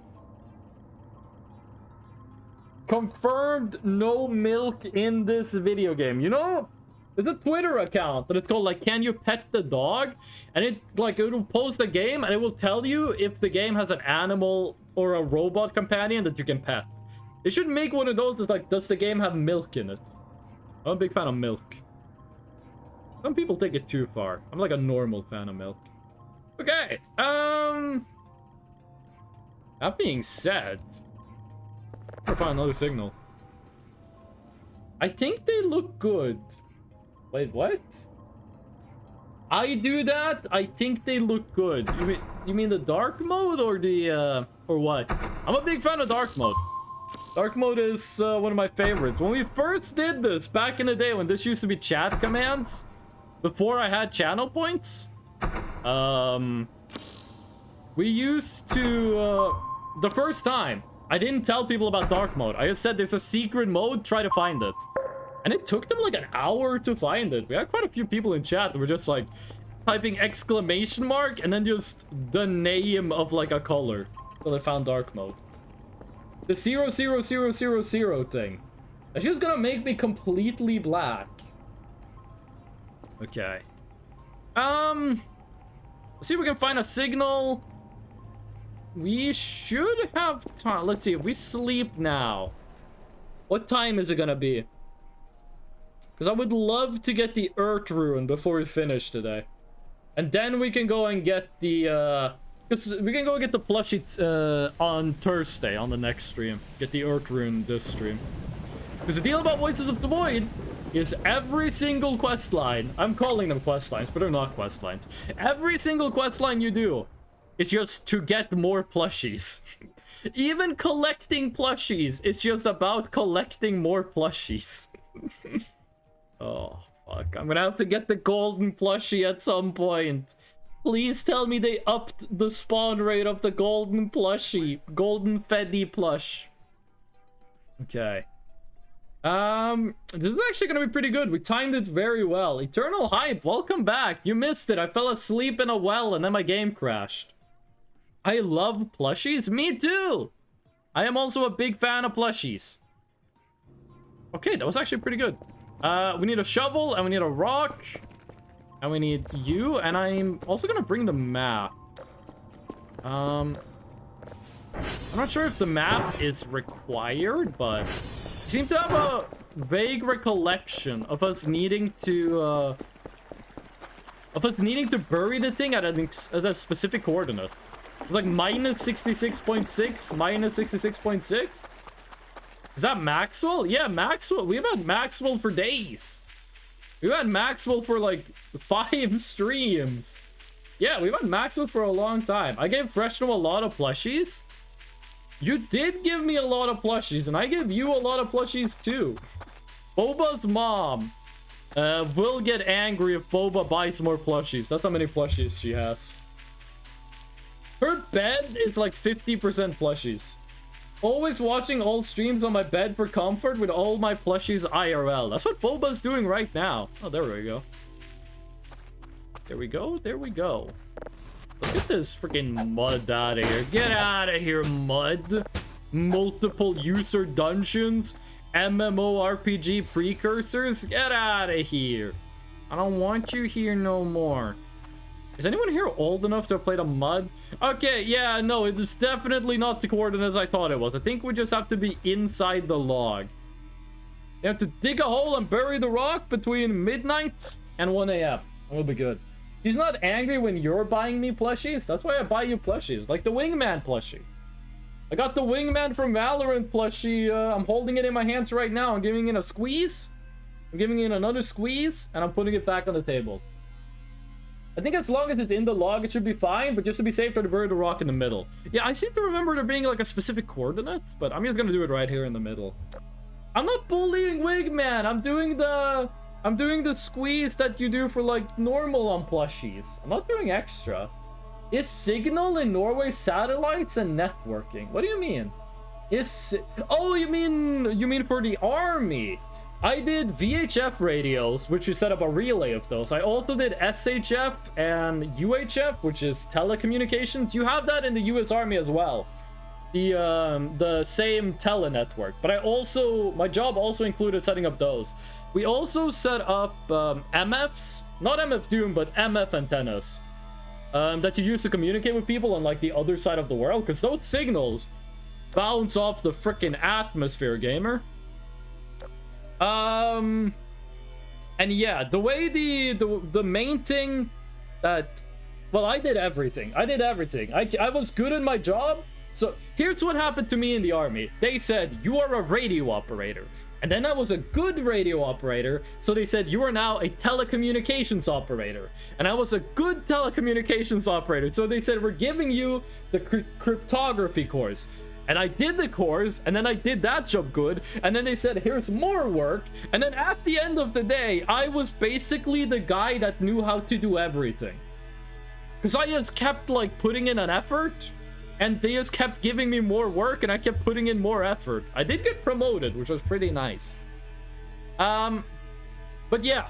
Confirmed no milk in this video game. You know, there's a Twitter account that is called like, can you pet the dog? And it will post a game and it will tell you if the game has an animal or a robot companion that you can pet. They should make one of those that's like, does the game have milk in it? I'm a big fan of milk. Some people take it too far. I'm like a normal fan of milk. Okay, that being said, I'll find another signal. I think they look good. Wait, what? I do that? I think they look good. You mean the dark mode or the, or what? I'm a big fan of dark mode. Dark mode is one of my favorites. When we first did this, back in the day when this used to be chat commands, before I had channel points, we used to, the first time, I didn't tell people about dark mode. I just said there's a secret mode, try to find it. And it took them like an hour to find it. We had quite a few people in chat that were just like typing exclamation mark and then just the name of like a color. So they found dark mode. The 00000 thing. That's just gonna make me completely black. Okay. Let's see if we can find a signal. We should have time. Let's see if we sleep now. What time is it gonna be? Because I would love to get the Earth Rune before we finish today. And then we can go and get the, because we can go get the plushie on Thursday on the next stream. Get the Earth Rune this stream. Because the deal about Voices of the Void is every single quest line, I'm calling them quest lines, but they're not quest lines. Every single quest line you do is just to get more plushies. Even collecting plushies is just about collecting more plushies. Oh, fuck. I'm gonna have to get the golden plushie at some point. Please tell me they upped the spawn rate of the golden plushie. Golden Freddy plush. Okay. This is actually gonna be pretty good. We timed it very well. Eternal Hype, welcome back. You missed it. I fell asleep in a well and then my game crashed. I love plushies. Me too. I am also a big fan of plushies. Okay, that was actually pretty good. We need a shovel and we need a rock. And we need you. And I'm also gonna bring the map. I'm not sure if the map is required, but I seem to have a vague recollection of us needing to bury the thing at a specific coordinate. Like minus 66.6, minus 66.6. Is that Maxwell? Yeah, Maxwell. We've had Maxwell for days. We've had Maxwell for like 5 streams. Yeah, we've had Maxwell for a long time. I gave Freshno a lot of plushies. You did give me a lot of plushies, and I give you a lot of plushies too. Boba's mom will get angry if Boba buys more plushies. That's how many plushies she has. Her bed is like 50% plushies. Always watching old streams on my bed for comfort with all my plushies IRL. That's what Boba's doing right now. Oh, there we go. There we go. There we go. Let's get this freaking mud out of here. Get out of here, mud. Multiple user dungeons. MMORPG precursors. Get out of here. I don't want you here no more. Is anyone here old enough to have played a mud? Okay, yeah, no, it is definitely not the coordinates I thought it was. I think we just have to be inside the log. You have to dig a hole and bury the rock between midnight and 1 a.m. We'll be good. She's not angry when you're buying me plushies. That's why I buy you plushies. Like the Wingman plushie. I got the Wingman from Valorant plushie. I'm holding it in my hands right now. I'm giving it a squeeze. I'm giving it another squeeze. And I'm putting it back on the table. I think as long as it's in the log, it should be fine. But just to be safe, try to bury the rock in the middle. Yeah, I seem to remember there being like a specific coordinate. But I'm just going to do it right here in the middle. I'm not bullying Wingman. I'm doing the squeeze that you do for like normal on plushies. I'm not doing extra. Is signal in Norway satellites and networking? What do you mean? Oh, you mean for the army? I did VHF radios, which you set up a relay of those. I also did SHF and UHF, which is telecommunications. You have that in the US Army as well. The same tele network. But my job also included setting up those. We also set up MFs, not MF Doom, but MF antennas that you use to communicate with people on like the other side of the world, because those signals bounce off the freaking atmosphere, gamer. And yeah, the way the main thing that, well, I did everything. I was good in my job. So here's what happened to me in the army. They said, you are a radio operator. And then I was a good radio operator, so they said, you are now a telecommunications operator. And I was a good telecommunications operator, so they said, we're giving you the cryptography course. And I did the course, and then I did that job good, and then they said, here's more work. And then at the end of the day, I was basically the guy that knew how to do everything. Because I just kept like putting in an effort, and they just kept giving me more work, and I kept putting in more effort. I did get promoted, which was pretty nice. But yeah.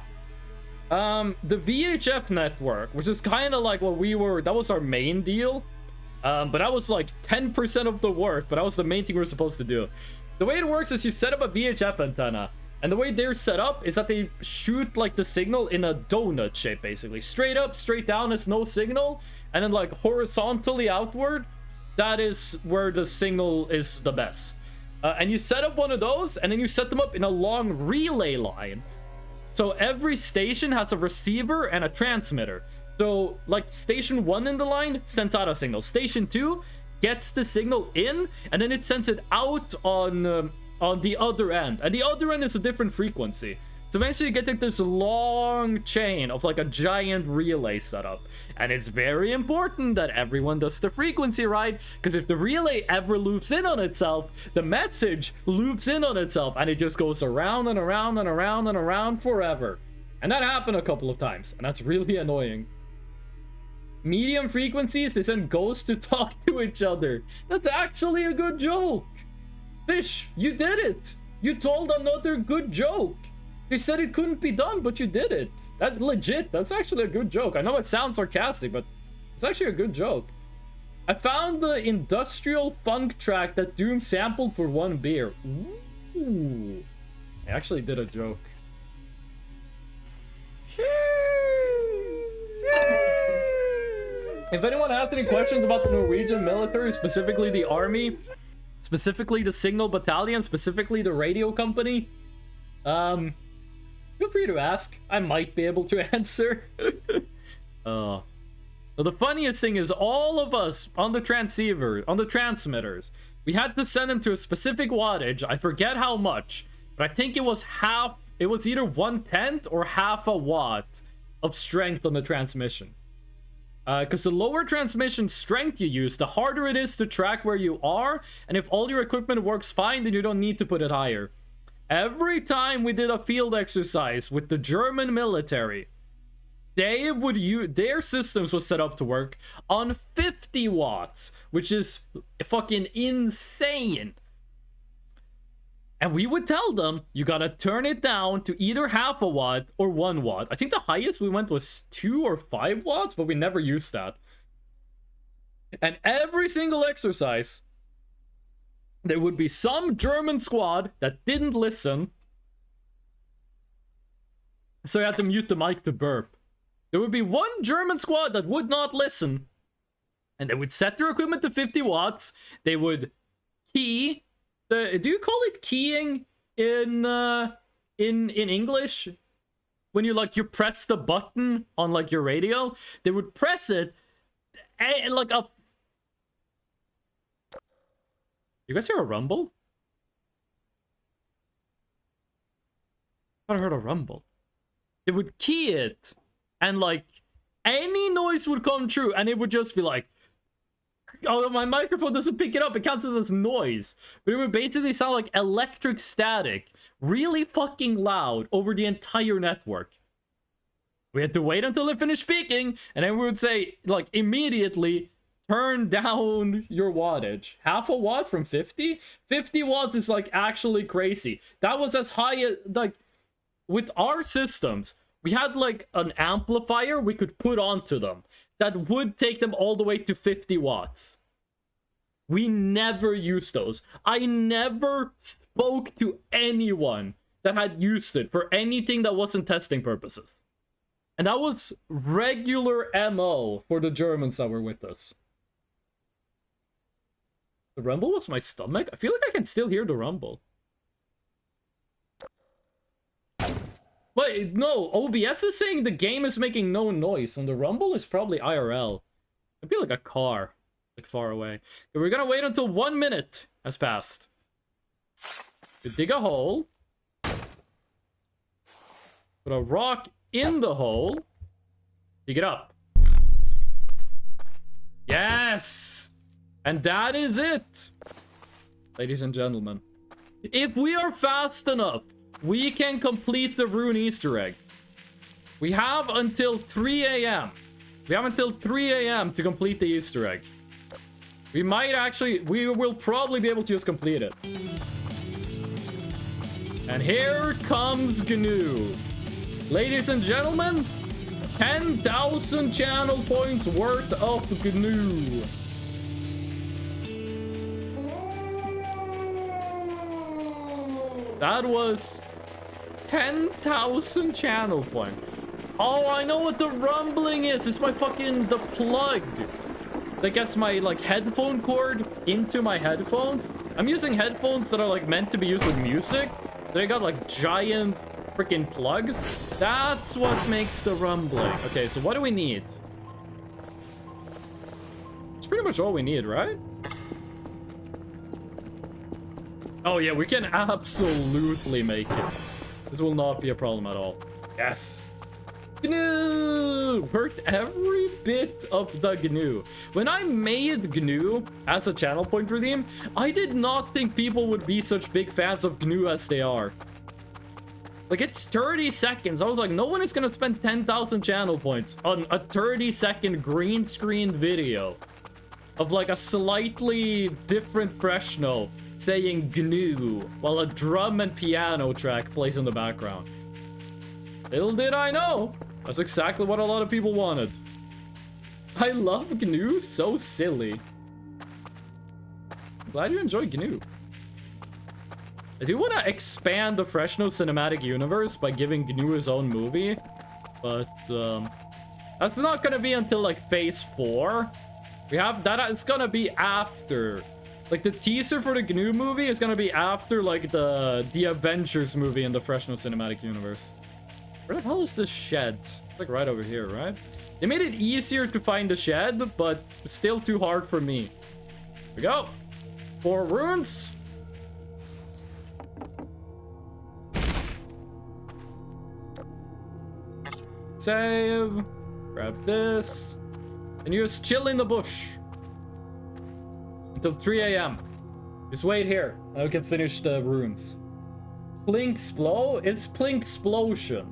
The VHF network, which is kind of like what that was our main deal. But that was like 10% of the work, but that was the main thing we were supposed to do. The way it works is you set up a VHF antenna, and the way they're set up is that they shoot like the signal in a donut shape, basically. Straight up, straight down is no signal, and then like horizontally outward, that is where the signal is the best. And you set up one of those, and then you set them up in a long relay line. So every station has a receiver and a transmitter. So, like, station 1 in the line sends out a signal. Station 2 gets the signal in, and then it sends it out on the other end. And the other end is a different frequency. So eventually you get like this long chain of like a giant relay setup. And it's very important that everyone does the frequency right, because if the relay ever loops in on itself, the message loops in on itself, and it just goes around and around and around and around forever. And that happened a couple of times, and that's really annoying. Medium frequencies, they send ghosts to talk to each other. That's actually a good joke. Fish, you did it. You told another good joke. They said it couldn't be done, but you did it. That's legit. That's actually a good joke. I know it sounds sarcastic, but it's actually a good joke. I found the industrial funk track that Doom sampled for one beer. Ooh. I actually did a joke. If anyone has any questions about the Norwegian military, specifically the army, specifically the signal battalion, specifically the radio company, feel free to ask. I might be able to answer. So the funniest thing is all of us on the transceiver, on the transmitters, we had to send them to a specific wattage. I forget how much, but I think it was half. It was either 1/10 or half a watt of strength on the transmission. Because the lower transmission strength you use, the harder it is to track where you are, and if all your equipment works fine, then you don't need to put it higher. Every time we did a field exercise with the German military, their systems was set up to work on 50 watts, which is fucking insane. And we would tell them, you gotta turn it down to either half a watt or 1 watt. I think the highest we went was 2 or 5 watts, but we never used that. And every single exercise, there would be some German squad that didn't listen. So I had to mute the mic to burp. There would be one German squad that would not listen. And they would set their equipment to 50 watts. They would key. Do you call it keying in English? When you you press the button on like your radio, they would press it and like a. You guys hear a rumble? I heard a rumble. They would key it, and like any noise would come true, and it would just be like. Oh, my microphone doesn't pick it up. It counts as noise. But it would basically sound like electric static. Really fucking loud over the entire network. We had to wait until they finished speaking, and then we would say, like, immediately, turn down your wattage. Half a watt from 50? 50 watts is, like, actually crazy. That was as high as, like, with our systems, we had, like, an amplifier we could put onto them that would take them all the way to 50 watts. We never used those. I never spoke to anyone that had used it for anything that wasn't testing purposes. And that was regular MO for the Germans that were with us. The rumble was my stomach? I feel like I can still hear the rumble. Wait, no, OBS is saying the game is making no noise, and the rumble is probably IRL. It'd be like a car, like far away. Okay, we're gonna wait until 1 minute has passed. You dig a hole. Put a rock in the hole. Dig it up. Yes! And that is it! Ladies and gentlemen. If we are fast enough, we can complete the rune Easter egg. We have until 3 a.m. We have until 3 a.m. to complete the Easter egg. We might actually... We will probably be able to just complete it. And here comes GNU. Ladies and gentlemen, 10,000 channel points worth of GNU. That was 10,000 channel points. Oh, I know what the rumbling is. It's my fucking the plug that gets my like headphone cord into my headphones. I'm using headphones that are like meant to be used with music. They got like giant freaking plugs. That's what makes the rumbling. Okay, so what do we need? It's pretty much all we need, right? Oh yeah, we can absolutely make it. This will not be a problem at all. Yes. GNU! Worth every bit of the GNU. When I made GNU as a channel point redeem, I did not think people would be such big fans of GNU as they are. Like, it's 30 seconds. I was like, no one is gonna spend 10,000 channel points on a 30-second green screen video of like a slightly different Fresno saying GNU while a drum and piano track plays in the background. Little did I know, that's exactly what a lot of people wanted. I love GNU, so silly. I'm glad you enjoy GNU. I do want to expand the Fresno cinematic universe by giving GNU his own movie, but that's not gonna be until like phase 4. We have that. It's gonna be after, like, the teaser for the GNU movie is gonna be after like the Avengers movie in the Fresno cinematic universe. Where the hell is this shed? It's like right over here, right? They made it easier to find the shed, but still too hard for me. Here we go. 4 runes. Save. Grab this. And you just chill in the bush until 3 a.m. Just wait here, and we can finish the runes. Plink-splo? It's Plink-splosion.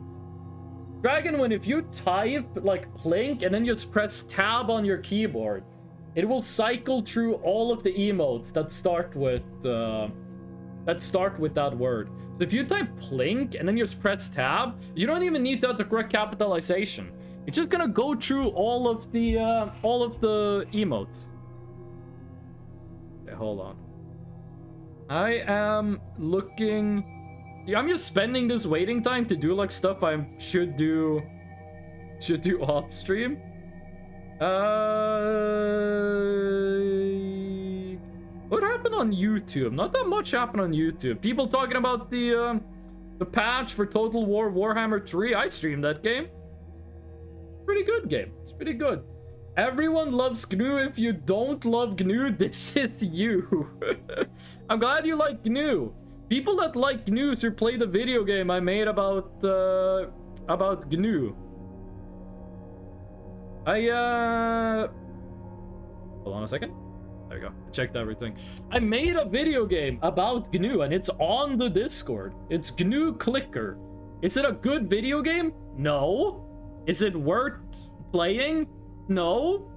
Dragonwind, if you type like Plink and then just press tab on your keyboard, it will cycle through all of the emotes that start with that word. So if you type Plink and then just press tab, you don't even need to have the correct capitalization. It's just gonna go through all of the emotes. Okay, hold on. I am looking. Yeah, I'm just spending this waiting time to do like stuff I should do off stream. What happened on YouTube? Not that much happened on YouTube. People talking about the patch for Total War Warhammer 3. I streamed that game. Pretty good game. It's pretty good. Everyone loves GNU. If you don't love GNU, this is you. I'm glad you like GNU. People that like GNU should play the video game I made about GNU. Hold on a second. There we go. I checked everything. I made a video game about GNU and it's on the Discord. It's GNU Clicker. Is it a good video game? No. Is it worth playing? No.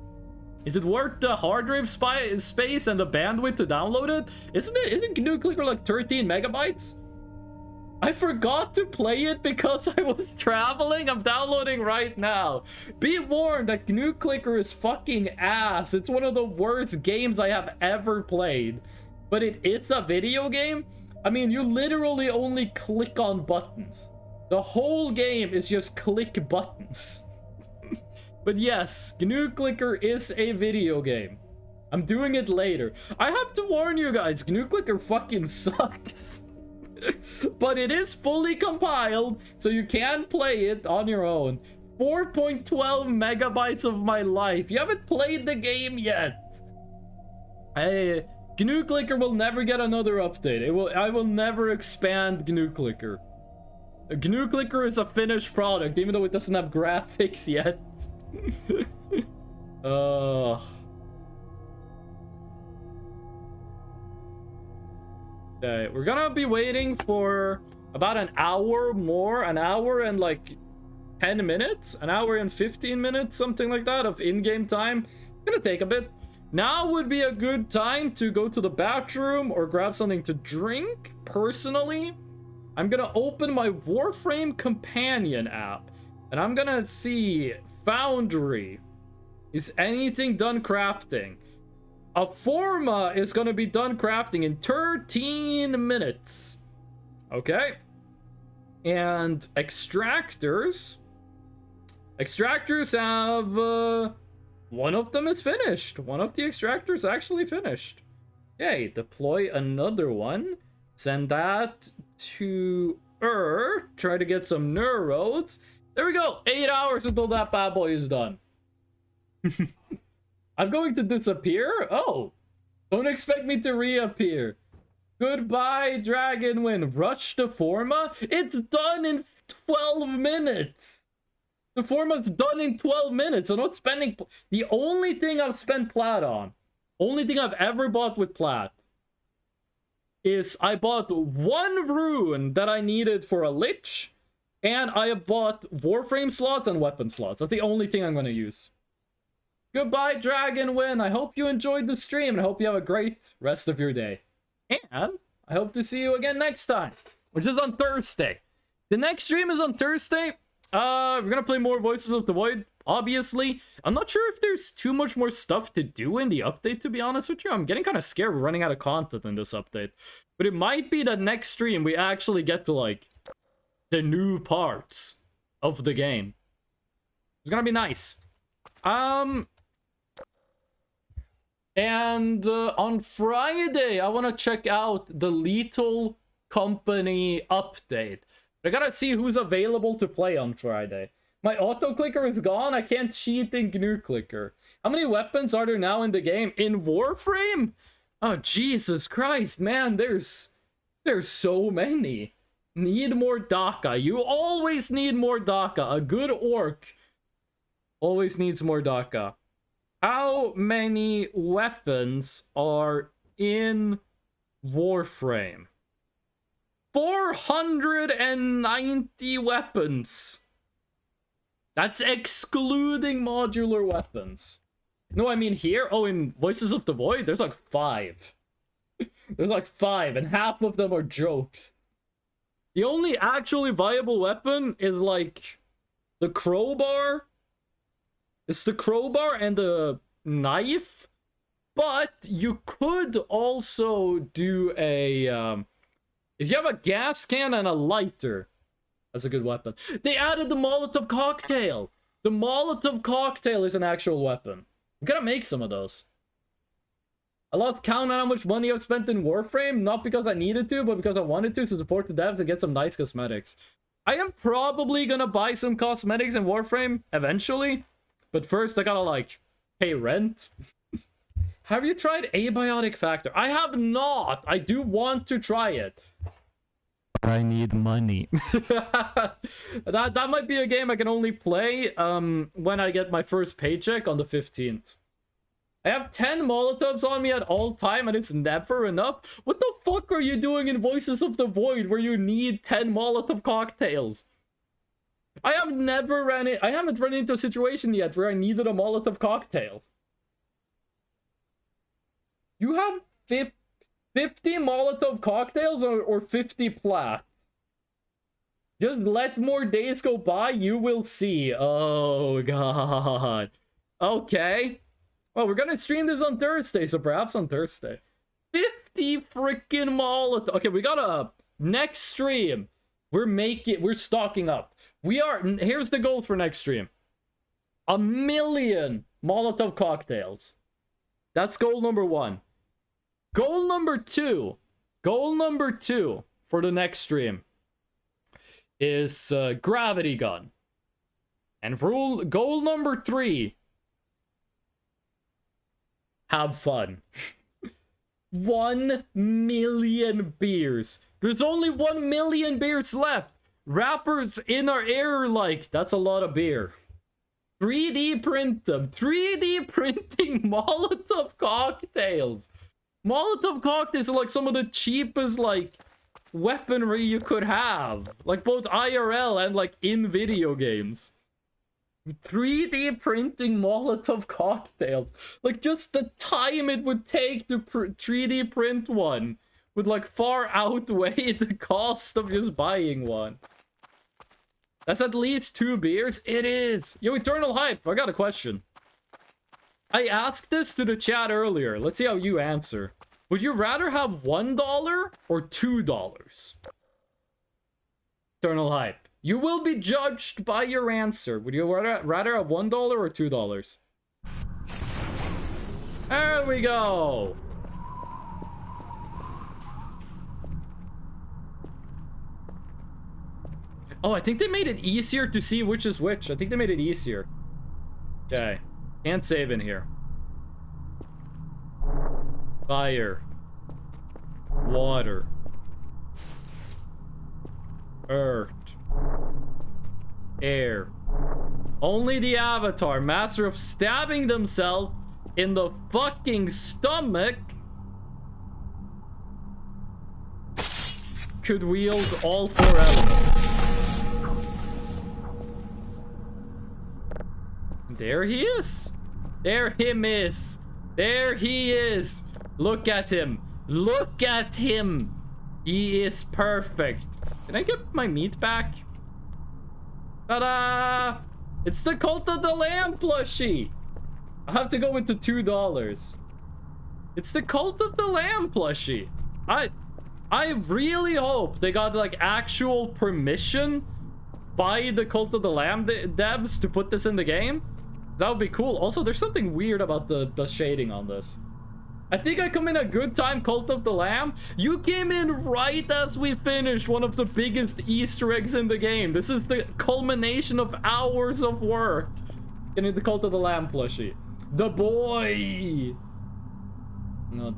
Is it worth the hard drive space and the bandwidth to download it? Isn't GNU Clicker like 13 megabytes? I forgot to play it because I was traveling. I'm downloading right now. Be warned that GNU Clicker is fucking ass. It's one of the worst games I have ever played. But it is a video game. I mean, you literally only click on buttons. The whole game is just click buttons. But yes, GNU Clicker is a video game. I'm doing it later. I have to warn you guys, GNU Clicker fucking sucks. But it is fully compiled, so you can play it on your own. 4.12 megabytes of my life. You haven't played the game yet. Hey, GNU Clicker will never get another update. I will never expand GNU Clicker. GNU Clicker is a finished product, even though it doesn't have graphics yet. Okay, we're gonna be waiting for about an hour more, an hour and like 10 minutes, an hour and 15 minutes, something like that of in-game time. It's gonna take a bit. Now would be a good time to go to the bathroom or grab something to drink. Personally, I'm gonna open my Warframe Companion app and I'm gonna see Foundry. Is anything done crafting? A Forma is gonna be done crafting in 13 minutes. Okay. And extractors have one of them is finished. One of the extractors actually finished. Yay, deploy another one. Send that to try to get some neurodes. There we go. 8 hours until that bad boy is done. I'm going to disappear? Oh. Don't expect me to reappear. Goodbye, Dragonwind. Rush the Forma? It's done in 12 minutes. The Forma's done in 12 minutes. I'm not spending... The only thing I've spent plat on, only thing I've ever bought with plat, is I bought one rune that I needed for a Lich, and I have bought Warframe slots and weapon slots. That's the only thing I'm going to use. Goodbye, Dragonwind. I hope you enjoyed the stream, and I hope you have a great rest of your day. And I hope to see you again next time, which is on Thursday. The next stream is on Thursday. We're gonna play more Voices of the Void, obviously. I'm not sure if there's too much more stuff to do in the update, to be honest with you. I'm getting kind of scared we're running out of content in this update. But it might be that next stream we actually get to, like, the new parts of the game. It's gonna be nice. And on Friday, I want to check out the Lethal Company update. I gotta see who's available to play on Friday. My auto clicker is gone. I can't cheat in GNU Clicker. How many weapons are there now in the game? In Warframe? Oh, Jesus Christ, man. There's so many. Need more Daka. You always need more Daka. A good orc always needs more Daka. How many weapons are in Warframe? 490 weapons. That's excluding modular weapons. No, I mean here. Oh, in Voices of the Void, there's like 5. There's like 5, and half of them are jokes. The only actually viable weapon is like the crowbar. It's the crowbar and the knife. But you could also do a... if you have a gas can and a lighter, that's a good weapon. They added the Molotov cocktail. The Molotov cocktail is an actual weapon. I'm gonna make some of those. I lost count on how much money I've spent in Warframe, not because I needed to, but because I wanted to support the devs and get some nice cosmetics. I am probably gonna buy some cosmetics in Warframe eventually, but first I gotta, like, pay rent. Have you tried Abiotic Factor? I have not. I do want to try it. I need money. that might be a game I can only play when I get my first paycheck on the 15th. I have 10 Molotovs on me at all time and it's never enough. What the fuck are you doing in Voices of the Void where you need 10 Molotov cocktails? I haven't run into a situation yet where I needed a Molotov cocktail. You have 50 Molotov cocktails or 50 plat? Just let more days go by, you will see. Oh, God. Okay. Well, we're gonna stream this on Thursday, so perhaps on Thursday. 50 freaking Molotov. Okay, we got a next stream. We're stocking up. Here's the goal for next stream. 1 million Molotov cocktails. That's goal number 1. Goal number 2 for the next stream is gravity gun. And goal number 3, have fun. 1 million beers. There's only 1 million beers left. Rappers in our air like, that's a lot of beer. 3D print them. 3D printing Molotov cocktails. Molotov cocktails are like some of the cheapest like weaponry you could have. Like both IRL and like in video games. 3D printing Molotov cocktails. Like just the time it would take to 3D print one would like far outweigh the cost of just buying one. That's at least 2 beers. It is. Yo, Eternal Hype, I got a question. I asked this to the chat earlier. Let's see how you answer. Would you rather have $1 or $2? Eternal Hype. You will be judged by your answer. Would you rather have $1 or $2? There we go. Oh, I think they made it easier to see which is which. I think they made it easier. Okay. Can't save in here. Fire. Water. Earth. Air. Only the Avatar, master of stabbing themselves in the fucking stomach, could wield all 4 elements. There he is. There him is. There he is. Look at him. Look at him. He is perfect. Can I get my meat back? Ta-da! It's the Cult of the Lamb plushie. I have to go into $2. It's the Cult of the Lamb plushie. I really hope they got like actual permission by the Cult of the Lamb devs to put this in the game. That would be cool. Also, there's something weird about the shading on this. I think I come in a good time, Cult of the Lamb. You came in right as we finished one of the biggest Easter eggs in the game. This is the culmination of hours of work. Getting the Cult of the Lamb plushie. The boy. No.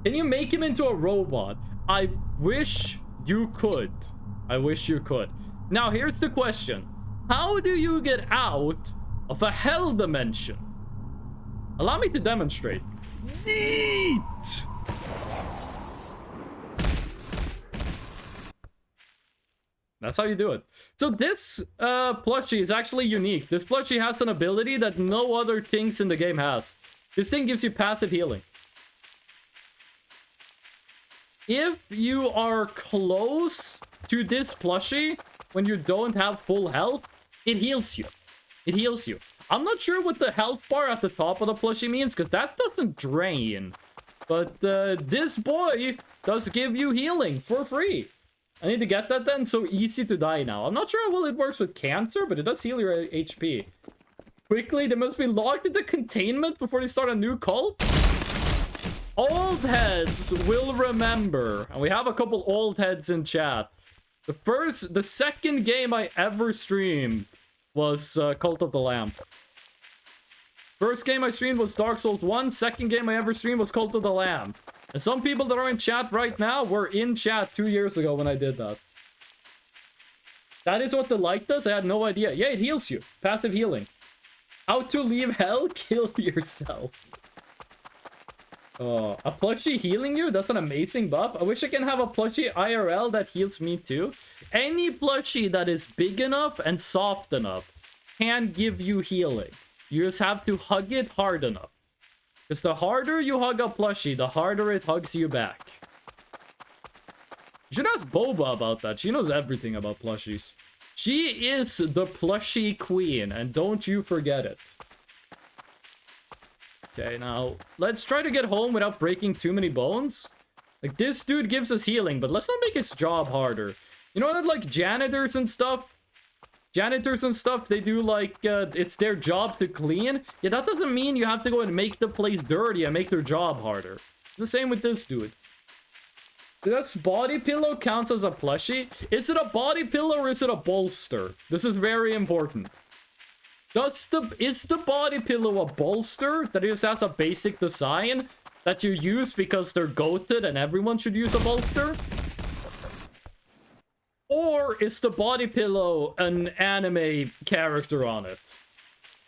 Can you make him into a robot? I wish you could. I wish you could. Now, here's the question. How do you get out of a hell dimension? Allow me to demonstrate. Neat! That's how you do it. So this plushie is actually unique. This plushie has an ability that no other things in the game has. This thing gives you passive healing. If you are close to this plushie when you don't have full health, it heals you. It heals you. I'm not sure what the health bar at the top of the plushie means, because that doesn't drain. But this boy does give you healing for free. I need to get that then. So easy to die now. I'm not sure how well it works with cancer, but it does heal your HP. Quickly, they must be locked into containment before they start a new cult. Old heads will remember. And we have a couple old heads in chat. The second game I ever streamed was Cult of the Lamb. First game I streamed was Dark Souls 1. Second game I ever streamed was Cult of the Lamb. And some people that are in chat right now were in chat 2 years ago when I did that. That is what the like does? I had no idea. Yeah, it heals you. Passive healing. How to leave hell? Kill yourself. Oh, a plushie healing you? That's an amazing buff. I wish I can have a plushie IRL that heals me too. Any plushie that is big enough and soft enough can give you healing. You just have to hug it hard enough. Because the harder you hug a plushie, the harder it hugs you back. You should ask Boba about that. She knows everything about plushies. She is the plushie queen, and don't you forget it. Okay, now, let's try to get home without breaking too many bones. Like, this dude gives us healing, but let's not make his job harder. You know that, like, janitors and stuff, they do, like, it's their job to clean? Yeah, that doesn't mean you have to go and make the place dirty and make their job harder. It's the same with this dude. This body pillow counts as a plushie? Is it a body pillow or is it a bolster? This is very important. Is the body pillow a bolster that just has a basic design that you use because they're goated and everyone should use a bolster? Or is the body pillow an anime character on it?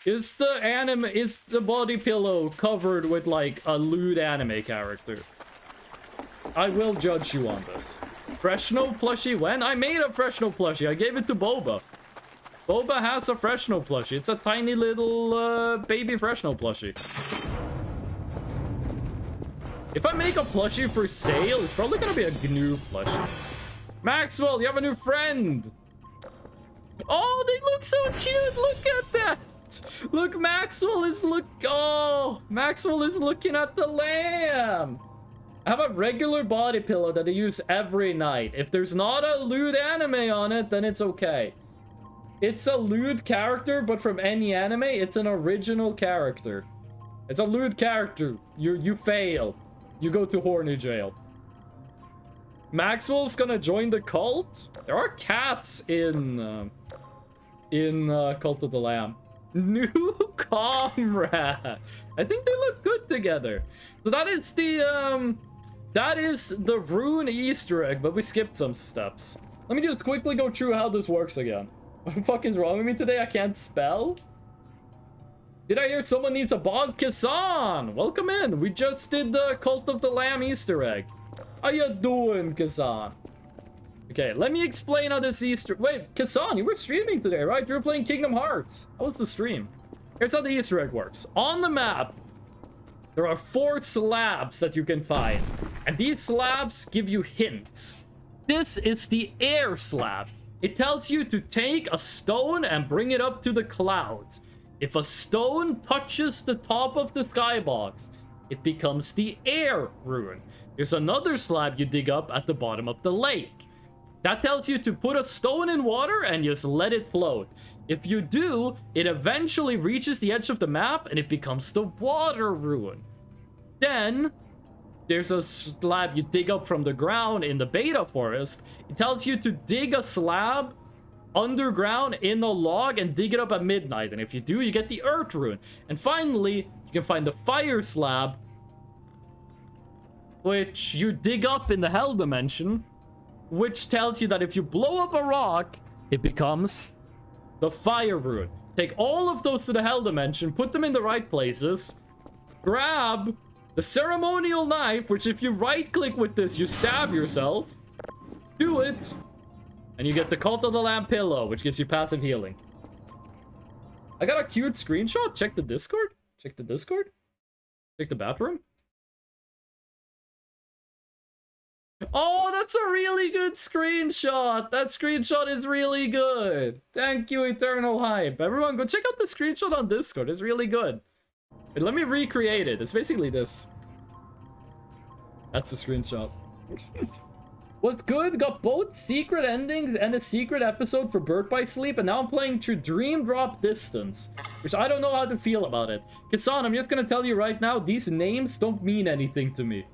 Is the body pillow covered with like a lewd anime character? I will judge you on this. Fresno plushie when? I made a Fresno plushie. I gave it to Boba. Boba has a Fresno plushie. It's a tiny little baby Fresno plushie. If I make a plushie for sale, it's probably gonna be a GNU plushie. Maxwell, you have a new friend. Oh, they look so cute. Look at that. Look, Maxwell is looking at the lamb. I have a regular body pillow that I use every night. If there's not a lewd anime on it, then it's okay. It's a lewd character, but from any anime, it's an original character. It's a lewd character. You fail. You go to horny jail. Maxwell's gonna join the cult? There are cats in Cult of the Lamb. New comrade. I think they look good together. So that is the rune Easter egg, but we skipped some steps. Let me just quickly go through how this works again. What the fuck is wrong with me today? I can't spell? Did I hear someone needs a bog? Kazan! Welcome in. We just did the Cult of the Lamb Easter egg. How you doing, Kazan? Okay, let me explain how this Easter... Wait, Kazan, you were streaming today, right? You were playing Kingdom Hearts. How was the stream? Here's how the Easter egg works. On the map, there are 4 slabs that you can find. And these slabs give you hints. This is the air slab. It tells you to take a stone and bring it up to the clouds. If a stone touches the top of the skybox, it becomes the air rune. There's another slab you dig up at the bottom of the lake. That tells you to put a stone in water and just let it float. If you do, it eventually reaches the edge of the map and it becomes the water rune. Then, there's a slab you dig up from the ground in the beta forest. It tells you to dig a slab underground in a log and dig it up at midnight. And if you do, you get the earth rune. And finally, you can find the fire slab, which you dig up in the hell dimension, which tells you that if you blow up a rock, it becomes the fire rune. Take all of those to the hell dimension, put them in the right places, grab the ceremonial knife, which if you right click with this, you stab yourself. Do it. And you get the Cult of the Lamb pillow, which gives you passive healing. I got a cute screenshot. Check the Discord. Check the Discord. Check the bathroom. Oh, that's a really good screenshot. That screenshot is really good. Thank you, Eternal Hype. Everyone, go check out the screenshot on Discord. It's really good. Wait, let me recreate it. It's basically this. That's the screenshot. What's good? Got both secret endings and a secret episode for Birth by Sleep, and now I'm playing through Dream Drop Distance, which I don't know how to feel about it. Kasan, I'm just gonna tell you right now, these names don't mean anything to me.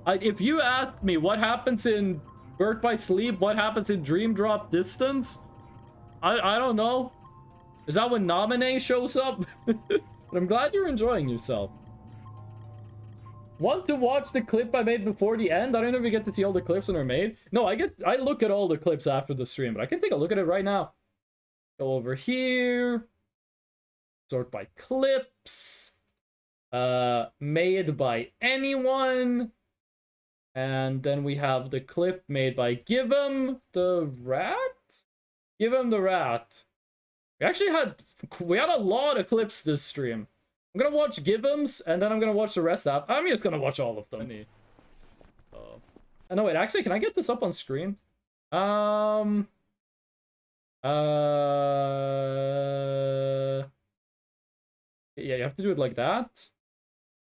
If you ask me what happens in Birth by Sleep, what happens in Dream Drop Distance, I don't know. Is that when Naminé shows up? But I'm glad you're enjoying yourself. Want to watch the clip I made before the end? I don't know if we get to see all the clips when they're made. No, I look at all the clips after the stream, but I can take a look at it right now. Go over here. Sort by clips. made by anyone. And then we have the clip made by Give 'em the Rat? Give 'em the Rat. We had a lot of clips this stream. I'm gonna watch Give 'em's and then I'm gonna watch the rest of. I'm just gonna watch all of them. No, wait, actually, can I get this up on screen? Yeah, you have to do it like that.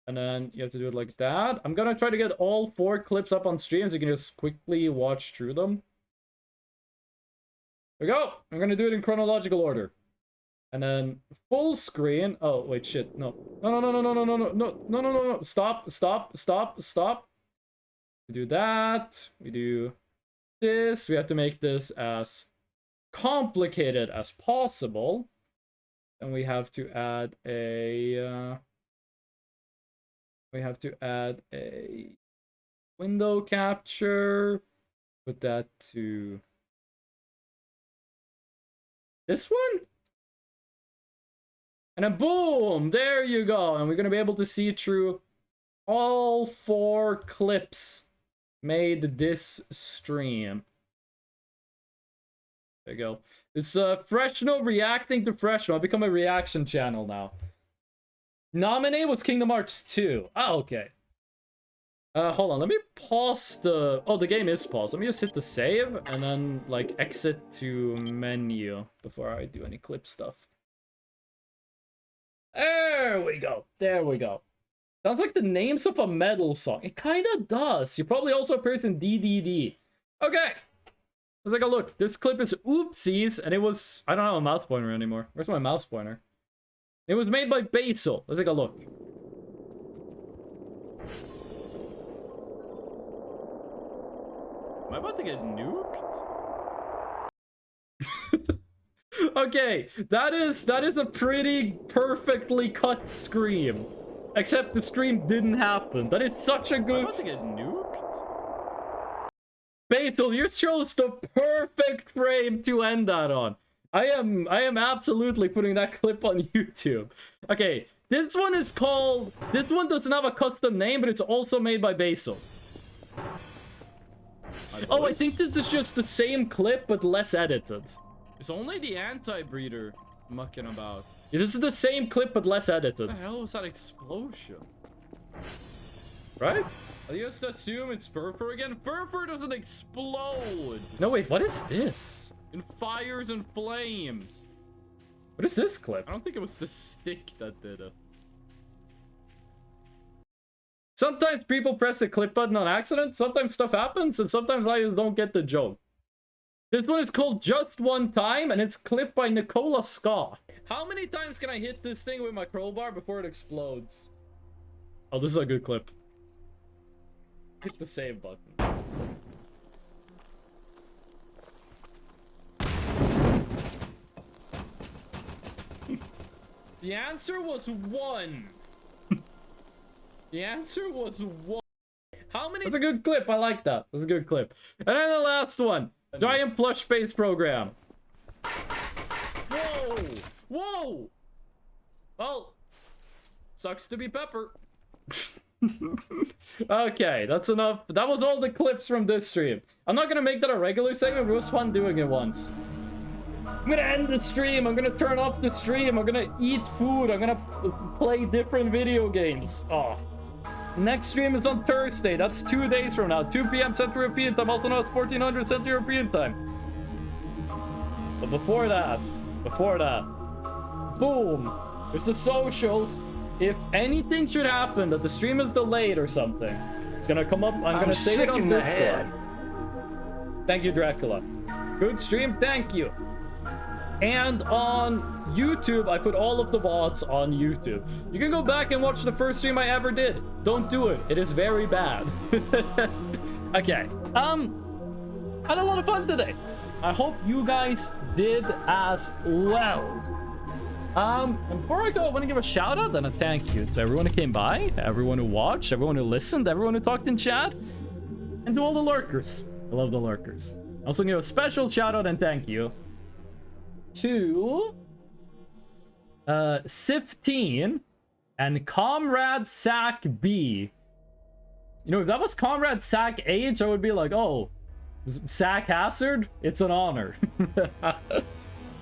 And then you have to do it like that. I'm gonna try to get all 4 clips up on stream so you can just quickly watch through them. There we go. I'm gonna do it in chronological order. And then full screen. Oh, wait, shit. No. No. Stop. We do that. We do this. We have to make this as complicated as possible. And we have to add a... we have to add a window capture. Put that to this one. And then boom, there you go. And we're going to be able to see through all 4 clips made this stream. There you go. It's Freshno reacting to Freshno. I've become a reaction channel now. Nominee was Kingdom Hearts 2. Ah, okay. Hold on, let me pause the... Oh, the game is paused. Let me just hit the save and then, like, exit to menu before I do any clip stuff. There we go. There we go. Sounds like the names of a metal song. It kind of does. You probably also appears in DDD. Okay. Let's take a look. This clip is Oopsies, and it was... I don't have a mouse pointer anymore. Where's my mouse pointer? It was made by Basil. Let's take a look. Am I about to get nuked? Okay, that is a pretty perfectly cut scream. Except the scream didn't happen. That is such a good... I'm about to get nuked? Basil, you chose the perfect frame to end that on. I am absolutely putting that clip on YouTube. Okay, this one is called... This one doesn't have a custom name, but it's also made by Basil. Oh, I think this is just the same clip, but less edited. It's only the anti-breeder mucking about. Yeah, this is the same clip, but less edited. What the hell was that explosion? Right? I just assume it's Furfur again. Furfur doesn't explode. No, wait, what is this? In fires and flames. What is this clip? I don't think it was the stick that did it. Sometimes people press the clip button on accident, sometimes stuff happens, and sometimes I just don't get the joke. This one is called Just One Time, and it's clipped by Nicola Scott. How many times can I hit this thing with my crowbar before it explodes? Oh, this is a good clip. Hit the save button. The answer was 1. The answer was 1. How many? That's a good clip. I like that. That's a good clip. And then the last one. Giant plush space program. Whoa! Whoa! Well, sucks to be Pepper. Okay, that's enough. That was all the clips from this stream. I'm not gonna make that a regular segment, but it was fun doing it once. I'm gonna end the stream. I'm gonna turn off the stream. I'm gonna eat food. I'm gonna play different video games. Oh. Next stream is on Thursday. That's 2 days from now. 2 p.m. Central European Time. Also known as 1400 Central European Time. But before that, boom. There's the socials. If anything should happen that the stream is delayed or something, it's gonna come up. I'm gonna say it on Discord. Thank you, Dracula. Good stream. Thank you. And on YouTube, I put all of the VODs on YouTube. You can go back and watch the first stream I ever did. Don't do it. It is very bad. Okay. Had a lot of fun today. I hope you guys did as well. And before I go, I want to give a shout out and a thank you to everyone who came by, everyone who watched, everyone who listened, everyone who talked in chat, and to all the lurkers. I love the lurkers. I also give a special shout out and thank you to Sifteen And Comrade Sack B. You know, if that was Comrade Sack H, I would be like, oh, Sack Hazard? It's an honor.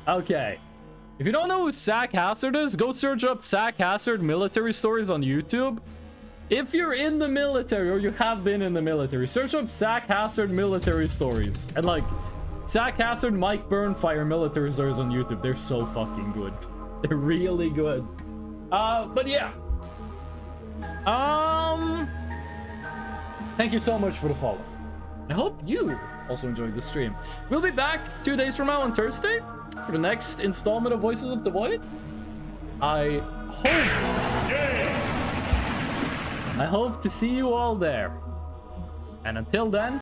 Okay. If you don't know who Sack Hazard is, go search up Sack Hazard military stories on YouTube. If you're in the military or you have been in the military, search up Sack Hazard military stories. And like, Sack Hazard Mike Burnfire military stories on YouTube. They're so fucking good. They're really good. But yeah. Thank you so much for the follow. I hope you also enjoyed the stream. We'll be back 2 days from now on Thursday for the next installment of Voices of the Void. I hope to see you all there. And until then,